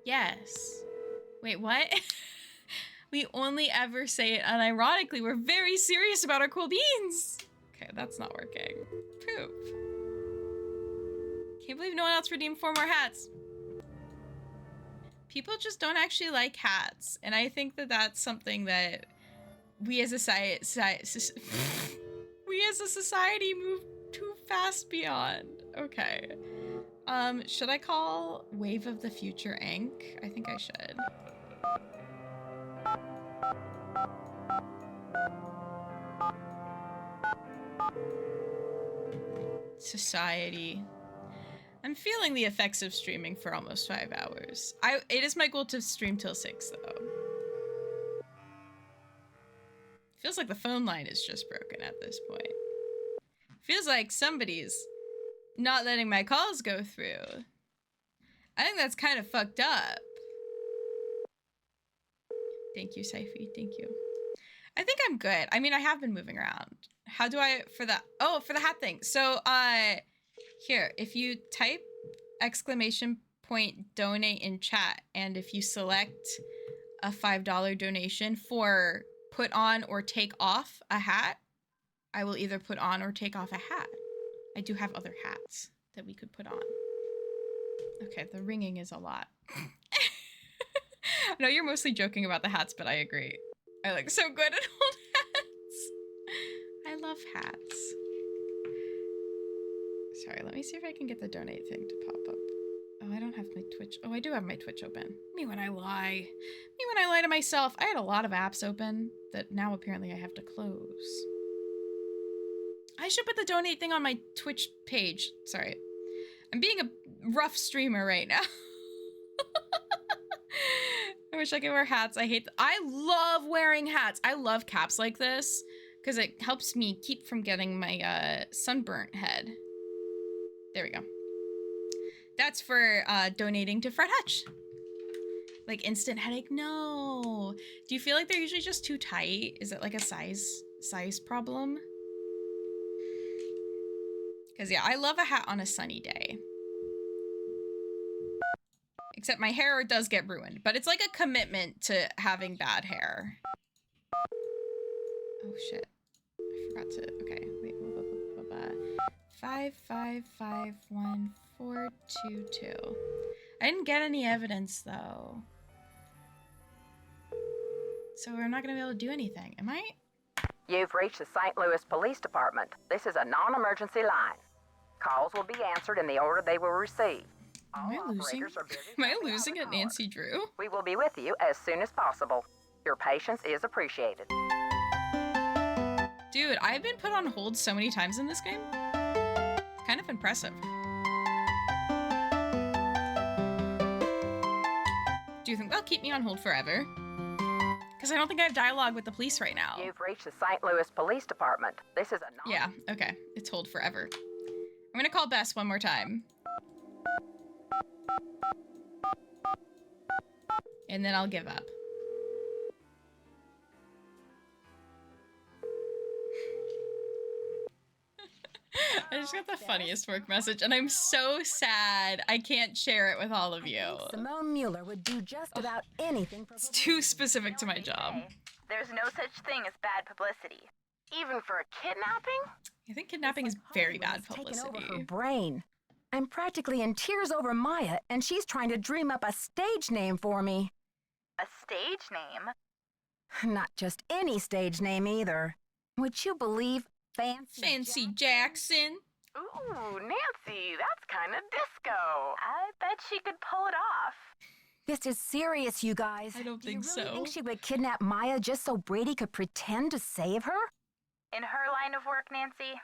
Yes. Wait, what? We only ever say it unironically. We're very serious about our cool beans. Okay, that's not working. Poop. Can't believe no one else redeemed 4 more hats. People just don't actually like hats, and I think that that's something that we as a society move too fast beyond. Okay. Should I call Wave of the Future Inc? I think I should. Society. I'm feeling the effects of streaming for almost 5 hours. It is my goal to stream till 6, though. Feels like the phone line is just broken at this point. Feels like somebody's not letting my calls go through. I think that's kind of fucked up. Thank you, Saifi. Thank you. I think I'm good. I mean, I have been moving around. How do I, for the hat thing. So, here, if you type exclamation point donate in chat, and if you select a $5 donation for put on or take off a hat, I will either put on or take off a hat. I do have other hats that we could put on. Okay, the ringing is a lot. I know you're mostly joking about the hats, but I agree. I look so good at old hats. I love hats. Sorry, let me see if I can get the donate thing to pop up. Oh, I don't have my Twitch. Oh, I do have my Twitch open. Me when I lie. Me when I lie to myself. I had a lot of apps open that now apparently I have to close. I should put the donate thing on my Twitch page. Sorry. I'm being a rough streamer right now. I wish I could wear hats. I love wearing hats. I love caps like this because it helps me keep from getting my sunburnt head. There we go. That's for donating to Fred Hutch. Like instant headache? No. Do you feel like they're usually just too tight? Is it like a size problem? Because yeah, I love a hat on a sunny day. Except my hair does get ruined, but it's like a commitment to having bad hair. Oh shit. I forgot to, okay, wait, 5551422. I didn't get any evidence though. So we're not gonna be able to do anything, am I? You've reached the St. Louis Police Department. This is a non-emergency line. Calls will be answered in the order they will receive. Am I losing? Am I losing at Nancy Drew? We will be with you as soon as possible. Your patience is appreciated. Dude, I've been put on hold so many times in this game. It's kind of impressive. Do you think they'll keep me on hold forever? Because I don't think I have dialogue with the police right now. You've reached the St. Louis Police Department. This is a Yeah, okay. It's hold forever. I'm gonna call Bess one more time. And then I'll give up. I just got the funniest work message, and I'm so sad I can't share it with all of you. Simone Mueller would do just about anything for... It's too specific to my job. There's no such thing as bad publicity. Even for a kidnapping? I think kidnapping is very bad publicity. Taken over her brain. I'm practically in tears over Maya, and she's trying to dream up a stage name for me. A stage name? Not just any stage name either. Would you believe Fancy Jackson? Ooh, Nancy, that's kind of disco. I bet she could pull it off. This is serious, you guys. I don't think so. Do you really think she would kidnap Maya just so Brady could pretend to save her? In her line of work, Nancy,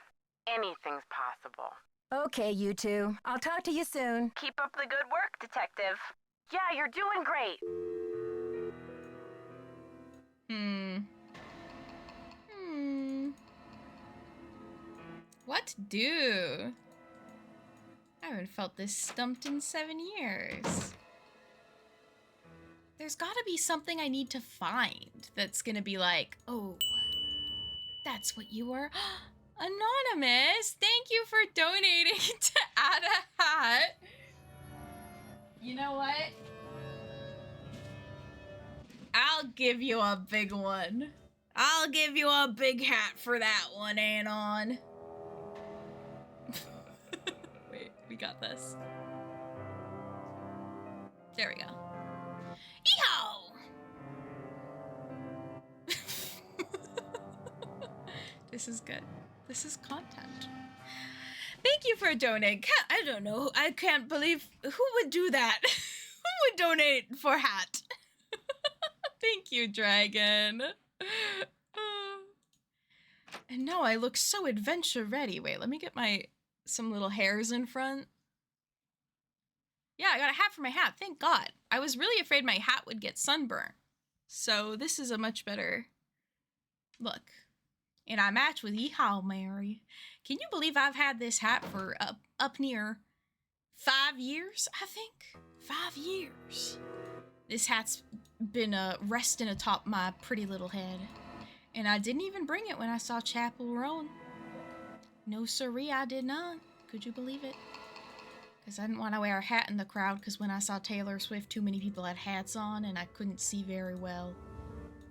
anything's possible. Okay, you two. I'll talk to you soon. Keep up the good work, Detective. Yeah, you're doing great. What to do? I haven't felt this stumped in 7 years. There's gotta be something I need to find that's gonna be like, oh, that's what you were. Anonymous, thank you for donating to add a hat. You know what? I'll give you a big one. I'll give you a big hat for that one, Anon. Wait, we got this. There we go. Yeehaw! This is good. This is content. Thank you for donating. I don't know. I can't believe who would do that. Who would donate for hat? Thank you, Dragon. And now I look so adventure ready. Wait, let me get some little hairs in front. Yeah, I got a hat for my hat. Thank God. I was really afraid my hat would get sunburned. So this is a much better look. And I match with Yeehaw Mary. Can you believe I've had this hat for up near 5 years, I think? 5 years. This hat's been resting atop my pretty little head. And I didn't even bring it when I saw Chapel Roan. No siree, I did not. Could you believe it? Because I didn't want to wear a hat in the crowd, because when I saw Taylor Swift, too many people had hats on, and I couldn't see very well.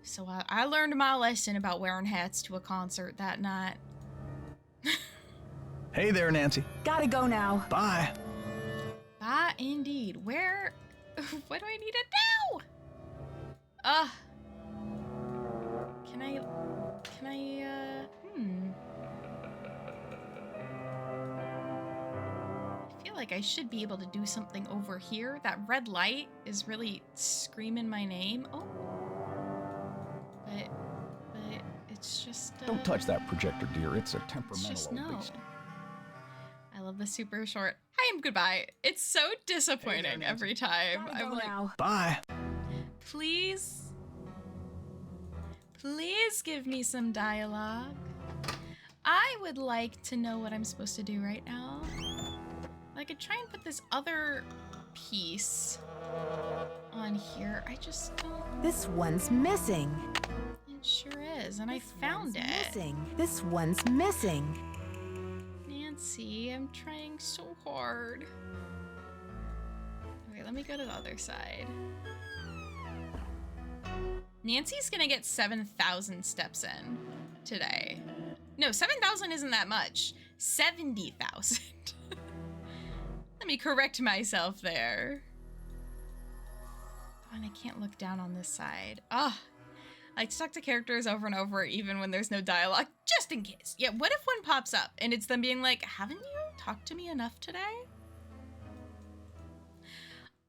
So I learned my lesson about wearing hats to a concert that night. Hey there, Nancy. Gotta go now. Bye. Bye, indeed. Where... What do I need to do? Can I... I feel like I should be able to do something over here. That red light is really screaming my name. Oh. But it's just... Don't touch that projector, dear. It's a temperamental just no. beast. I love the super short hi and goodbye. It's so disappointing every time. I'm like, bye. Please give me some dialogue. I would like to know what I'm supposed to do right now. I could try and put this other piece on here. I just don't... This one's missing. It sure is, and I found it. Missing. This one's missing. Nancy, I'm trying so hard. Okay, let me go to the other side. Nancy's gonna get 7,000 steps in today. No, 7,000 isn't that much. 70,000. Let me correct myself there. Oh, and I can't look down on this side. Ah. I talk to characters over and over, even when there's no dialogue, just in case. Yeah, what if one pops up and it's them being like, haven't you talked to me enough today?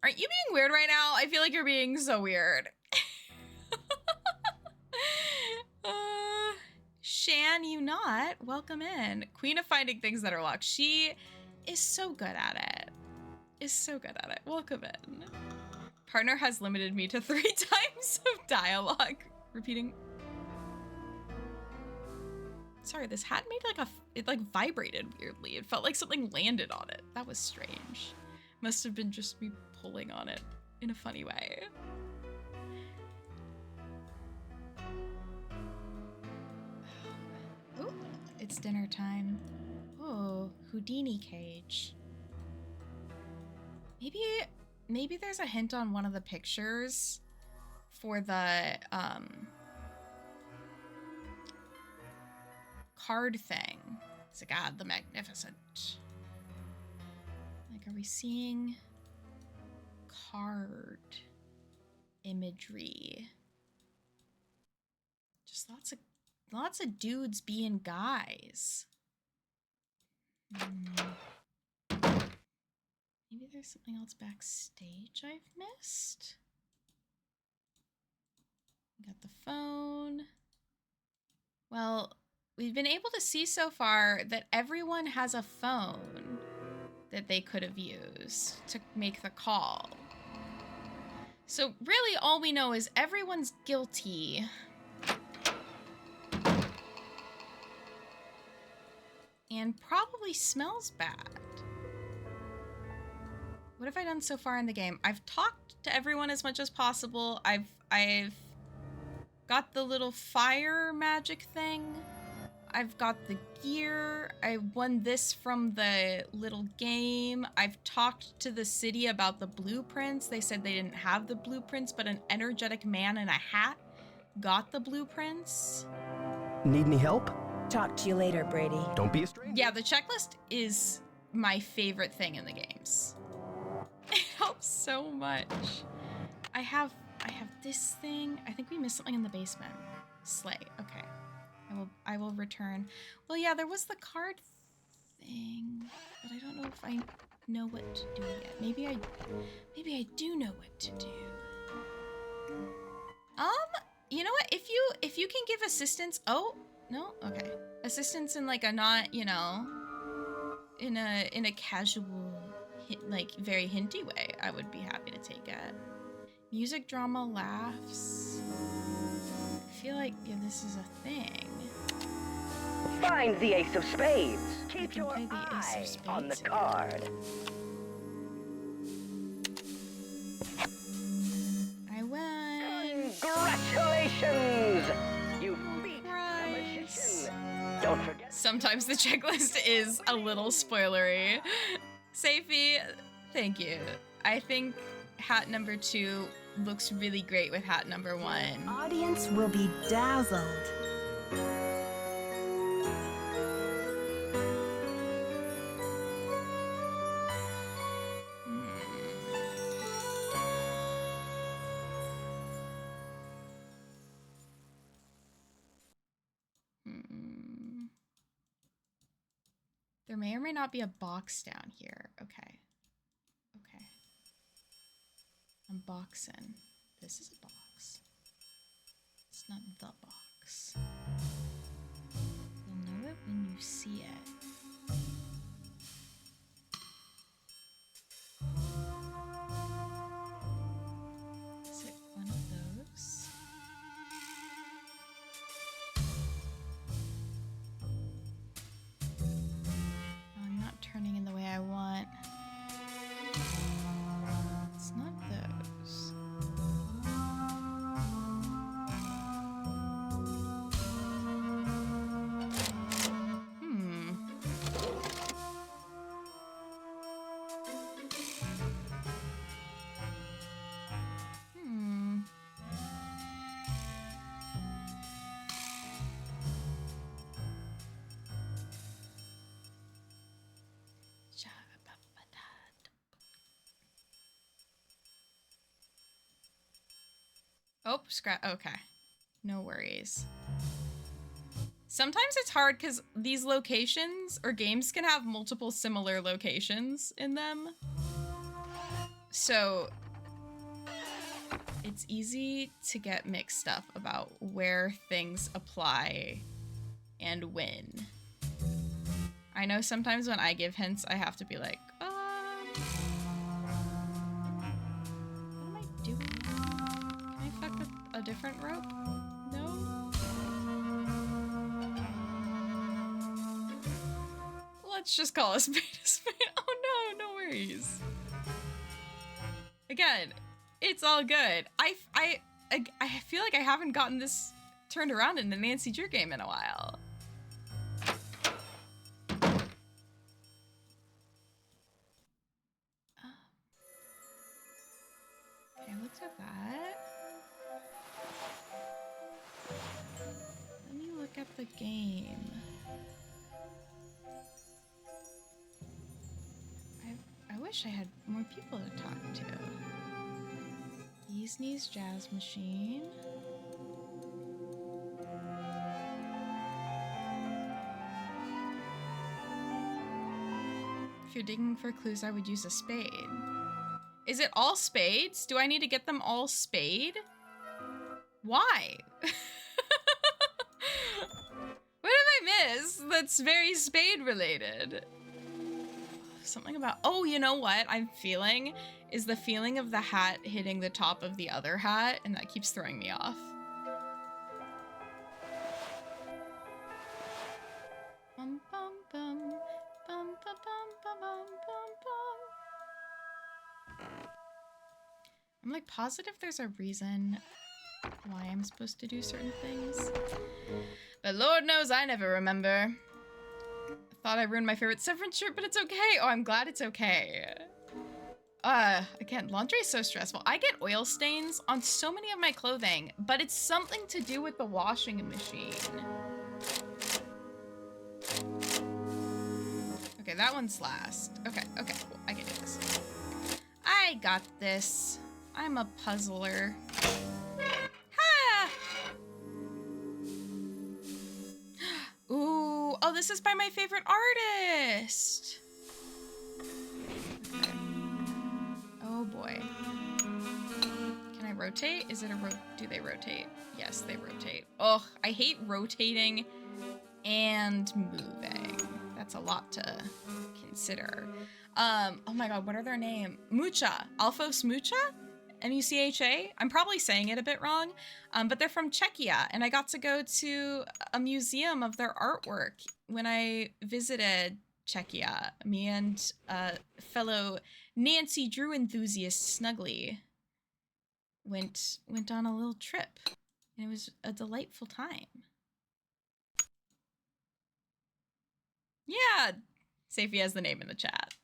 Aren't you being weird right now? I feel like you're being so weird. Shan, you not? Welcome in. Queen of finding things that are locked. She is so good at it. Welcome in. Partner has limited me to 3 times of dialogue. Repeating. Sorry, this hat made like it like vibrated weirdly. It felt like something landed on it. That was strange. Must have been just me pulling on it in a funny way. Ooh, it's dinner time. Oh, Houdini cage. Maybe there's a hint on one of the pictures for the card thing. It's like, God the Magnificent. Like, are we seeing card imagery? Just lots of dudes being guys. Maybe there's something else backstage I've missed. Got the phone. Well, we've been able to see so far that everyone has a phone that they could have used to make the call. So really all we know is everyone's guilty. And probably smells bad. What have I done so far in the game? I've talked to everyone as much as possible. I've got the little fire magic thing. I've got the gear. I won this from the little game. I've talked to the city about the blueprints. They said they didn't have the blueprints, but an energetic man in a hat got the blueprints. Need any help? Talk to you later, Brady. Don't be a stranger. Yeah, the checklist is my favorite thing in the games. It helps so much. I have this thing. I think we missed something in the basement. Slay. Okay. I will return. Well, yeah, there was the card thing, but I don't know if I know what to do yet. Maybe I do know what to do. You know what? If you can give assistance. Oh, no? Okay. Assistance in like a not, you know, in a casual, like very hinty way, I would be happy to take it. Music, drama, laughs. I feel like, yeah, this is a thing. Find the ace of spades. Keep your eye on the card. I win. Congratulations! You beat the magician. Don't forget. Sometimes the checklist is a little spoilery. Safie, thank you. I think hat number 2 looks really great with hat number 1. Audience will be dazzled. There may or may not be a box down here. Okay. Okay. I'm boxing. This is a box. It's not the box. You'll know it when you see it. Is it one of those? No, I'm not turning in the way I want. It's not those. Oh, scrap. Okay. No worries. Sometimes it's hard because these locations or games can have multiple similar locations in them. So it's easy to get mixed up about where things apply and when. I know sometimes when I give hints, I have to be like, what am I doing? Can I fuck with a different rope? No? Let's just call a spade a spade. Oh no, no worries. Again, it's all good. I feel like I haven't gotten this turned around in the Nancy Drew game in a while. Okay, I looked at that. Let me look at the game. I wish I had more people to talk to. Bee's Knees Jazz Machine. If you're digging for clues, I would use a spade. Is it all spades? Do I need to get them all spade? Why? What did I miss that's very spade related? Something about, oh, you know what I'm feeling is the feeling of the hat hitting the top of the other hat, and that keeps throwing me off. Bum, bum, bum, bum, bum, bum, bum, bum, bum. I'm like positive there's a reason why I'm supposed to do certain things, but Lord knows I never remember. Thought I ruined my favorite Severance shirt, but it's okay. Oh, I'm glad it's okay. Again, laundry is so stressful. I get oil stains on so many of my clothing, but it's something to do with the washing machine. Okay, that one's last. Okay, okay, cool. I can do this. I got this. I'm a puzzler. Ha! Ooh, oh, this is by my favorite artist. Okay. Oh boy. Can I rotate? Is it a do they rotate? Yes, they rotate. Ugh, I hate rotating and moving. That's a lot to consider. Oh my god, what are their names? Mucha. Alfos Mucha? M-U-C-H-A? I'm probably saying it a bit wrong, but they're from Czechia, and I got to go to a museum of their artwork when I visited Czechia. Me and fellow Nancy Drew enthusiast Snuggly went on a little trip, and it was a delightful time. Yeah, Safie has the name in the chat.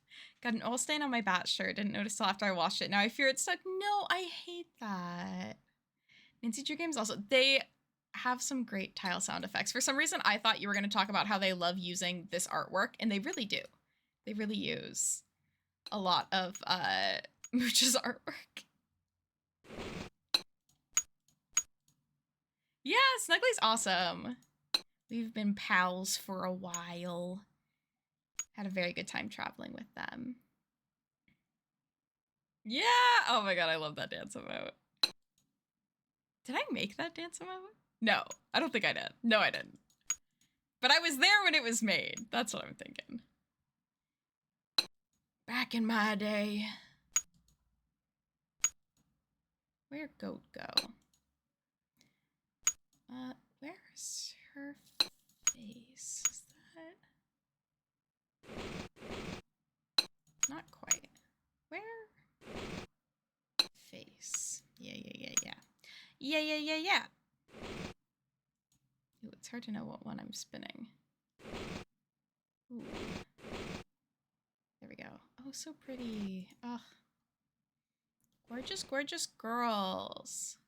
Got an oil stain on my bat shirt. Didn't notice till after I washed it. Now I fear it's stuck. No, I hate that. Nancy Drew Games also, they have some great tile sound effects. For some reason, I thought you were going to talk about how they love using this artwork, and they really do. They really use a lot of Mooch's artwork. Yeah, Snuggly's awesome. We've been pals for a while. Had a very good time traveling with them. Yeah! Oh my god, I love that dance emote. Did I make that dance emote? No, I don't think I did. No, I didn't. But I was there when it was made. That's what I'm thinking. Back in my day. Where'd Goat go? Where's her face? Is that... Not quite. Where? Face. Yeah. Yeah. Ooh, it's hard to know what one I'm spinning. Ooh. There we go. Oh, so pretty. Ugh. Gorgeous, gorgeous girls.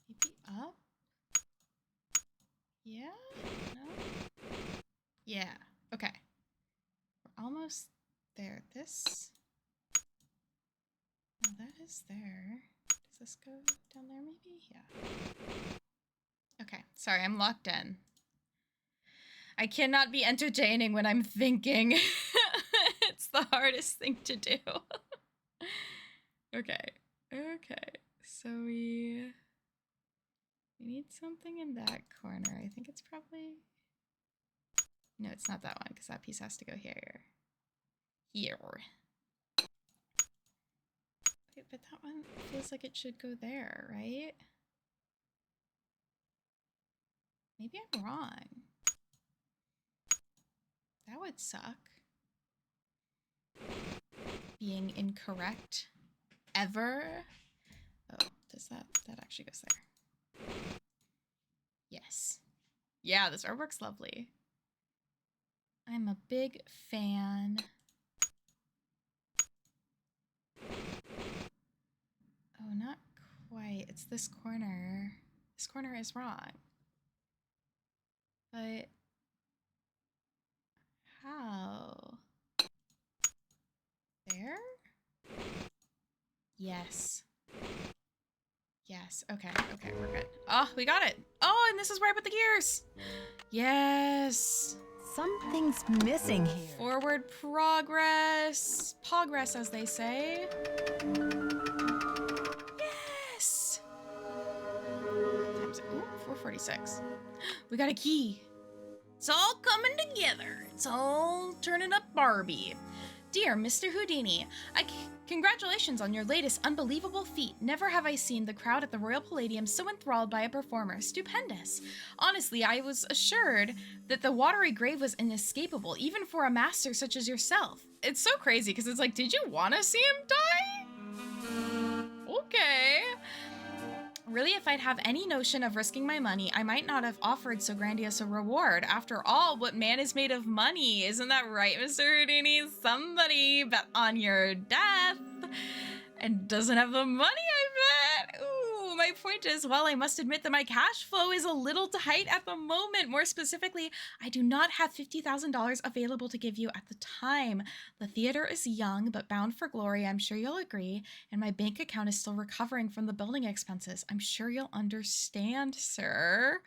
Maybe up? Yeah? No? Yeah. Okay. We're almost there. This... Oh, that is there. Does this go down there maybe? Yeah. Okay. Sorry, I'm locked in. I cannot be entertaining when I'm thinking. It's the hardest thing to do. Okay. So we need something in that corner. I think it's probably... No, it's not that one, because that piece has to go here. Here. Wait, but that one feels like it should go there, right? Maybe I'm wrong. That would suck. Being incorrect. Ever. Oh, does that actually goes there? Yes. Yeah, this artwork's lovely. I'm a big fan. Oh, not quite. It's this corner. This corner is wrong. But how? There? Yes. Yes. Okay, we're good. Oh, we got it. Oh, and this is where I put the gears. Yes. Something's missing here. Forward progress. Progress, as they say. Yes. Ooh, 446. We got a key. It's all coming together. It's all turning up Barbie. Dear Mr. Houdini, congratulations on your latest unbelievable feat. Never have I seen the crowd at the Royal Palladium so enthralled by a performer. Stupendous. Honestly, I was assured that the watery grave was inescapable, even for a master such as yourself. It's so crazy, because it's like, did you want to see him die? Okay. Really, if I'd have any notion of risking my money, I might not have offered so grandiose a reward. After all, what man is made of money? Isn't that right, Mr. Houdini? Somebody bet on your death and doesn't have the money, I bet. Ooh, my point is, well, I must admit that my cash flow is a little tight at the moment. More specifically, I do not have $50,000 available to give you at the time. The theater is young, but bound for glory, I'm sure you'll agree, and my bank account is still recovering from the building expenses. I'm sure you'll understand, sir.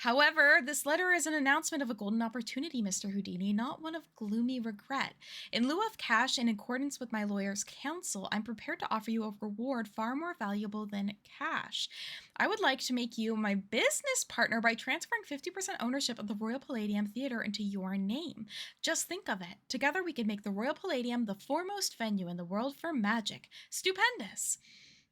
However, this letter is an announcement of a golden opportunity, Mr. Houdini, not one of gloomy regret. In lieu of cash, in accordance with my lawyer's counsel, I'm prepared to offer you a reward far more valuable than cash. I would like to make you my business partner by transferring 50% ownership of the Royal Palladium Theater into your name. Just think of it. Together we could make the Royal Palladium the foremost venue in the world for magic. Stupendous!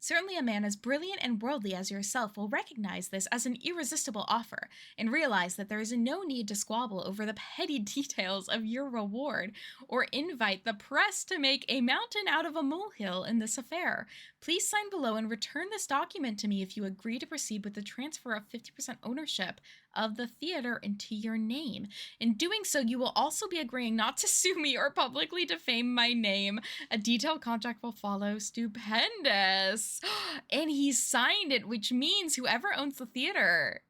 Certainly a man as brilliant and worldly as yourself will recognize this as an irresistible offer and realize that there is no need to squabble over the petty details of your reward or invite the press to make a mountain out of a molehill in this affair. Please sign below and return this document to me if you agree to proceed with the transfer of 50% ownership of the theater into your name. In doing so, you will also be agreeing not to sue me or publicly defame my name. A detailed contract will follow. Stupendous. And he signed it, which means whoever owns the theater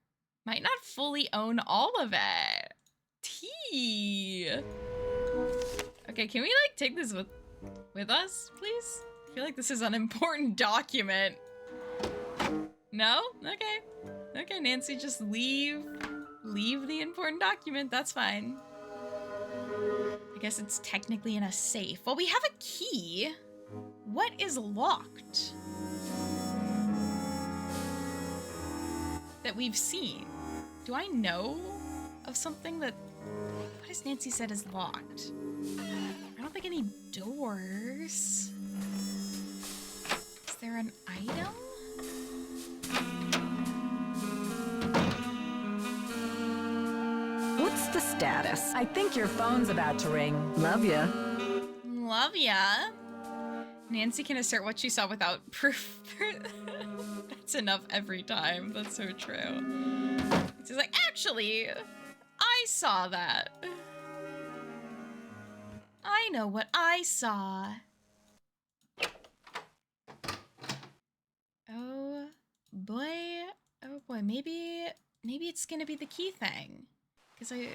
might not fully own all of it. T. Okay, can we like take this with us, please? I feel like this is an important document. No? Okay. Okay, Nancy, just leave the important document. That's fine. I guess it's technically in a safe. Well, we have a key. What is locked? That we've seen. Do I know of something that... What has Nancy said is locked? I don't think any doors. Is there an item? What's the status? I think your phone's about to ring. Love ya. Love ya. Nancy can assert what she saw without proof. That's enough every time. That's so true. She's like, actually, I saw that. I know what I saw. Oh boy, maybe it's gonna be the key thing. Because I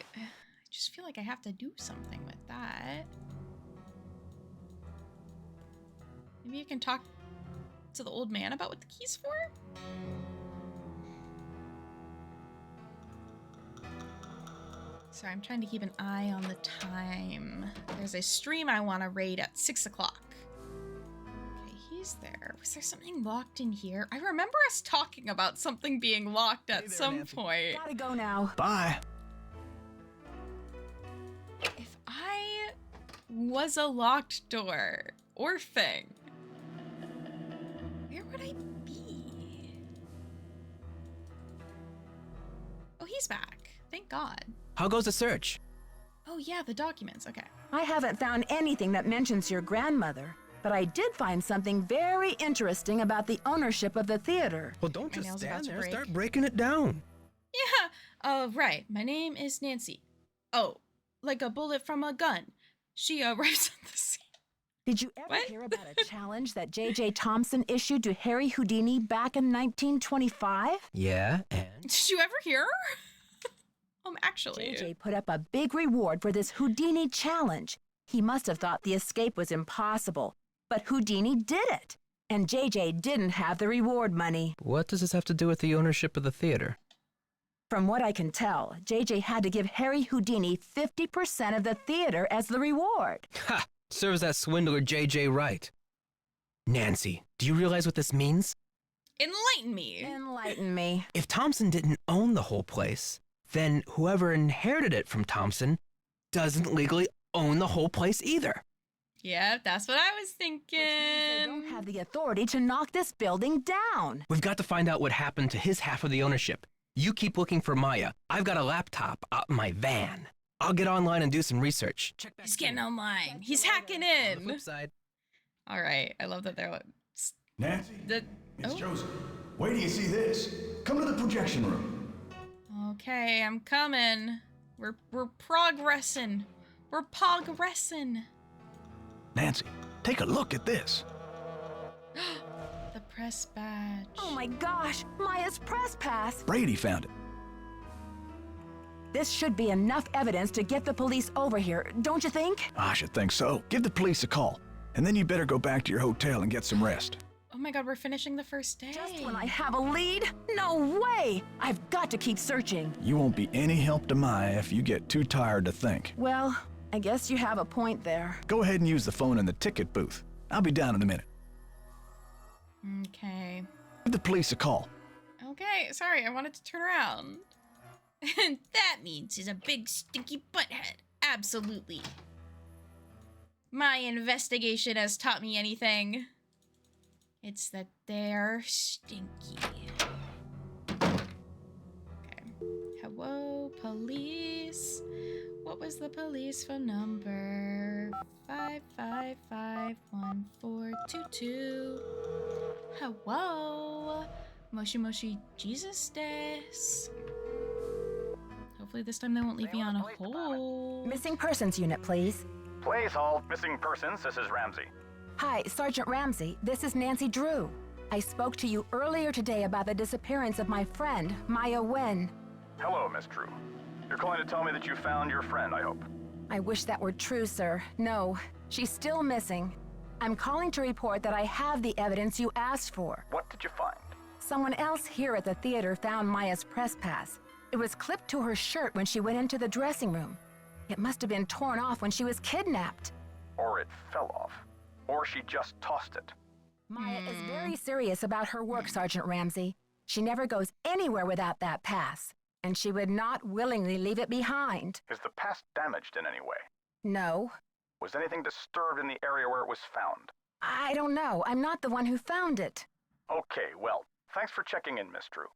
just feel like I have to do something with that. Maybe you can talk to the old man about what the key's for? Sorry, I'm trying to keep an eye on the time. There's a stream I want to raid at 6 o'clock. Okay, he's there. Was there something locked in here? I remember us talking about something being locked at some point. Gotta go now. Bye. If I was a locked door or thing, where would I be? Oh, he's back. Thank God. How goes the search? Oh yeah, the documents. Okay. I haven't found anything that mentions your grandmother, but I did find something very interesting about the ownership of the theater. Well, don't just stand there. Start breaking it down. Yeah. Oh, right. My name is Nancy. Oh, like a bullet from a gun. She arrives at the scene. Did you ever hear about a challenge that J.J. Thompson issued to Harry Houdini back in 1925? Yeah, and? Did you ever hear? Actually. J.J. put up a big reward for this Houdini challenge. He must have thought the escape was impossible, but Houdini did it, and J.J. didn't have the reward money. What does this have to do with the ownership of the theater? From what I can tell, J.J. had to give Harry Houdini 50% of the theater as the reward. Ha! Serves that swindler J.J. right. Nancy, do you realize what this means? Enlighten me. Enlighten me. If Thompson didn't own the whole place, then whoever inherited it from Thompson doesn't legally own the whole place either. Yeah, that's what I was thinking. They don't have the authority to knock this building down. We've got to find out what happened to his half of the ownership. You keep looking for Maya. I've got a laptop out in my van. I'll get online and do some research. He's getting online. He's hacking in. On the flip side. All right. I love that they're... Nancy, it's Joseph. Wait till you see this. Come to the projection room. Okay, I'm coming. We're progressing. We're progressing. Nancy, take a look at this. The press badge. Oh my gosh, Maya's press pass. Brady found it. This should be enough evidence to get the police over here, don't you think? I should think so. Give the police a call, and then you better go back to your hotel and get some rest. Oh my god, we're finishing the first day. Just when I have a lead? No way! I've got to keep searching. You won't be any help to Maya if you get too tired to think. Well, I guess you have a point there. Go ahead and use the phone in the ticket booth. I'll be down in a minute. Okay. Give the police a call. Okay, sorry, I wanted to turn around. And that means he's a big stinky butthead. Absolutely. My investigation has taught me anything. It's that they're stinky. Okay. Hello, police. What was the police phone number? 555-1422. Hello. Moshi Moshi Jesus des. Hopefully this time they won't leave me on a hold. Missing persons unit, please. Please hold missing persons. This is Ramsey. Hi, Sergeant Ramsey. This is Nancy Drew. I spoke to you earlier today about the disappearance of my friend, Maya Wen. Hello, Miss Drew. You're calling to tell me that you found your friend, I hope. I wish that were true, sir. No, she's still missing. I'm calling to report that I have the evidence you asked for. What did you find? Someone else here at the theater found Maya's press pass. It was clipped to her shirt when she went into the dressing room. It must have been torn off when she was kidnapped. Or it fell off. Or she just tossed it. Maya is very serious about her work, Sergeant Ramsey. She never goes anywhere without that pass, and she would not willingly leave it behind. Is the pass damaged in any way? No. Was anything disturbed in the area where it was found? I don't know. I'm not the one who found it. Okay, well, thanks for checking in, Miss Drew.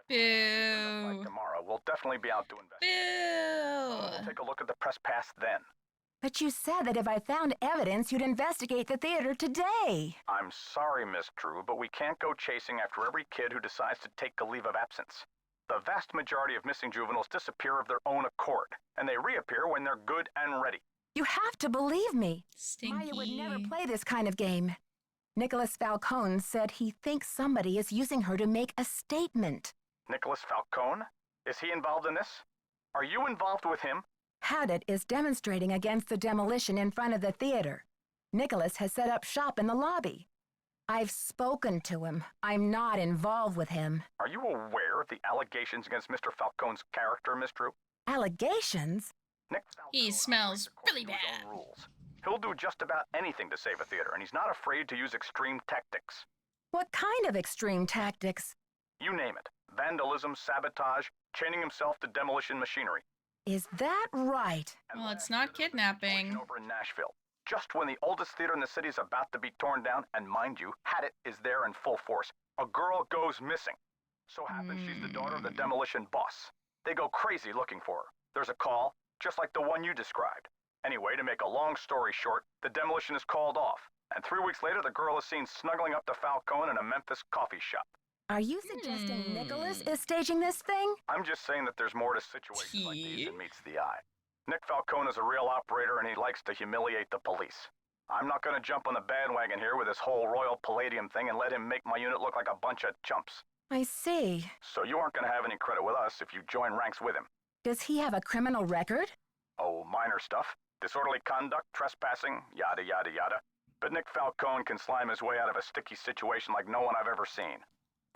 Boo. Like tomorrow, we'll definitely be out to investigate. Boo. We'll take a look at the press pass then. But you said that if I found evidence, you'd investigate the theater today. I'm sorry, Miss Drew, but we can't go chasing after every kid who decides to take a leave of absence. The vast majority of missing juveniles disappear of their own accord, and they reappear when they're good and ready. You have to believe me. Stinky. Maya would never play this kind of game. Nicholas Falcone said he thinks somebody is using her to make a statement. Nicholas Falcone? Is he involved in this? Are you involved with him? Haddett is demonstrating against the demolition in front of the theater. Nicholas has set up shop in the lobby. I've spoken to him. I'm not involved with him. Are you aware of the allegations against Mr. Falcone's character, Miss Drew? Allegations? Nick Falcone he smells really bad. He'll do just about anything to save a theater, and he's not afraid to use extreme tactics. What kind of extreme tactics? You name it. Vandalism, sabotage, chaining himself to demolition machinery. Is that right? Well, it's not kidnapping. Over in Nashville. Just when the oldest theater in the city is about to be torn down, and mind you, Haddett is there in full force, a girl goes missing. So happens she's the daughter of the demolition boss. They go crazy looking for her. There's a call, just like the one you described. Anyway, to make a long story short, the demolition is called off, and 3 weeks later the girl is seen snuggling up to Falcone in a Memphis coffee shop. Are you suggesting Nicholas is staging this thing? I'm just saying that there's more to situations like these than meets the eye. Nick Falcone is a real operator, and he likes to humiliate the police. I'm not going to jump on the bandwagon here with this whole Royal Palladium thing and let him make my unit look like a bunch of chumps. I see. So you aren't going to have any credit with us if you join ranks with him. Does he have a criminal record? Oh, minor stuff. Disorderly conduct, trespassing, yada, yada, yada. But Nick Falcone can slime his way out of a sticky situation like no one I've ever seen.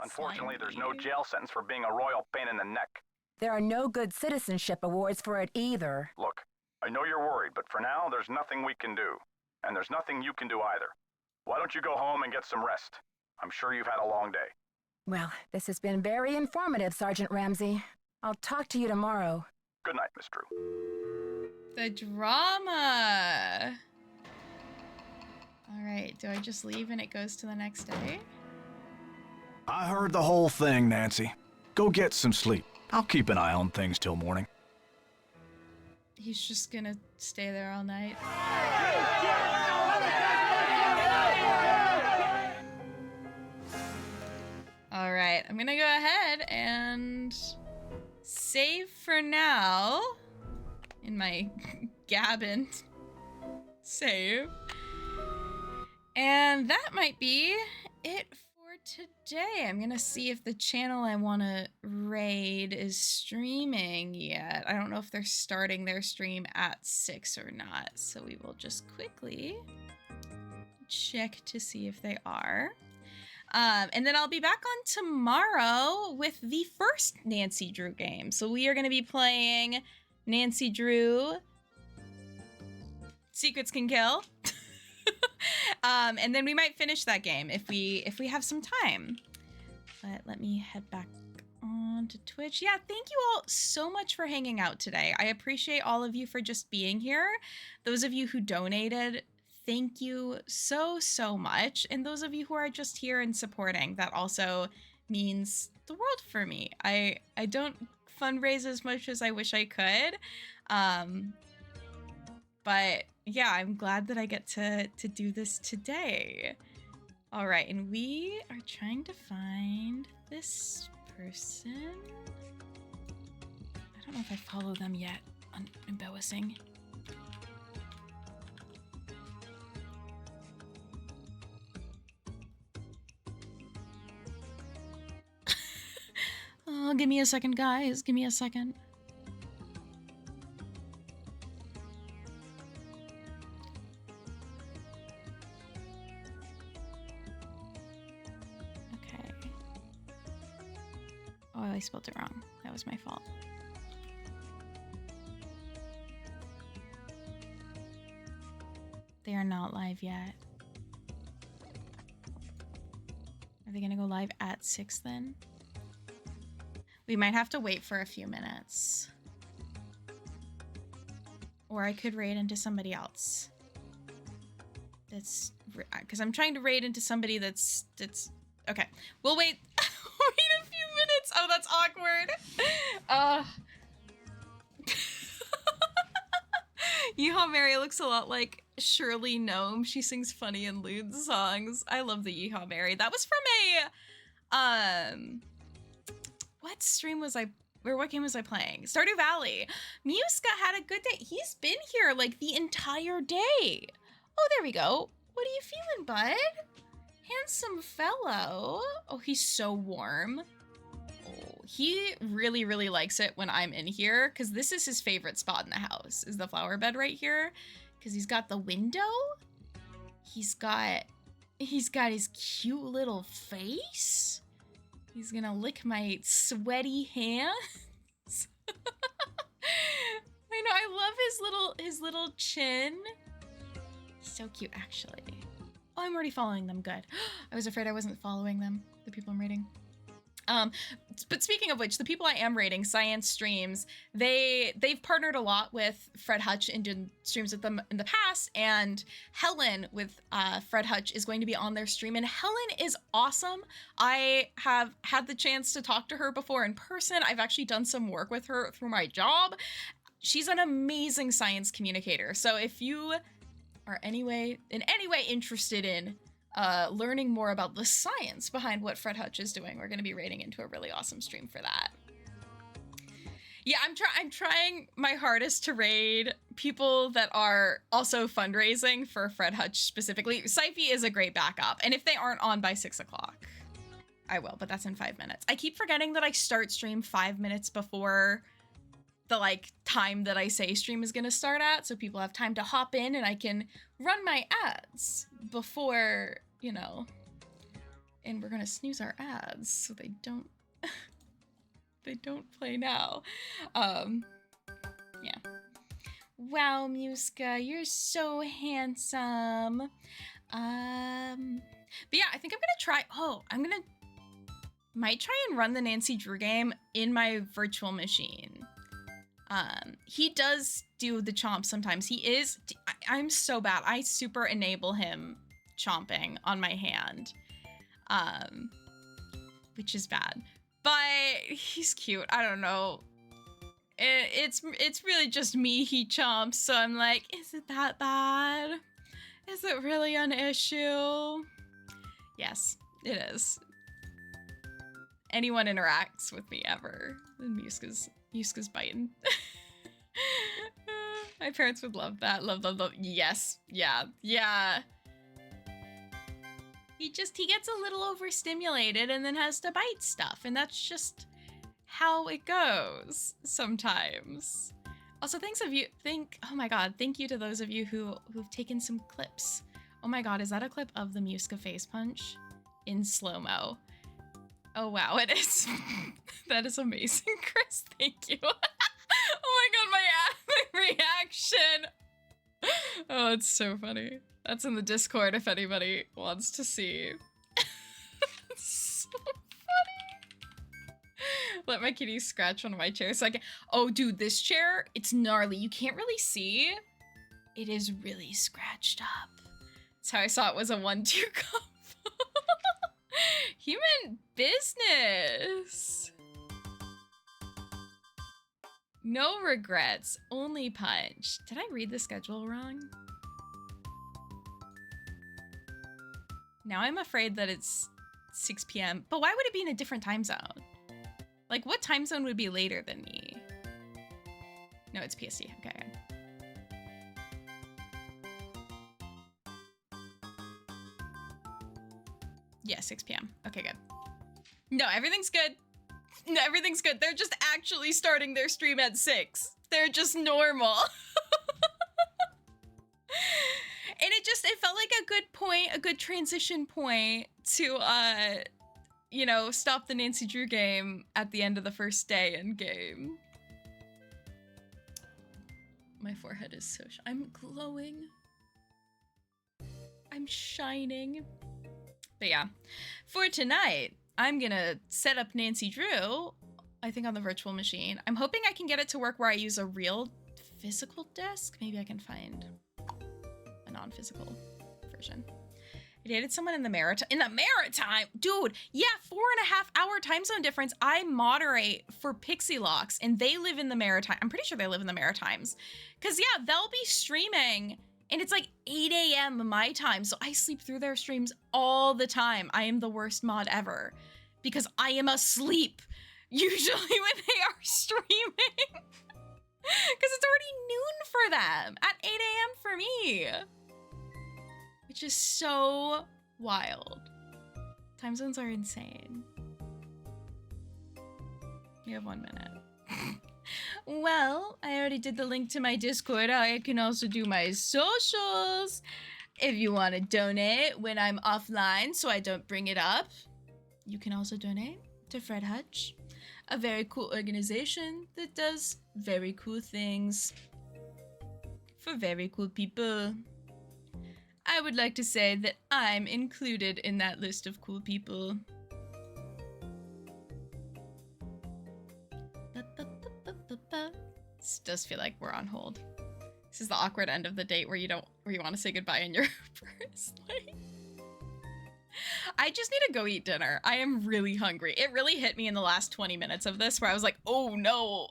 Unfortunately, there's no jail sentence for being a royal pain in the neck. There are no good citizenship awards for it either. Look, I know you're worried, but for now, there's nothing we can do. And there's nothing you can do either. Why don't you go home and get some rest? I'm sure you've had a long day. Well, this has been very informative, Sergeant Ramsey. I'll talk to you tomorrow. Good night, Miss Drew. The drama. All right, do I just leave and it goes to the next day? I heard the whole thing, Nancy. Go get some sleep. I'll keep an eye on things till morning. He's just gonna stay there all night. All right, I'm gonna go ahead and save for now in my Gabbin save. And that might be it for today. I'm gonna see if the channel I want to raid is streaming yet. I don't know if they're starting their stream at 6 or not, so we will just quickly check to see if they are. And then I'll be back on tomorrow with the first Nancy Drew game. So we are going to be playing Nancy Drew Secrets Can Kill. And then we might finish that game if we have some time. But let me head back on to Twitch. Yeah, thank you all so much for hanging out today. I appreciate all of you for just being here. Those of you who donated, thank you so, so much. And those of you who are just here and supporting, that also means the world for me. I don't fundraise as much as I wish I could. But yeah, I'm glad that I get to do this today. All right, and we are trying to find this person. I don't know if I follow them yet. Embarrassing. Oh, give me a second, guys. Give me a second. Oh, I spelled it wrong. That was my fault. They are not live yet. Are they gonna go live at 6 then? We might have to wait for a few minutes. Or I could raid into somebody else. That's... Because I'm trying to raid into somebody that's... Okay, we'll wait... Wait a few minutes. Oh, that's awkward. Yeehaw Mary looks a lot like Shirley Gnome. She sings funny and lewd songs. I love the Yeehaw Mary. That was from a what stream was I, or what game was I playing? Stardew Valley. Muska had a good day. He's been here like the entire day. Oh, there we go. What are you feeling, bud? Handsome fellow. Oh, he's so warm. Oh, he really, really likes it when I'm in here because this is his favorite spot in the house, is the flower bed right here. Because he's got the window. He's got his cute little face. He's gonna lick my sweaty hands. I know, I love his little chin. He's so cute, actually. Oh, I'm already following them. Good. I was afraid I wasn't following them, the people I'm rating. But speaking of which, the people I am rating, Science Streams, they've partnered a lot with Fred Hutch and did streams with them in the past, and Helen with Fred Hutch is going to be on their stream, and Helen is awesome. I have had the chance to talk to her before in person. I've actually done some work with her through my job. She's an amazing science communicator. So if you are in any way interested in learning more about the science behind what Fred Hutch is doing, we're going to be raiding into a really awesome stream for that. Yeah, I'm trying my hardest to raid people that are also fundraising for Fred Hutch specifically. Syfy is a great backup, and if they aren't on by 6 o'clock, I will, but that's in 5 minutes. I keep forgetting that I start stream 5 minutes before the time that I say stream is gonna start at, so people have time to hop in and I can run my ads before, and we're gonna snooze our ads so they don't play now. Yeah. Wow, Muska, you're so handsome. But yeah, I think I'm gonna try, might try and run the Nancy Drew game in my virtual machine. He does do the chomp sometimes. I'm so bad. I super enable him chomping on my hand, which is bad, but he's cute. I don't know. It's really just me he chomps, so I'm like, is it that bad? Is it really an issue? Yes, it is. Anyone interacts with me ever, and Muska's biting. My parents would love that. Love. Yes. Yeah. He gets a little overstimulated and then has to bite stuff, and that's just how it goes sometimes. Also, oh my god, thank you to those of you who've taken some clips. Oh my god, is that a clip of the Muska face punch? in slow-mo. Oh wow, it is. That is amazing, Chris. Thank you. Oh my god, my reaction. Oh, it's so funny. That's in the Discord if anybody wants to see. It's so funny. Let my kitty scratch one of my chairs so I can. Oh, dude, this chair, it's gnarly. You can't really see. It is really scratched up. That's how I saw it was a 1-2 combo. Human business. No regrets, only punch. Did I read the schedule wrong? Now I'm afraid that it's 6 p.m. But why would it be in a different time zone? Like, what time zone would be later than me? No, it's PST. Okay. Yeah, 6 p.m. Okay, good. No, everything's good. No, everything's good. They're just actually starting their stream at 6. They're just normal. And it felt like a good point, a good transition point to, you know, stop the Nancy Drew game at the end of the first day in game. My forehead is so I'm glowing. I'm shining. But yeah, for tonight, I'm gonna set up Nancy Drew, I think on the virtual machine. I'm hoping I can get it to work where I use a real physical desk. Maybe I can find a non-physical version. I dated someone in the Maritime? Dude, yeah, 4.5-hour time zone difference. I moderate for Pixie Locks and they live in the Maritime. I'm pretty sure they live in the Maritimes. Cause yeah, they'll be streaming and it's like 8 a.m. my time. So I sleep through their streams all the time. I am the worst mod ever because I am asleep usually when they are streaming. Cause it's already noon for them at 8 a.m. for me. Which is so wild. Time zones are insane. You have 1 minute. Well, I already did the link to my Discord. I can also do my socials. If you want to donate when I'm offline so I don't bring it up, you can also donate to Fred Hutch, a very cool organization that does very cool things for very cool people. I would like to say that I'm included in that list of cool people. This does feel like we're on hold. This is the awkward end of the date where you want to say goodbye in your first like. I just need to go eat dinner. I am really hungry. It really hit me in the last 20 minutes of this where I was like, oh no,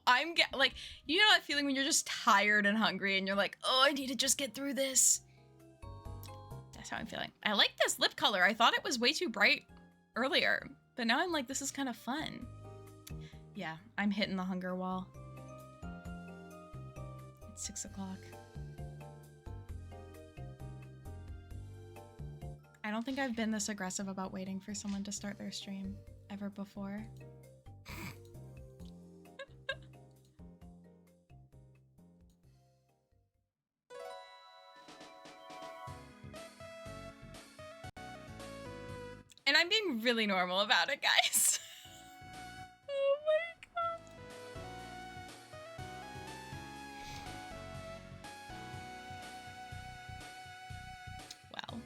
like, you know that feeling when you're just tired and hungry and you're like, oh, I need to just get through this. That's how I'm feeling. I like this lip color. I thought it was way too bright earlier, but now I'm like, this is kind of fun. Yeah, I'm hitting the hunger wall. It's 6 o'clock. I don't think I've been this aggressive about waiting for someone to start their stream ever before. And I'm being really normal about it, guys. Oh my god. Well.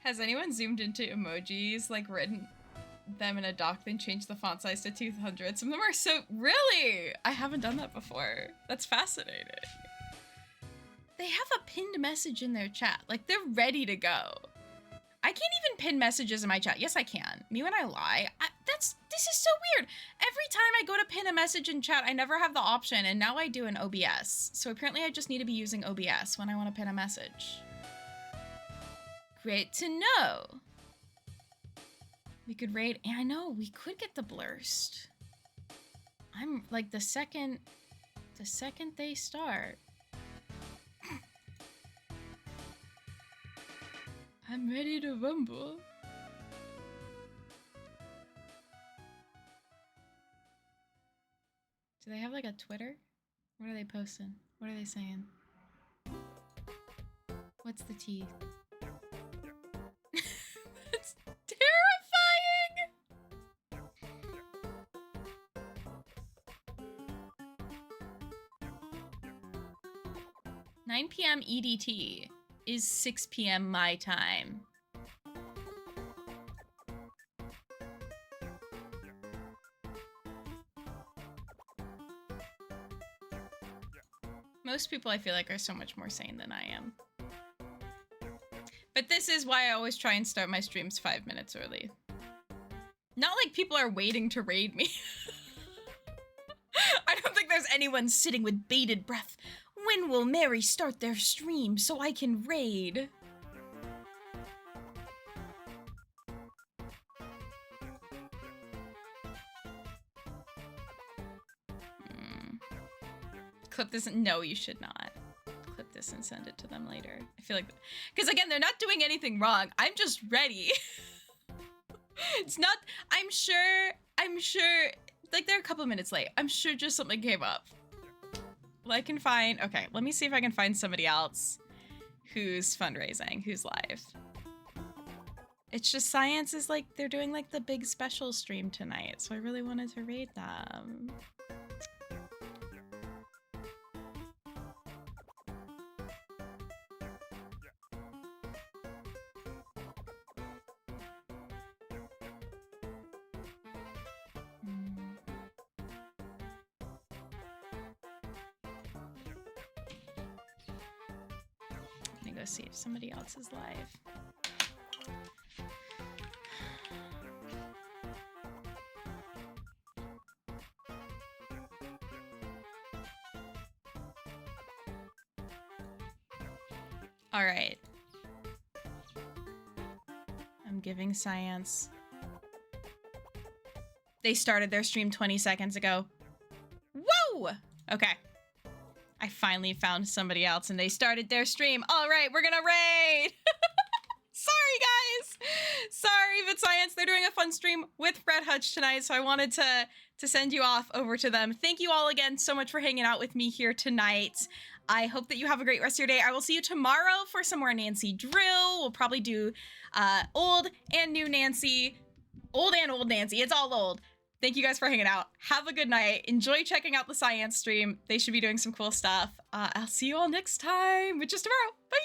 Has anyone zoomed into emojis, like written them in a doc, then changed the font size to 200? Some of them are so... Really? I haven't done that before. That's fascinating. They have a pinned message in their chat. Like, they're ready to go. I can't even pin messages in my chat. Yes, I can. Me when I lie. This is so weird. Every time I go to pin a message in chat, I never have the option, and now I do in OBS. So apparently I just need to be using OBS when I want to pin a message. Great to know. We could raid, and I know we could get the blurst. I'm like the second they start. I'm ready to rumble. Do they have like a Twitter? What are they posting? What are they saying? What's the tea? That's terrifying! 9 p.m. EDT is 6 p.m. my time. Most people I feel like are so much more sane than I am. But this is why I always try and start my streams 5 minutes early. Not like people are waiting to raid me. I don't think there's anyone sitting with bated breath. When will Mary start their stream so I can raid? Clip this. No, you should not. Clip this and send it to them later. I feel like, because again, they're not doing anything wrong. I'm just ready. It's not, I'm sure, like they're a couple minutes late. I'm sure just something came up. Well, I can find, okay, let me see if I can find somebody else who's fundraising, who's live. It's just Science is like, they're doing like the big special stream tonight, so I really wanted to raid them. Go see if somebody else is live. All right. I'm giving Science. They started their stream 20 seconds ago. Whoa! Okay. I finally found somebody else and they started their stream. All right, we're gonna raid. Sorry, guys. Sorry, but Science, they're doing a fun stream with Fred Hutch tonight, so I wanted to send you off over to them. Thank you all again so much for hanging out with me here tonight. I hope that you have a great rest of your day. I will see you tomorrow for some more Nancy Drill. We'll probably do old and new Nancy. Old and old Nancy. It's all old. Thank you guys for hanging out. Have a good night. Enjoy checking out the Science stream. They should be doing some cool stuff. I'll see you all next time, which is tomorrow. Bye!